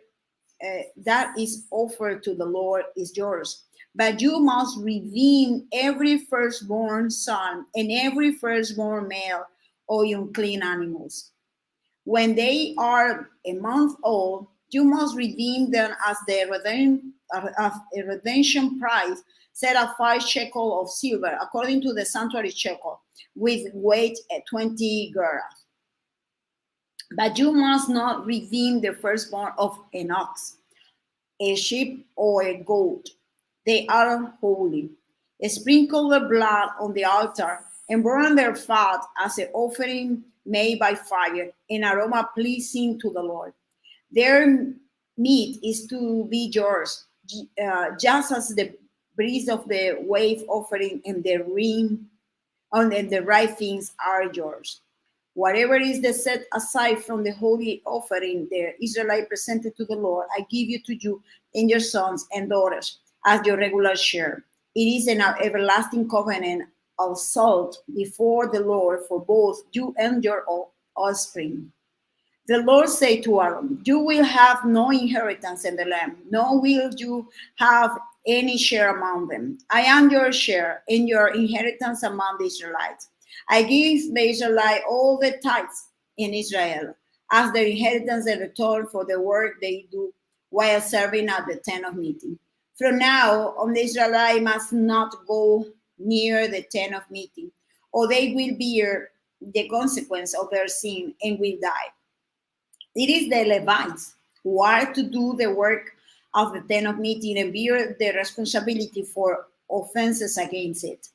is yours. But you must redeem every firstborn son and every firstborn male or unclean animals. When they are a month old, you must redeem them as a redemption price, set at 5 shekel of silver, according to the sanctuary shekel, with weight at 20 gerahs. But you must not redeem the firstborn of an ox, a sheep, or a goat. They are holy. Sprinkle the blood on the altar and burn their fat as an offering made by fire, an aroma pleasing to the Lord. Their meat is to be yours, just as the breast of the wave offering and the ring and the right things are yours. Whatever is the set aside from the holy offering the Israelite presented to the Lord, I give you to you and your sons and daughters as your regular share. It is an everlasting covenant of salt before the Lord for both you and your offspring. The Lord said to Aaron, you will have no inheritance in the land, nor will you have any share among them. I am your share in your inheritance among the Israelites. I give the Israelites all the tithes in Israel as their inheritance and return for the work they do while serving at the tent of meeting. From now on, the Israelites must not go near the tent of meeting, or they will bear the consequence of their sin and will die. It is the Levites who are to do the work of the tent of meeting and bear the responsibility for offenses against it.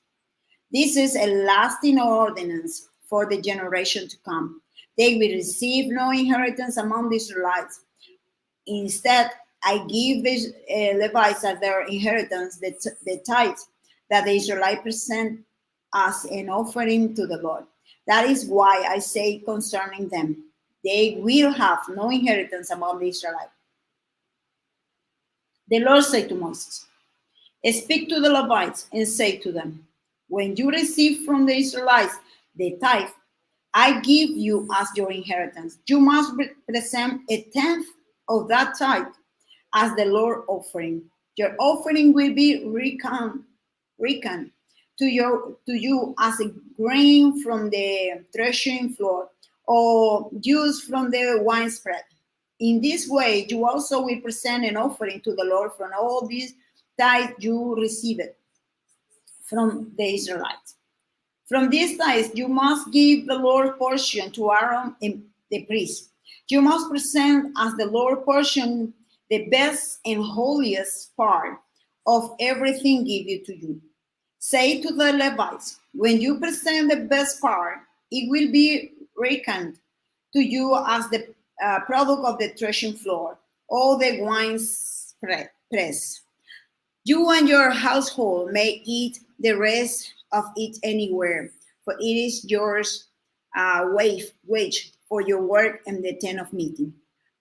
This is a lasting ordinance for the generation to come. They will receive no inheritance among the Israelites. Instead, I give the Levites as their inheritance the tithes that the Israelites present as an offering to the Lord. That is why I say concerning them, they will have no inheritance among the Israelites. The Lord said to Moses, speak to the Levites and say to them, when you receive from the Israelites the tithe I give you as your inheritance, you must present a tenth of that tithe as the Lord offering. Your offering will be reckoned to you as a grain from the threshing floor or juice from the winespread. In this way, you also will present an offering to the Lord from all these tithes you received from the Israelites. From these tithes, you must give the Lord portion to Aaron and the priest. You must present as the Lord portion the best and holiest part of everything given to you. Say to the Levites, when you present the best part, it will be reckoned to you as the product of the threshing floor, all the wine press. You and your household may eat the rest of it anywhere, for it is yours wage for your work in the tent of meeting.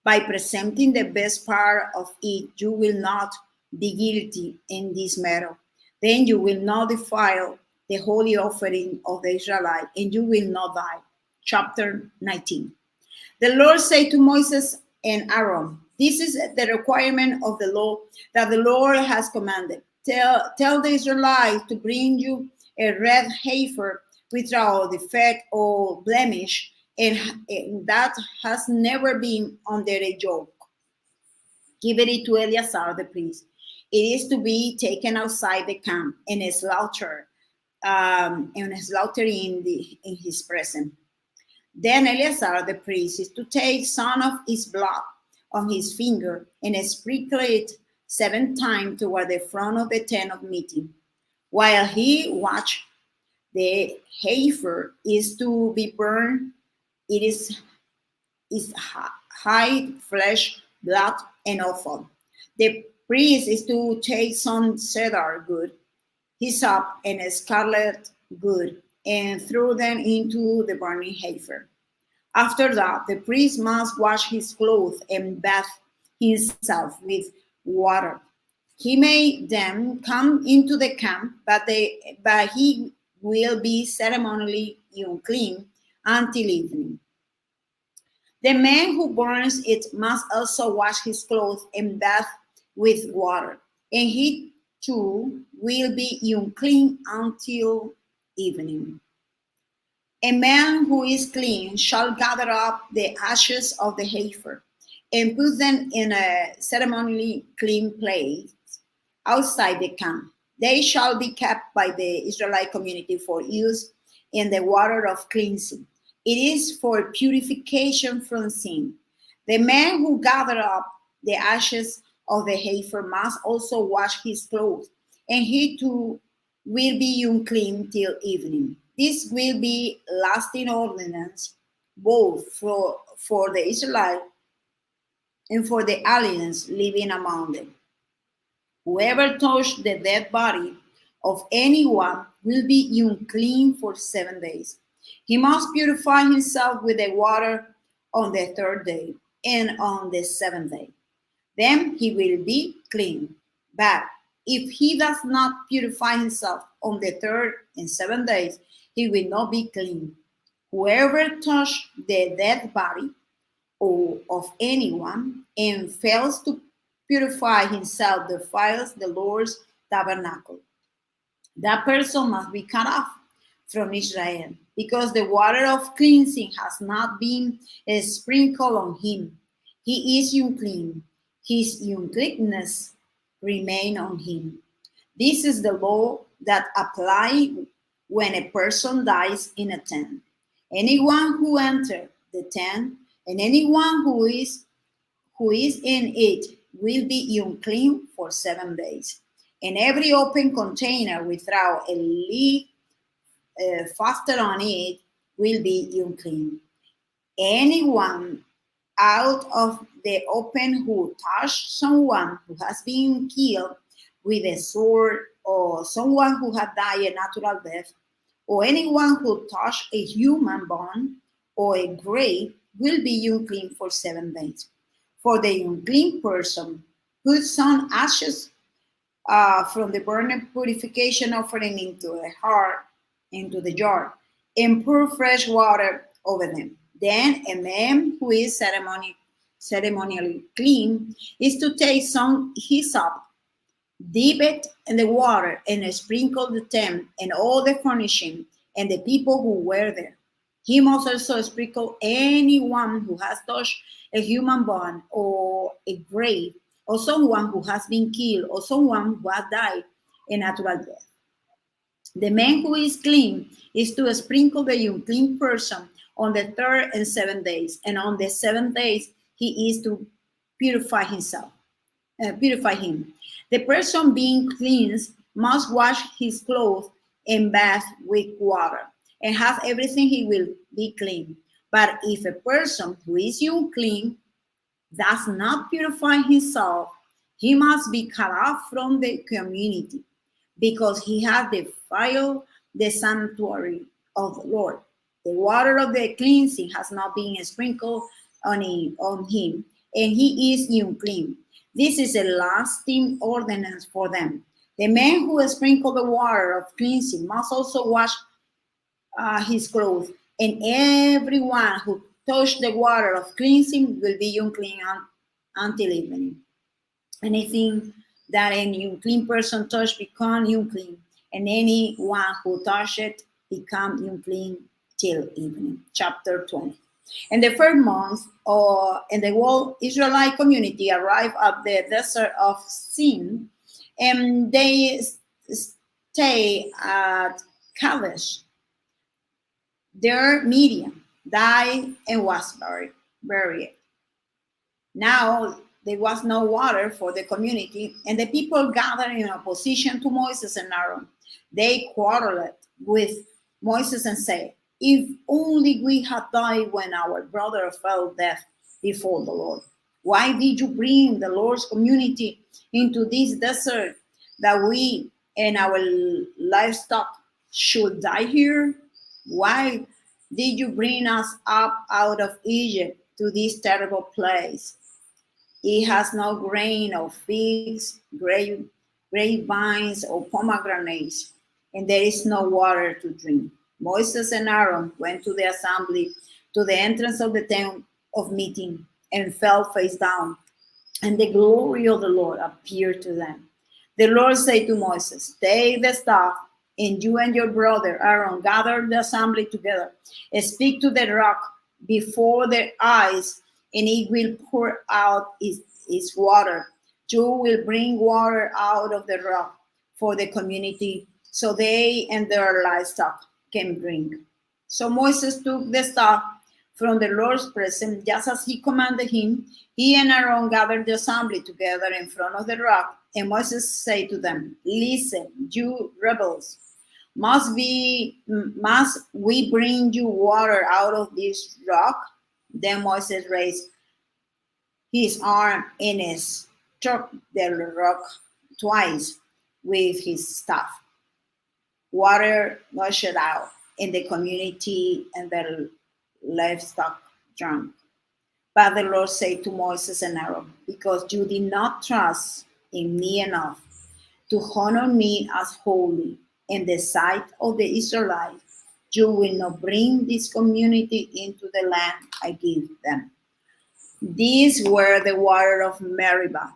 By presenting the best part of it, you will not be guilty in this matter. Then you will not defile the holy offering of the Israelite, and you will not die. Chapter 19. The Lord said to Moses and Aaron, this is the requirement of the law that the Lord has commanded. Tell the Israelites to bring you a red heifer without defect or blemish, and that has never been under a yoke. Give it to Eleazar the priest. It is to be taken outside the camp and slaughtered, in his presence. Then Eleazar the priest is to take some of his blood on his finger and sprinkle it 7 times toward the front of the tent of meeting. While he watched, the heifer is to be burned. It is hide, flesh, blood, and offal. The priest is to take some cedar wood, hyssop, and scarlet wood, and throw them into the burning heifer. After that, the priest must wash his clothes and bathe himself with water. He may then come into the camp, but he will be ceremonially unclean until evening. The man who burns it must also wash his clothes and bathe with water, and he too will be unclean until evening. A man who is clean shall gather up the ashes of the heifer and put them in a ceremonially clean place outside the camp. They shall be kept by the Israelite community for use in the water of cleansing. It is for purification from sin. The man who gathered up the ashes of the heifer must also wash his clothes, and he too will be unclean till evening. This will be lasting ordinance both for the Israelites and for the aliens living among them. Whoever touched the dead body of anyone will be unclean for 7 days. He must purify himself with the water on the third day and on the seventh day. Then he will be clean. But if he does not purify himself on the third and 7 days, he will not be clean. Whoever touches the dead body or of anyone and fails to purify himself defiles the Lord's tabernacle. That person must be cut off from Israel because the water of cleansing has not been sprinkled on him. He is unclean. His uncleanness remain on him. This is the law that applies when a person dies in a tent. Anyone who enters the tent and anyone who is in it will be unclean for 7 days. And every open container without a lid fastened on it will be unclean. Anyone out of the open who touched someone who has been killed with a sword, or someone who had died a natural death, or anyone who touched a human bone or a grave will be unclean for 7 days. For the unclean person, put some ashes from the burning purification offering into the jar, and pour fresh water over them. Then a man who is ceremonially clean is to take some hyssop, dip it in the water, and sprinkle the tent and all the furnishing and the people who were there. He must also sprinkle anyone who has touched a human bone or a grave, or someone who has been killed, or someone who has died a natural death. The man who is clean is to sprinkle the unclean person on the third and 7 days, and on the 7 days he is to purify him. The person being cleansed must wash his clothes and bath with water, and have everything he will be clean. But if a person who is unclean does not purify himself, he must be cut off from the community, because he has defiled the sanctuary of the Lord. The water of the cleansing has not been sprinkled on him, and he is unclean. This is a lasting ordinance for them. The man who has sprinkled the water of cleansing must also wash his clothes, and everyone who touched the water of cleansing will be unclean until evening. Anything that an unclean person touch become unclean, and anyone who touch it become unclean till evening. Chapter 20. In the first month, and the whole Israelite community arrived at the desert of Sin, and they stay at Kadesh. There Miriam died and was buried. Now there was no water for the community, and the people gathered in opposition to Moses and Aaron. They quarreled with Moses and said, "If only we had died when our brother fell dead before the Lord. Why did you bring the Lord's community into this desert that we and our livestock should die here? Why did you bring us up out of Egypt to this terrible place? It has no grain of figs, grapevines, or pomegranates, and there is no water to drink." Moses and Aaron went to the assembly to the entrance of the tent of meeting and fell face down, and the glory of the Lord appeared to them. The Lord said to Moses, "Take the staff, and you and your brother Aaron gather the assembly together, and speak to the rock before their eyes, and it will pour out its water. You will bring water out of the rock for the community, so they and their livestock can drink." So Moses took the staff from the Lord's presence, just as he commanded him. He and Aaron gathered the assembly together in front of the rock, and Moses said to them, "Listen, you rebels, must we bring you water out of this rock?" Then Moses raised his arm and struck the rock twice with his staff. Water gushed out, and the community and their livestock drunk. But the Lord said to Moses and Aaron, because you did not trust in me enough to honor me as holy in the sight of the Israelites, you will not bring this community into the land I give them. These were the water of Meribah,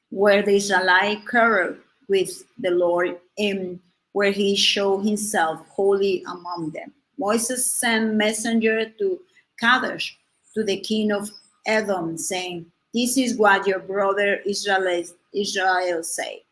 where the Israelite quarreled with the Lord and where he showed himself holy among them. Moses sent messenger to Kadesh, to the king of Edom, saying, this is what your brother Israel say.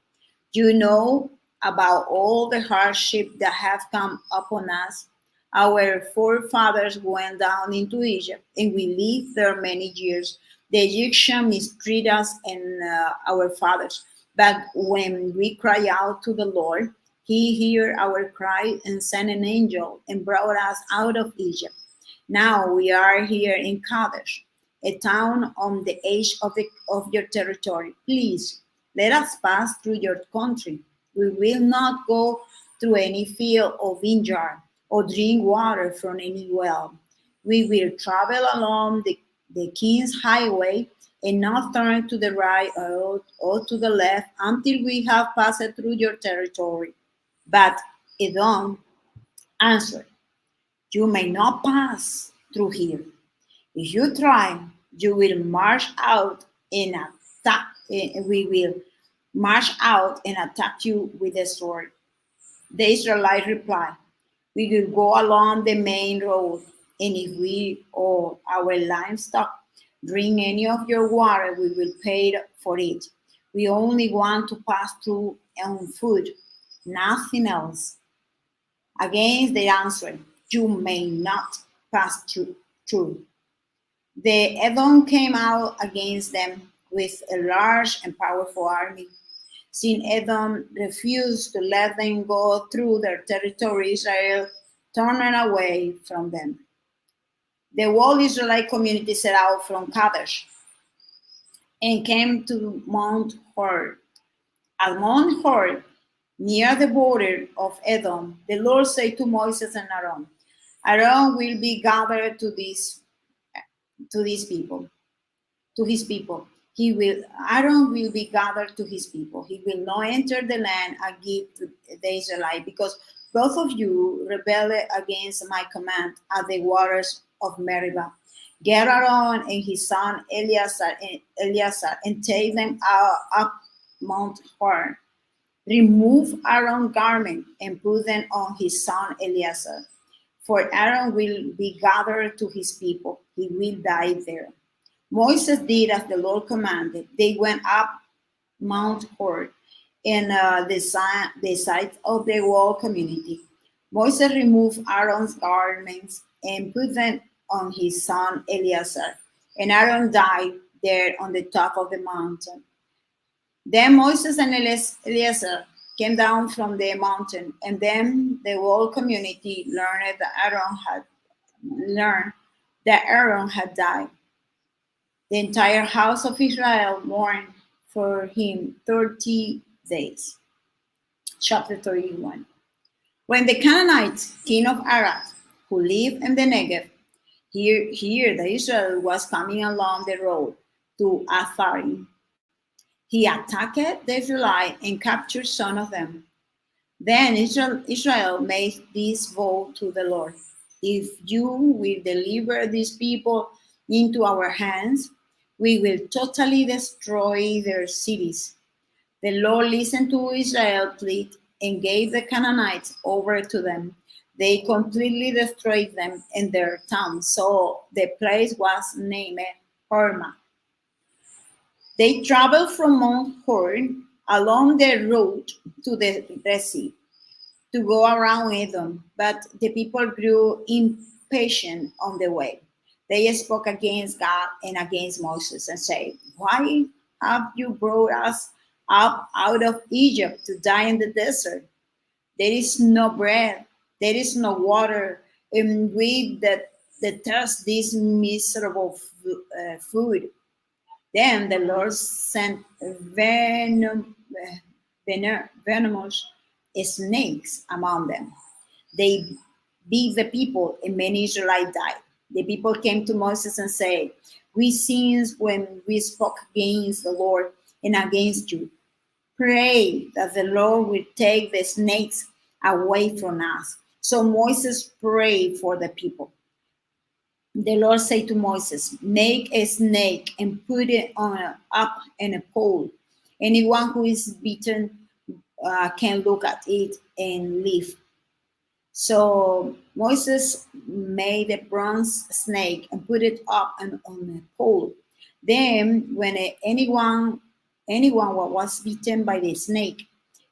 You know about all the hardship that have come upon us. Our forefathers went down into Egypt, and we lived there many years. The Egyptians mistreated us and our fathers. But when we cry out to the Lord, he heard our cry and sent an angel and brought us out of Egypt. Now we are here in Kadesh, a town on the edge of your territory. Please let us pass through your country. We will not go through any field or vineyard or drink water from any well. We will travel along the king's highway and not turn to the right or to the left until we have passed through your territory. But Edom answered, you may not pass through here. If you try, you will march out and attack. We will march out and attack you with a sword. The Israelites replied, we will go along the main road, and if we or our livestock drink any of your water, we will pay for it. We only want to pass through on foot, nothing else. Again, they answered, you may not pass through. The Edom came out against them with a large and powerful army. Since Edom refused to let them go through their territory, Israel turned away from them. The whole Israelite community set out from Kadesh and came to Mount Hor. At Mount Hor, near the border of Edom, the Lord said to Moses and Aaron, Aaron will be gathered to these people, to his people. Aaron will be gathered to his people. He will not enter the land I give to the Israelites, because both of you rebelled against my command at the waters of Meribah. Get Aaron and his son Eleazar and take them up Mount Hor. Remove Aaron's garment and put them on his son Eleazar. For Aaron will be gathered to his people. He will die there. Moses did as the Lord commanded. They went up Mount Hor in the site of the whole community. Moses removed Aaron's garments and put them on his son Eleazar. And Aaron died there on the top of the mountain. Then Moses and Eleazar came down from the mountain, and then the whole community learned that Aaron had died. The entire house of Israel mourned for him 30 days. Chapter 31. When the Canaanites, king of Arad, who lived in the Negev, heard that Israel was coming along the road to Atharim, he attacked the Israelites and captured some of them. Then Israel made this vow to the Lord: if you will deliver these people into our hands, we will totally destroy their cities. The Lord listened to Israel's plea and gave the Canaanites over to them. They completely destroyed them and their towns, so the place was named Hormah. They traveled from Mount Hor along the road to the Red Sea to go around Edom, but the people grew impatient on the way. They spoke against God and against Moses and said, why have you brought us up out of Egypt to die in the desert? There is no bread, there is no water, and we detest this miserable food. Then the Lord sent venomous snakes among them. They beat the people, and many Israelites died. The people came to Moses and said, "We sinned when we spoke against the Lord and against you. Pray that the Lord will take the snakes away from us." So Moses prayed for the people. The Lord said to Moses, "Make a snake and put it up in a pole. Anyone who is bitten can look at it and live." So Moses made a bronze snake and put it up on a pole. Then, when anyone was bitten by the snake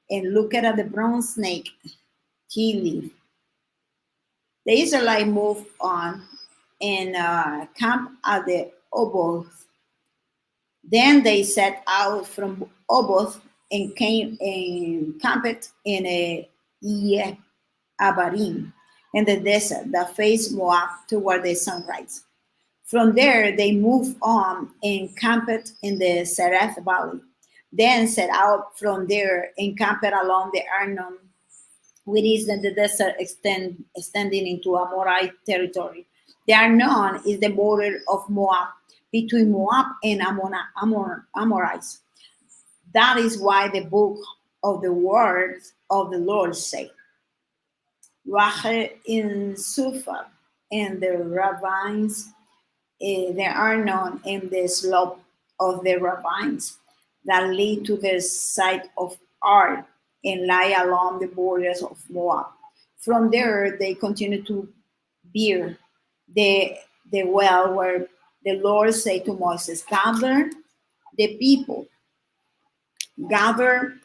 and looked at the bronze snake, he lived. The Israelites moved on and camped at the Oboth. Then they set out from Oboth and came and camped in a Abarim in the desert that faced Moab toward the sunrise. From there, they moved on and camped in the Sereth Valley. Then set out from there and camped along the Arnon, which is in the desert extending into Amorite territory. The Arnon is the border of Moab, between Moab and Amorites. That is why the book of the words of the Lord say, Rachel in Sufa, and the ravines there are none in the slope of the ravines that lead to the site of Ar and lie along the borders of Moab. From there, they continue to Beer, the, the well where the Lord said to Moses, "Gather the people, gather,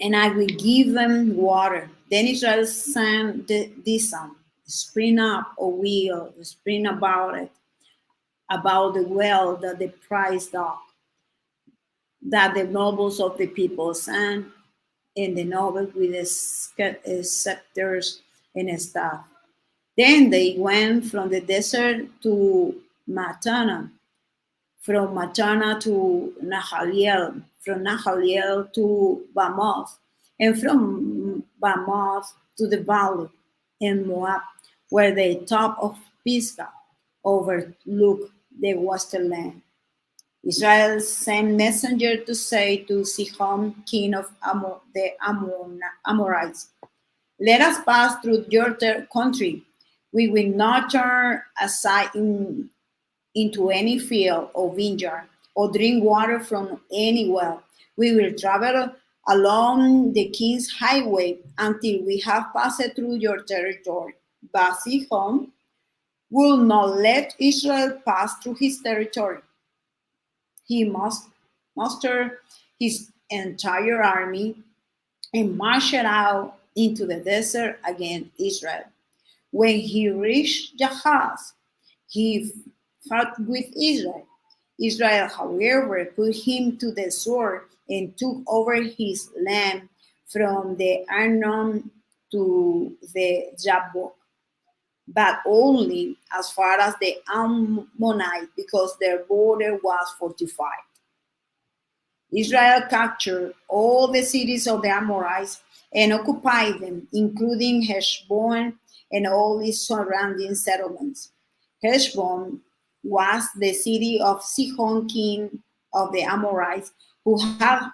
and I will give them water." Then Israel sang this song, "Spring up, O wheel, spring about the well that the prize dog, that the nobles of the people sang, and the nobles with the scepters and staff." Then they went from the desert to Matana, from Matana to Nahaliel, from Nahaliel to Bamoth, and from Bamoth to the valley in Moab, where the top of Pisgah overlooked the western land. Israel sent messenger to say to Sihon, king of the Amorites, "Let us pass through your country. We will not turn aside into any field or vineyard or drink water from any well. We will travel along the king's highway until we have passed through your territory." But Sihon will not let Israel pass through his territory. He must muster his entire army and march out into the desert against Israel. When he reached Jahaz, he fought with Israel. Israel, however, put him to the sword and took over his land from the Arnon to the Jabbok, but only as far as the Ammonite, because their border was fortified. Israel captured all the cities of the Amorites and occupied them, including Heshbon and all its surrounding settlements. Heshbon was the city of Sihon, king of the Amorites, who had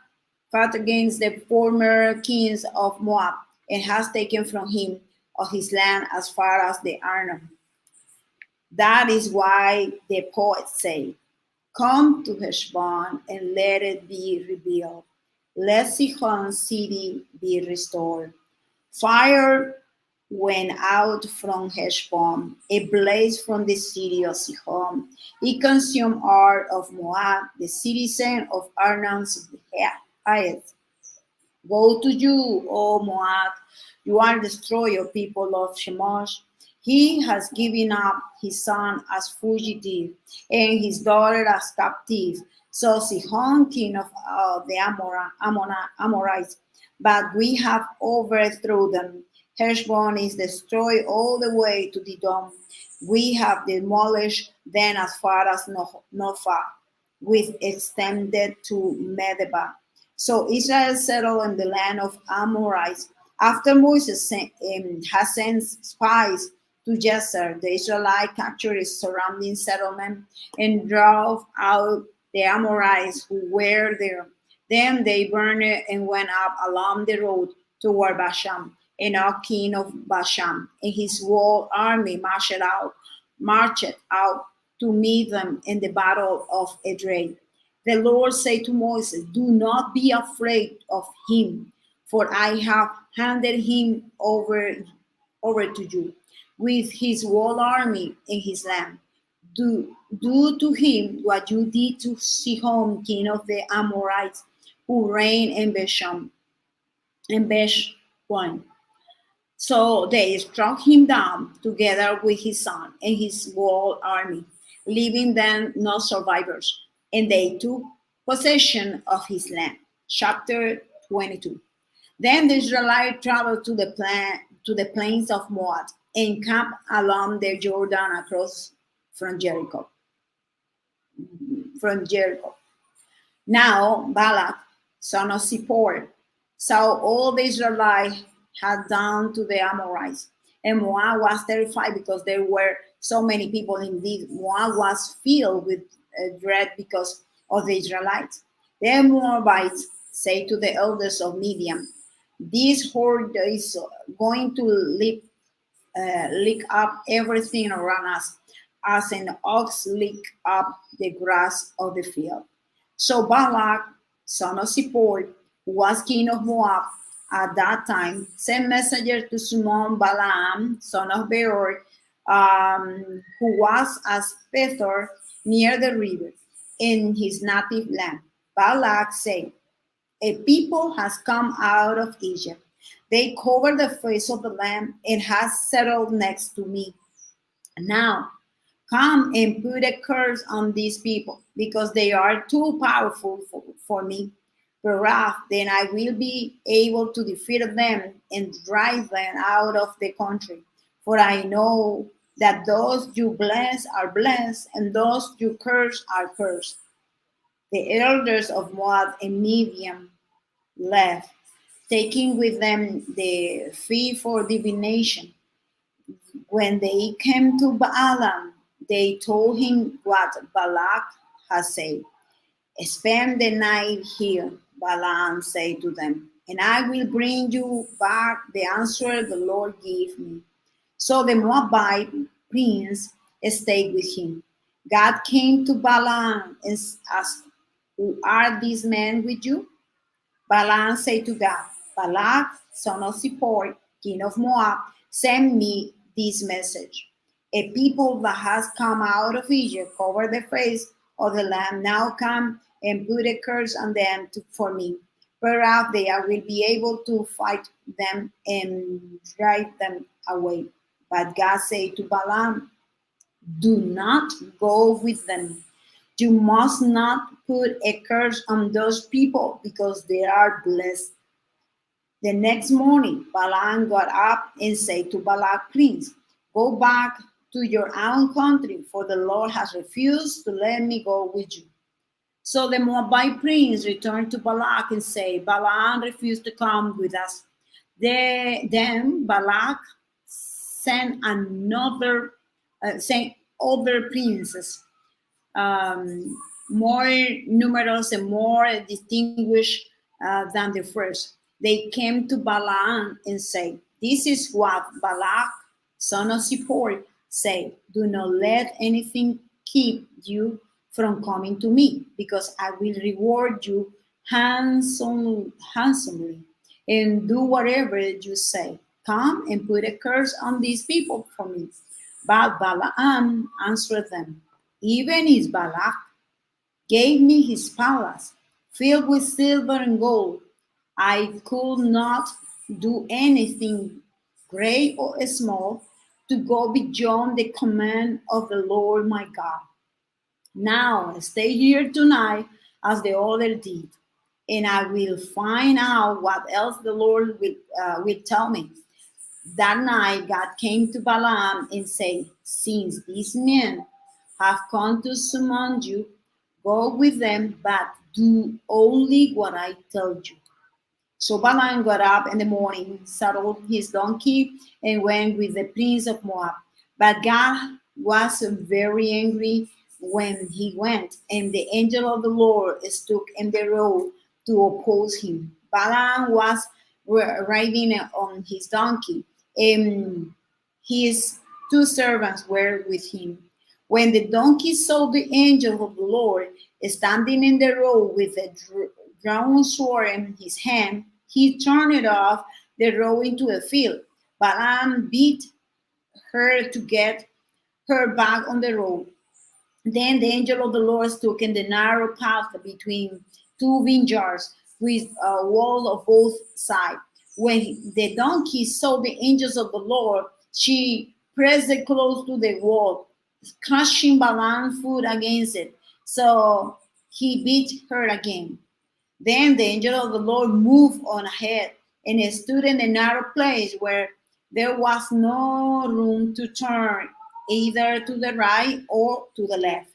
fought against the former kings of Moab and has taken from him of his land as far as the Arnon. That is why the poets say, "Come to Heshbon and let it be revealed. Let Sihon's city be restored." Fire went out from Heshbon, a blaze from the city of Sihon. It consumed Ar of Moab, the citizen of Arnon's height. Woe to you, O Moab! You are destroyer, people of Shemosh. He has given up his son as fugitive and his daughter as captive. So Sihon, king of the Amorites, but we have overthrown them. Heshbon is destroyed all the way to the dome. We have demolished them as far as Nophah, with extended to Medeba. So Israel settled in the land of Amorites After Moses has sent spies to Jazer, the Israelites captured its surrounding settlement and drove out the Amorites who were there. Then they burned it and went up along the road toward Bashan. And Og, king of Bashan, and his whole army marched out to meet them in the battle of Edrei. The Lord said to Moses, "Do not be afraid of him, for I have handed him over to you, with his whole army and his land. Do to him what you did to Sihon, king of the Amorites, who reigned in Beshwan." So they struck him down together with his son and his whole army, leaving them no survivors. And they took possession of his land. Chapter 22. Then the Israelites traveled to the plains of Moab and camped along the Jordan across from Jericho. From Jericho. Now Balak, son of Zippor, saw all the Israelites had done to the Amorites. And Moab was terrified because there were so many people. Indeed, Moab was filled with dread because of the Israelites. The Moabites say to the elders of Midian, "This horde is going to lick up everything around us, as an ox lick up the grass of the field." So Balak, son of Zippor, who was king of Moab at that time, sent messengers to summon Balaam, son of Beor, who was at Pethor near the river in his native land. Balak said, "A people has come out of Egypt. They cover the face of the land and has settled next to me. Now come and put a curse on these people, because they are too powerful for me. Perhaps then I will be able to defeat them and drive them out of the country. For I know that those you bless are blessed, and those you curse are cursed." The elders of Moab and Midian left, taking with them the fee for divination. When they came to Balaam, they told him what Balak had said. "Spend the night here," Balaam said to them, "and I will bring you back the answer the Lord gave me." So the Moabite prince stayed with him. God came to Balaam and asked, "Who are these men with you?" Balaam said to God, "Balak, son of Zippor, king of Moab, sent me this message. A people that has come out of Egypt cover the face of the land. Now come and put a curse on them for me. Perhaps they will be able to fight them and drive them away." But God said to Balaam, "Do not go with them. You must not put a curse on those people, because they are blessed." The next morning, Balaam got up and said to Balak, "Prince, go back to your own country, for the Lord has refused to let me go with you." So the Moabite prince returned to Balak and said, "Balaam refused to come with us." Then Balak sent other princes, more numerous and more distinguished than the first. They came to Balaam and said, "This is what Balak, son of Zippor, said. Do not let anything keep you from coming to me, because I will reward you handsomely and do whatever you say. Come and put a curse on these people for me." But Balaam answered them, "Even if Balak gave me his palace filled with silver and gold, I could not do anything great or small to go beyond the command of the Lord my God. Now stay here tonight as the other did, and I will find out what else the Lord will tell me." That night God came to Balaam and said, "Since these men have come to summon you, go with them, but do only what I tell you." So Balaam got up in the morning, saddled his donkey, and went with the prince of Moab. But God was very angry when he went, and the angel of the Lord stood in the road to oppose him. Balaam was riding on his donkey, and his two servants were with him. When the donkey saw the angel of the Lord standing in the road with a drawn sword in his hand, he turned it off the road into a field. Balaam beat her to get her back on the road. Then the angel of the Lord stood in the narrow path between two vineyards with a wall of both sides. When the donkey saw the angels of the Lord, she pressed it close to the wall, crushing Balaam's foot against it. So he beat her again. Then the angel of the Lord moved on ahead and stood in a narrow place where there was no room to turn either to the right or to the left.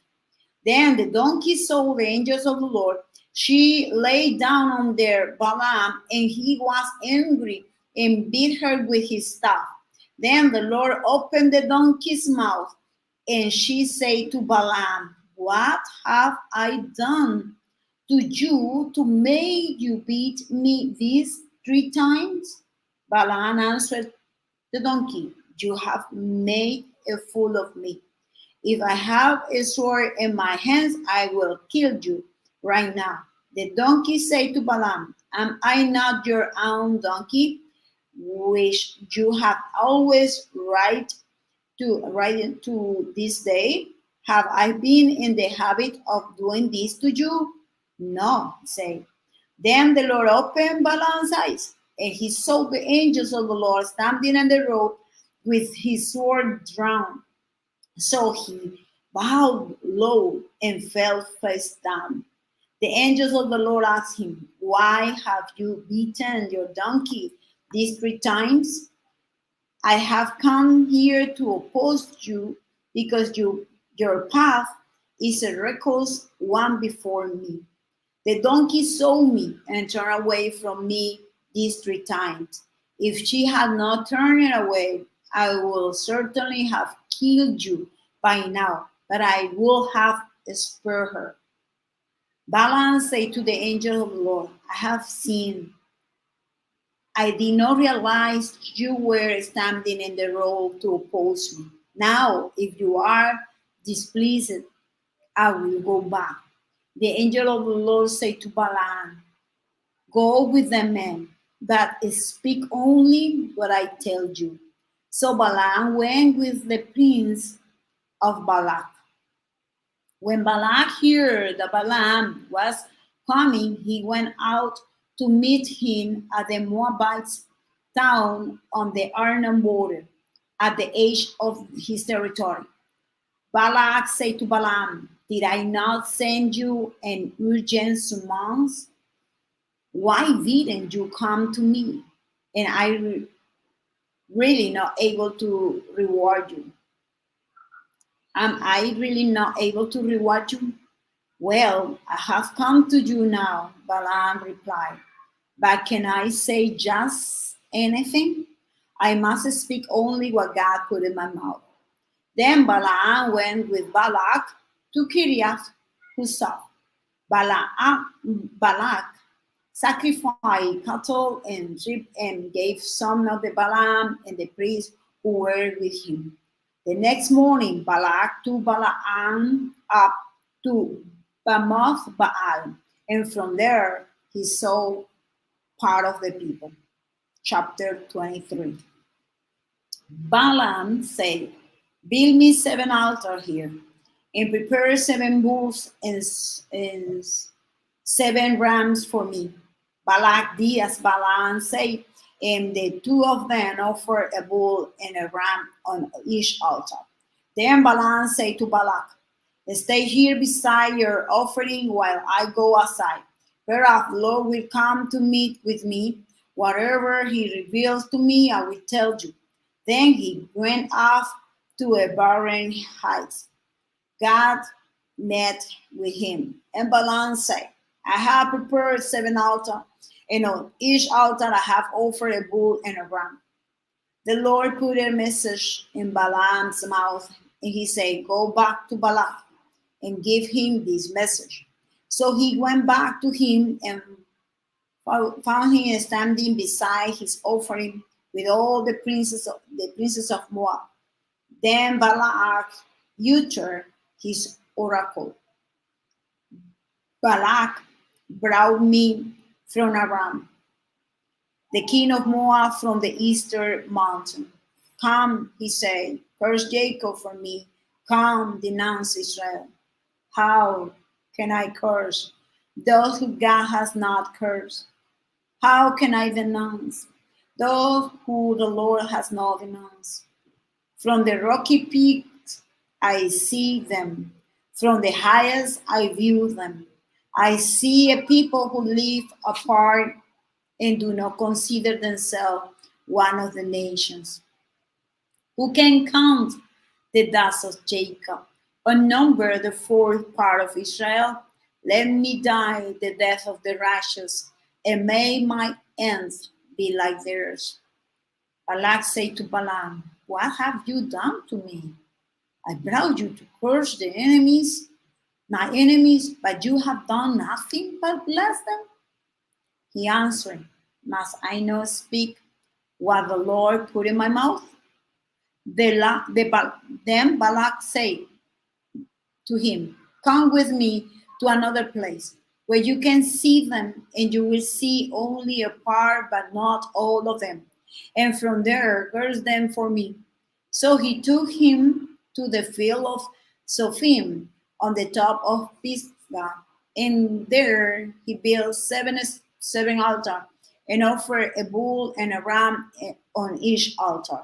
Then the donkey saw the angels of the Lord. She lay down on their Balaam, and he was angry and beat her with his staff. Then the Lord opened the donkey's mouth, and she said to Balaam, "What have I done to you to make you beat me these 3 times?" Balaam answered the donkey, "You have made a fool of me. If I have a sword in my hands, I will kill you right now." The donkey said to Balaam, "Am I not your own donkey, which you have always ride to this day? Have I been in the habit of doing this to you?" "No," said. Then the Lord opened Balaam's eyes, and he saw the angels of the Lord standing on the road with his sword drawn. So he bowed low and fell face down. The angels of the Lord asked him, "Why have you beaten your donkey these 3 times?" "I have come here to oppose you because your path is a reckless one before me. The donkey saw me and turned away from me these 3 times. If she had not turned away, I would certainly have killed you by now, but I will have spared her." Balaam said to the angel of the Lord, "I have sinned. I did not realize you were standing in the road to oppose me. Now, if you are displeased, I will go back." The angel of the Lord said to Balaam, "Go with the men, but speak only what I tell you." So Balaam went with the prince of Balak. When Balak heard that Balaam was coming, he went out to meet him at the Moabites' town on the Arnon border, at the edge of his territory. Balak said to Balaam, "Did I not send you an urgent summons? Why didn't you come to me? And I really not able to reward you? Am I really not able to reward you?" "Well, I have come to you now," Balaam replied. "But can I say just anything? I must speak only what God put in my mouth." Then Balaam went with Balak to Kiriath Huzoth. Balak sacrificed cattle and sheep and gave some of the Balaam and the priests who were with him. The next morning, Balak took Balaam up to Bamoth Baal, and from there he saw part of the people. Chapter 23. Balaam said, "Build me 7 altars here, and prepare 7 bulls and 7 rams for me." Balak did as Balaam said, and the two of them offered a bull and a ram on each altar. Then Balaam said to Balak, "Stay here beside your offering while I go outside. Whereof the Lord will come to meet with me. Whatever he reveals to me, I will tell you." Then he went off to a barren height. God met with him, and Balaam said, "I have prepared 7 altars, and on each altar I have offered a bull and a ram. The Lord put a message in Balaam's mouth, and he said, Go back to Balaam and give him this message. So he went back to him and found him standing beside his offering with all the princes of Moab. Then Balak uttered his oracle. Balak brought me from Aram, the king of Moab from the eastern mountain. Come, he said, curse Jacob for me. Come, denounce Israel. How can I curse those who God has not cursed? How can I denounce those who the Lord has not denounced? From the rocky peaks I see them. From the highest I view them. I see a people who live apart and do not consider themselves one of the nations. Who can count the dust of Jacob, or number the fourth part of Israel? Let me die the death of the righteous, and may my end be like theirs. Balak said to Balaam, What have you done to me? I brought you to curse the enemies, my enemies, but you have done nothing but bless them. He answered, Must I not speak what the Lord put in my mouth? Then Balak said to him, Come with me to another place where you can see them, and you will see only a part, but not all of them. And from there, curse them for me. So he took him to the field of Sophim on the top of Pisgah, and there he built seven altars and offered a bull and a ram on each altar.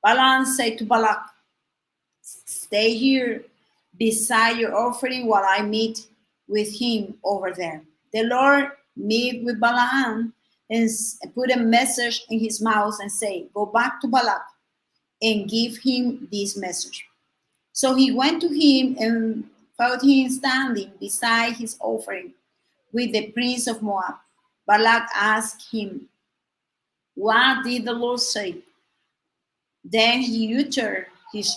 Balaam said to Balak, Stay here beside your offering while I meet with him over there. The Lord met with Balaam and put a message in his mouth and said, Go back to Balak and give him this message. So he went to him and found him standing beside his offering with the prince of Moab. Balak asked him, What did the Lord say? Then he uttered his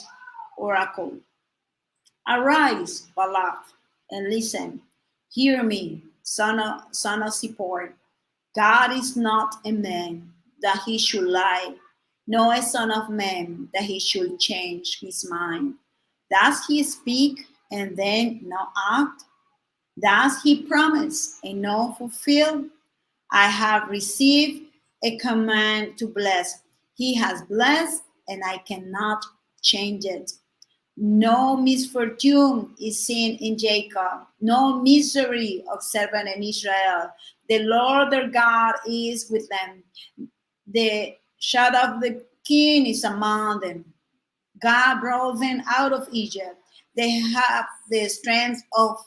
oracle. Arise, Balak, and listen. Hear me, son of Zippor. God is not a man that he should lie, nor a son of man that he should change his mind. Does he speak and then not act? Does he promise and not fulfill? I have received a command to bless. He has blessed, and I cannot change it. No misfortune is seen in Jacob, no misery of servant in Israel. The Lord their God is with them. The shadow of the king is among them. God brought them out of Egypt. They have the strength of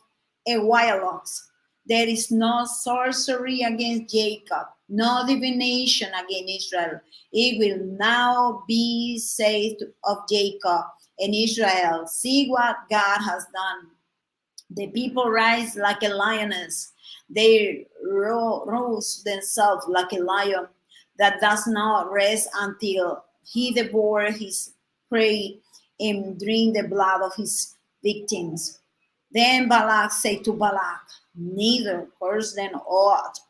a wild ox. There is no sorcery against Jacob, no divination against Israel. It will now be said of Jacob and Israel, see what God has done. The people rise like a lioness. They rouse themselves like a lion that does not rest until he devour his prey and drink the blood of his victims. Then Balak said to Balak, Neither curse them at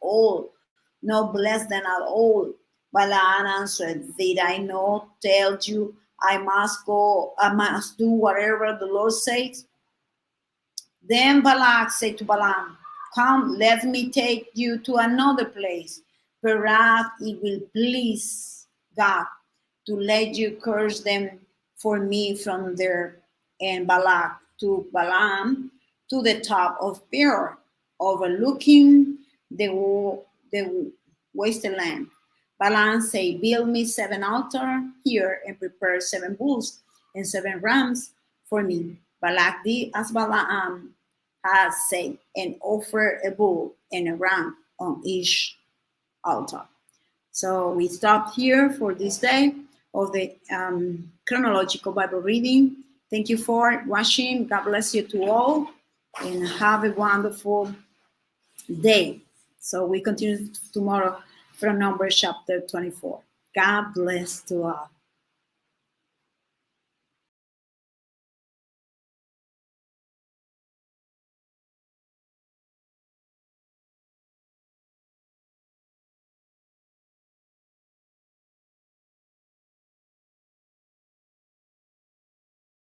all, nor bless them at all. Balaam answered, Did I not tell you I must do whatever the Lord says? Then Balak said to Balaam, Come, let me take you to another place. Perhaps it will please God to let you curse them for me from there. And Balak took Balaam to the top of Peor, overlooking the wasteland. Balaam said, Build me 7 altars here and prepare 7 bulls and 7 rams for me. Balak did as Balaam had said and offered a bull and a ram on each altar. So we stop here for this day of the chronological Bible reading. Thank you for watching. God bless you to all and have a wonderful day. So we continue tomorrow from Numbers chapter 24. God bless to all.